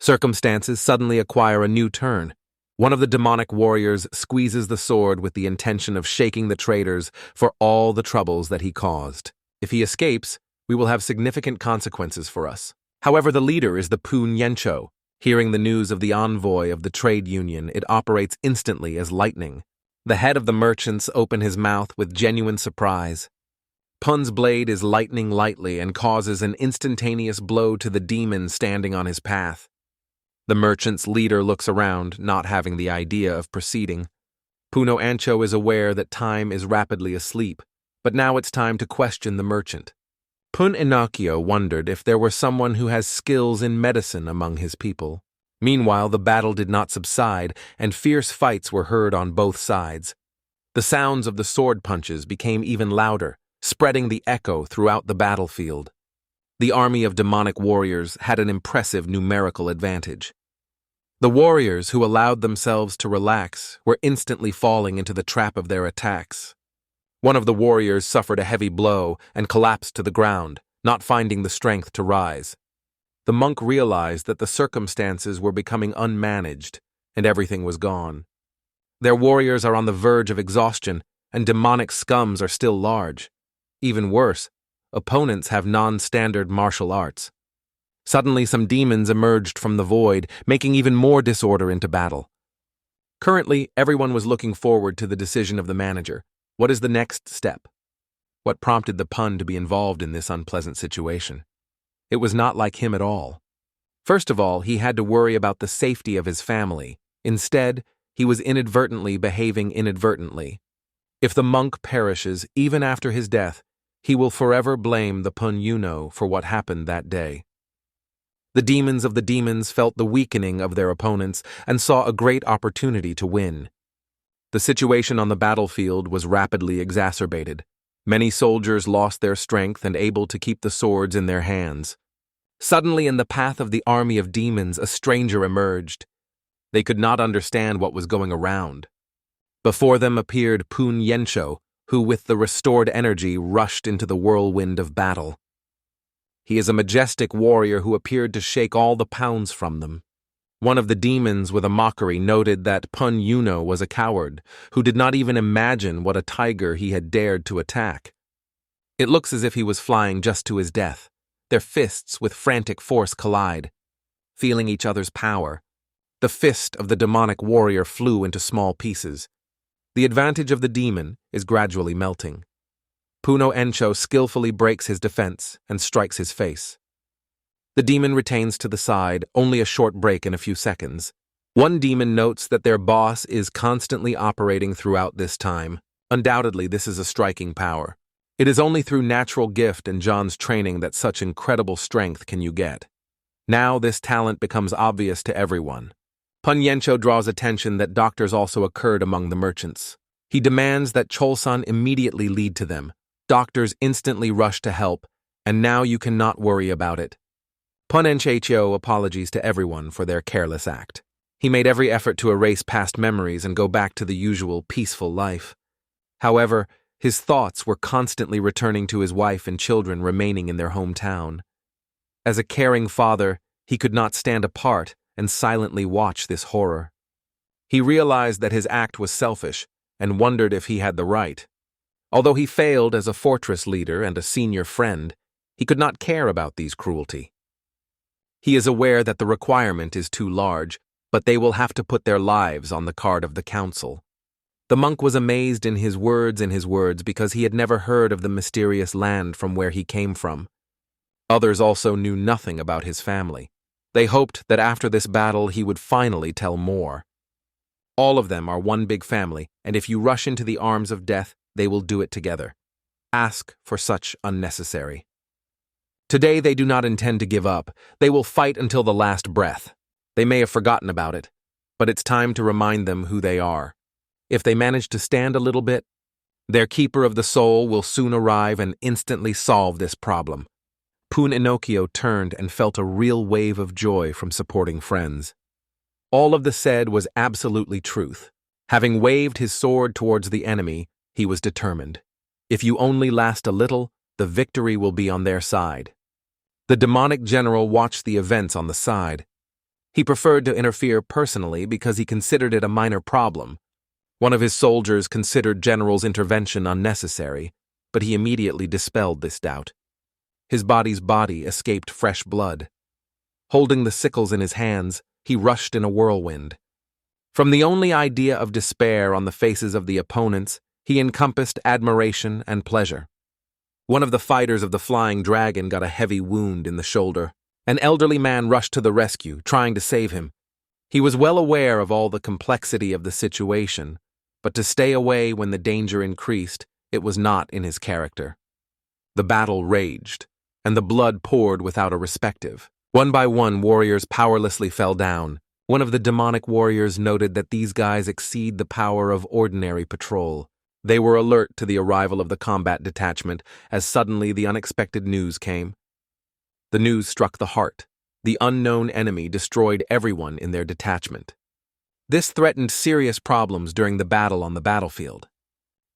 Circumstances suddenly acquire a new turn. One of the demonic warriors squeezes the sword with the intention of shaking the traitors for all the troubles that he caused. If he escapes, we will have significant consequences for us. However, the leader is the Poon Yencho. Hearing the news of the envoy of the trade union, it operates instantly as lightning. The head of the merchants open his mouth with genuine surprise. Pun's blade is lightning lightly and causes an instantaneous blow to the demon standing on his path. The merchant's leader looks around, not having the idea of proceeding. Puno Ancho is aware that time is rapidly asleep, but now it's time to question the merchant. Pun Inakio wondered if there were someone who has skills in medicine among his people. Meanwhile, the battle did not subside, and fierce fights were heard on both sides. The sounds of the sword punches became even louder, spreading the echo throughout the battlefield. The army of demonic warriors had an impressive numerical advantage. The warriors who allowed themselves to relax were instantly falling into the trap of their attacks. One of the warriors suffered a heavy blow and collapsed to the ground, not finding the strength to rise. The monk realized that the circumstances were becoming unmanaged, and everything was gone. Their warriors are on the verge of exhaustion, and demonic scums are still large. Even worse, opponents have non-standard martial arts. Suddenly, some demons emerged from the void, making even more disorder into battle. Currently, everyone was looking forward to the decision of the manager. What is the next step? What prompted the pun to be involved in this unpleasant situation? It was not like him at all. First of all, he had to worry about the safety of his family. Instead, he was inadvertently behaving inadvertently. If the monk perishes, even after his death, he will forever blame the Pun Yuno for what happened that day. The demons of the demons felt the weakening of their opponents and saw a great opportunity to win. The situation on the battlefield was rapidly exacerbated. Many soldiers lost their strength and able to keep the swords in their hands. Suddenly, in the path of the army of demons, a stranger emerged. They could not understand what was going around. Before them appeared Poon Yencho, who with the restored energy rushed into the whirlwind of battle. He is a majestic warrior who appeared to shake all the pounds from them. One of the demons with a mockery noted that Pun Yuno was a coward who did not even imagine what a tiger he had dared to attack. It looks as if he was flying just to his death. Their fists with frantic force collide, feeling each other's power. The fist of the demonic warrior flew into small pieces. The advantage of the demon is gradually melting. Puno Encho skillfully breaks his defense and strikes his face. The demon retains to the side, only a short break in a few seconds. One demon notes that their boss is constantly operating throughout this time. Undoubtedly, this is a striking power. It is only through natural gift and John's training that such incredible strength can you get. Now this talent becomes obvious to everyone. Pun Yencho draws attention that doctors also occurred among the merchants. He demands that Cholsan immediately lead to them. Doctors instantly rush to help, and now you cannot worry about it. Pun Enchecho apologies to everyone for their careless act. He made every effort to erase past memories and go back to the usual peaceful life. However, his thoughts were constantly returning to his wife and children remaining in their hometown. As a caring father, he could not stand apart and silently watch this horror. He realized that his act was selfish and wondered if he had the right. Although he failed as a fortress leader and a senior friend, he could not care about these cruelty. He is aware that the requirement is too large, but they will have to put their lives on the card of the council. The monk was amazed in his words because he had never heard of the mysterious land from where he came from. Others also knew nothing about his family. They hoped that after this battle he would finally tell more. All of them are one big family, and if you rush into the arms of death, they will do it together. Ask for such unnecessary. Today they do not intend to give up. They will fight until the last breath. They may have forgotten about it, but it's time to remind them who they are. If they manage to stand a little bit, their keeper of the soul will soon arrive and instantly solve this problem. Pun Inokio turned and felt a real wave of joy from supporting friends. All of the said was absolutely truth. Having waved his sword towards the enemy, he was determined. If you only last a little, the victory will be on their side. The demonic general watched the events on the side. He preferred to interfere personally because he considered it a minor problem. One of his soldiers considered General's intervention unnecessary, but he immediately dispelled this doubt. His body's body escaped fresh blood. Holding the sickles in his hands, he rushed in a whirlwind. From the only idea of despair on the faces of the opponents, he encompassed admiration and pleasure. One of the fighters of the flying dragon got a heavy wound in the shoulder. An elderly man rushed to the rescue, trying to save him. He was well aware of all the complexity of the situation, but to stay away when the danger increased, it was not in his character. The battle raged, and the blood poured without a respective. One by one, warriors powerlessly fell down. One of the demonic warriors noted that these guys exceed the power of ordinary patrol. They were alert to the arrival of the combat detachment as suddenly the unexpected news came. The news struck the heart. The unknown enemy destroyed everyone in their detachment. This threatened serious problems during the battle on the battlefield.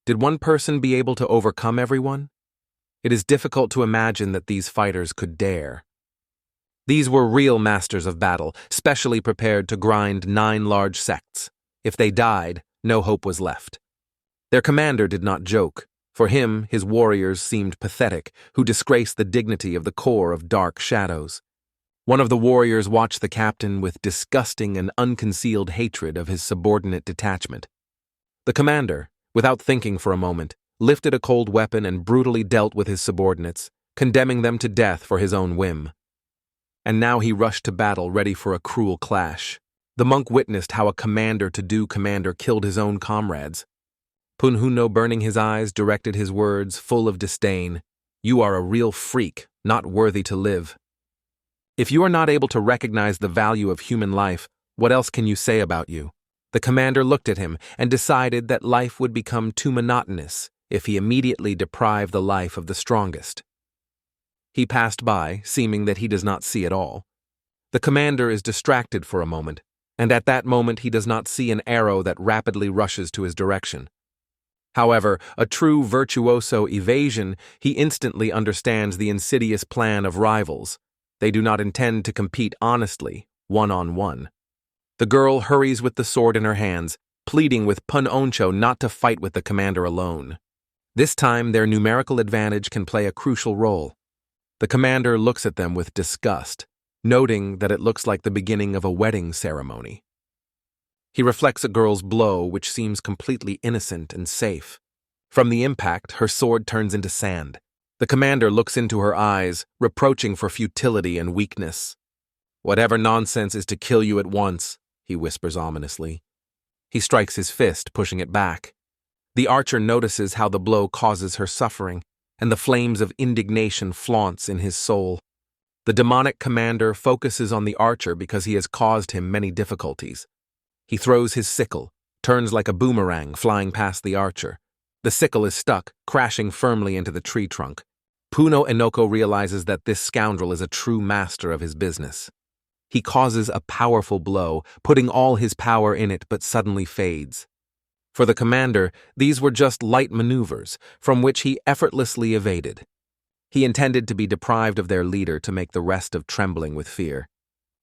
Did one person be able to overcome everyone? It is difficult to imagine that these fighters could dare. These were real masters of battle, specially prepared to grind 9 large sects. If they died, no hope was left. Their commander did not joke. For him, his warriors seemed pathetic, who disgraced the dignity of the core of dark shadows. One of the warriors watched the captain with disgusting and unconcealed hatred of his subordinate detachment. The commander, without thinking for a moment, lifted a cold weapon and brutally dealt with his subordinates, condemning them to death for his own whim. And now he rushed to battle, ready for a cruel clash. The monk witnessed how a commander-to-do commander killed his own comrades. Punhuno, burning his eyes, directed his words, full of disdain. "You are a real freak, not worthy to live. If you are not able to recognize the value of human life, what else can you say about you?" The commander looked at him and decided that life would become too monotonous if he immediately deprived the life of the strongest. He passed by, seeming that he does not see at all. The commander is distracted for a moment, and at that moment he does not see an arrow that rapidly rushes to his direction. However, a true virtuoso evasion, he instantly understands the insidious plan of rivals. They do not intend to compete honestly, one-on-one. The girl hurries with the sword in her hands, pleading with Pun Oncho not to fight with the commander alone. This time, their numerical advantage can play a crucial role. The commander looks at them with disgust, noting that it looks like the beginning of a wedding ceremony. He reflects a girl's blow, which seems completely innocent and safe. From the impact, her sword turns into sand. The commander looks into her eyes, reproaching for futility and weakness. "Whatever nonsense is to kill you at once," he whispers ominously. He strikes his fist, pushing it back. The archer notices how the blow causes her suffering, and the flames of indignation flaunts in his soul. The demonic commander focuses on the archer because he has caused him many difficulties. He throws his sickle, turns like a boomerang, flying past the archer. The sickle is stuck, crashing firmly into the tree trunk. Puno Enoko realizes that this scoundrel is a true master of his business. He causes a powerful blow, putting all his power in it, but suddenly fades. For the commander, these were just light maneuvers, from which he effortlessly evaded. He intended to be deprived of their leader to make the rest of trembling with fear.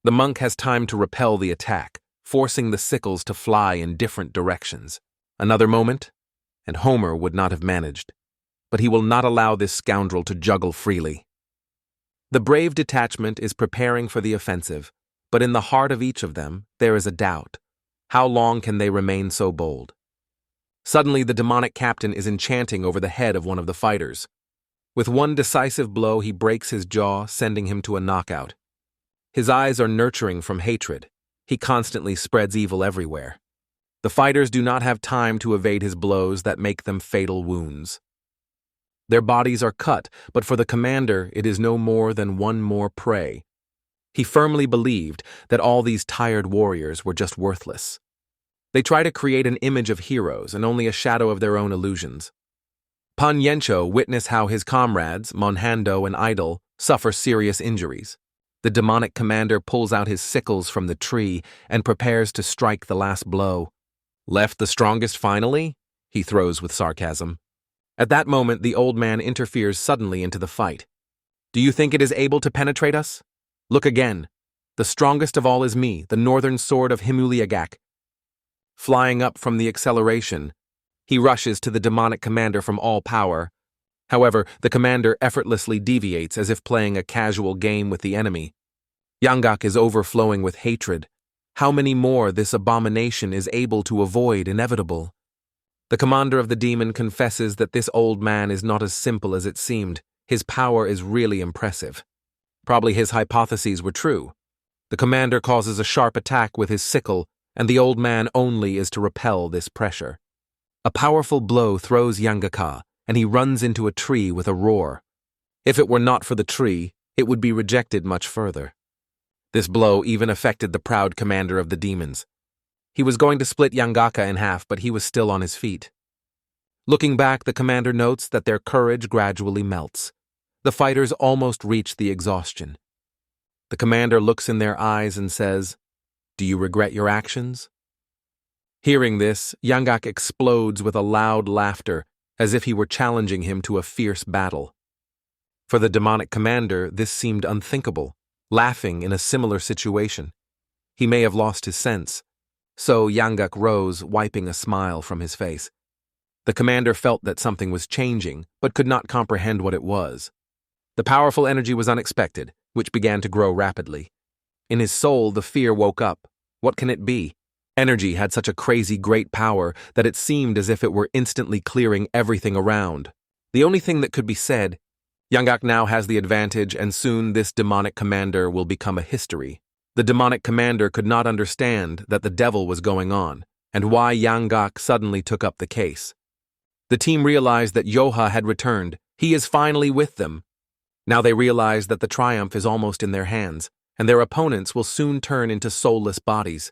The monk has time to repel the attack, forcing the sickles to fly in different directions. Another moment, and Homer would not have managed. But he will not allow this scoundrel to juggle freely. The brave detachment is preparing for the offensive, but in the heart of each of them, there is a doubt. How long can they remain so bold? Suddenly, the demonic captain is enchanting over the head of one of the fighters. With one decisive blow, he breaks his jaw, sending him to a knockout. His eyes are nurturing from hatred. He constantly spreads evil everywhere. The fighters do not have time to evade his blows that make them fatal wounds. Their bodies are cut, but for the commander, it is no more than one more prey. He firmly believed that all these tired warriors were just worthless. They try to create an image of heroes and only a shadow of their own illusions. Pan Yencho witness how his comrades, Monhando and Idol, suffer serious injuries. The demonic commander pulls out his sickles from the tree and prepares to strike the last blow. "Left the strongest finally?" he throws with sarcasm. At that moment, the old man interferes suddenly into the fight. "Do you think it is able to penetrate us? Look again. The strongest of all is me, the northern sword of Himuliagak." Flying up from the acceleration, he rushes to the demonic commander from all power. However, the commander effortlessly deviates as if playing a casual game with the enemy. Yangak is overflowing with hatred. How many more this abomination is able to avoid inevitable? The commander of the demon confesses that this old man is not as simple as it seemed. His power is really impressive. Probably his hypotheses were true. The commander causes a sharp attack with his sickle, and the old man only is to repel this pressure. A powerful blow throws Yangaka, and he runs into a tree with a roar. If it were not for the tree, it would be rejected much further. This blow even affected the proud commander of the demons. He was going to split Yangaka in half, but he was still on his feet. Looking back, the commander notes that their courage gradually melts. The fighters almost reach the exhaustion. The commander looks in their eyes and says, "Do you regret your actions?" Hearing this, Yangak explodes with a loud laughter, as if he were challenging him to a fierce battle. For the demonic commander, this seemed unthinkable, laughing in a similar situation. He may have lost his sense. So Yangak rose, wiping a smile from his face. The commander felt that something was changing, but could not comprehend what it was. The powerful energy was unexpected, which began to grow rapidly. In his soul, the fear woke up. What can it be? Energy had such a crazy great power that it seemed as if it were instantly clearing everything around. The only thing that could be said, Yangak now has the advantage, and soon this demonic commander will become a history. The demonic commander could not understand that the devil was going on, and why Yangak suddenly took up the case. The team realized that Yoha had returned. He is finally with them. Now they realize that the triumph is almost in their hands, and their opponents will soon turn into soulless bodies.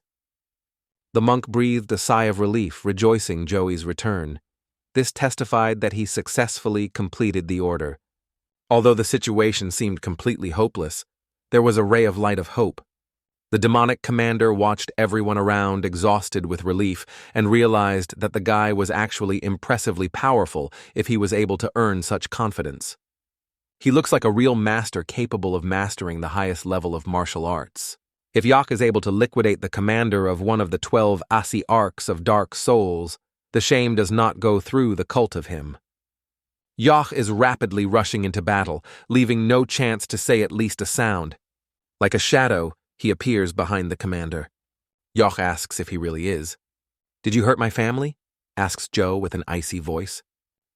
The monk breathed a sigh of relief, rejoicing Joey's return. This testified that he successfully completed the order. Although the situation seemed completely hopeless, there was a ray of light of hope. The demonic commander watched everyone around exhausted with relief and realized that the guy was actually impressively powerful if he was able to earn such confidence. He looks like a real master capable of mastering the highest level of martial arts. If Yak is able to liquidate the commander of one of the 12 Asi arcs of dark souls, the shame does not go through the cult of him. Yak is rapidly rushing into battle, leaving no chance to say at least a sound. Like a shadow, he appears behind the commander. Yak asks if he really is. "Did you hurt my family?" asks Joe with an icy voice.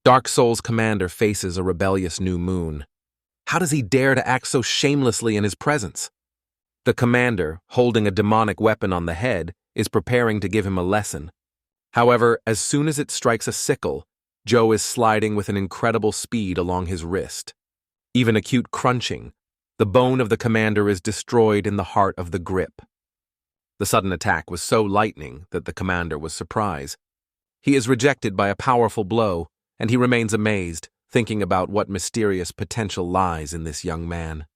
Dark Soul's commander faces a rebellious new moon. How does he dare to act so shamelessly in his presence? The commander, holding a demonic weapon on the head, is preparing to give him a lesson. However, as soon as it strikes a sickle, Joe is sliding with an incredible speed along his wrist. Even acute crunching, the bone of the commander is destroyed in the heart of the grip. The sudden attack was so lightning that the commander was surprised. He is rejected by a powerful blow, and he remains amazed, thinking about what mysterious potential lies in this young man.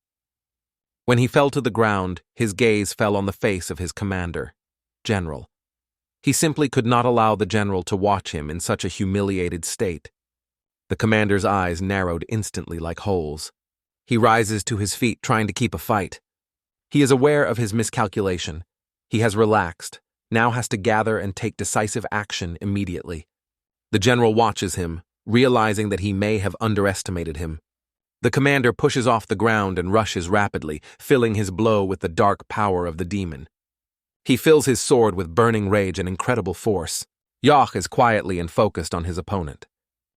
When he fell to the ground, his gaze fell on the face of his commander, General. He simply could not allow the general to watch him in such a humiliated state. The commander's eyes narrowed instantly like holes. He rises to his feet, trying to keep a fight. He is aware of his miscalculation. He has relaxed, now has to gather and take decisive action immediately. The general watches him, realizing that he may have underestimated him. The commander pushes off the ground and rushes rapidly, filling his blow with the dark power of the demon. He fills his sword with burning rage and incredible force. Yak is quietly and focused on his opponent.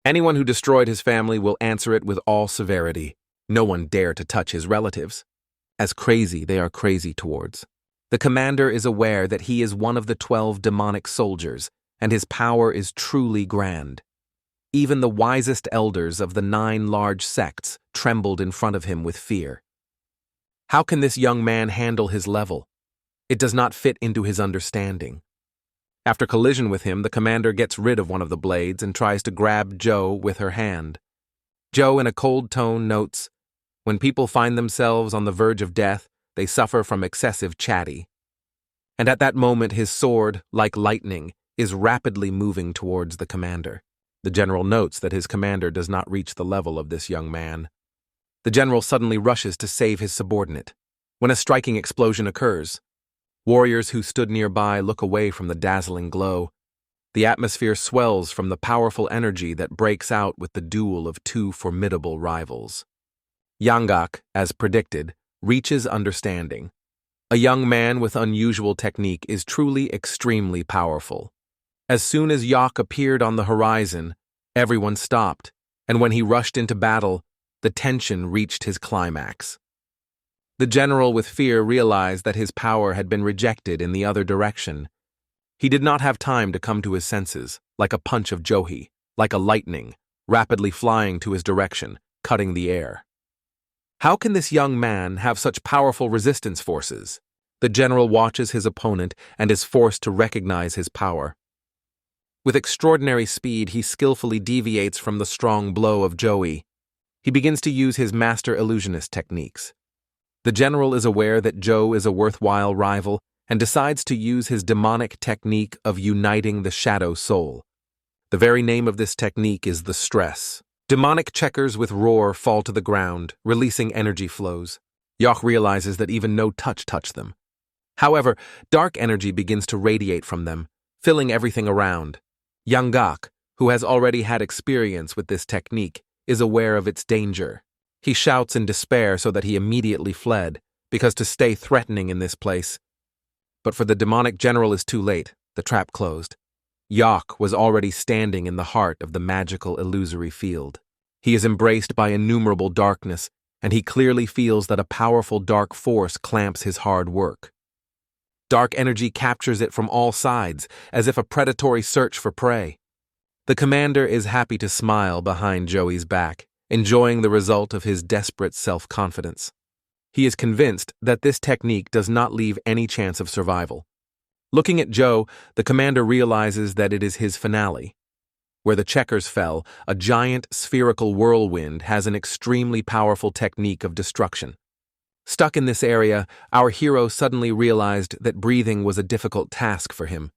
Anyone who destroyed his family will answer it with all severity. No one dare to touch his relatives. As crazy they are crazy towards. The commander is aware that he is one of the 12 demonic soldiers, and his power is truly grand. Even the wisest elders of the 9 large sects trembled in front of him with fear. How can this young man handle his level? It does not fit into his understanding. After collision with him, the commander gets rid of one of the blades and tries to grab Joe with her hand. Joe, in a cold tone, notes, "When people find themselves on the verge of death, they suffer from excessive chatty." And at that moment, his sword, like lightning, is rapidly moving towards the commander. The general notes that his commander does not reach the level of this young man. The general suddenly rushes to save his subordinate. When a striking explosion occurs, warriors who stood nearby look away from the dazzling glow. The atmosphere swells from the powerful energy that breaks out with the duel of 2 formidable rivals. Yangak, as predicted, reaches understanding. A young man with unusual technique is truly extremely powerful. As soon as Yak appeared on the horizon, everyone stopped, and when he rushed into battle, the tension reached his climax. The general with fear realized that his power had been rejected in the other direction. He did not have time to come to his senses, like a punch of Johi, like a lightning, rapidly flying to his direction, cutting the air. How can this young man have such powerful resistance forces? The general watches his opponent and is forced to recognize his power. With extraordinary speed, he skillfully deviates from the strong blow of Joey. He begins to use his master illusionist techniques. The general is aware that Joe is a worthwhile rival and decides to use his demonic technique of uniting the shadow soul. The very name of this technique is the stress. Demonic checkers with roar fall to the ground, releasing energy flows. Yak realizes that even no touch them. However, dark energy begins to radiate from them, filling everything around. Yangak, who has already had experience with this technique, is aware of its danger. He shouts in despair so that he immediately fled, because to stay threatening in this place. But for the demonic general is too late, the trap closed. Yak was already standing in the heart of the magical illusory field. He is embraced by innumerable darkness, and he clearly feels that a powerful dark force clamps his hard work. Dark energy captures it from all sides, as if a predatory search for prey. The commander is happy to smile behind Joey's back, enjoying the result of his desperate self-confidence. He is convinced that this technique does not leave any chance of survival. Looking at Joe, the commander realizes that it is his finale. Where the checkers fell, a giant spherical whirlwind has an extremely powerful technique of destruction. Stuck in this area, our hero suddenly realized that breathing was a difficult task for him.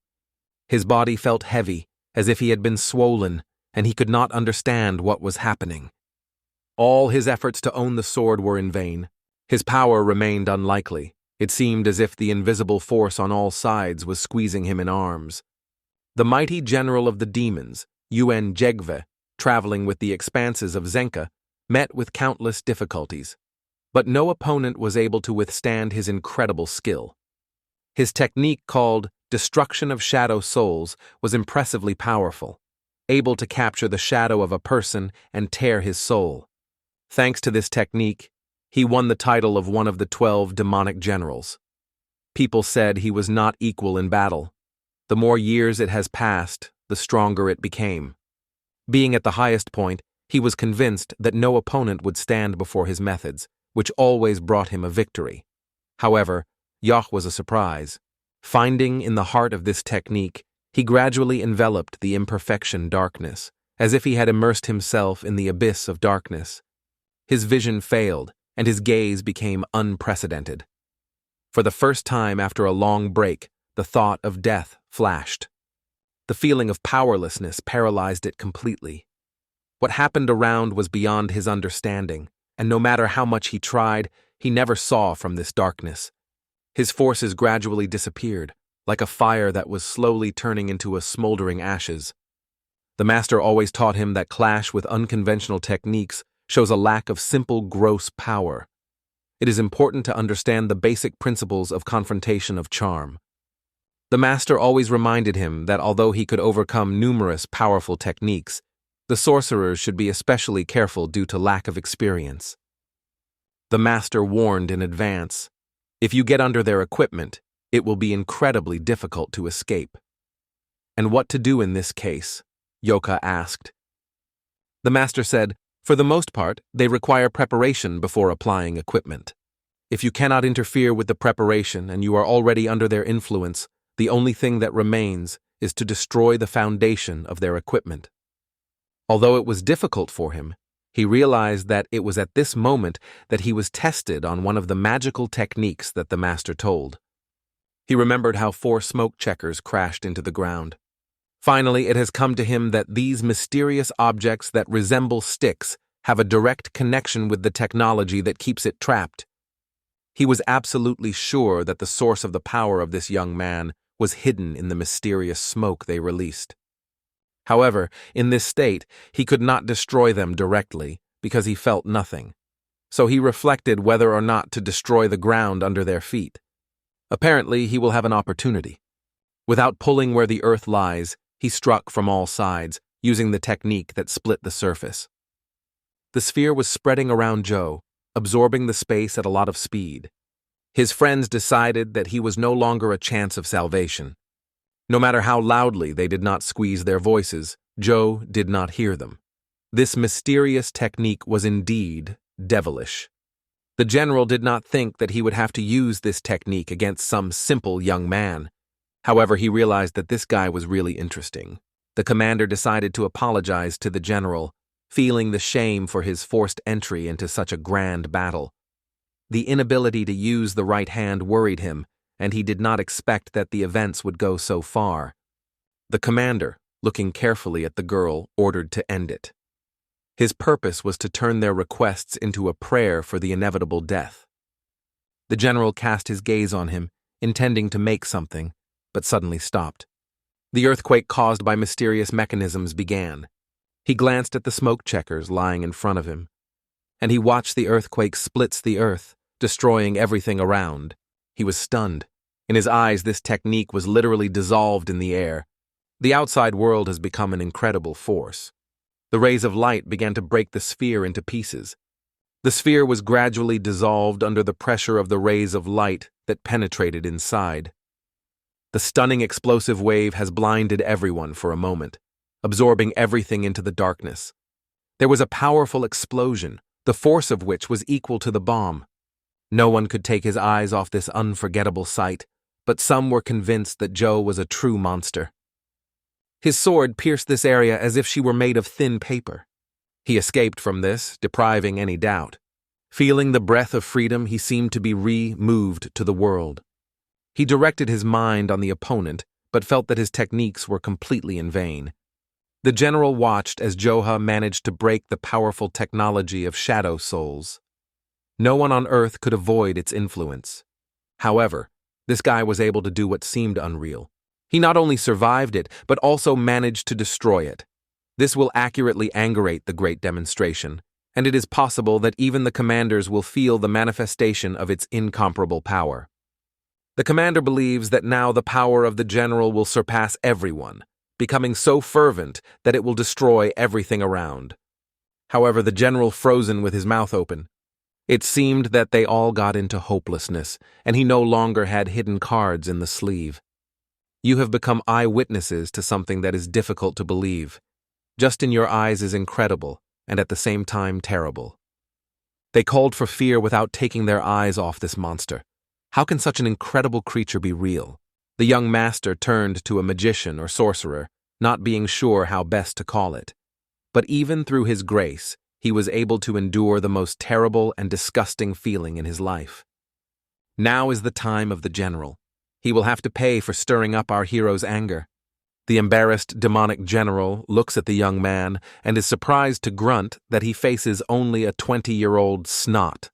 His body felt heavy, as if he had been swollen, and he could not understand what was happening. All his efforts to own the sword were in vain. His power remained unlikely. It seemed as if the invisible force on all sides was squeezing him in arms. The mighty general of the demons, Yuen Jegve, traveling with the expanses of Zenka, met with countless difficulties. But no opponent was able to withstand his incredible skill. His technique, called Destruction of Shadow Souls, was impressively powerful, able to capture the shadow of a person and tear his soul. Thanks to this technique, he won the title of one of the 12 demonic generals. People said he was not equal in battle. The more years it has passed, the stronger it became. Being at the highest point, he was convinced that no opponent would stand before his methods, which always brought him a victory. However, Yah was a surprise. Finding in the heart of this technique, he gradually enveloped the imperfection darkness, as if he had immersed himself in the abyss of darkness. His vision failed, and his gaze became unprecedented. For the first time after a long break, the thought of death flashed. The feeling of powerlessness paralyzed it completely. What happened around was beyond his understanding, and no matter how much he tried, he never saw from this darkness. His forces gradually disappeared, like a fire that was slowly turning into a smoldering ashes. The master always taught him that clash with unconventional techniques shows a lack of simple, gross power. It is important to understand the basic principles of confrontation of charm. The master always reminded him that although he could overcome numerous powerful techniques, the sorcerers should be especially careful due to lack of experience. The master warned in advance, if you get under their equipment, it will be incredibly difficult to escape. And what to do in this case? Yoka asked. The master said, for the most part, they require preparation before applying equipment. If you cannot interfere with the preparation and you are already under their influence, the only thing that remains is to destroy the foundation of their equipment. Although it was difficult for him, he realized that it was at this moment that he was tested on one of the magical techniques that the master told. He remembered how 4 smoke checkers crashed into the ground. Finally, it has come to him that these mysterious objects that resemble sticks have a direct connection with the technology that keeps it trapped. He was absolutely sure that the source of the power of this young man was hidden in the mysterious smoke they released. However, in this state, he could not destroy them directly because he felt nothing. So he reflected whether or not to destroy the ground under their feet. Apparently, he will have an opportunity. Without pulling where the earth lies, he struck from all sides, using the technique that split the surface. The sphere was spreading around Joe, absorbing the space at a lot of speed. His friends decided that he was no longer a chance of salvation. No matter how loudly they did not squeeze their voices, Joe did not hear them. This mysterious technique was indeed devilish. The general did not think that he would have to use this technique against some simple young man. However, he realized that this guy was really interesting. The commander decided to apologize to the general, feeling the shame for his forced entry into such a grand battle. The inability to use the right hand worried him, and he did not expect that the events would go so far. The commander, looking carefully at the girl, ordered to end it. His purpose was to turn their requests into a prayer for the inevitable death. The general cast his gaze on him, intending to make something, but suddenly stopped. The earthquake caused by mysterious mechanisms began. He glanced at the smoke checkers lying in front of him, and he watched the earthquake splits the earth, destroying everything around. He was stunned. In his eyes, this technique was literally dissolved in the air. The outside world has become an incredible force. The rays of light began to break the sphere into pieces. The sphere was gradually dissolved under the pressure of the rays of light that penetrated inside. The stunning explosive wave has blinded everyone for a moment, absorbing everything into the darkness. There was a powerful explosion, the force of which was equal to the bomb. No one could take his eyes off this unforgettable sight, but some were convinced that Joe was a true monster. His sword pierced this area as if she were made of thin paper. He escaped from this, depriving any doubt. Feeling the breath of freedom, he seemed to be re-moved to the world. He directed his mind on the opponent, but felt that his techniques were completely in vain. The general watched as Joha managed to break the powerful technology of shadow souls. No one on Earth could avoid its influence. However, this guy was able to do what seemed unreal. He not only survived it, but also managed to destroy it. This will accurately angurate the great demonstration, and it is possible that even the commanders will feel the manifestation of its incomparable power. The commander believes that now the power of the general will surpass everyone, becoming so fervent that it will destroy everything around. However, the general frozen with his mouth open. It seemed that they all got into hopelessness, and he no longer had hidden cards in the sleeve. You have become eyewitnesses to something that is difficult to believe. Just in your eyes is incredible, and at the same time terrible. They called for fear without taking their eyes off this monster. How can such an incredible creature be real? The young master turned to a magician or sorcerer, not being sure how best to call it. But even through his grace, he was able to endure the most terrible and disgusting feeling in his life. Now is the time of the general. He will have to pay for stirring up our hero's anger. The embarrassed demonic general looks at the young man and is surprised to grunt that he faces only a 20-year-old snot.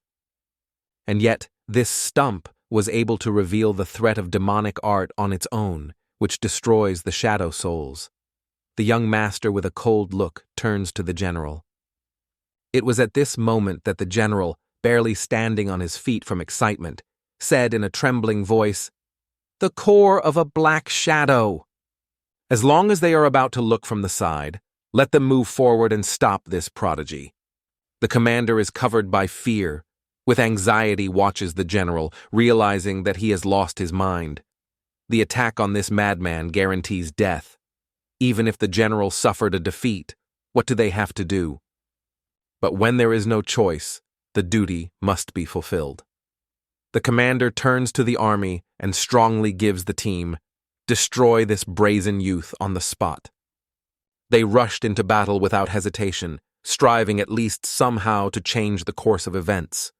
And yet, this stump was able to reveal the threat of demonic art on its own, which destroys the shadow souls. The young master with a cold look turns to the general. It was at this moment that the general, barely standing on his feet from excitement, said in a trembling voice, "The core of a black shadow." As long as they are about to look from the side, let them move forward and stop this prodigy. The commander is covered by fear. With anxiety watches the general, realizing that he has lost his mind. The attack on this madman guarantees death. Even if the general suffered a defeat, what do they have to do? But when there is no choice, the duty must be fulfilled. The commander turns to the army and strongly gives the team, "Destroy this brazen youth on the spot." They rushed into battle without hesitation, striving at least somehow to change the course of events.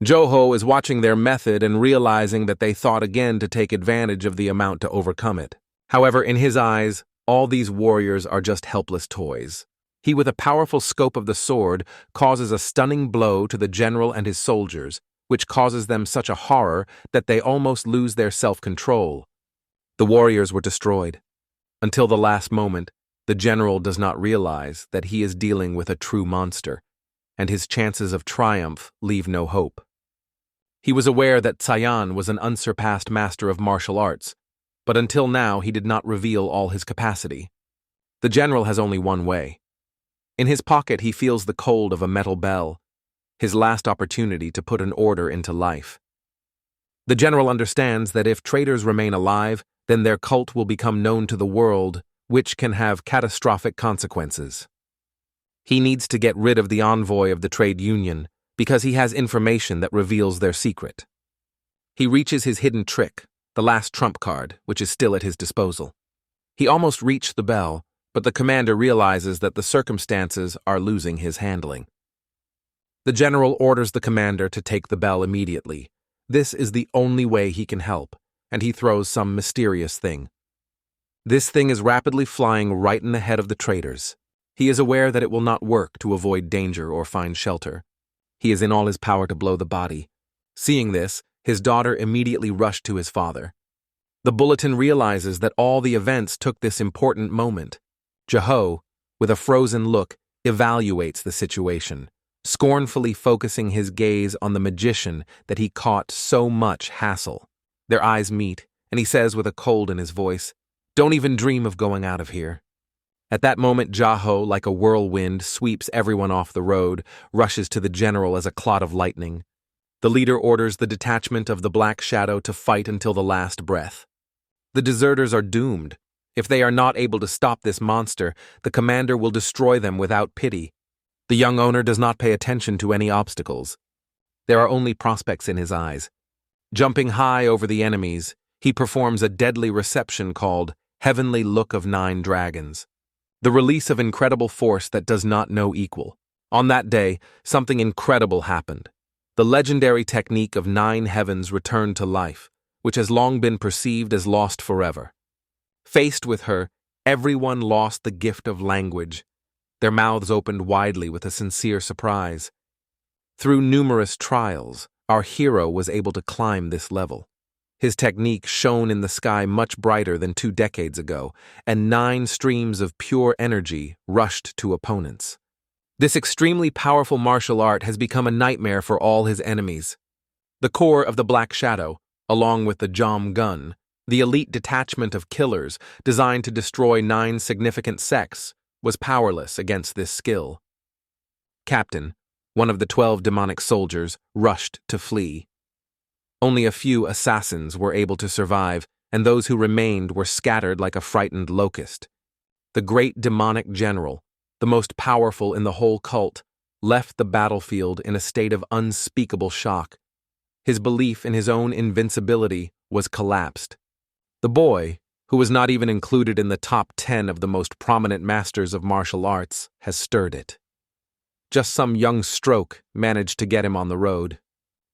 Joho is watching their method and realizing that they thought again to take advantage of the amount to overcome it. However, in his eyes, all these warriors are just helpless toys. He, with a powerful scope of the sword, causes a stunning blow to the general and his soldiers, which causes them such a horror that they almost lose their self-control. The warriors were destroyed. Until the last moment, the general does not realize that he is dealing with a true monster, and his chances of triumph leave no hope. He was aware that Tsayan was an unsurpassed master of martial arts, but until now he did not reveal all his capacity. The general has only one way. In his pocket he feels the cold of a metal bell, his last opportunity to put an order into life. The general understands that if traitors remain alive, then their cult will become known to the world, which can have catastrophic consequences. He needs to get rid of the envoy of the trade union, because he has information that reveals their secret. He reaches his hidden trick, the last trump card, which is still at his disposal. He almost reached the bell, but the commander realizes that the circumstances are losing his handling. The general orders the commander to take the bell immediately. This is the only way he can help, and he throws some mysterious thing. This thing is rapidly flying right in the head of the traitors. He is aware that it will not work to avoid danger or find shelter. He is in all his power to blow the body. Seeing this, his daughter immediately rushed to his father. The bulletin realizes that all the events took this important moment. Jeho, with a frozen look, evaluates the situation, scornfully focusing his gaze on the magician that he caught so much hassle. Their eyes meet, and he says with a cold in his voice, "Don't even dream of going out of here." At that moment, Jeho, like a whirlwind, sweeps everyone off the road, rushes to the general as a clot of lightning. The leader orders the detachment of the Black Shadow to fight until the last breath. The deserters are doomed. If they are not able to stop this monster, the commander will destroy them without pity. The young owner does not pay attention to any obstacles. There are only prospects in his eyes. Jumping high over the enemies, he performs a deadly reception called Heavenly Look of 9 Dragons. The release of incredible force that does not know equal. On that day, something incredible happened. The legendary technique of 9 heavens returned to life, which has long been perceived as lost forever. Faced with her, everyone lost the gift of language. Their mouths opened widely with a sincere surprise. Through numerous trials, our hero was able to climb this level. His technique shone in the sky much brighter than 2 decades ago, and 9 streams of pure energy rushed to opponents. This extremely powerful martial art has become a nightmare for all his enemies. The core of the Black Shadow, along with the Jom Gun, the elite detachment of killers designed to destroy 9 significant sects, was powerless against this skill. Captain, one of the 12 demonic soldiers, rushed to flee. Only a few assassins were able to survive, and those who remained were scattered like a frightened locust. The great demonic general, the most powerful in the whole cult, left the battlefield in a state of unspeakable shock. His belief in his own invincibility was collapsed. The boy, who was not even included in the top 10 of the most prominent masters of martial arts, has stirred it. Just some young stroke managed to get him on the road.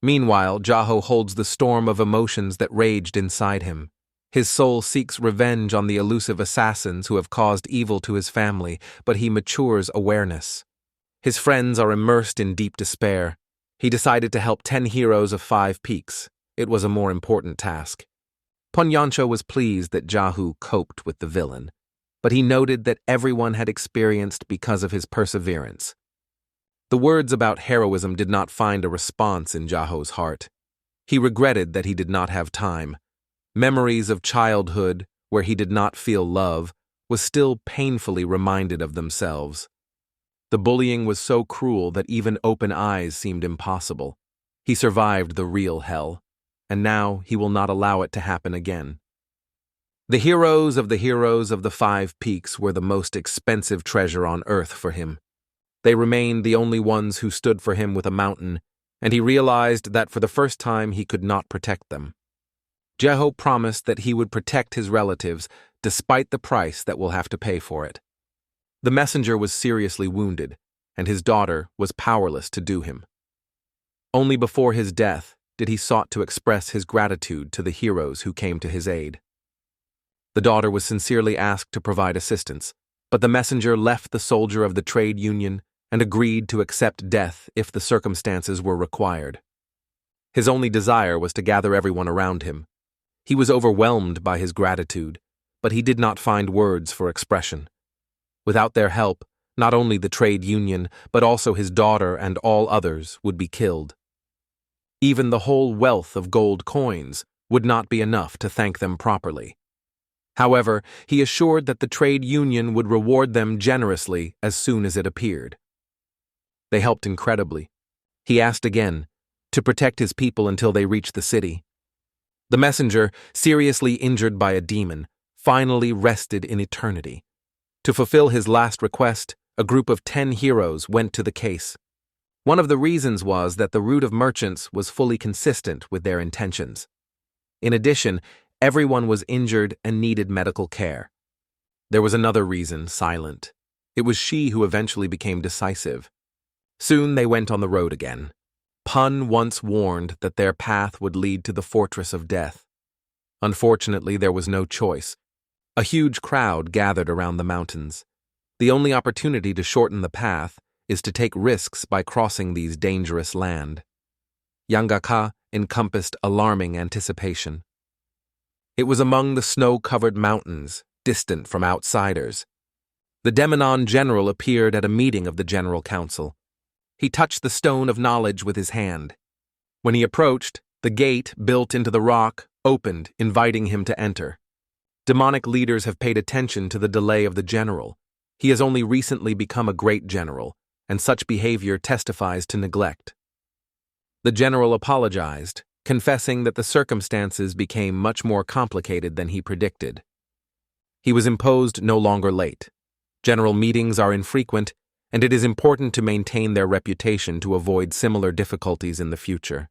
Meanwhile, Yahello holds the storm of emotions that raged inside him. His soul seeks revenge on the elusive assassins who have caused evil to his family, but he matures awareness. His friends are immersed in deep despair. He decided to help 10 heroes of 5 peaks. It was a more important task. Ponyancho was pleased that Yahello coped with the villain, but he noted that everyone had experienced because of his perseverance. The words about heroism did not find a response in Yahello's heart. He regretted that he did not have time. Memories of childhood, where he did not feel love, was still painfully reminded of themselves. The bullying was so cruel that even open eyes seemed impossible. He survived the real hell, and now he will not allow it to happen again. The heroes of the 5 peaks were the most expensive treasure on earth for him. They remained the only ones who stood for him with a mountain, and he realized that for the first time he could not protect them. Yahello promised that he would protect his relatives despite the price that we'll have to pay for it. The messenger was seriously wounded, and his daughter was powerless to do him. Only before his death did he sought to express his gratitude to the heroes who came to his aid. The daughter was sincerely asked to provide assistance, but the messenger left the soldier of the trade union and agreed to accept death if the circumstances were required. His only desire was to gather everyone around him. He was overwhelmed by his gratitude, but he did not find words for expression. Without their help, not only the trade union, but also his daughter and all others would be killed. Even the whole wealth of gold coins would not be enough to thank them properly. However, he assured that the trade union would reward them generously as soon as it appeared. They helped incredibly. He asked again, to protect his people until they reached the city. The messenger, seriously injured by a demon, finally rested in eternity. To fulfill his last request, a group of 10 heroes went to the case. One of the reasons was that the route of merchants was fully consistent with their intentions. In addition, everyone was injured and needed medical care. There was another reason, silent. It was she who eventually became decisive. Soon they went on the road again. Pun once warned that their path would lead to the fortress of death. Unfortunately, there was no choice. A huge crowd gathered around the mountains. The only opportunity to shorten the path is to take risks by crossing these dangerous land. Mangacap encompassed alarming anticipation. It was among the snow-covered mountains, distant from outsiders. The Demonon general appeared at a meeting of the General Council. He touched the stone of knowledge with his hand. When he approached, the gate, built into the rock, opened, inviting him to enter. Demonic leaders have paid attention to the delay of the general. He has only recently become a great general, and such behavior testifies to neglect. The general apologized, confessing that the circumstances became much more complicated than he predicted. He was imposed no longer late. General meetings are infrequent, and it is important to maintain their reputation to avoid similar difficulties in the future.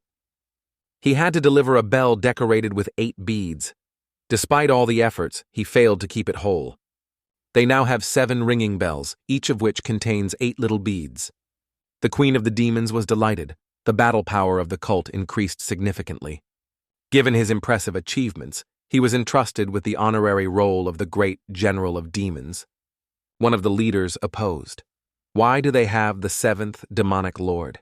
He had to deliver a bell decorated with 8 beads. Despite all the efforts, he failed to keep it whole. They now have 7 ringing bells, each of which contains 8 little beads. The Queen of the Demons was delighted. the battle power of the cult increased significantly. Given his impressive achievements, he was entrusted with the honorary role of the Great General of Demons. One of the leaders opposed. Why do they have the seventh demonic lord?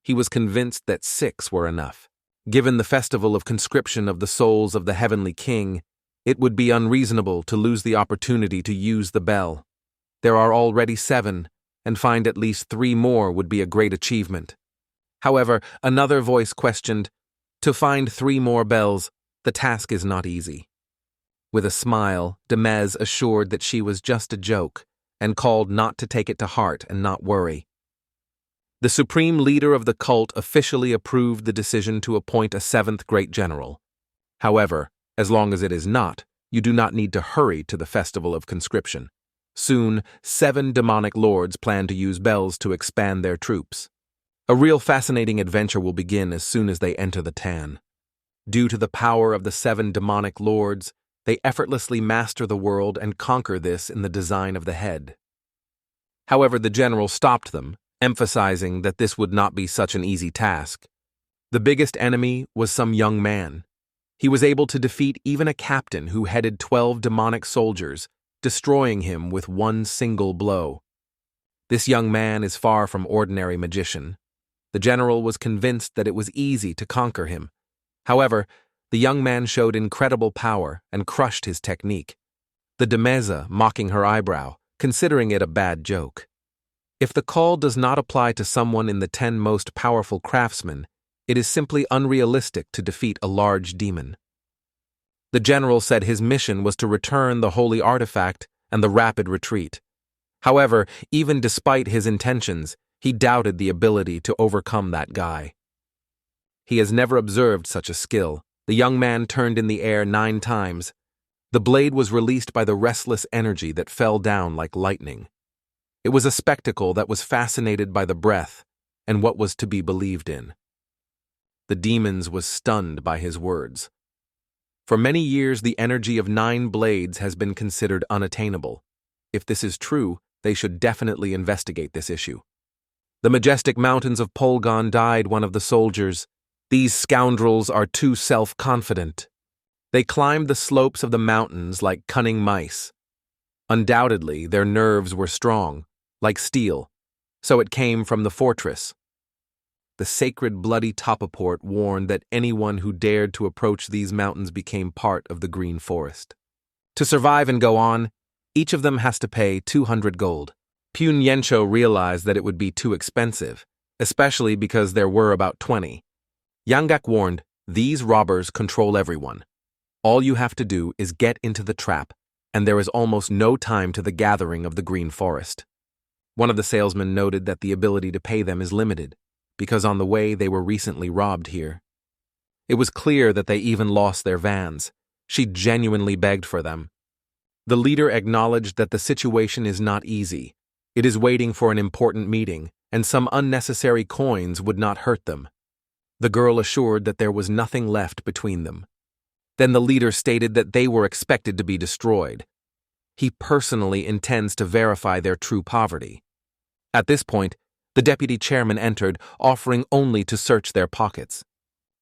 He was convinced that 6 were enough. Given the festival of conscription of the souls of the Heavenly King, it would be unreasonable to lose the opportunity to use the bell. There are already 7, and find at least 3 more would be a great achievement. However, another voice questioned, to find 3 more bells, the task is not easy. With a smile, Demez assured that she was just a joke, and called not to take it to heart and not worry. The supreme leader of the cult officially approved the decision to appoint a 7th great general. However, as long as it is not, you do not need to hurry to the festival of conscription. Soon, 7 demonic lords plan to use bells to expand their troops. A real fascinating adventure will begin as soon as they enter the Tan. Due to the power of the 7 demonic lords, they effortlessly master the world and conquer this in the design of the head. However, the general stopped them, emphasizing that this would not be such an easy task. The biggest enemy was some young man. He was able to defeat even a captain who headed 12 demonic soldiers, destroying him with one single blow. This young man is far from ordinary magician. The general was convinced that it was easy to conquer him. However, the young man showed incredible power and crushed his technique. The Demeza mocking her eyebrow, considering it a bad joke. If the call does not apply to someone in the 10 most powerful craftsmen, it is simply unrealistic to defeat a large demon. The general said his mission was to return the holy artifact and the rapid retreat. However, even despite his intentions, he doubted the ability to overcome that guy. He has never observed such a skill. The young man turned in the air 9 times. The blade was released by the restless energy that fell down like lightning. It was a spectacle that was fascinated by the breath and what was to be believed in. The demons was stunned by his words. For many years, the energy of 9 blades has been considered unattainable. If this is true, they should definitely investigate this issue. The majestic mountains of Polgon died one of the soldiers. These scoundrels are too self-confident. They climbed the slopes of the mountains like cunning mice. Undoubtedly, their nerves were strong, like steel, so it came from the fortress. The sacred bloody Topaport warned that anyone who dared to approach these mountains became part of the green forest. To survive and go on, each of them has to pay 200 gold. Pun Yensho realized that it would be too expensive, especially because there were about 20. Yanggak warned, these robbers control everyone. All you have to do is get into the trap, and there is almost no time to the gathering of the green forest. One of the salesmen noted that the ability to pay them is limited, because on the way they were recently robbed here. It was clear that they even lost their vans. She genuinely begged for them. The leader acknowledged that the situation is not easy. It is waiting for an important meeting, and some unnecessary coins would not hurt them. The girl assured that there was nothing left between them. Then the leader stated that they were expected to be destroyed. He personally intends to verify their true poverty. At this point, the deputy chairman entered, offering only to search their pockets.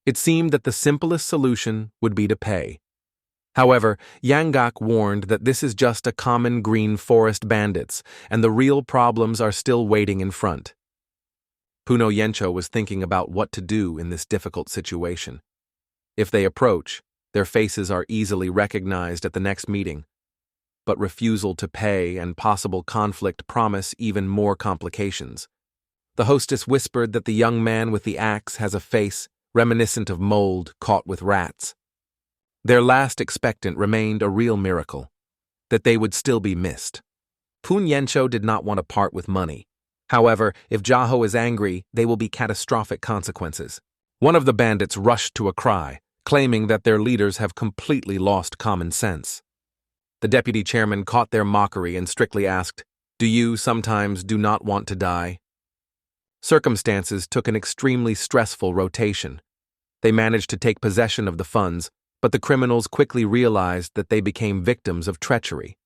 It seemed that the simplest solution would be to pay. However, Yanggak warned that this is just a common green forest bandits, and the real problems are still waiting in front. Puno Yensho was thinking about what to do in this difficult situation. If they approach, their faces are easily recognized at the next meeting. But refusal to pay and possible conflict promise even more complications. The hostess whispered that the young man with the axe has a face reminiscent of mold caught with rats. Their last expectant remained a real miracle, that they would still be missed. Pun Yensho did not want to part with money. However, if Jaho is angry, they will be catastrophic consequences. One of the bandits rushed to a cry, claiming that their leaders have completely lost common sense. The deputy chairman caught their mockery and strictly asked, "Do you sometimes do not want to die?" Circumstances took an extremely stressful rotation. They managed to take possession of the funds, but the criminals quickly realized that they became victims of treachery.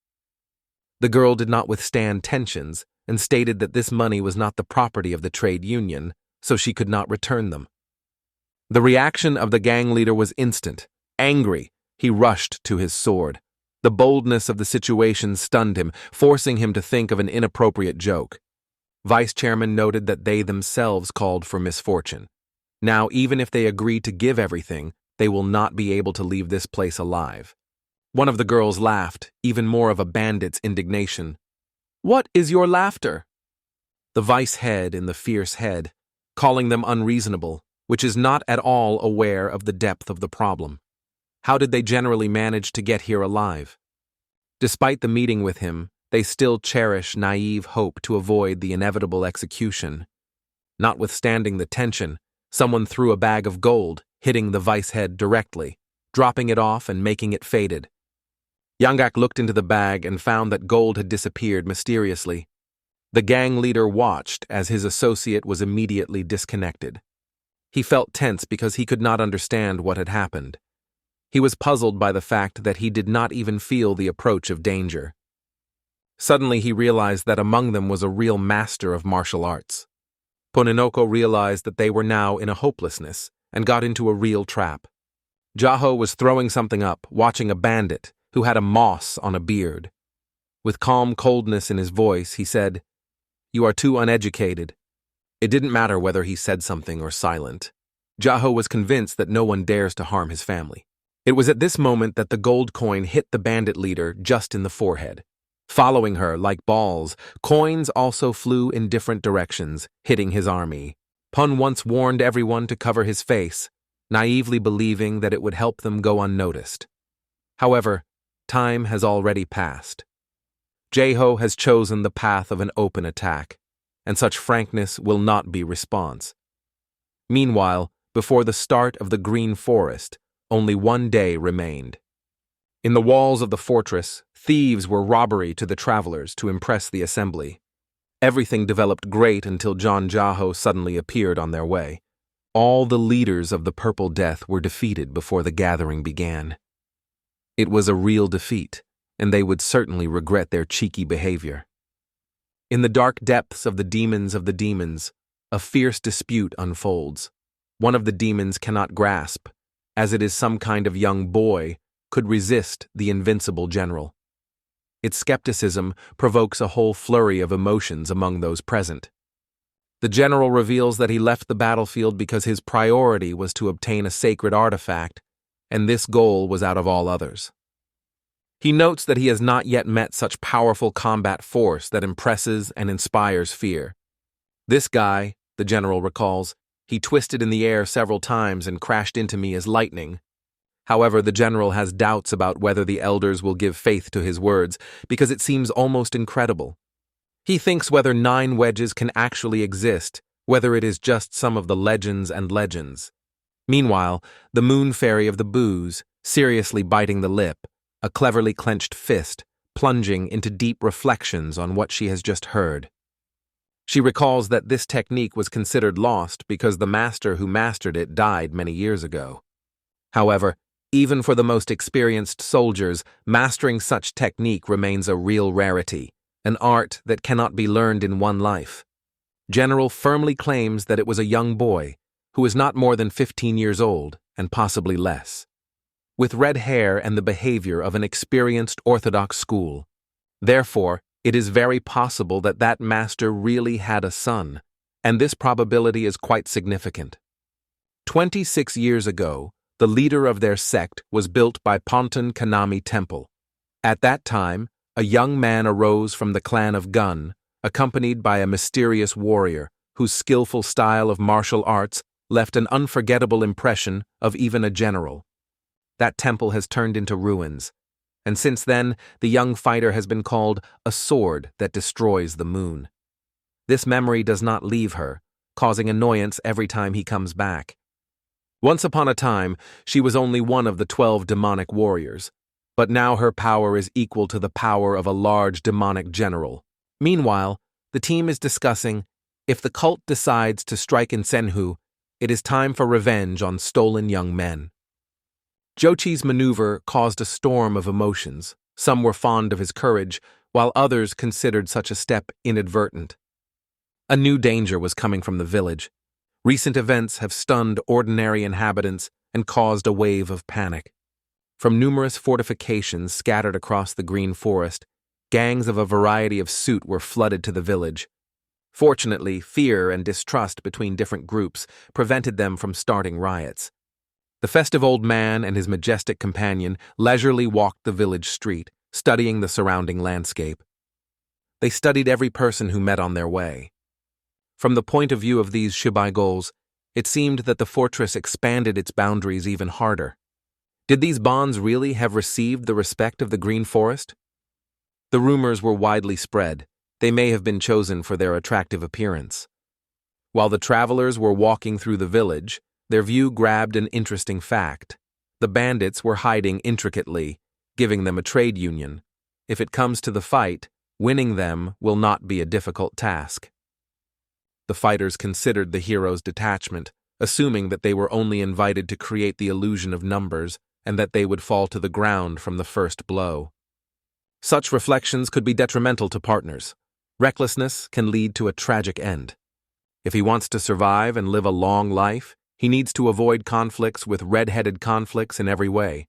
The girl did not withstand tensions and stated that this money was not the property of the trade union, so she could not return them. The reaction of the gang leader was instant. Angry, he rushed to his sword. The boldness of the situation stunned him, forcing him to think of an inappropriate joke. Vice Chairman noted that they themselves called for misfortune. Now, even if they agree to give everything, they will not be able to leave this place alive. One of the girls laughed, even more of a bandit's indignation. "What is your laughter?" The vice head in the fierce head, calling them unreasonable, which is not at all aware of the depth of the problem. How did they generally manage to get here alive? Despite the meeting with him, they still cherish naive hope to avoid the inevitable execution. Notwithstanding the tension, someone threw a bag of gold, hitting the vice head directly, dropping it off and making it faded. Yangak looked into the bag and found that gold had disappeared mysteriously. The gang leader watched as his associate was immediately disconnected. He felt tense because he could not understand what had happened. He was puzzled by the fact that he did not even feel the approach of danger. Suddenly he realized that among them was a real master of martial arts. Poninoko realized that they were now in a hopelessness and got into a real trap. Jaho was throwing something up, watching a bandit who had a moss on a beard. With calm coldness in his voice, he said, "You are too uneducated." It didn't matter whether he said something or silent. Jaho was convinced that no one dares to harm his family. It was at this moment that the gold coin hit the bandit leader just in the forehead. Following her like balls, coins also flew in different directions, hitting his army. Pun once warned everyone to cover his face, naively believing that it would help them go unnoticed. However, time has already passed. Jaho has chosen the path of an open attack, and such frankness will not be response. Meanwhile, before the start of the Green Forest, only one day remained. In the walls of the fortress, thieves were robbery to the travelers to impress the assembly. Everything developed great until John Jaho suddenly appeared on their way. All the leaders of the Purple Death were defeated before the gathering began. It was a real defeat, and they would certainly regret their cheeky behavior. In the dark depths of the demons, a fierce dispute unfolds. One of the demons cannot grasp, as it is some kind of young boy, could resist the invincible general. Its skepticism provokes a whole flurry of emotions among those present. The general reveals that he left the battlefield because his priority was to obtain a sacred artifact, and this goal was out of all others. He notes that he has not yet met such powerful combat force that impresses and inspires fear. This guy, the general recalls, he twisted in the air several times and crashed into me as lightning. However, the general has doubts about whether the elders will give faith to his words because it seems almost incredible. He thinks whether 9 wedges can actually exist, whether it is just some of the legends and legends. Meanwhile, the moon fairy of the booze, seriously biting the lip, a cleverly clenched fist, plunging into deep reflections on what she has just heard. She recalls that this technique was considered lost because the master who mastered it died many years ago. However, even for the most experienced soldiers, mastering such technique remains a real rarity, an art that cannot be learned in one life. General firmly claims that it was a young boy, who is not more than 15 years old, and possibly less, with red hair and the behavior of an experienced Orthodox school. Therefore, it is very possible that that master really had a son, and this probability is quite significant. 26 years ago, the leader of their sect was built by Ponton Kanami Temple. At that time, a young man arose from the clan of Gun, accompanied by a mysterious warrior whose skillful style of martial arts left an unforgettable impression of even a general. That temple has turned into ruins, and since then, the young fighter has been called a sword that destroys the moon. This memory does not leave her, causing annoyance every time he comes back. Once upon a time, she was only one of the 12 demonic warriors, but now her power is equal to the power of a large demonic general. Meanwhile, the team is discussing, if the cult decides to strike in Senhu, it is time for revenge on stolen young men. Jochi's maneuver caused a storm of emotions. Some were fond of his courage, while others considered such a step inadvertent. A new danger was coming from the village. Recent events have stunned ordinary inhabitants and caused a wave of panic. From numerous fortifications scattered across the green forest, gangs of a variety of suit were flooded to the village. Fortunately, fear and distrust between different groups prevented them from starting riots. The festive old man and his majestic companion leisurely walked the village street, studying the surrounding landscape. They studied every person who met on their way. From the point of view of these Shibai-goals, it seemed that the fortress expanded its boundaries even harder. Did these bonds really have received the respect of the Green Forest? The rumors were widely spread. They may have been chosen for their attractive appearance. While the travelers were walking through the village, their view grabbed an interesting fact. The bandits were hiding intricately, giving them a trade union. If it comes to the fight, winning them will not be a difficult task. The fighters considered the heroes' detachment, assuming that they were only invited to create the illusion of numbers and that they would fall to the ground from the first blow. Such reflections could be detrimental to partners. Recklessness can lead to a tragic end. If he wants to survive and live a long life, he needs to avoid conflicts with red-headed conflicts in every way.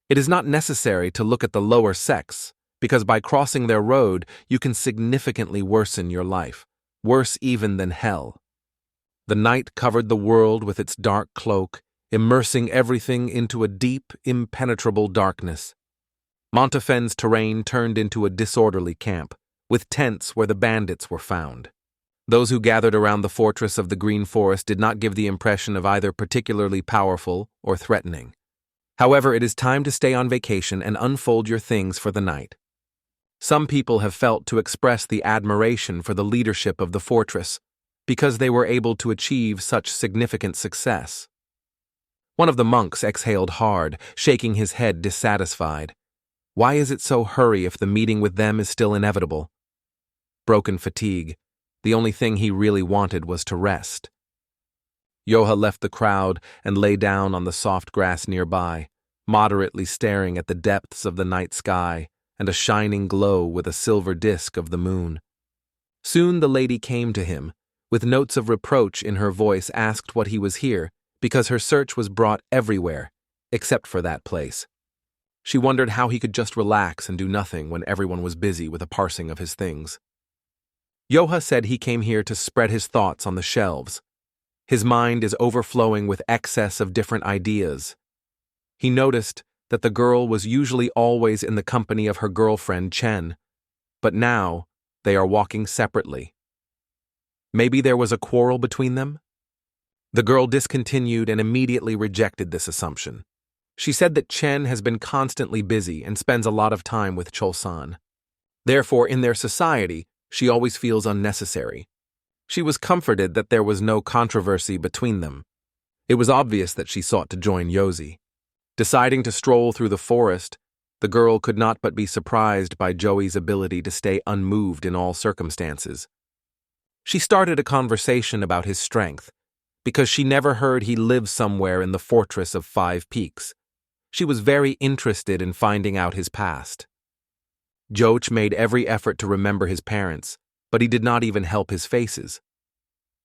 It is not necessary to look at the lower sex, because by crossing their road, you can significantly worsen your life, worse even than hell. The night covered the world with its dark cloak, immersing everything into a deep, impenetrable darkness. Montefen's terrain turned into a disorderly camp, with tents where the bandits were found. Those who gathered around the fortress of the Green Forest did not give the impression of either particularly powerful or threatening. However, it is time to stay on vacation and unfold your things for the night. Some people have felt to express the admiration for the leadership of the fortress, because they were able to achieve such significant success. One of the monks exhaled hard, shaking his head dissatisfied. Why is it so hurry if the meeting with them is still inevitable? Broken fatigue. The only thing he really wanted was to rest. Yoha left the crowd and lay down on the soft grass nearby, moderately staring at the depths of the night sky and a shining glow with a silver disk of the moon. Soon the lady came to him, with notes of reproach in her voice, asked what he was here, because her search was brought everywhere, except for that place. She wondered how he could just relax and do nothing when everyone was busy with a parsing of his things. Yoha said he came here to spread his thoughts on the shelves. His mind is overflowing with excess of different ideas. He noticed that the girl was usually always in the company of her girlfriend Chen, but now they are walking separately. Maybe there was a quarrel between them? The girl discontinued and immediately rejected this assumption. She said that Chen has been constantly busy and spends a lot of time with Chol-san. Therefore, in their society, she always feels unnecessary. She was comforted that there was no controversy between them. It was obvious that she sought to join Yozi. Deciding to stroll through the forest, the girl could not but be surprised by Joey's ability to stay unmoved in all circumstances. She started a conversation about his strength, because she never heard he lived somewhere in the Fortress of Five Peaks. She was very interested in finding out his past. Joach made every effort to remember his parents, but he did not even help his faces.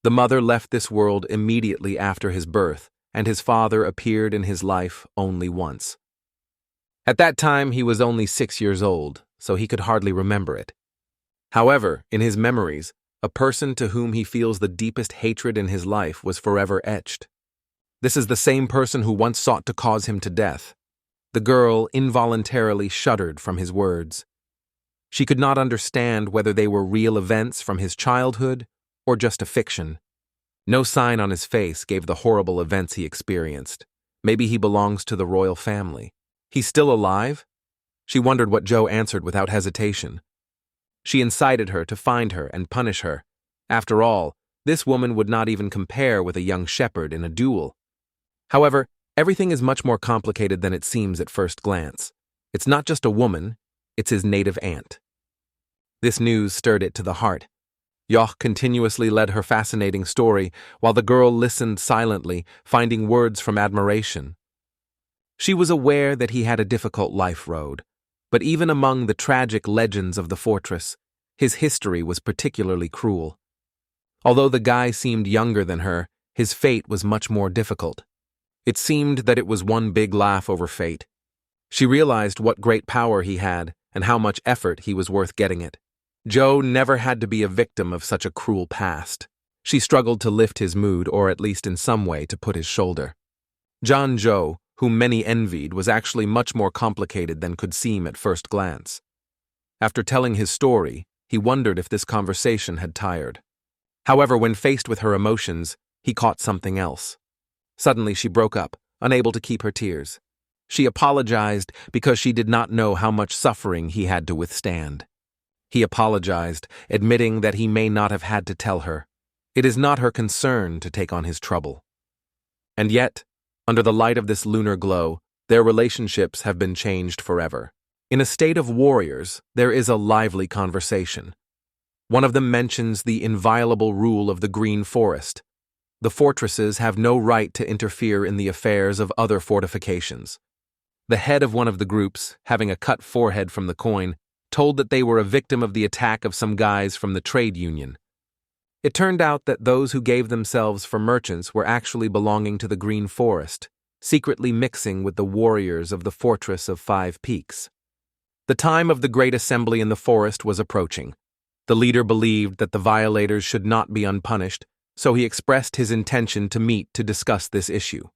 The mother left this world immediately after his birth, and his father appeared in his life only once. At that time, he was only 6 years old, so he could hardly remember it. However, in his memories, a person to whom he feels the deepest hatred in his life was forever etched. This is the same person who once sought to cause him to death. The girl involuntarily shuddered from his words. She could not understand whether they were real events from his childhood or just a fiction. No sign on his face gave the horrible events he experienced. Maybe he belongs to the royal family. He's still alive? She wondered what Joe answered without hesitation. She incited her to find her and punish her. After all, this woman would not even compare with a young shepherd in a duel. However, everything is much more complicated than it seems at first glance. It's not just a woman, it's his native aunt. This news stirred it to the heart. Yoch continuously led her fascinating story, while the girl listened silently, finding words from admiration. She was aware that he had a difficult life road, but even among the tragic legends of the fortress, his history was particularly cruel. Although the guy seemed younger than her, his fate was much more difficult. It seemed that it was one big laugh over fate. She realized what great power he had and how much effort he was worth getting it. Joe never had to be a victim of such a cruel past. She struggled to lift his mood, or at least in some way to put his shoulder. John Joe, whom many envied, was actually much more complicated than could seem at first glance. After telling his story, he wondered if this conversation had tired. However, when faced with her emotions, he caught something else. Suddenly she broke up, unable to keep her tears. She apologized because she did not know how much suffering he had to withstand. He apologized, admitting that he may not have had to tell her. It is not her concern to take on his trouble. And yet, under the light of this lunar glow, their relationships have been changed forever. In A State of Warriors, there is a lively conversation. One of them mentions the inviolable rule of the Green Forest. The fortresses have no right to interfere in the affairs of other fortifications. The head of one of the groups, having a cut forehead from the coin, told that they were a victim of the attack of some guys from the trade union. It turned out that those who gave themselves for merchants were actually belonging to the Green Forest, secretly mixing with the warriors of the Fortress of Five Peaks. The time of the Great Assembly in the forest was approaching. The leader believed that the violators should not be unpunished, so he expressed his intention to meet to discuss this issue.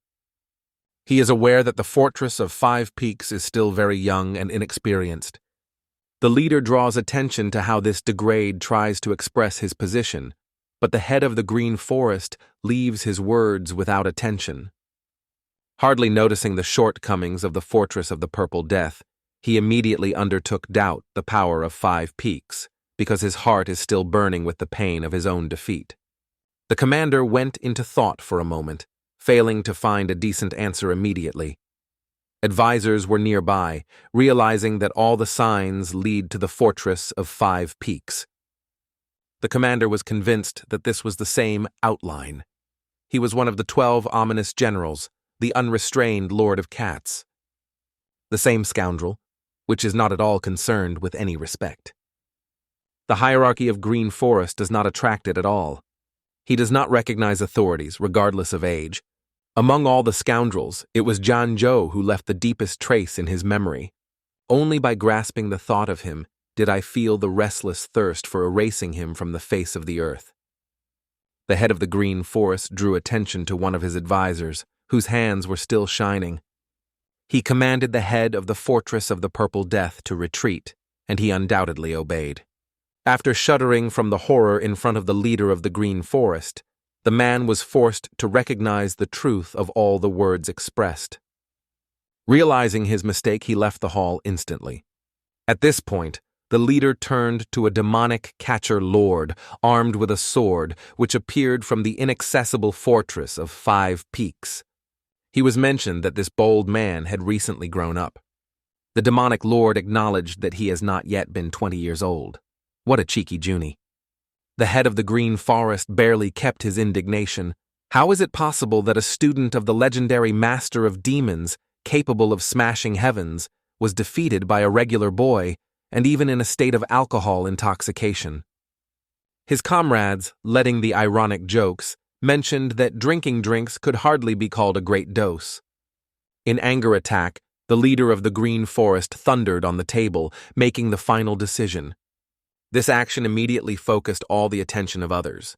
He is aware that the Fortress of Five Peaks is still very young and inexperienced. The leader draws attention to how this degrade tries to express his position, but the head of the Green Forest leaves his words without attention. Hardly noticing the shortcomings of the Fortress of the Purple Death, he immediately undertook doubt the power of Five Peaks, because his heart is still burning with the pain of his own defeat. The commander went into thought for a moment, failing to find a decent answer immediately. Advisors were nearby, realizing that all the signs lead to the Fortress of Five Peaks. The commander was convinced that this was the same outline. He was one of the 12 ominous generals, the unrestrained Lord of Cats. The same scoundrel, which is not at all concerned with any respect. The hierarchy of Green Forest does not attract it at all. He does not recognize authorities, regardless of age. Among all the scoundrels, it was John Joe who left the deepest trace in his memory. Only by grasping the thought of him did I feel the restless thirst for erasing him from the face of the earth. The head of the Green Forest drew attention to one of his advisors, whose hands were still shining. He commanded the head of the Fortress of the Purple Death to retreat, and he undoubtedly obeyed. After shuddering from the horror in front of the leader of the Green Forest, the man was forced to recognize the truth of all the words expressed. Realizing his mistake, he left the hall instantly. At this point, the leader turned to a demonic catcher lord, armed with a sword, which appeared from the inaccessible Fortress of Five Peaks. He was mentioned that this bold man had recently grown up. The demonic lord acknowledged that he has not yet been 20 years old. What a cheeky Junie. The head of the Green Forest barely kept his indignation. How is it possible that a student of the legendary Master of Demons, capable of smashing heavens, was defeated by a regular boy, and even in a state of alcohol intoxication? His comrades, letting the ironic jokes, mentioned that drinking drinks could hardly be called a great dose. In anger attack, the leader of the Green Forest thundered on the table, making the final decision. This action immediately focused all the attention of others.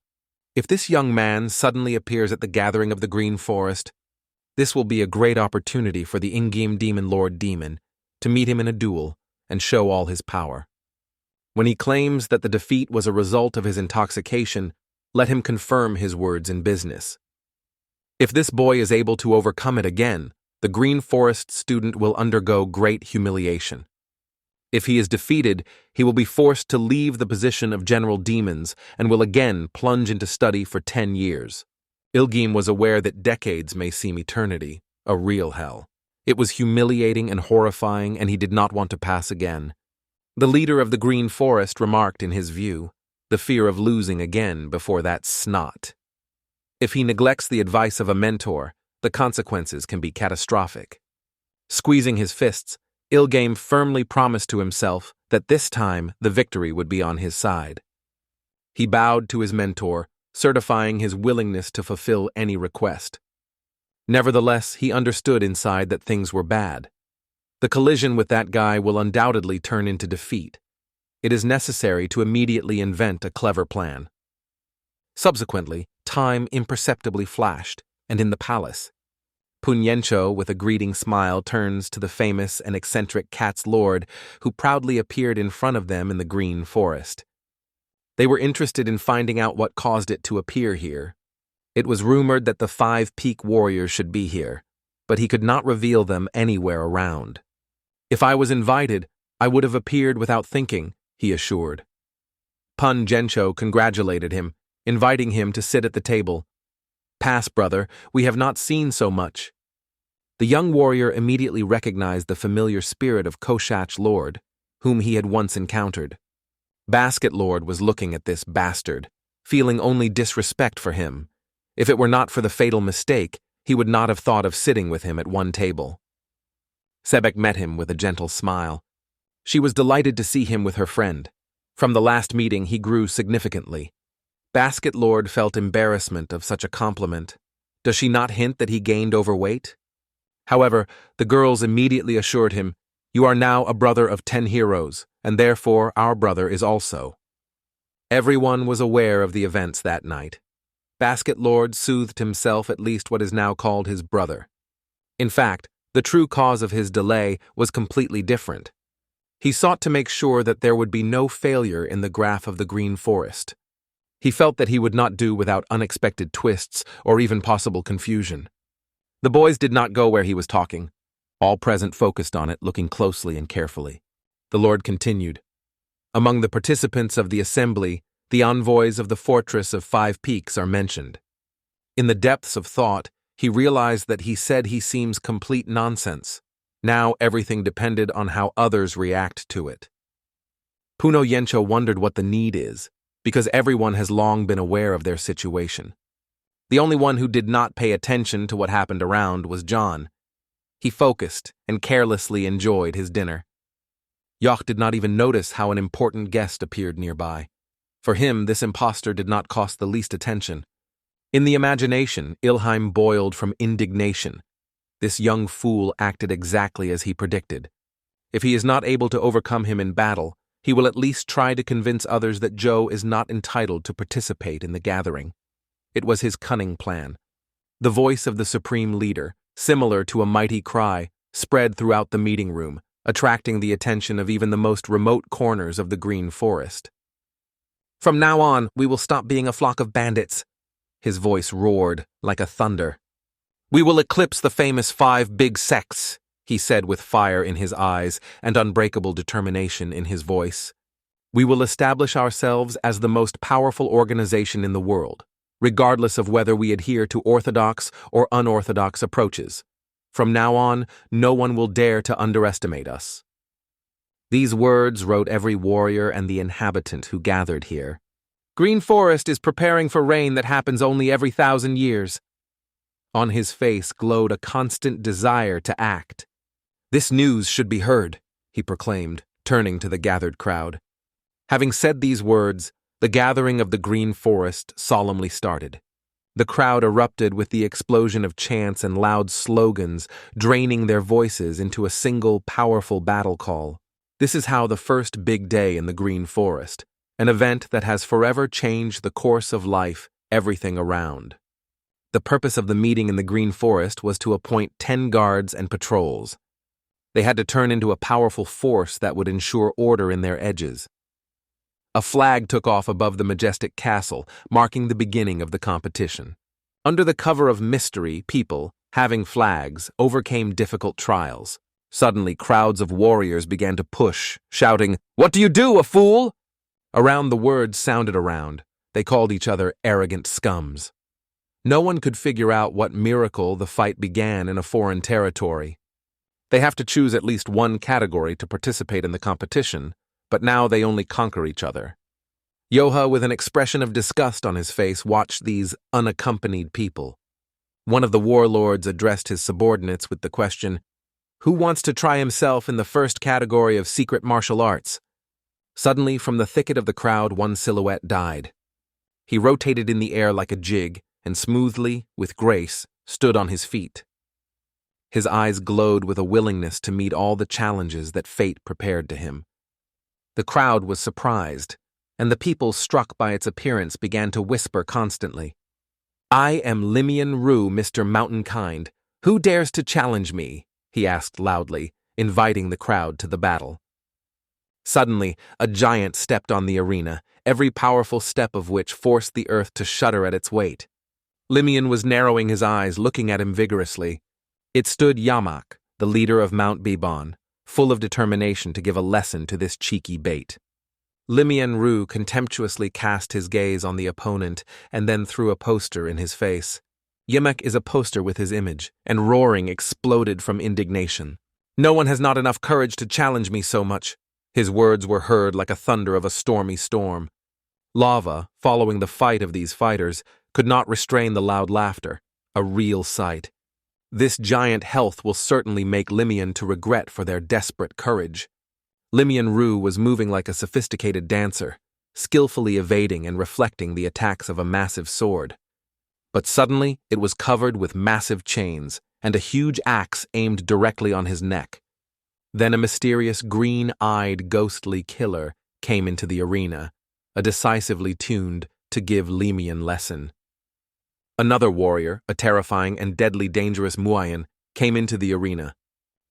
If this young man suddenly appears at the gathering of the Green Forest, this will be a great opportunity for the in-game Demon Lord Demon to meet him in a duel and show all his power. When he claims that the defeat was a result of his intoxication, let him confirm his words in business. If this boy is able to overcome it again, the Green Forest student will undergo great humiliation. If he is defeated, he will be forced to leave the position of General Demons and will again plunge into study for 10 years. Ilgim was aware that decades may seem eternity, a real hell. It was humiliating and horrifying, and he did not want to pass again. The leader of the Green Forest remarked in his view, the fear of losing again before that snot. If he neglects the advice of a mentor, the consequences can be catastrophic. Squeezing his fists, Ilgame firmly promised to himself that this time the victory would be on his side. He bowed to his mentor, certifying his willingness to fulfill any request. Nevertheless, he understood inside that things were bad. The collision with that guy will undoubtedly turn into defeat. It is necessary to immediately invent a clever plan. Subsequently, time imperceptibly flashed, and in the palace, Punyencho, with a greeting smile, turns to the famous and eccentric cat's lord who proudly appeared in front of them in the green forest. They were interested in finding out what caused it to appear here. It was rumored that the 5 peak warriors should be here, but he could not reveal them anywhere around. "If I was invited, I would have appeared without thinking," he assured. Punyencho congratulated him, inviting him to sit at the table. "Pass, brother, we have not seen so much." The young warrior immediately recognized the familiar spirit of Koshach Lord, whom he had once encountered. Basket Lord was looking at this bastard, feeling only disrespect for him. If it were not for the fatal mistake, he would not have thought of sitting with him at one table. Sebek met him with a gentle smile. She was delighted to see him with her friend. From the last meeting, he grew significantly. Basket Lord felt embarrassment of such a compliment. Does she not hint that he gained overweight? However, the girls immediately assured him, "You are now a brother of 10 heroes, and therefore our brother is also." Everyone was aware of the events that night. Basket Lord soothed himself at least what is now called his brother. In fact, the true cause of his delay was completely different. He sought to make sure that there would be no failure in the graph of the Green Forest. He felt that he would not do without unexpected twists or even possible confusion. The boys did not go where he was talking. All present focused on it, looking closely and carefully. The Lord continued. Among the participants of the assembly, the envoys of the Fortress of 5 Peaks are mentioned. In the depths of thought, he realized that he said he seems complete nonsense. Now everything depended on how others react to it. Punyencho wondered what the need is, because everyone has long been aware of their situation. The only one who did not pay attention to what happened around was John. He focused and carelessly enjoyed his dinner. Yoch did not even notice how an important guest appeared nearby. For him, this impostor did not cost the least attention. In the imagination, Ilheim boiled from indignation. This young fool acted exactly as he predicted. If he is not able to overcome him in battle, he will at least try to convince others that Joe is not entitled to participate in the gathering. It was his cunning plan. The voice of the supreme leader, similar to a mighty cry, spread throughout the meeting room, attracting the attention of even the most remote corners of the Green Forest. "From now on, we will stop being a flock of bandits." His voice roared like a thunder. "We will eclipse the famous 5 big sects," he said with fire in his eyes and unbreakable determination in his voice. "We will establish ourselves as the most powerful organization in the world, regardless of whether we adhere to orthodox or unorthodox approaches. From now on, no one will dare to underestimate us." These words wrote every warrior and the inhabitant who gathered here. "Green Forest is preparing for rain that happens only every 1,000 years. On his face glowed a constant desire to act. "This news should be heard," he proclaimed, turning to the gathered crowd. Having said these words, the gathering of the Green Forest solemnly started. The crowd erupted with the explosion of chants and loud slogans, draining their voices into a single powerful battle call. This is how the first big day in the Green Forest, an event that has forever changed the course of life, everything around. The purpose of the meeting in the Green Forest was to appoint 10 guards and patrols. They had to turn into a powerful force that would ensure order in their edges. A flag took off above the majestic castle, marking the beginning of the competition. Under the cover of mystery, people, having flags, overcame difficult trials. Suddenly, crowds of warriors began to push, shouting, "What do you do, a fool?" Around the words sounded around. They called each other arrogant scums. No one could figure out what miracle the fight began in a foreign territory. They have to choose at least one category to participate in the competition, but now they only conquer each other. Yoha, with an expression of disgust on his face, watched these unaccompanied people. One of the warlords addressed his subordinates with the question, "Who wants to try himself in the first category of secret martial arts?" Suddenly, from the thicket of the crowd, one silhouette died. He rotated in the air like a jig and smoothly, with grace, stood on his feet. His eyes glowed with a willingness to meet all the challenges that fate prepared to him. The crowd was surprised, and the people struck by its appearance began to whisper constantly. "I am Limian Rue, Mr. Mountainkind. Who dares to challenge me?" he asked loudly, inviting the crowd to the battle. Suddenly, a giant stepped on the arena, every powerful step of which forced the earth to shudder at its weight. Limian was narrowing his eyes, looking at him vigorously. It stood Yamak, the leader of Mount Bibon, full of determination to give a lesson to this cheeky bait. Limian Rue contemptuously cast his gaze on the opponent and then threw a poster in his face. Yamak is a poster with his image, and roaring exploded from indignation. "No one has not enough courage to challenge me so much." His words were heard like a thunder of a stormy storm. Lava, following the fight of these fighters, could not restrain the loud laughter, a real sight. This giant health will certainly make Limian to regret for their desperate courage. Limian Rue was moving like a sophisticated dancer, skillfully evading and reflecting the attacks of a massive sword. But suddenly it was covered with massive chains and a huge axe aimed directly on his neck. Then a mysterious green-eyed ghostly killer came into the arena, a decisively tuned to give Limian lesson. Another warrior, a terrifying and deadly dangerous Muayan, came into the arena.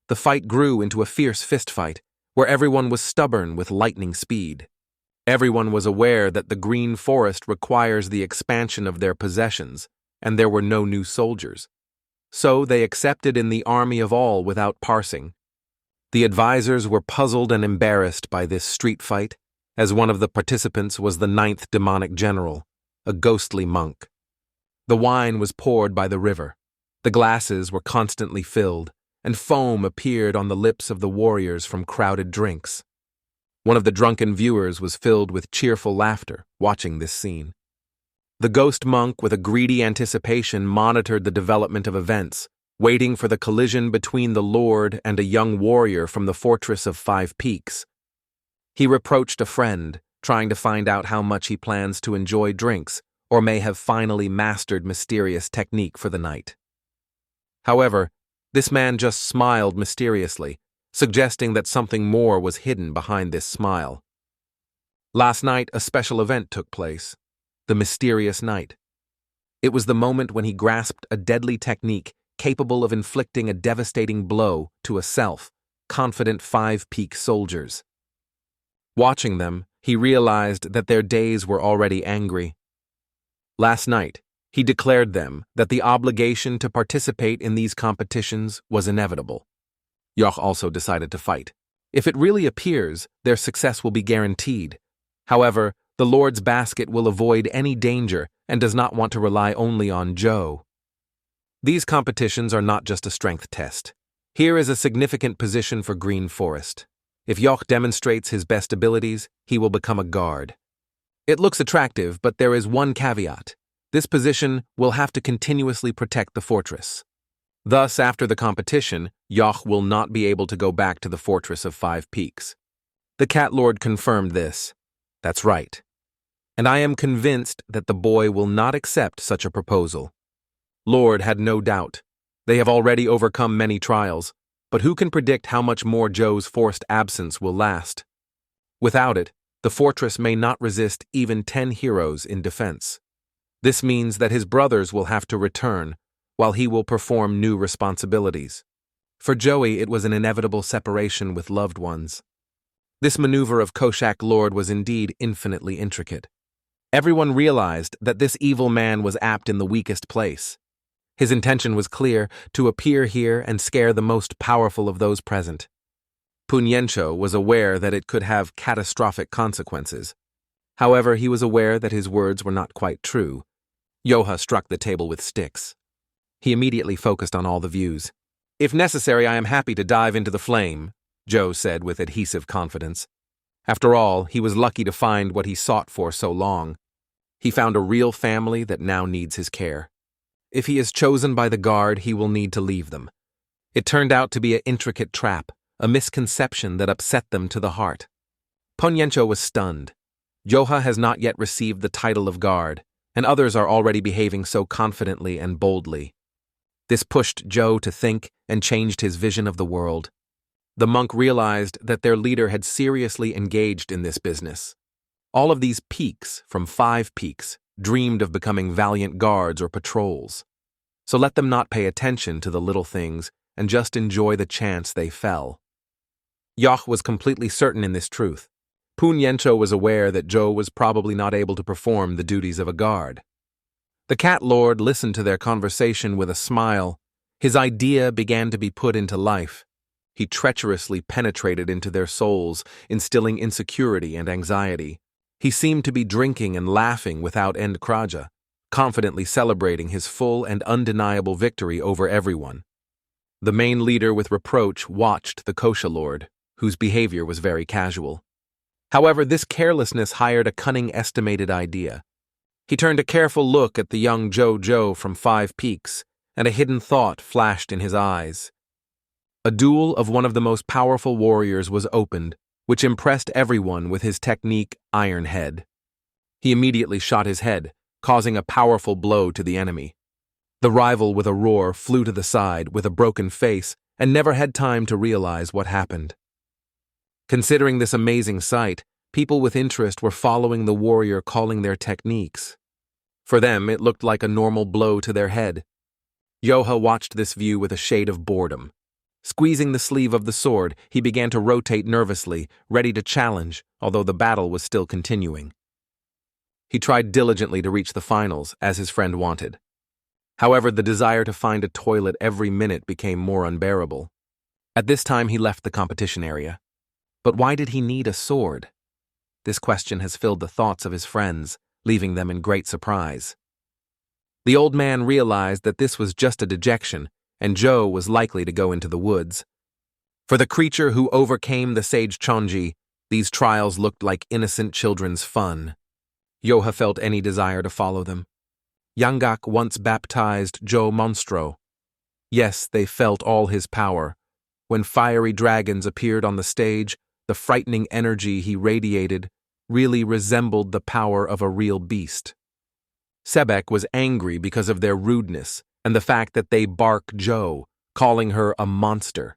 The fight grew into a fierce fistfight, where everyone was stubborn with lightning speed. Everyone was aware that the green forest requires the expansion of their possessions, and there were no new soldiers. So they accepted in the army of all without parsing. The advisors were puzzled and embarrassed by this street fight, as one of the participants was the 9th demonic general, a ghostly monk. The wine was poured by the river. The glasses were constantly filled, and foam appeared on the lips of the warriors from crowded drinks. One of the drunken viewers was filled with cheerful laughter, watching this scene. The ghost monk, with a greedy anticipation, monitored the development of events, waiting for the collision between the lord and a young warrior from the Fortress of 5 Peaks. He reproached a friend, trying to find out how much he plans to enjoy drinks, or may have finally mastered mysterious technique for the night. However, this man just smiled mysteriously, suggesting that something more was hidden behind this smile. Last night, a special event took place, the mysterious night. It was the moment when he grasped a deadly technique capable of inflicting a devastating blow to a self-confident 5 Peak soldiers. Watching them, he realized that their days were already angry. Last night, he declared them that the obligation to participate in these competitions was inevitable. Yoch also decided to fight. If it really appears, their success will be guaranteed. However, the Lord's basket will avoid any danger and does not want to rely only on Joe. These competitions are not just a strength test. Here is a significant position for Green Forest. If Yoch demonstrates his best abilities, he will become a guard. It looks attractive, but there is one caveat. This position will have to continuously protect the fortress. Thus, after the competition, Yoch will not be able to go back to the Fortress of 5 Peaks. The Cat Lord confirmed this. That's right. And I am convinced that the boy will not accept such a proposal. Lord had no doubt. They have already overcome many trials, but who can predict how much more Joe's forced absence will last? Without it, the fortress may not resist even 10 heroes in defense. This means that his brothers will have to return, while he will perform new responsibilities. For Joey, it was an inevitable separation with loved ones. This maneuver of Koshak Lord was indeed infinitely intricate. Everyone realized that this evil man was apt in the weakest place. His intention was clear, to appear here and scare the most powerful of those present. Punyencho was aware that it could have catastrophic consequences. However, he was aware that his words were not quite true. Yoha struck the table with sticks. He immediately focused on all the views. "If necessary, I am happy to dive into the flame," Joe said with adhesive confidence. After all, he was lucky to find what he sought for so long. He found a real family that now needs his care. If he is chosen by the guard, he will need to leave them. It turned out to be an intricate trap, a misconception that upset them to the heart. Ponyencho was stunned. Yoha has not yet received the title of guard, and others are already behaving so confidently and boldly. This pushed Joe to think and changed his vision of the world. The monk realized that their leader had seriously engaged in this business. All of these peaks, from 5 peaks, dreamed of becoming valiant guards or patrols. So let them not pay attention to the little things and just enjoy the chance they fell. Yah was completely certain in this truth. Poon Yencho was aware that Joe was probably not able to perform the duties of a guard. The cat lord listened to their conversation with a smile. His idea began to be put into life. He treacherously penetrated into their souls, instilling insecurity and anxiety. He seemed to be drinking and laughing without end kraja, confidently celebrating his full and undeniable victory over everyone. The main leader with reproach watched the kosha lord, whose behavior was very casual. However, this carelessness hired a cunning estimated idea. He turned a careful look at the young Joe from 5 peaks, and a hidden thought flashed in his eyes. A duel of one of the most powerful warriors was opened, which impressed everyone with his technique Iron Head. He immediately shot his head, causing a powerful blow to the enemy. The rival with a roar flew to the side with a broken face and never had time to realize what happened. Considering this amazing sight, people with interest were following the warrior calling their techniques. For them, it looked like a normal blow to their head. Yoha watched this view with a shade of boredom. Squeezing the sleeve of the sword, he began to rotate nervously, ready to challenge, although the battle was still continuing. He tried diligently to reach the finals, as his friend wanted. However, the desire to find a toilet every minute became more unbearable. At this time, he left the competition area. But why did he need a sword? This question has filled the thoughts of his friends, leaving them in great surprise. The old man realized that this was just a dejection, and Joe was likely to go into the woods. For the creature who overcame the sage Chonji, these trials looked like innocent children's fun. Yoha felt any desire to follow them. Yangak once baptized Joe Monstro. Yes, they felt all his power. When fiery dragons appeared on the stage, the frightening energy he radiated really resembled the power of a real beast. Sebek was angry because of their rudeness and the fact that they barked Joe, calling her a monster.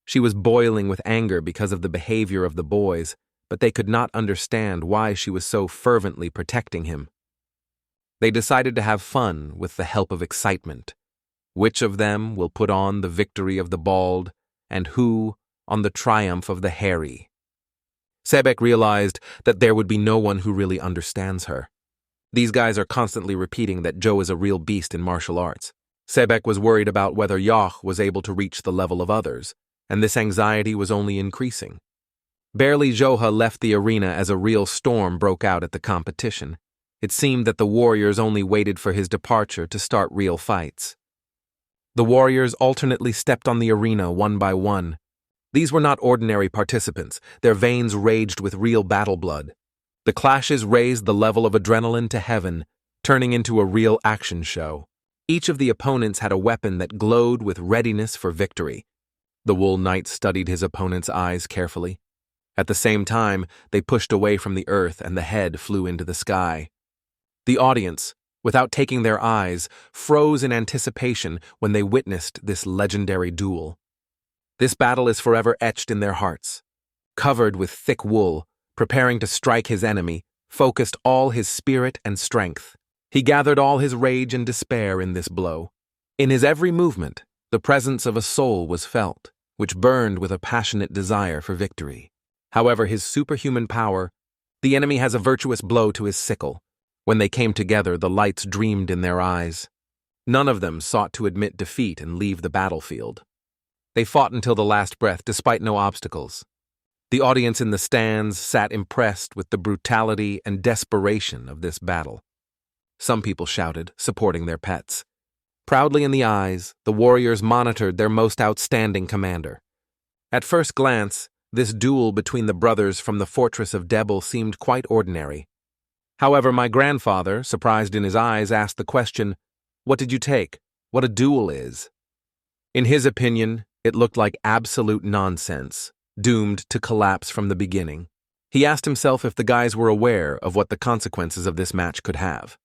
She was boiling with anger because of the behavior of the boys, but they could not understand why she was so fervently protecting him. They decided to have fun with the help of excitement. Which of them will put on the victory of the bald, and who on the triumph of the hairy? Sebek realized that there would be no one who really understands her. These guys are constantly repeating that Joe is a real beast in martial arts. Sebek was worried about whether Yah was able to reach the level of others, and this anxiety was only increasing. Barely Joha left the arena as a real storm broke out at the competition. It seemed that the warriors only waited for his departure to start real fights. The warriors alternately stepped on the arena one by one. These were not ordinary participants. Their veins raged with real battle blood. The clashes raised the level of adrenaline to heaven, turning into a real action show. Each of the opponents had a weapon that glowed with readiness for victory. The Wool Knight studied his opponent's eyes carefully. At the same time, they pushed away from the earth and the head flew into the sky. The audience, without taking their eyes, froze in anticipation when they witnessed this legendary duel. This battle is forever etched in their hearts. Covered with thick wool, preparing to strike his enemy, focused all his spirit and strength. He gathered all his rage and despair in this blow. In his every movement, the presence of a soul was felt, which burned with a passionate desire for victory. However, his superhuman power, the enemy has a virtuous blow to his sickle. When they came together, the lights dreamed in their eyes. None of them sought to admit defeat and leave the battlefield. They fought until the last breath, despite no obstacles. The audience in the stands sat impressed with the brutality and desperation of this battle. Some people shouted, supporting their pets. Proudly in the eyes, the warriors monitored their most outstanding commander. At first glance, this duel between the brothers from the fortress of Debel seemed quite ordinary. However, my grandfather, surprised in his eyes, asked the question, "What did you take? What a duel is?" In his opinion, it looked like absolute nonsense, doomed to collapse from the beginning. He asked himself if the guys were aware of what the consequences of this match could have.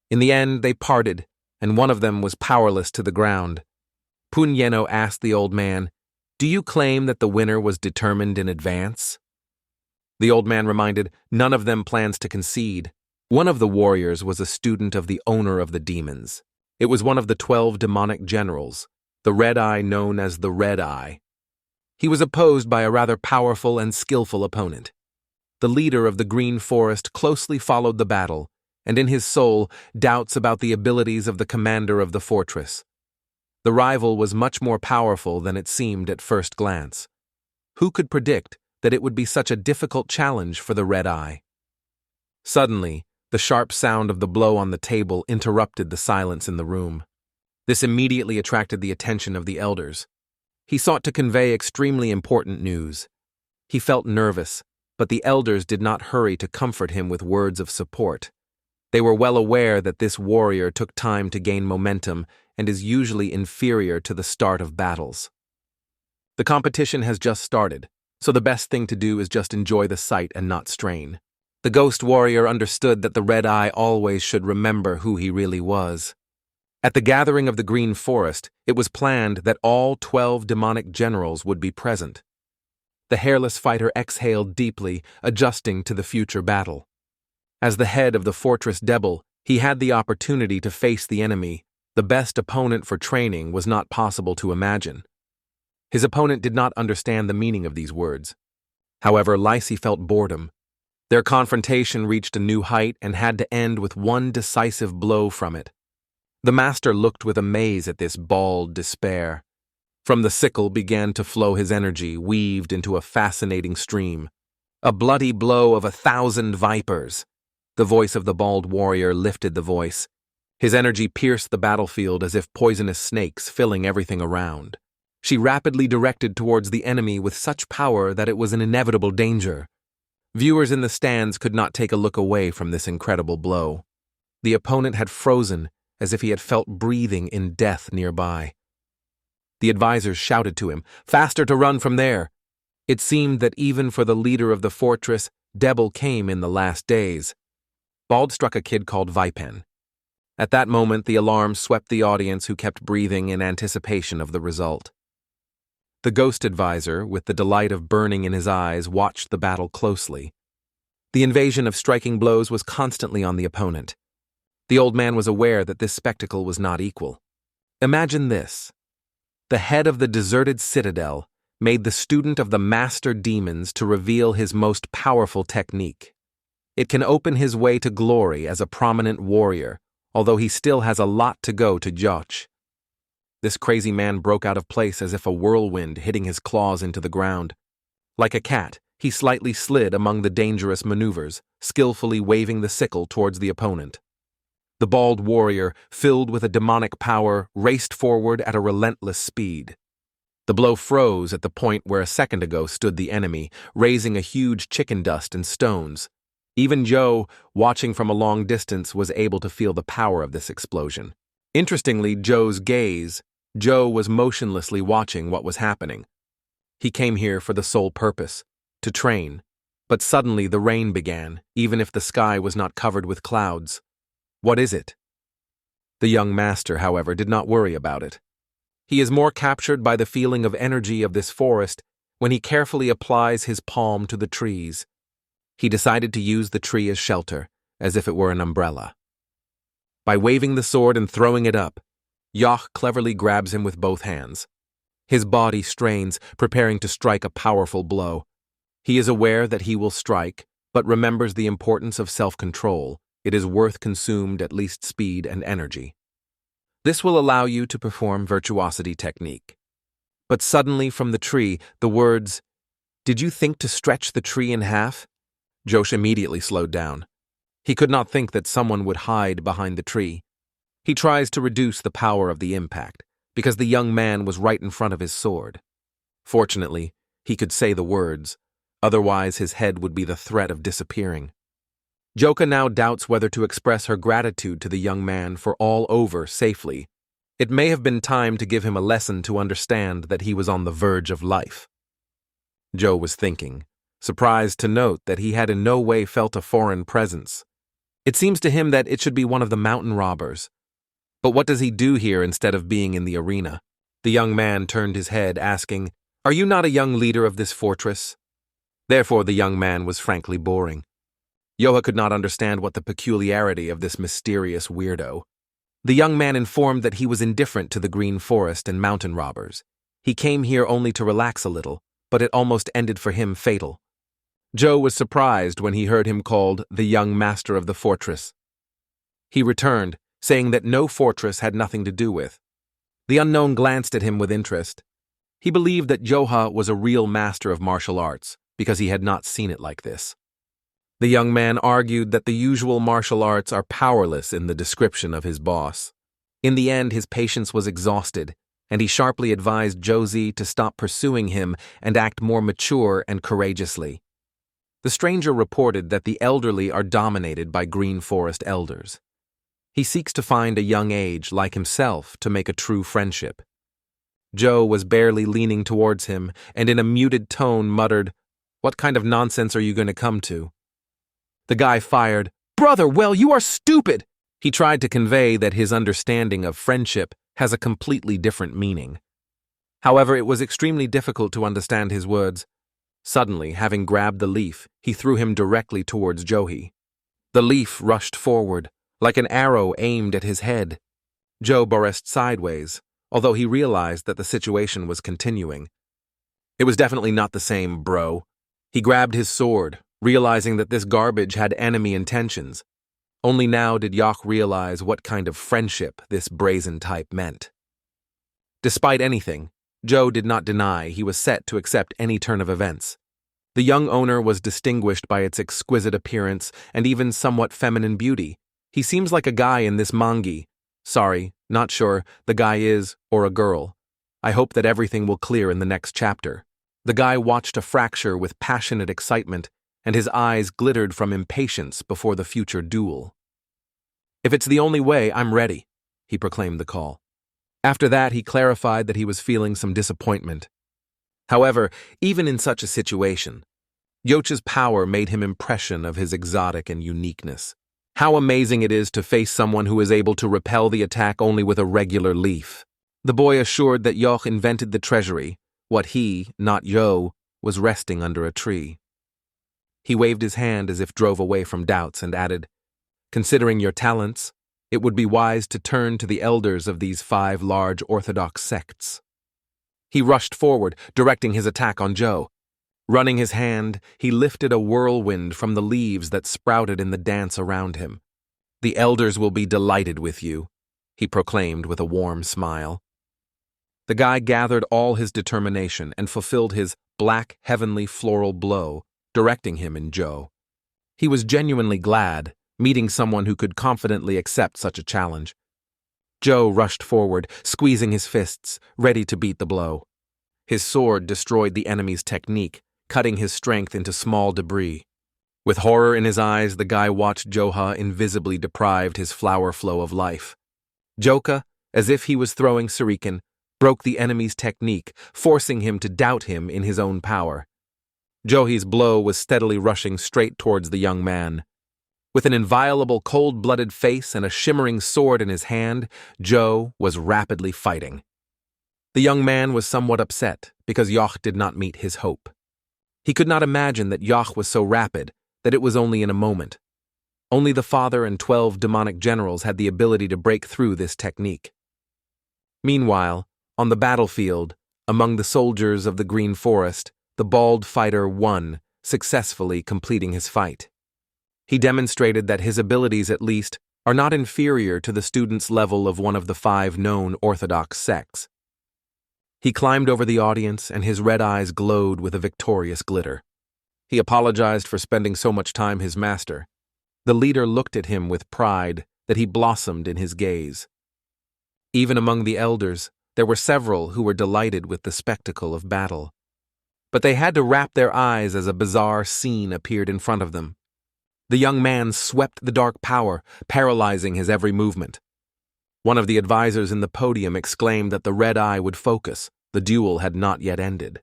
In the end, they parted, and one of them was powerless to the ground. Punyeno asked the old man, "Do you claim that the winner was determined in advance?" The old man reminded, "None of them plans to concede. One of the warriors was a student of the owner of the demons. It was one of the 12 demonic generals, the Red Eye known as the Red Eye. He was opposed by a rather powerful and skillful opponent. The leader of the Green Forest closely followed the battle, and in his soul, doubts about the abilities of the commander of the fortress. The rival was much more powerful than it seemed at first glance. Who could predict that it would be such a difficult challenge for the Red Eye?" Suddenly, the sharp sound of the blow on the table interrupted the silence in the room. This immediately attracted the attention of the elders. He sought to convey extremely important news. He felt nervous, but the elders did not hurry to comfort him with words of support. They were well aware that this warrior took time to gain momentum and is usually inferior to the start of battles. The competition has just started, so the best thing to do is just enjoy the sight and not strain. The ghost warrior understood that the Red Eye always should remember who he really was. At the gathering of the Green Forest, it was planned that all 12 demonic generals would be present. The hairless fighter exhaled deeply, adjusting to the future battle. As the head of the fortress Debel, he had the opportunity to face the enemy. The best opponent for training was not possible to imagine. His opponent did not understand the meaning of these words. However, Lysi felt boredom. Their confrontation reached a new height and had to end with one decisive blow from it. The master looked with amaze at this bald despair. From the sickle began to flow his energy, weaved into a fascinating stream. "A bloody blow of 1,000 vipers." The voice of the bald warrior lifted the voice. His energy pierced the battlefield as if poisonous snakes, filling everything around. She rapidly directed towards the enemy with such power that it was an inevitable danger. Viewers in the stands could not take a look away from this incredible blow. The opponent had frozen, as if he had felt breathing in death nearby. The advisors shouted to him, "Faster to run from there!" It seemed that even for the leader of the fortress, Debel came in the last days. Bald struck a kid called Vipen. At that moment, the alarm swept the audience, who kept breathing in anticipation of the result. The ghost advisor, with the delight of burning in his eyes, watched the battle closely. The invasion of striking blows was constantly on the opponent. The old man was aware that this spectacle was not equal. Imagine this. The head of the deserted citadel made the student of the master demons to reveal his most powerful technique. It can open his way to glory as a prominent warrior, although he still has a lot to go to Joch. This crazy man broke out of place as if a whirlwind, hitting his claws into the ground. Like a cat, he slightly slid among the dangerous maneuvers, skillfully waving the sickle towards the opponent. The bald warrior, filled with a demonic power, raced forward at a relentless speed. The blow froze at the point where a second ago stood the enemy, raising a huge chicken dust and stones. Even Joe, watching from a long distance, was able to feel the power of this explosion. Interestingly, Joe was motionlessly watching what was happening. He came here for the sole purpose, to train. But suddenly the rain began, even if the sky was not covered with clouds. What is it? The young master, however, did not worry about it. He is more captured by the feeling of energy of this forest when he carefully applies his palm to the trees. He decided to use the tree as shelter, as if it were an umbrella. By waving the sword and throwing it up, Yach cleverly grabs him with both hands. His body strains, preparing to strike a powerful blow. He is aware that he will strike, but remembers the importance of self-control. It is worth consumed at least speed and energy. This will allow you to perform virtuosity technique. But suddenly from the tree, the words, "Did you think to stretch the tree in half?" Josh immediately slowed down. He could not think that someone would hide behind the tree. He tries to reduce the power of the impact, because the young man was right in front of his sword. Fortunately, he could say the words, otherwise his head would be the threat of disappearing. Joka now doubts whether to express her gratitude to the young man for all over safely. It may have been time to give him a lesson to understand that he was on the verge of life. Joe was thinking, surprised to note that he had in no way felt a foreign presence. It seems to him that it should be one of the mountain robbers. But what does he do here instead of being in the arena? The young man turned his head, asking, "Are you not a young leader of this fortress?" Therefore, the young man was frankly boring. Yoha could not understand what the peculiarity of this mysterious weirdo. The young man informed that he was indifferent to the green forest and mountain robbers. He came here only to relax a little, but it almost ended for him fatal. Joe was surprised when he heard him called the young master of the fortress. He returned, saying that no fortress had nothing to do with. The unknown glanced at him with interest. He believed that Yoha was a real master of martial arts, because he had not seen it like this. The young man argued that the usual martial arts are powerless in the description of his boss. In the end, his patience was exhausted, and he sharply advised Josie to stop pursuing him and act more mature and courageously. The stranger reported that the elderly are dominated by green forest elders. He seeks to find a young age like himself to make a true friendship. Joe was barely leaning towards him and in a muted tone muttered, "What kind of nonsense are you going to come to?" The guy fired, "Brother, well, you are stupid!" He tried to convey that his understanding of friendship has a completely different meaning. However, it was extremely difficult to understand his words. Suddenly, having grabbed the leaf, he threw him directly towards Johi. The leaf rushed forward, like an arrow aimed at his head. Joe burst sideways, although he realized that the situation was continuing. It was definitely not the same, bro. He grabbed his sword, realizing that this garbage had enemy intentions. Only now did Yak realize what kind of friendship this brazen type meant. Despite anything, Joe did not deny he was set to accept any turn of events. The young owner was distinguished by its exquisite appearance and even somewhat feminine beauty. He seems like a guy in this manga. Sorry, not sure the guy is or a girl. I hope that everything will clear in the next chapter. The guy watched a fracture with passionate excitement, and his eyes glittered from impatience before the future duel. "If it's the only way, I'm ready," he proclaimed the call. After that, he clarified that he was feeling some disappointment. However, even in such a situation, Yocha's power made him impression of his exotic and uniqueness. How amazing it is to face someone who is able to repel the attack only with a regular leaf. The boy assured that Yoch invented the treasury, what he, not Yo, was resting under a tree. He waved his hand as if drove away from doubts and added, "Considering your talents, it would be wise to turn to the elders of these 5 large orthodox sects." He rushed forward, directing his attack on Joe. Running his hand, he lifted a whirlwind from the leaves that sprouted in the dance around him. "The elders will be delighted with you," he proclaimed with a warm smile. The guy gathered all his determination and fulfilled his black, heavenly floral blow, directing him in Joe. He was genuinely glad, meeting someone who could confidently accept such a challenge. Joe rushed forward, squeezing his fists, ready to beat the blow. His sword destroyed the enemy's technique, cutting his strength into small debris. With horror in his eyes, the guy watched Joha invisibly deprived his flower flow of life. Joka, as if he was throwing shuriken, broke the enemy's technique, forcing him to doubt him in his own power. Johi's blow was steadily rushing straight towards the young man. With an inviolable cold-blooded face and a shimmering sword in his hand, Joe was rapidly fighting. The young man was somewhat upset because Yoch did not meet his hope. He could not imagine that Yoch was so rapid that it was only in a moment. Only the father and 12 demonic generals had the ability to break through this technique. Meanwhile, on the battlefield, among the soldiers of the Green Forest, the bald fighter won, successfully completing his fight. He demonstrated that his abilities, at least, are not inferior to the student's level of one of the 5 known orthodox sects. He climbed over the audience, and his red eyes glowed with a victorious glitter. He apologized for spending so much time his master. The leader looked at him with pride that he blossomed in his gaze. Even among the elders, there were several who were delighted with the spectacle of battle. But they had to wrap their eyes as a bizarre scene appeared in front of them. The young man swept the dark power, paralyzing his every movement. One of the advisors in the podium exclaimed that the red eye would focus. The duel had not yet ended.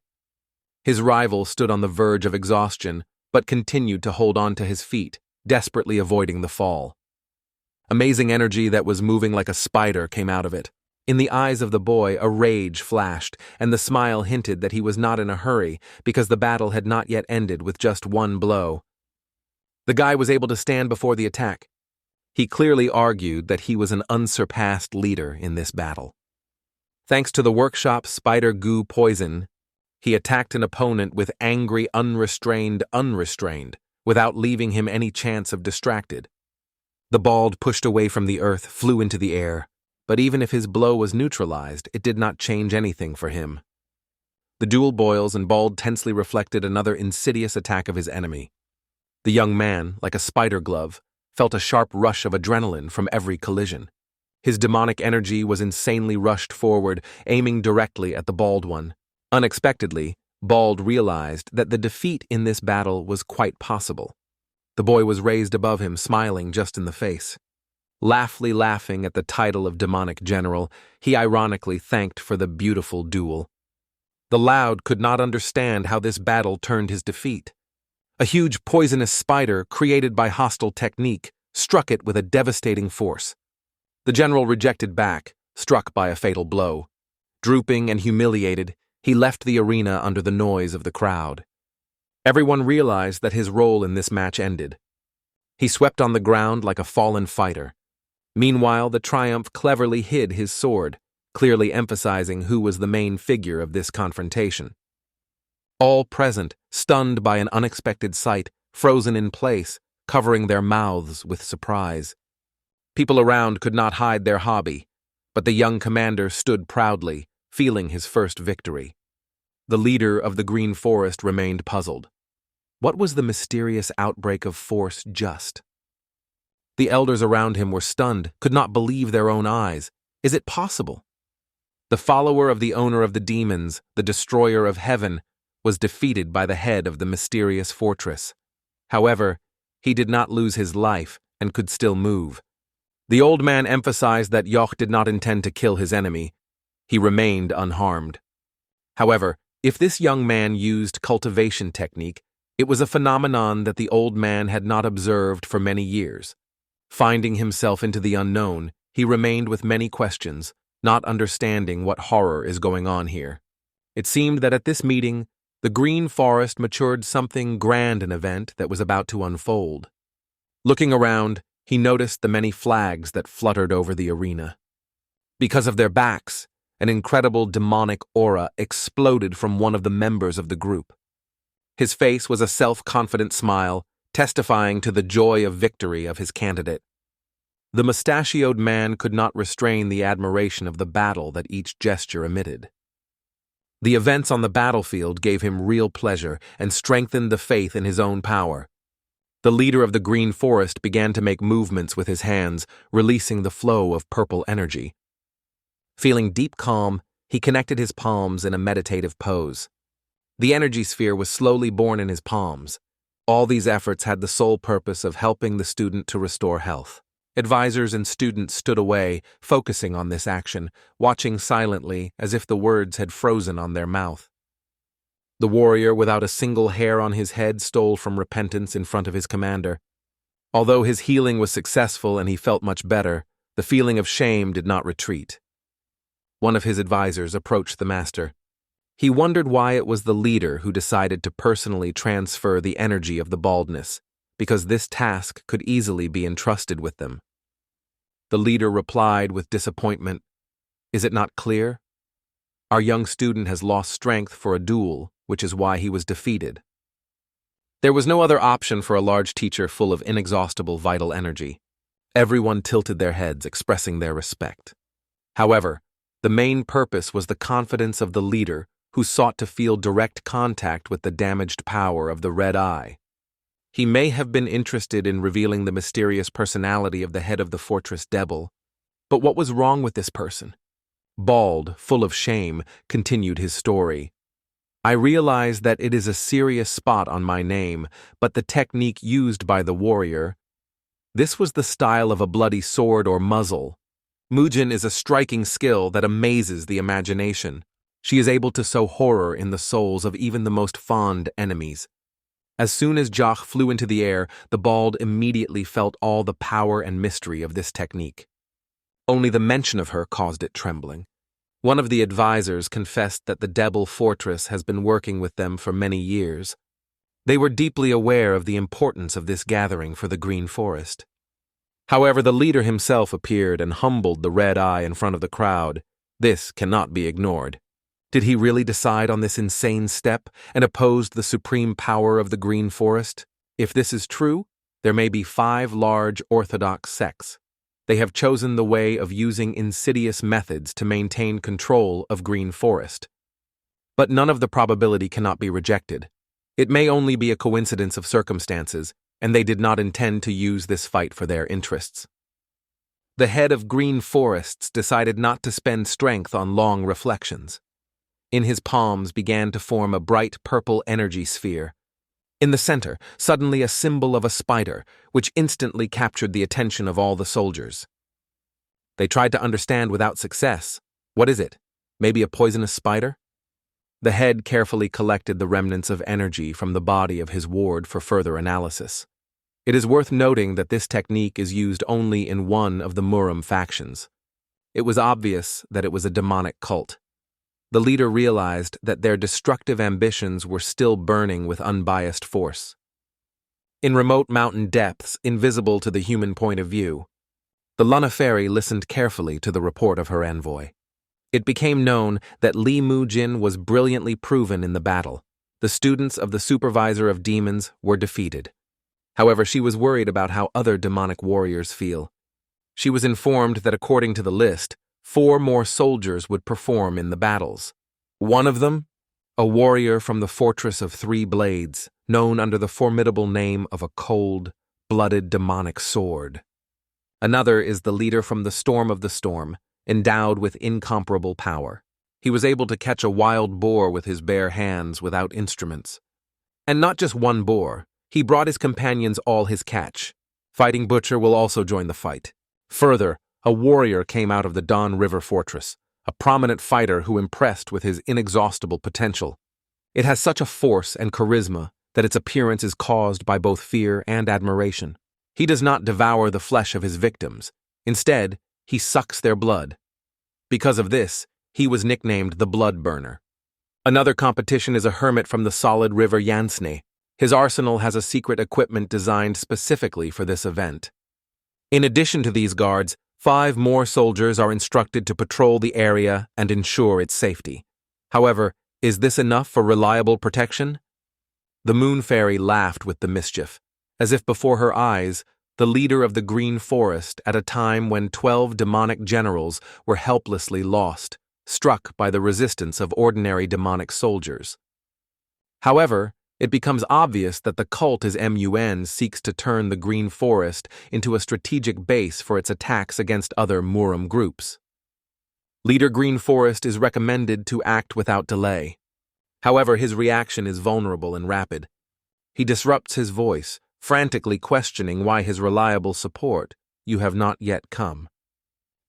His rival stood on the verge of exhaustion, but continued to hold on to his feet, desperately avoiding the fall. Amazing energy that was moving like a spider came out of it. In the eyes of the boy, a rage flashed, and the smile hinted that he was not in a hurry because the battle had not yet ended with just one blow. The guy was able to stand before the attack. He clearly argued that he was an unsurpassed leader in this battle. Thanks to the workshop spider goo poison, he attacked an opponent with angry, unrestrained, without leaving him any chance of distracted. The bald pushed away from the earth, flew into the air, but even if his blow was neutralized, it did not change anything for him. The dual boils and bald tensely reflected another insidious attack of his enemy. The young man, like a spider glove, felt a sharp rush of adrenaline from every collision. His demonic energy was insanely rushed forward, aiming directly at the bald one. Unexpectedly, Bald realized that the defeat in this battle was quite possible. The boy was raised above him, smiling just in the face. Laughing at the title of demonic general, he ironically thanked for the beautiful duel. The Loud could not understand how this battle turned his defeat. A huge poisonous spider, created by hostile technique, struck it with a devastating force. The general rejected back, struck by a fatal blow. Drooping and humiliated, he left the arena under the noise of the crowd. Everyone realized that his role in this match ended. He swept on the ground like a fallen fighter. Meanwhile, the Triumph cleverly hid his sword, clearly emphasizing who was the main figure of this confrontation. All present, stunned by an unexpected sight, frozen in place, covering their mouths with surprise. People around could not hide their hobby, but the young commander stood proudly, feeling his first victory. The leader of the Green Forest remained puzzled. What was the mysterious outbreak of force just? The elders around him were stunned, could not believe their own eyes. Is it possible? The follower of the owner of the demons, the destroyer of heaven, was defeated by the head of the mysterious fortress. However, he did not lose his life and could still move. The old man emphasized that Yoch did not intend to kill his enemy. He remained unharmed. However, if this young man used cultivation technique, it was a phenomenon that the old man had not observed for many years. Finding himself into the unknown, he remained with many questions, not understanding what horror is going on here. It seemed that at this meeting, the Green Forest matured something grand an event that was about to unfold. Looking around, he noticed the many flags that fluttered over the arena. Because of their backs, an incredible demonic aura exploded from one of the members of the group. His face was a self-confident smile, testifying to the joy of victory of his candidate. The mustachioed man could not restrain the admiration of the battle that each gesture emitted. The events on the battlefield gave him real pleasure and strengthened the faith in his own power. The leader of the Green Forest began to make movements with his hands, releasing the flow of purple energy. Feeling deep calm, he connected his palms in a meditative pose. The energy sphere was slowly born in his palms. All these efforts had the sole purpose of helping the student to restore health. Advisors and students stood away, focusing on this action, watching silently as if the words had frozen on their mouth. The warrior without a single hair on his head stole from repentance in front of his commander. Although his healing was successful and he felt much better, the feeling of shame did not retreat. One of his advisors approached the master. He wondered why it was the leader who decided to personally transfer the energy of the baldness, because this task could easily be entrusted with them. The leader replied with disappointment, "Is it not clear? Our young student has lost strength for a duel, which is why he was defeated." There was no other option for a large teacher full of inexhaustible vital energy. Everyone tilted their heads, expressing their respect. However, the main purpose was the confidence of the leader, who sought to feel direct contact with the damaged power of the Red Eye. He may have been interested in revealing the mysterious personality of the head of the fortress Devil, but what was wrong with this person? Bald, full of shame, continued his story. "I realize that it is a serious spot on my name, but the technique used by the warrior, this was the style of a bloody sword or muzzle. Mujin is a striking skill that amazes the imagination. She is able to sow horror in the souls of even the most fond enemies. As soon as Joch flew into the air, the bald immediately felt all the power and mystery of this technique. Only the mention of her caused it trembling. One of the advisors confessed that the Devil Fortress has been working with them for many years. They were deeply aware of the importance of this gathering for the Green Forest. However, the leader himself appeared and humbled the red eye in front of the crowd. This cannot be ignored. Did he really decide on this insane step and opposed the supreme power of the Green Forest? If this is true, there may be 5 large orthodox sects. They have chosen the way of using insidious methods to maintain control of Green Forest. But none of the probability cannot be rejected. It may only be a coincidence of circumstances, and they did not intend to use this fight for their interests. The head of Green Forests decided not to spend strength on long reflections. In his palms began to form a bright purple energy sphere. In the center, suddenly a symbol of a spider, which instantly captured the attention of all the soldiers. They tried to understand without success. What is it? Maybe a poisonous spider? The head carefully collected the remnants of energy from the body of his ward for further analysis. It is worth noting that this technique is used only in one of the Muram factions. It was obvious that it was a demonic cult. The leader realized that their destructive ambitions were still burning with unbiased force. In remote mountain depths, invisible to the human point of view, the Luna Fairy listened carefully to the report of her envoy. It became known that Li Mujin was brilliantly proven in the battle. The students of the Supervisor of Demons were defeated. However, she was worried about how other demonic warriors feel. She was informed that according to the list, 4 more soldiers would perform in the battles. One of them, a warrior from the Fortress of 3 Blades, known under the formidable name of a cold-blooded demonic sword. Another is the leader from the Storm of the Storm, endowed with incomparable power. He was able to catch a wild boar with his bare hands without instruments. And not just one boar, he brought his companions all his catch. Fighting Butcher will also join the fight. Further, a warrior came out of the Don River Fortress, a prominent fighter who impressed with his inexhaustible potential. It has such a force and charisma that its appearance is caused by both fear and admiration. He does not devour the flesh of his victims. Instead, he sucks their blood. Because of this, he was nicknamed the Blood Burner. Another competition is a hermit from the solid river Yansne. His arsenal has a secret equipment designed specifically for this event. In addition to these guards, 5 more soldiers are instructed to patrol the area and ensure its safety. However, is this enough for reliable protection? The Moon Fairy laughed with the mischief, as if before her eyes, the leader of the Green Forest at a time when 12 demonic generals were helplessly lost, struck by the resistance of ordinary demonic soldiers. However, it becomes obvious that the cult as MUN seeks to turn the Green Forest into a strategic base for its attacks against other Muram groups. Leader Green Forest is recommended to act without delay. However, his reaction is vulnerable and rapid. He disrupts his voice, frantically questioning why his reliable support, "You have not yet come."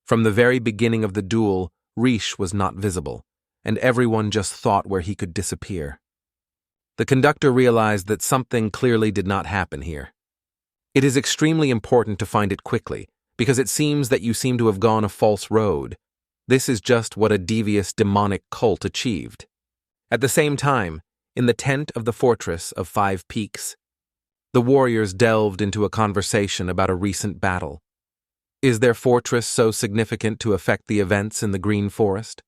From the very beginning of the duel, Riche was not visible, and everyone just thought where he could disappear. The conductor realized that something clearly did not happen here. It is extremely important to find it quickly, because it seems that you seem to have gone a false road. This is just what a devious demonic cult achieved. At the same time, in the tent of the Fortress of 5 Peaks, the warriors delved into a conversation about a recent battle. Is their fortress so significant to affect the events in the Green Forest?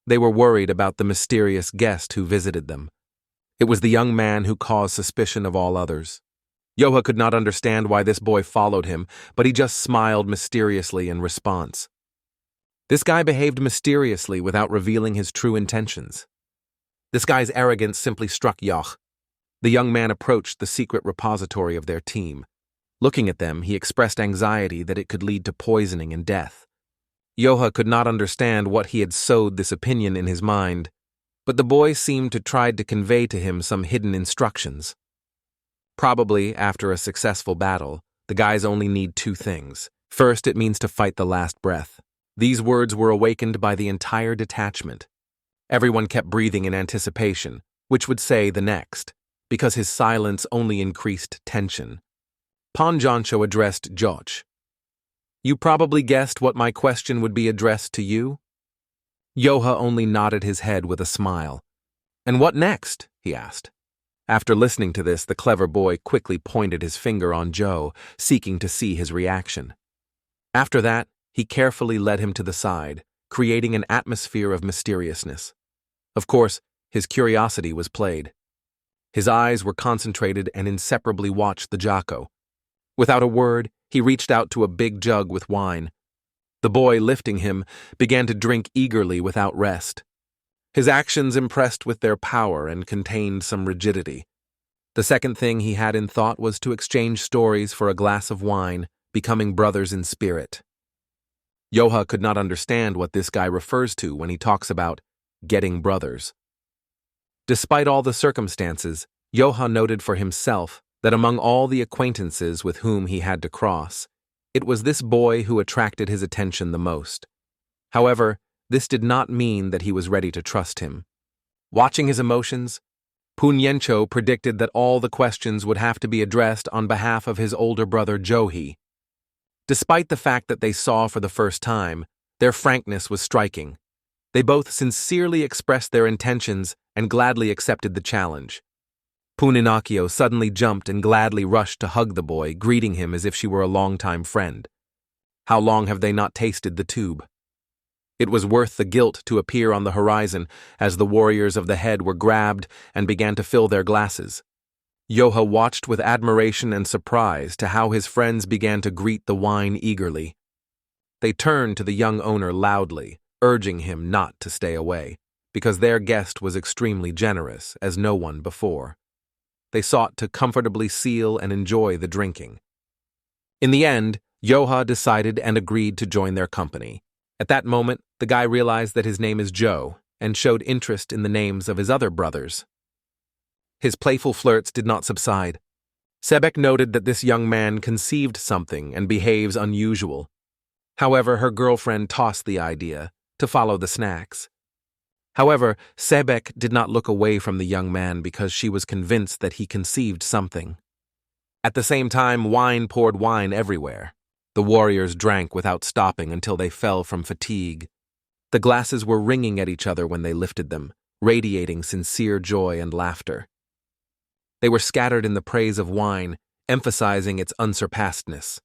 They were worried about the mysterious guest who visited them. It was the young man who caused suspicion of all others. Yoha could not understand why this boy followed him, but he just smiled mysteriously in response. This guy behaved mysteriously without revealing his true intentions. This guy's arrogance simply struck Yoch. The young man approached the secret repository of their team. Looking at them, he expressed anxiety that it could lead to poisoning and death. Yoha could not understand what he had sowed this opinion in his mind, but the boy seemed to try to convey to him some hidden instructions. Probably, after a successful battle, the guys only need 2 things. First, it means to fight the last breath. These words were awakened by the entire detachment. Everyone kept breathing in anticipation, which would say the next, because his silence only increased tension. Ponjancho addressed Joch. "You probably guessed what my question would be addressed to you?" Yoha only nodded his head with a smile. "And what next?" he asked. After listening to this, the clever boy quickly pointed his finger on Joe, seeking to see his reaction. After that, he carefully led him to the side, creating an atmosphere of mysteriousness. Of course, his curiosity was played. His eyes were concentrated and inseparably watched the Jocko. Without a word, he reached out to a big jug with wine. The boy, lifting him, began to drink eagerly without rest. His actions impressed with their power and contained some rigidity. The second thing he had in thought was to exchange stories for a glass of wine, becoming brothers in spirit. Yoha could not understand what this guy refers to when he talks about getting brothers. Despite all the circumstances, Yoha noted for himself that among all the acquaintances with whom he had to cross, it was this boy who attracted his attention the most. However, this did not mean that he was ready to trust him. Watching his emotions, Punyencho predicted that all the questions would have to be addressed on behalf of his older brother Johi. Despite the fact that they saw for the first time, their frankness was striking. They both sincerely expressed their intentions and gladly accepted the challenge. Puninakio suddenly jumped and gladly rushed to hug the boy, greeting him as if she were a longtime friend. How long have they not tasted the tube? It was worth the guilt to appear on the horizon as the warriors of the head were grabbed and began to fill their glasses. Yoha watched with admiration and surprise to how his friends began to greet the wine eagerly. They turned to the young owner loudly, urging him not to stay away, because their guest was extremely generous as no one before. They sought to comfortably seal and enjoy the drinking. In the end, Yoha decided and agreed to join their company. At that moment, the guy realized that his name is Joe and showed interest in the names of his other brothers. His playful flirts did not subside. Sebek noted that this young man conceived something and behaves unusual. However, her girlfriend tossed the idea to follow the snacks. However, Sebek did not look away from the young man because she was convinced that he conceived something. At the same time, wine poured wine everywhere. The warriors drank without stopping until they fell from fatigue. The glasses were ringing at each other when they lifted them, radiating sincere joy and laughter. They were scattered in the praise of wine, emphasizing its unsurpassedness.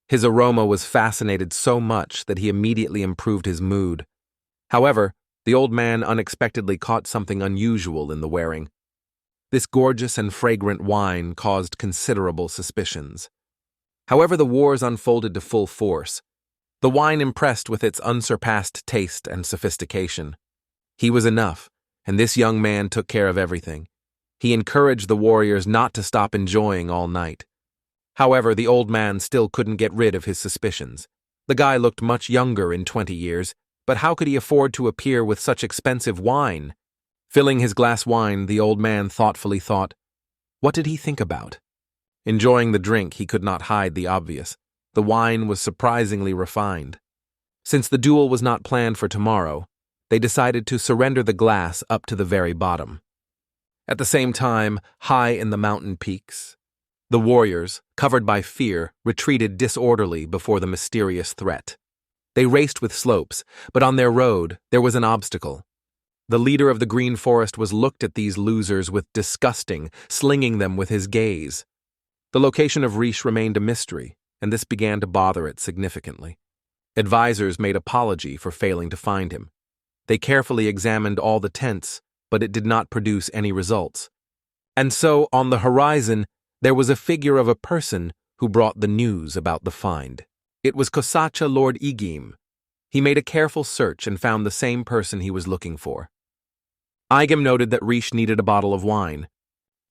His aroma was fascinated so much that he immediately improved his mood. However, the old man unexpectedly caught something unusual in the wearing. This gorgeous and fragrant wine caused considerable suspicions. However, the wars unfolded to full force. The wine impressed with its unsurpassed taste and sophistication. He was enough, and this young man took care of everything. He encouraged the warriors not to stop enjoying all night. However, the old man still couldn't get rid of his suspicions. The guy looked much younger in 20 years, but how could he afford to appear with such expensive wine? Filling his glass wine, the old man thoughtfully thought, what did he think about? Enjoying the drink, he could not hide the obvious. The wine was surprisingly refined. Since the duel was not planned for tomorrow, they decided to surrender the glass up to the very bottom. At the same time, high in the mountain peaks, the warriors, covered by fear, retreated disorderly before the mysterious threat. They raced with slopes, but on their road there was an obstacle. The leader of the green forest was looked at these losers with disgusting, slinging them with his gaze. The location of Riche remained a mystery, and this began to bother it significantly. Advisors made apology for failing to find him. They carefully examined all the tents, but it did not produce any results. And so, on the horizon, there was a figure of a person who brought the news about the find. It was Kosacha Lord Igim. He made a careful search and found the same person he was looking for. Igim noted that Riche needed a bottle of wine.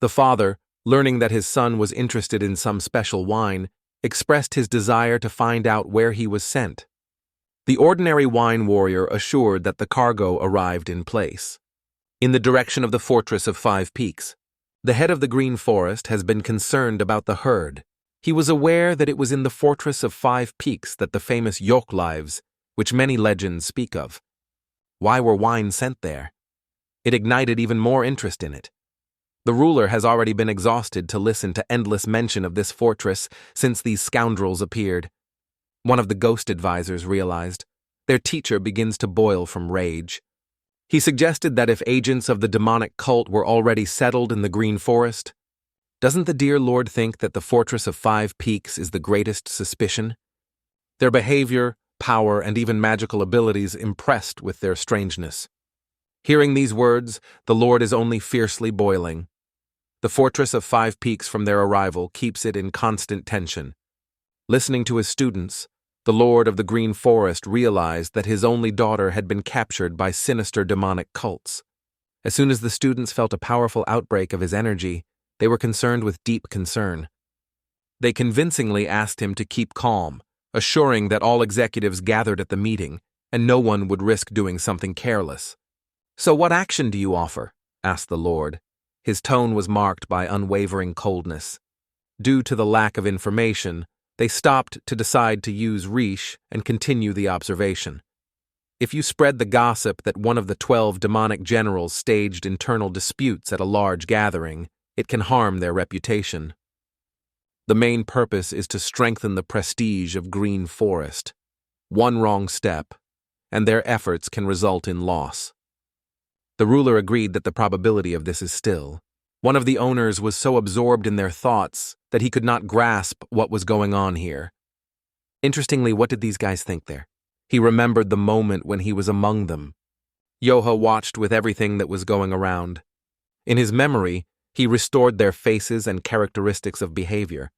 The father, learning that his son was interested in some special wine, expressed his desire to find out where he was sent. The ordinary wine warrior assured that the cargo arrived in place, in the direction of the Fortress of 5 Peaks. The head of the Green Forest has been concerned about the herd. He was aware that it was in the Fortress of 5 Peaks that the famous Yok lives, which many legends speak of. Why were wine sent there? It ignited even more interest in it. The ruler has already been exhausted to listen to endless mention of this fortress since these scoundrels appeared. One of the ghost advisors realized. Their teacher begins to boil from rage. He suggested that if agents of the demonic cult were already settled in the Green Forest, doesn't the dear Lord think that the Fortress of 5 Peaks is the greatest suspicion? Their behavior, power, and even magical abilities impressed with their strangeness. Hearing these words, the Lord is only fiercely boiling. The Fortress of 5 Peaks from their arrival keeps it in constant tension. Listening to his students, the Lord of the Green Forest realized that his only daughter had been captured by sinister demonic cults. As soon as the students felt a powerful outbreak of his energy, they were concerned with deep concern. They convincingly asked him to keep calm, assuring that all executives gathered at the meeting, and no one would risk doing something careless. "So what action do you offer?" asked the Lord. His tone was marked by unwavering coldness. Due to the lack of information, they stopped to decide to use Riche and continue the observation. If you spread the gossip that one of the 12 demonic generals staged internal disputes at a large gathering, it can harm their reputation. The main purpose is to strengthen the prestige of Green Forest. One wrong step, and their efforts can result in loss. The ruler agreed that the probability of this is still. One of the owners was so absorbed in their thoughts that he could not grasp what was going on here. Interestingly, what did these guys think there? He remembered the moment when he was among them. Yoha watched with everything that was going around. In his memory, he restored their faces and characteristics of behavior.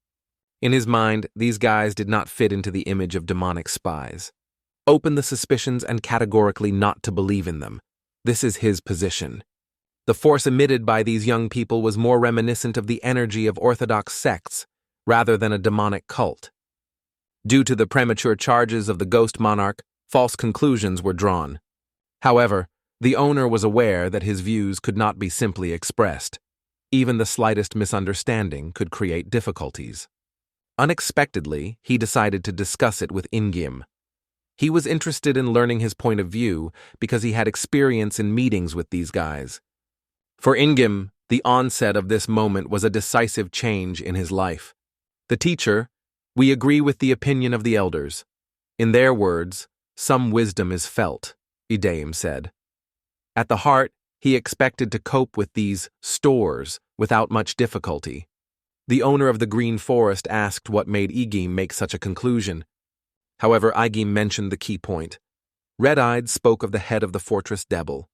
In his mind, these guys did not fit into the image of demonic spies. Open the suspicions and categorically not to believe in them. This is his position. The force emitted by these young people was more reminiscent of the energy of orthodox sects rather than a demonic cult. Due to the premature charges of the ghost monarch, false conclusions were drawn. However, the owner was aware that his views could not be simply expressed. Even the slightest misunderstanding could create difficulties. Unexpectedly, he decided to discuss it with Ingim. He was interested in learning his point of view because he had experience in meetings with these guys. For Ingim, the onset of this moment was a decisive change in his life. The teacher, "We agree with the opinion of the elders. In their words, some wisdom is felt," Idame said. At the heart, he expected to cope with these stores without much difficulty. The owner of the Green Forest asked what made Igim make such a conclusion. However, Igim mentioned the key point. Red-Eyed spoke of the head of the fortress Devil.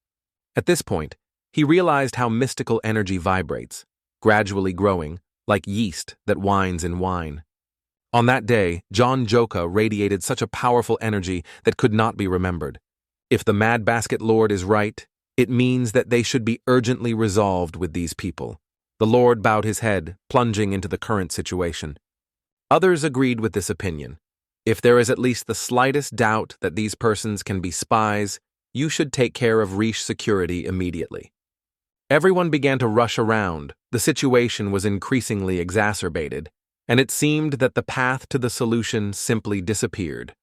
At this point, he realized how mystical energy vibrates, gradually growing, like yeast that wines in wine. On that day, John Joka radiated such a powerful energy that could not be remembered. If the Mad Basket Lord is right, it means that they should be urgently resolved with these people. The Lord bowed his head, plunging into the current situation. Others agreed with this opinion. If there is at least the slightest doubt that these persons can be spies, you should take care of Riche security immediately. Everyone began to rush around. The situation was increasingly exacerbated, and it seemed that the path to the solution simply disappeared.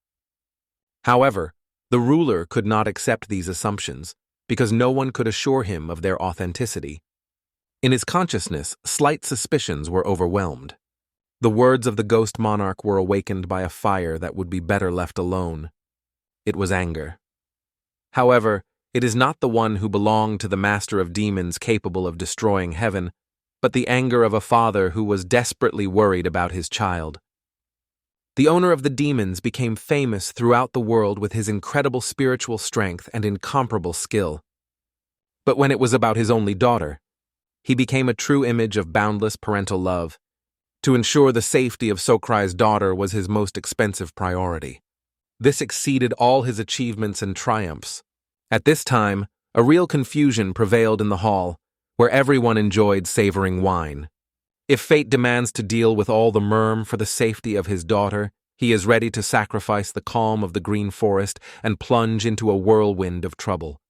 However, the ruler could not accept these assumptions because no one could assure him of their authenticity. In his consciousness, slight suspicions were overwhelmed. The words of the ghost monarch were awakened by a fire that would be better left alone. It was anger. However, it is not the one who belonged to the master of demons capable of destroying heaven, but the anger of a father who was desperately worried about his child. The owner of the demons became famous throughout the world with his incredible spiritual strength and incomparable skill. But when it was about his only daughter, he became a true image of boundless parental love. To ensure the safety of Sokrai's daughter was his most expensive priority. This exceeded all his achievements and triumphs. At this time, a real confusion prevailed in the hall, where everyone enjoyed savoring wine. If fate demands to deal with all the murmur for the safety of his daughter, he is ready to sacrifice the calm of the Green Forest and plunge into a whirlwind of trouble.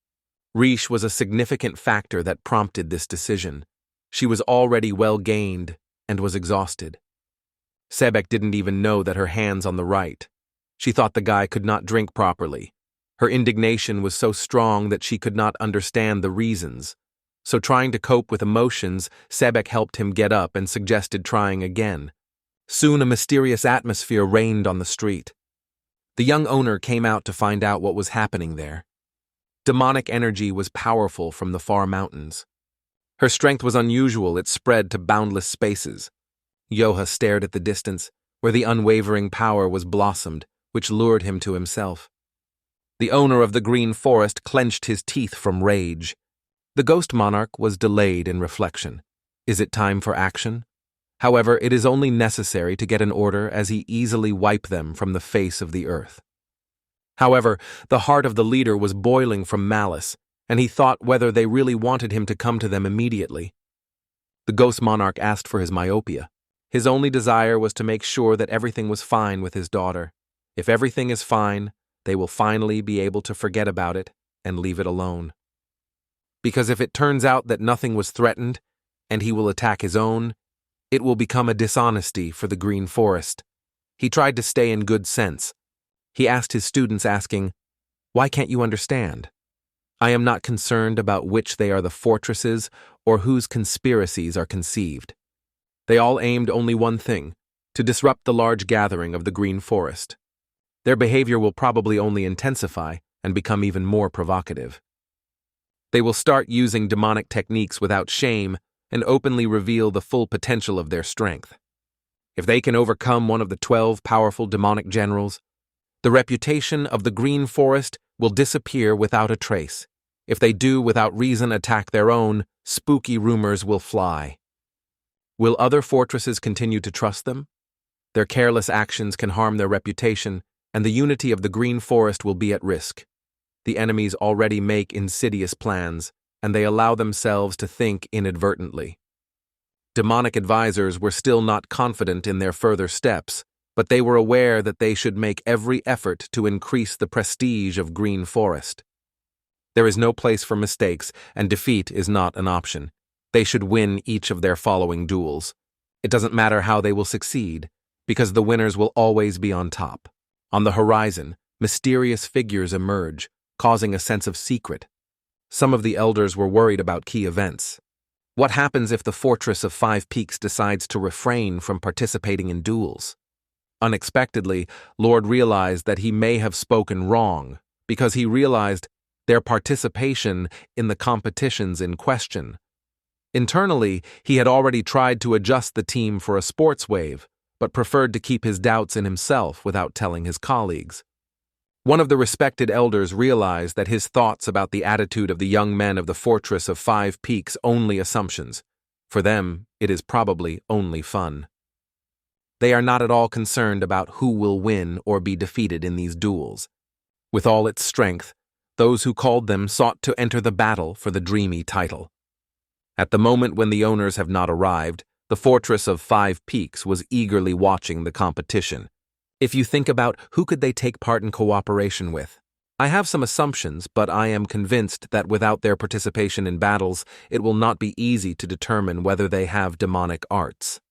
Riche was a significant factor that prompted this decision. She was already well gained and was exhausted. Sebek didn't even know that her hand's on the right. She thought the guy could not drink properly. Her indignation was so strong that she could not understand the reasons. So trying to cope with emotions, Sebek helped him get up and suggested trying again. Soon a mysterious atmosphere reigned on the street. The young owner came out to find out what was happening there. Demonic energy was powerful from the far mountains. Her strength was unusual, it spread to boundless spaces. Yoha stared at the distance, where the unwavering power was blossomed, which lured him to himself. The owner of the green forest clenched his teeth from rage. The ghost monarch was delayed in reflection. Is it time for action? However, it is only necessary to get an order as he easily wiped them from the face of the earth. However, the heart of the leader was boiling from malice, and he thought whether they really wanted him to come to them immediately. The ghost monarch asked for his myopia. His only desire was to make sure that everything was fine with his daughter. If everything is fine, they will finally be able to forget about it and leave it alone. Because if it turns out that nothing was threatened, and he will attack his own, it will become a dishonesty for the green forest. He tried to stay in good sense. He asked his students asking, "Why can't you understand? I am not concerned about which they are the fortresses or whose conspiracies are conceived. They all aimed only one thing, to disrupt the large gathering of the green forest. Their behavior will probably only intensify and become even more provocative. They will start using demonic techniques without shame and openly reveal the full potential of their strength. If they can overcome one of the 12 powerful demonic generals, the reputation of the green forest will disappear without a trace. If they do without reason attack their own, spooky rumors will fly. Will other fortresses continue to trust them? Their careless actions can harm their reputation, and the unity of the green forest will be at risk. The enemies already make insidious plans, and they allow themselves to think inadvertently. Demonic advisors were still not confident in their further steps, but they were aware that they should make every effort to increase the prestige of Green Forest. There is no place for mistakes, and defeat is not an option. They should win each of their following duels. It doesn't matter how they will succeed, because the winners will always be on top. On the horizon, mysterious figures emerge, causing a sense of secret. Some of the elders were worried about key events. What happens if the Fortress of Five Peaks decides to refrain from participating in duels? Unexpectedly, Lord realized that he may have spoken wrong, because he realized their participation in the competitions in question. Internally, he had already tried to adjust the team for a sports wave, but preferred to keep his doubts in himself without telling his colleagues. One of the respected elders realized that his thoughts about the attitude of the young men of the Fortress of Five Peaks only assumptions. For them, it is probably only fun. They are not at all concerned about who will win or be defeated in these duels. With all its strength, those who called them sought to enter the battle for the dreamy title. At the moment when the owners have not arrived, the Fortress of Five Peaks was eagerly watching the competition. If you think about who could they take part in cooperation with, I have some assumptions, but I am convinced that without their participation in battles, it will not be easy to determine whether they have demonic arts.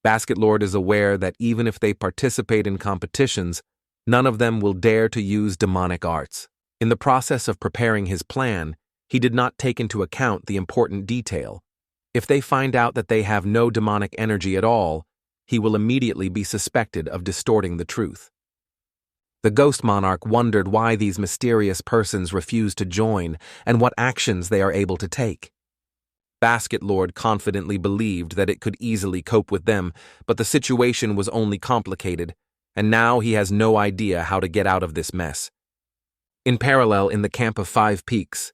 Basket Lord is aware that even if they participate in competitions, none of them will dare to use demonic arts. In the process of preparing his plan, he did not take into account the important detail. If they find out that they have no demonic energy at all, he will immediately be suspected of distorting the truth. The Ghost Monarch wondered why these mysterious persons refused to join and what actions they are able to take. Basket Lord confidently believed that it could easily cope with them, but the situation was only complicated, and now he has no idea how to get out of this mess. In parallel, in the camp of Five Peaks,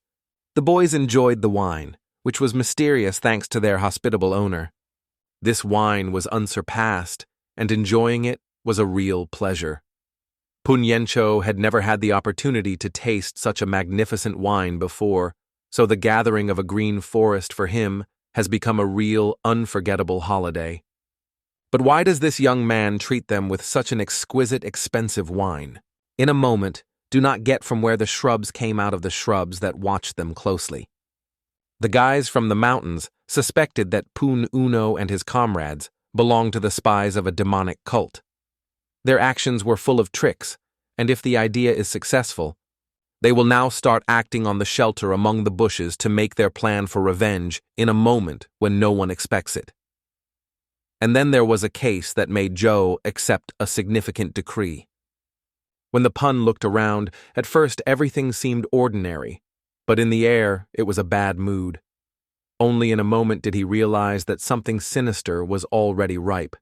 the boys enjoyed the wine, which was mysterious thanks to their hospitable owner. This wine was unsurpassed, and enjoying it was a real pleasure. Punyencho had never had the opportunity to taste such a magnificent wine before, so the gathering of a green forest for him has become a real, unforgettable holiday. But why does this young man treat them with such an exquisite, expensive wine? In a moment, do not get from where the shrubs came out of the shrubs that watched them closely. The guys from the mountains suspected that Pun Uno and his comrades belonged to the spies of a demonic cult. Their actions were full of tricks, and if the idea is successful, They will now start acting on the shelter among the bushes to make their plan for revenge in a moment when no one expects it. And then there was a case that made Joe accept a significant decree. When the pun looked around, at first everything seemed ordinary, but in the air it was a bad mood. Only in a moment did he realize that something sinister was already ripe.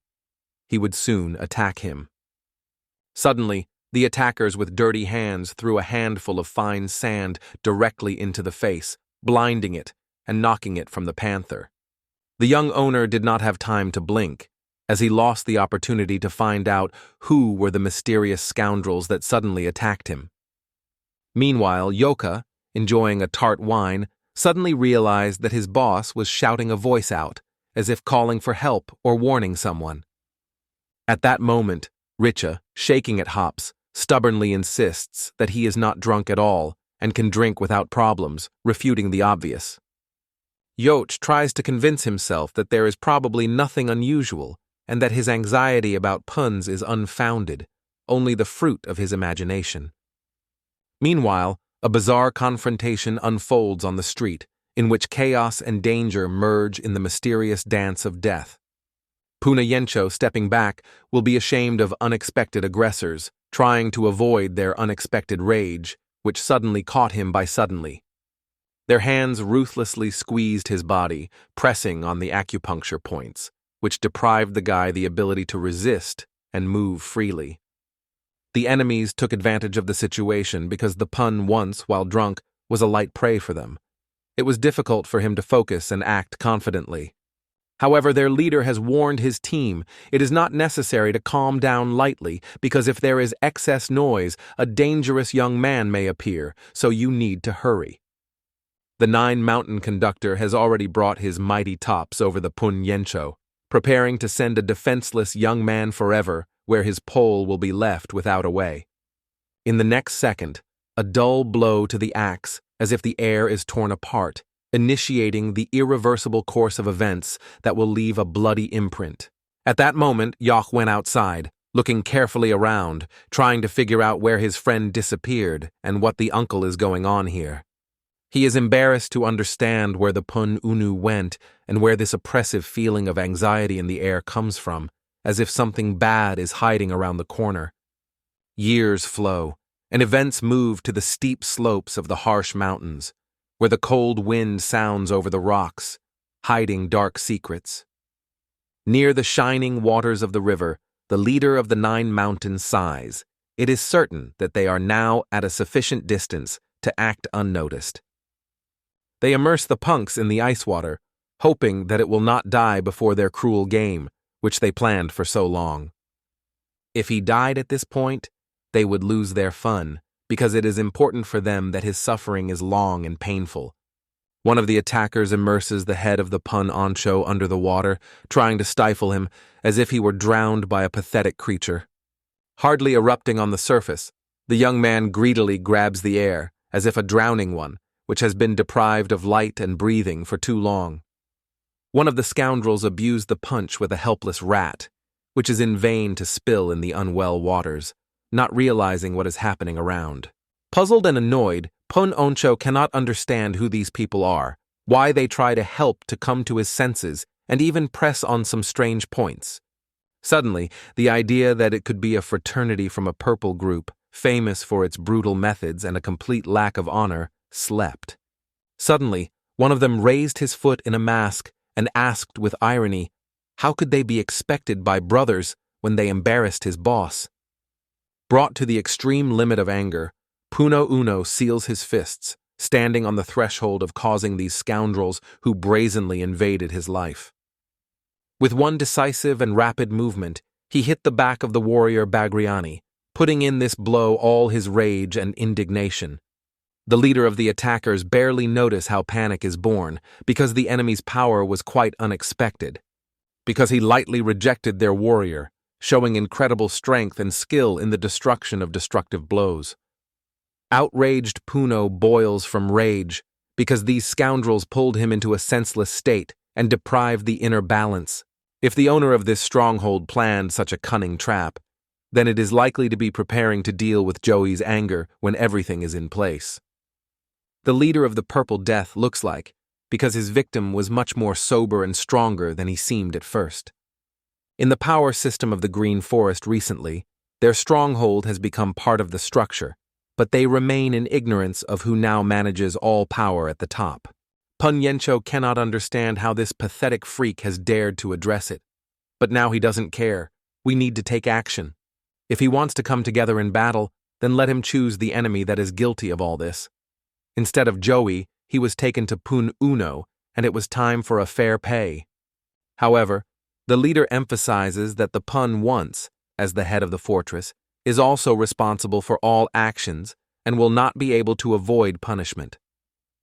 He would soon attack him. Suddenly, the attackers with dirty hands threw a handful of fine sand directly into the face, blinding it and knocking it from the panther. The young owner did not have time to blink, as he lost the opportunity to find out who were the mysterious scoundrels that suddenly attacked him. Meanwhile, Yoka, enjoying a tart wine, suddenly realized that his boss was shouting a voice out, as if calling for help or warning someone. At that moment, Richa, shaking at hops, stubbornly insists that he is not drunk at all and can drink without problems, refuting the obvious. Yoch tries to convince himself that there is probably nothing unusual and that his anxiety about puns is unfounded, only the fruit of his imagination. Meanwhile, a bizarre confrontation unfolds on the street, in which chaos and danger merge in the mysterious dance of death. Puna Yencho, stepping back, will be ashamed of unexpected aggressors, trying to avoid their unexpected rage, which suddenly caught him by suddenly. Their hands ruthlessly squeezed his body, pressing on the acupuncture points, which deprived the guy the ability to resist and move freely. The enemies took advantage of the situation because the pun once, while drunk, was a light prey for them. It was difficult for him to focus and act confidently. However, their leader has warned his team it is not necessary to calm down lightly because if there is excess noise, a dangerous young man may appear, so you need to hurry. The Nine Mountain conductor has already brought his mighty tops over the Pun Yencho, preparing to send a defenseless young man forever where his pole will be left without a way. In the next second, a dull blow to the axe, as if the air is torn apart, initiating the irreversible course of events that will leave a bloody imprint. At that moment, Yoch went outside, looking carefully around, trying to figure out where his friend disappeared and what the uncle is going on here. He is embarrassed to understand where the Pun Unu went and where this oppressive feeling of anxiety in the air comes from, as if something bad is hiding around the corner. Years flow, and events move to the steep slopes of the harsh mountains, where the cold wind sounds over the rocks, hiding dark secrets. Near the shining waters of the river, the leader of the Nine Mountains sighs. It is certain that they are now at a sufficient distance to act unnoticed. They immerse the punks in the ice water, hoping that it will not die before their cruel game, which they planned for so long. If he died at this point, they would lose their fun, because it is important for them that his suffering is long and painful. One of the attackers immerses the head of the Pun Oncho under the water, trying to stifle him, as if he were drowned by a pathetic creature. Hardly erupting on the surface, the young man greedily grabs the air, as if a drowning one, which has been deprived of light and breathing for too long. One of the scoundrels abused the punch with a helpless rat, which is in vain to spill in the unwell waters, not realizing what is happening around. Puzzled and annoyed, Pun Oncho cannot understand who these people are, why they try to help to come to his senses, and even press on some strange points. Suddenly, the idea that it could be a fraternity from a purple group, famous for its brutal methods and a complete lack of honor, slept. Suddenly, one of them raised his foot in a mask and asked with irony, how could they be expected by brothers when they embarrassed his boss? Brought to the extreme limit of anger, Puno Uno seals his fists, standing on the threshold of causing these scoundrels who brazenly invaded his life. With one decisive and rapid movement, he hit the back of the warrior Bagriani, putting in this blow all his rage and indignation. The leader of the attackers barely noticed how panic is born, because the enemy's power was quite unexpected. Because he lightly rejected their warrior, showing incredible strength and skill in the destruction of destructive blows. Outraged Puno boils from rage, because these scoundrels pulled him into a senseless state and deprived the inner balance. If the owner of this stronghold planned such a cunning trap, then it is likely to be preparing to deal with Joey's anger when everything is in place. The leader of the Purple Death looks like, because his victim was much more sober and stronger than he seemed at first. In the power system of the Green Forest recently, their stronghold has become part of the structure, but they remain in ignorance of who now manages all power at the top. Pun Yencho cannot understand how this pathetic freak has dared to address it. But now he doesn't care. We need to take action. If he wants to come together in battle, then let him choose the enemy that is guilty of all this. Instead of Joey, he was taken to Pun Uno, and it was time for a fair pay. However, the leader emphasizes that the Pun once, as the head of the fortress, is also responsible for all actions and will not be able to avoid punishment.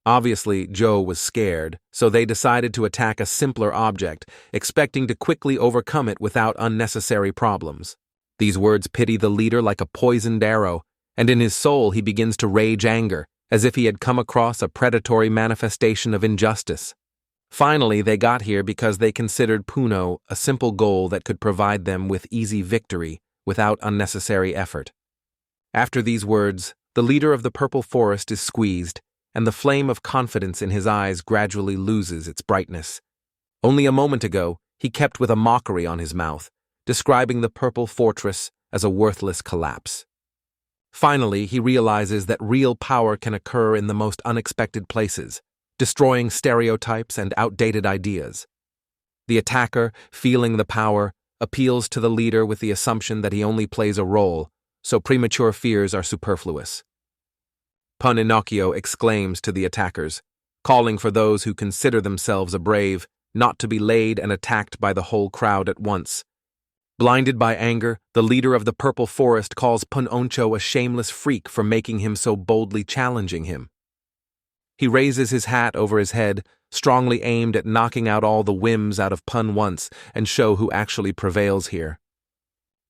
Obviously, Joe was scared, so they decided to attack a simpler object, expecting to quickly overcome it without unnecessary problems. These words pity the leader like a poisoned arrow, and in his soul he begins to rage anger, as if he had come across a predatory manifestation of injustice. Finally, they got here because they considered Puno a simple goal that could provide them with easy victory without unnecessary effort. After these words, the leader of the Purple Forest is squeezed, and the flame of confidence in his eyes gradually loses its brightness. Only a moment ago, he kept with a mockery on his mouth, describing the Purple Fortress as a worthless collapse. Finally, he realizes that real power can occur in the most unexpected places, destroying stereotypes and outdated ideas. The attacker, feeling the power, appeals to the leader with the assumption that he only plays a role, so premature fears are superfluous. Pun Inocchio exclaims to the attackers, calling for those who consider themselves a brave not to be laid and attacked by the whole crowd at once. Blinded by anger, the leader of the Purple Forest calls Pun Oncho a shameless freak for making him so boldly challenging him. He raises his hat over his head, strongly aimed at knocking out all the whims out of Pun once and show who actually prevails here.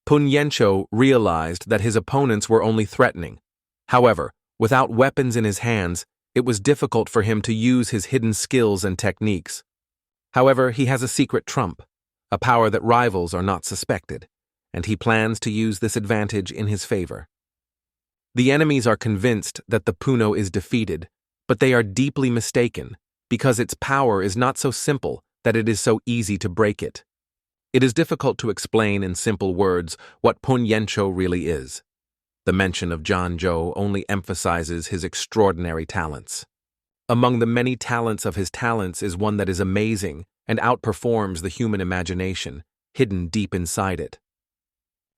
Pun Yencho realized that his opponents were only threatening. However, without weapons in his hands, it was difficult for him to use his hidden skills and techniques. However, he has a secret trump, a power that rivals are not suspected, and he plans to use this advantage in his favor. The enemies are convinced that the Puno is defeated, but they are deeply mistaken because its power is not so simple that it is so easy to break it. It is difficult to explain in simple words what Pun Yencho really is. The mention of John Joe only emphasizes his extraordinary talents. Among the many talents of his talents is one that is amazing and outperforms the human imagination, hidden deep inside it.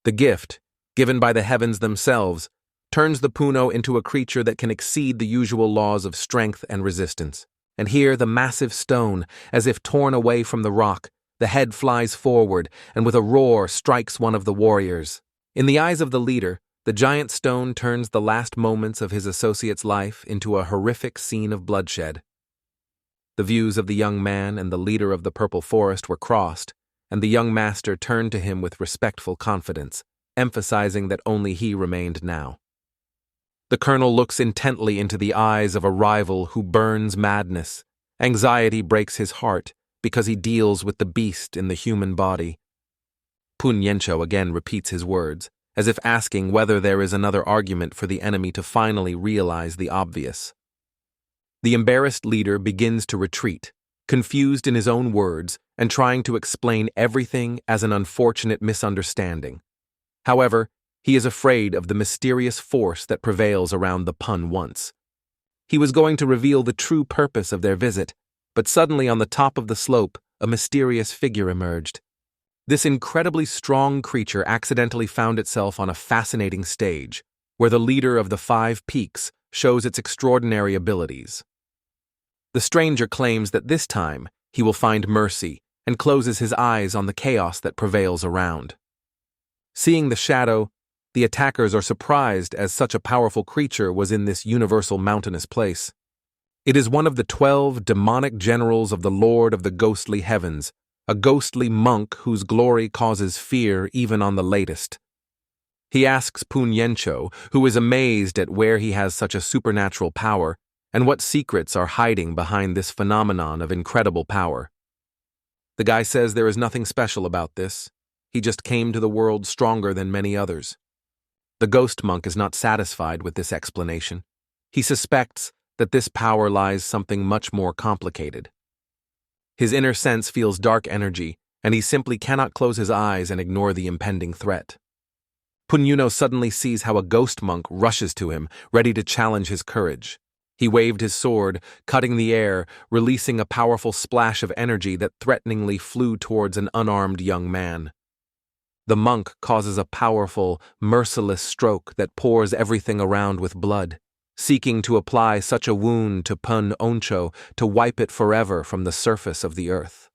The gift, given by the heavens themselves, turns the Puno into a creature that can exceed the usual laws of strength and resistance. And here the massive stone, as if torn away from the rock, the head flies forward and with a roar strikes one of the warriors. In the eyes of the leader, the giant stone turns the last moments of his associate's life into a horrific scene of bloodshed. The views of the young man and the leader of the Purple Forest were crossed, and the young master turned to him with respectful confidence, emphasizing that only he remained now. The colonel looks intently into the eyes of a rival who burns madness. Anxiety breaks his heart because he deals with the beast in the human body. Pun Yencho again repeats his words, as if asking whether there is another argument for the enemy to finally realize the obvious. The embarrassed leader begins to retreat, confused in his own words and trying to explain everything as an unfortunate misunderstanding. However, he is afraid of the mysterious force that prevails around the Pun once. He was going to reveal the true purpose of their visit, but suddenly on the top of the slope, a mysterious figure emerged. This incredibly strong creature accidentally found itself on a fascinating stage, where the leader of the 5 peaks shows its extraordinary abilities. The stranger claims that this time he will find mercy and closes his eyes on the chaos that prevails around. Seeing the shadow, the attackers are surprised as such a powerful creature was in this universal mountainous place. It is one of the 12 demonic generals of the Lord of the Ghostly Heavens, a ghostly monk whose glory causes fear even on the latest. He asks Pun Yencho, who is amazed at where he has such a supernatural power, and what secrets are hiding behind this phenomenon of incredible power. The guy says there is nothing special about this. He just came to the world stronger than many others. The ghost monk is not satisfied with this explanation. He suspects that this power lies something much more complicated. His inner sense feels dark energy, and he simply cannot close his eyes and ignore the impending threat. Punyuno suddenly sees how a ghost monk rushes to him, ready to challenge his courage. He waved his sword, cutting the air, releasing a powerful splash of energy that threateningly flew towards an unarmed young man. The monk causes a powerful, merciless stroke that pours everything around with blood, seeking to apply such a wound to Pun Oncho to wipe it forever from the surface of the earth.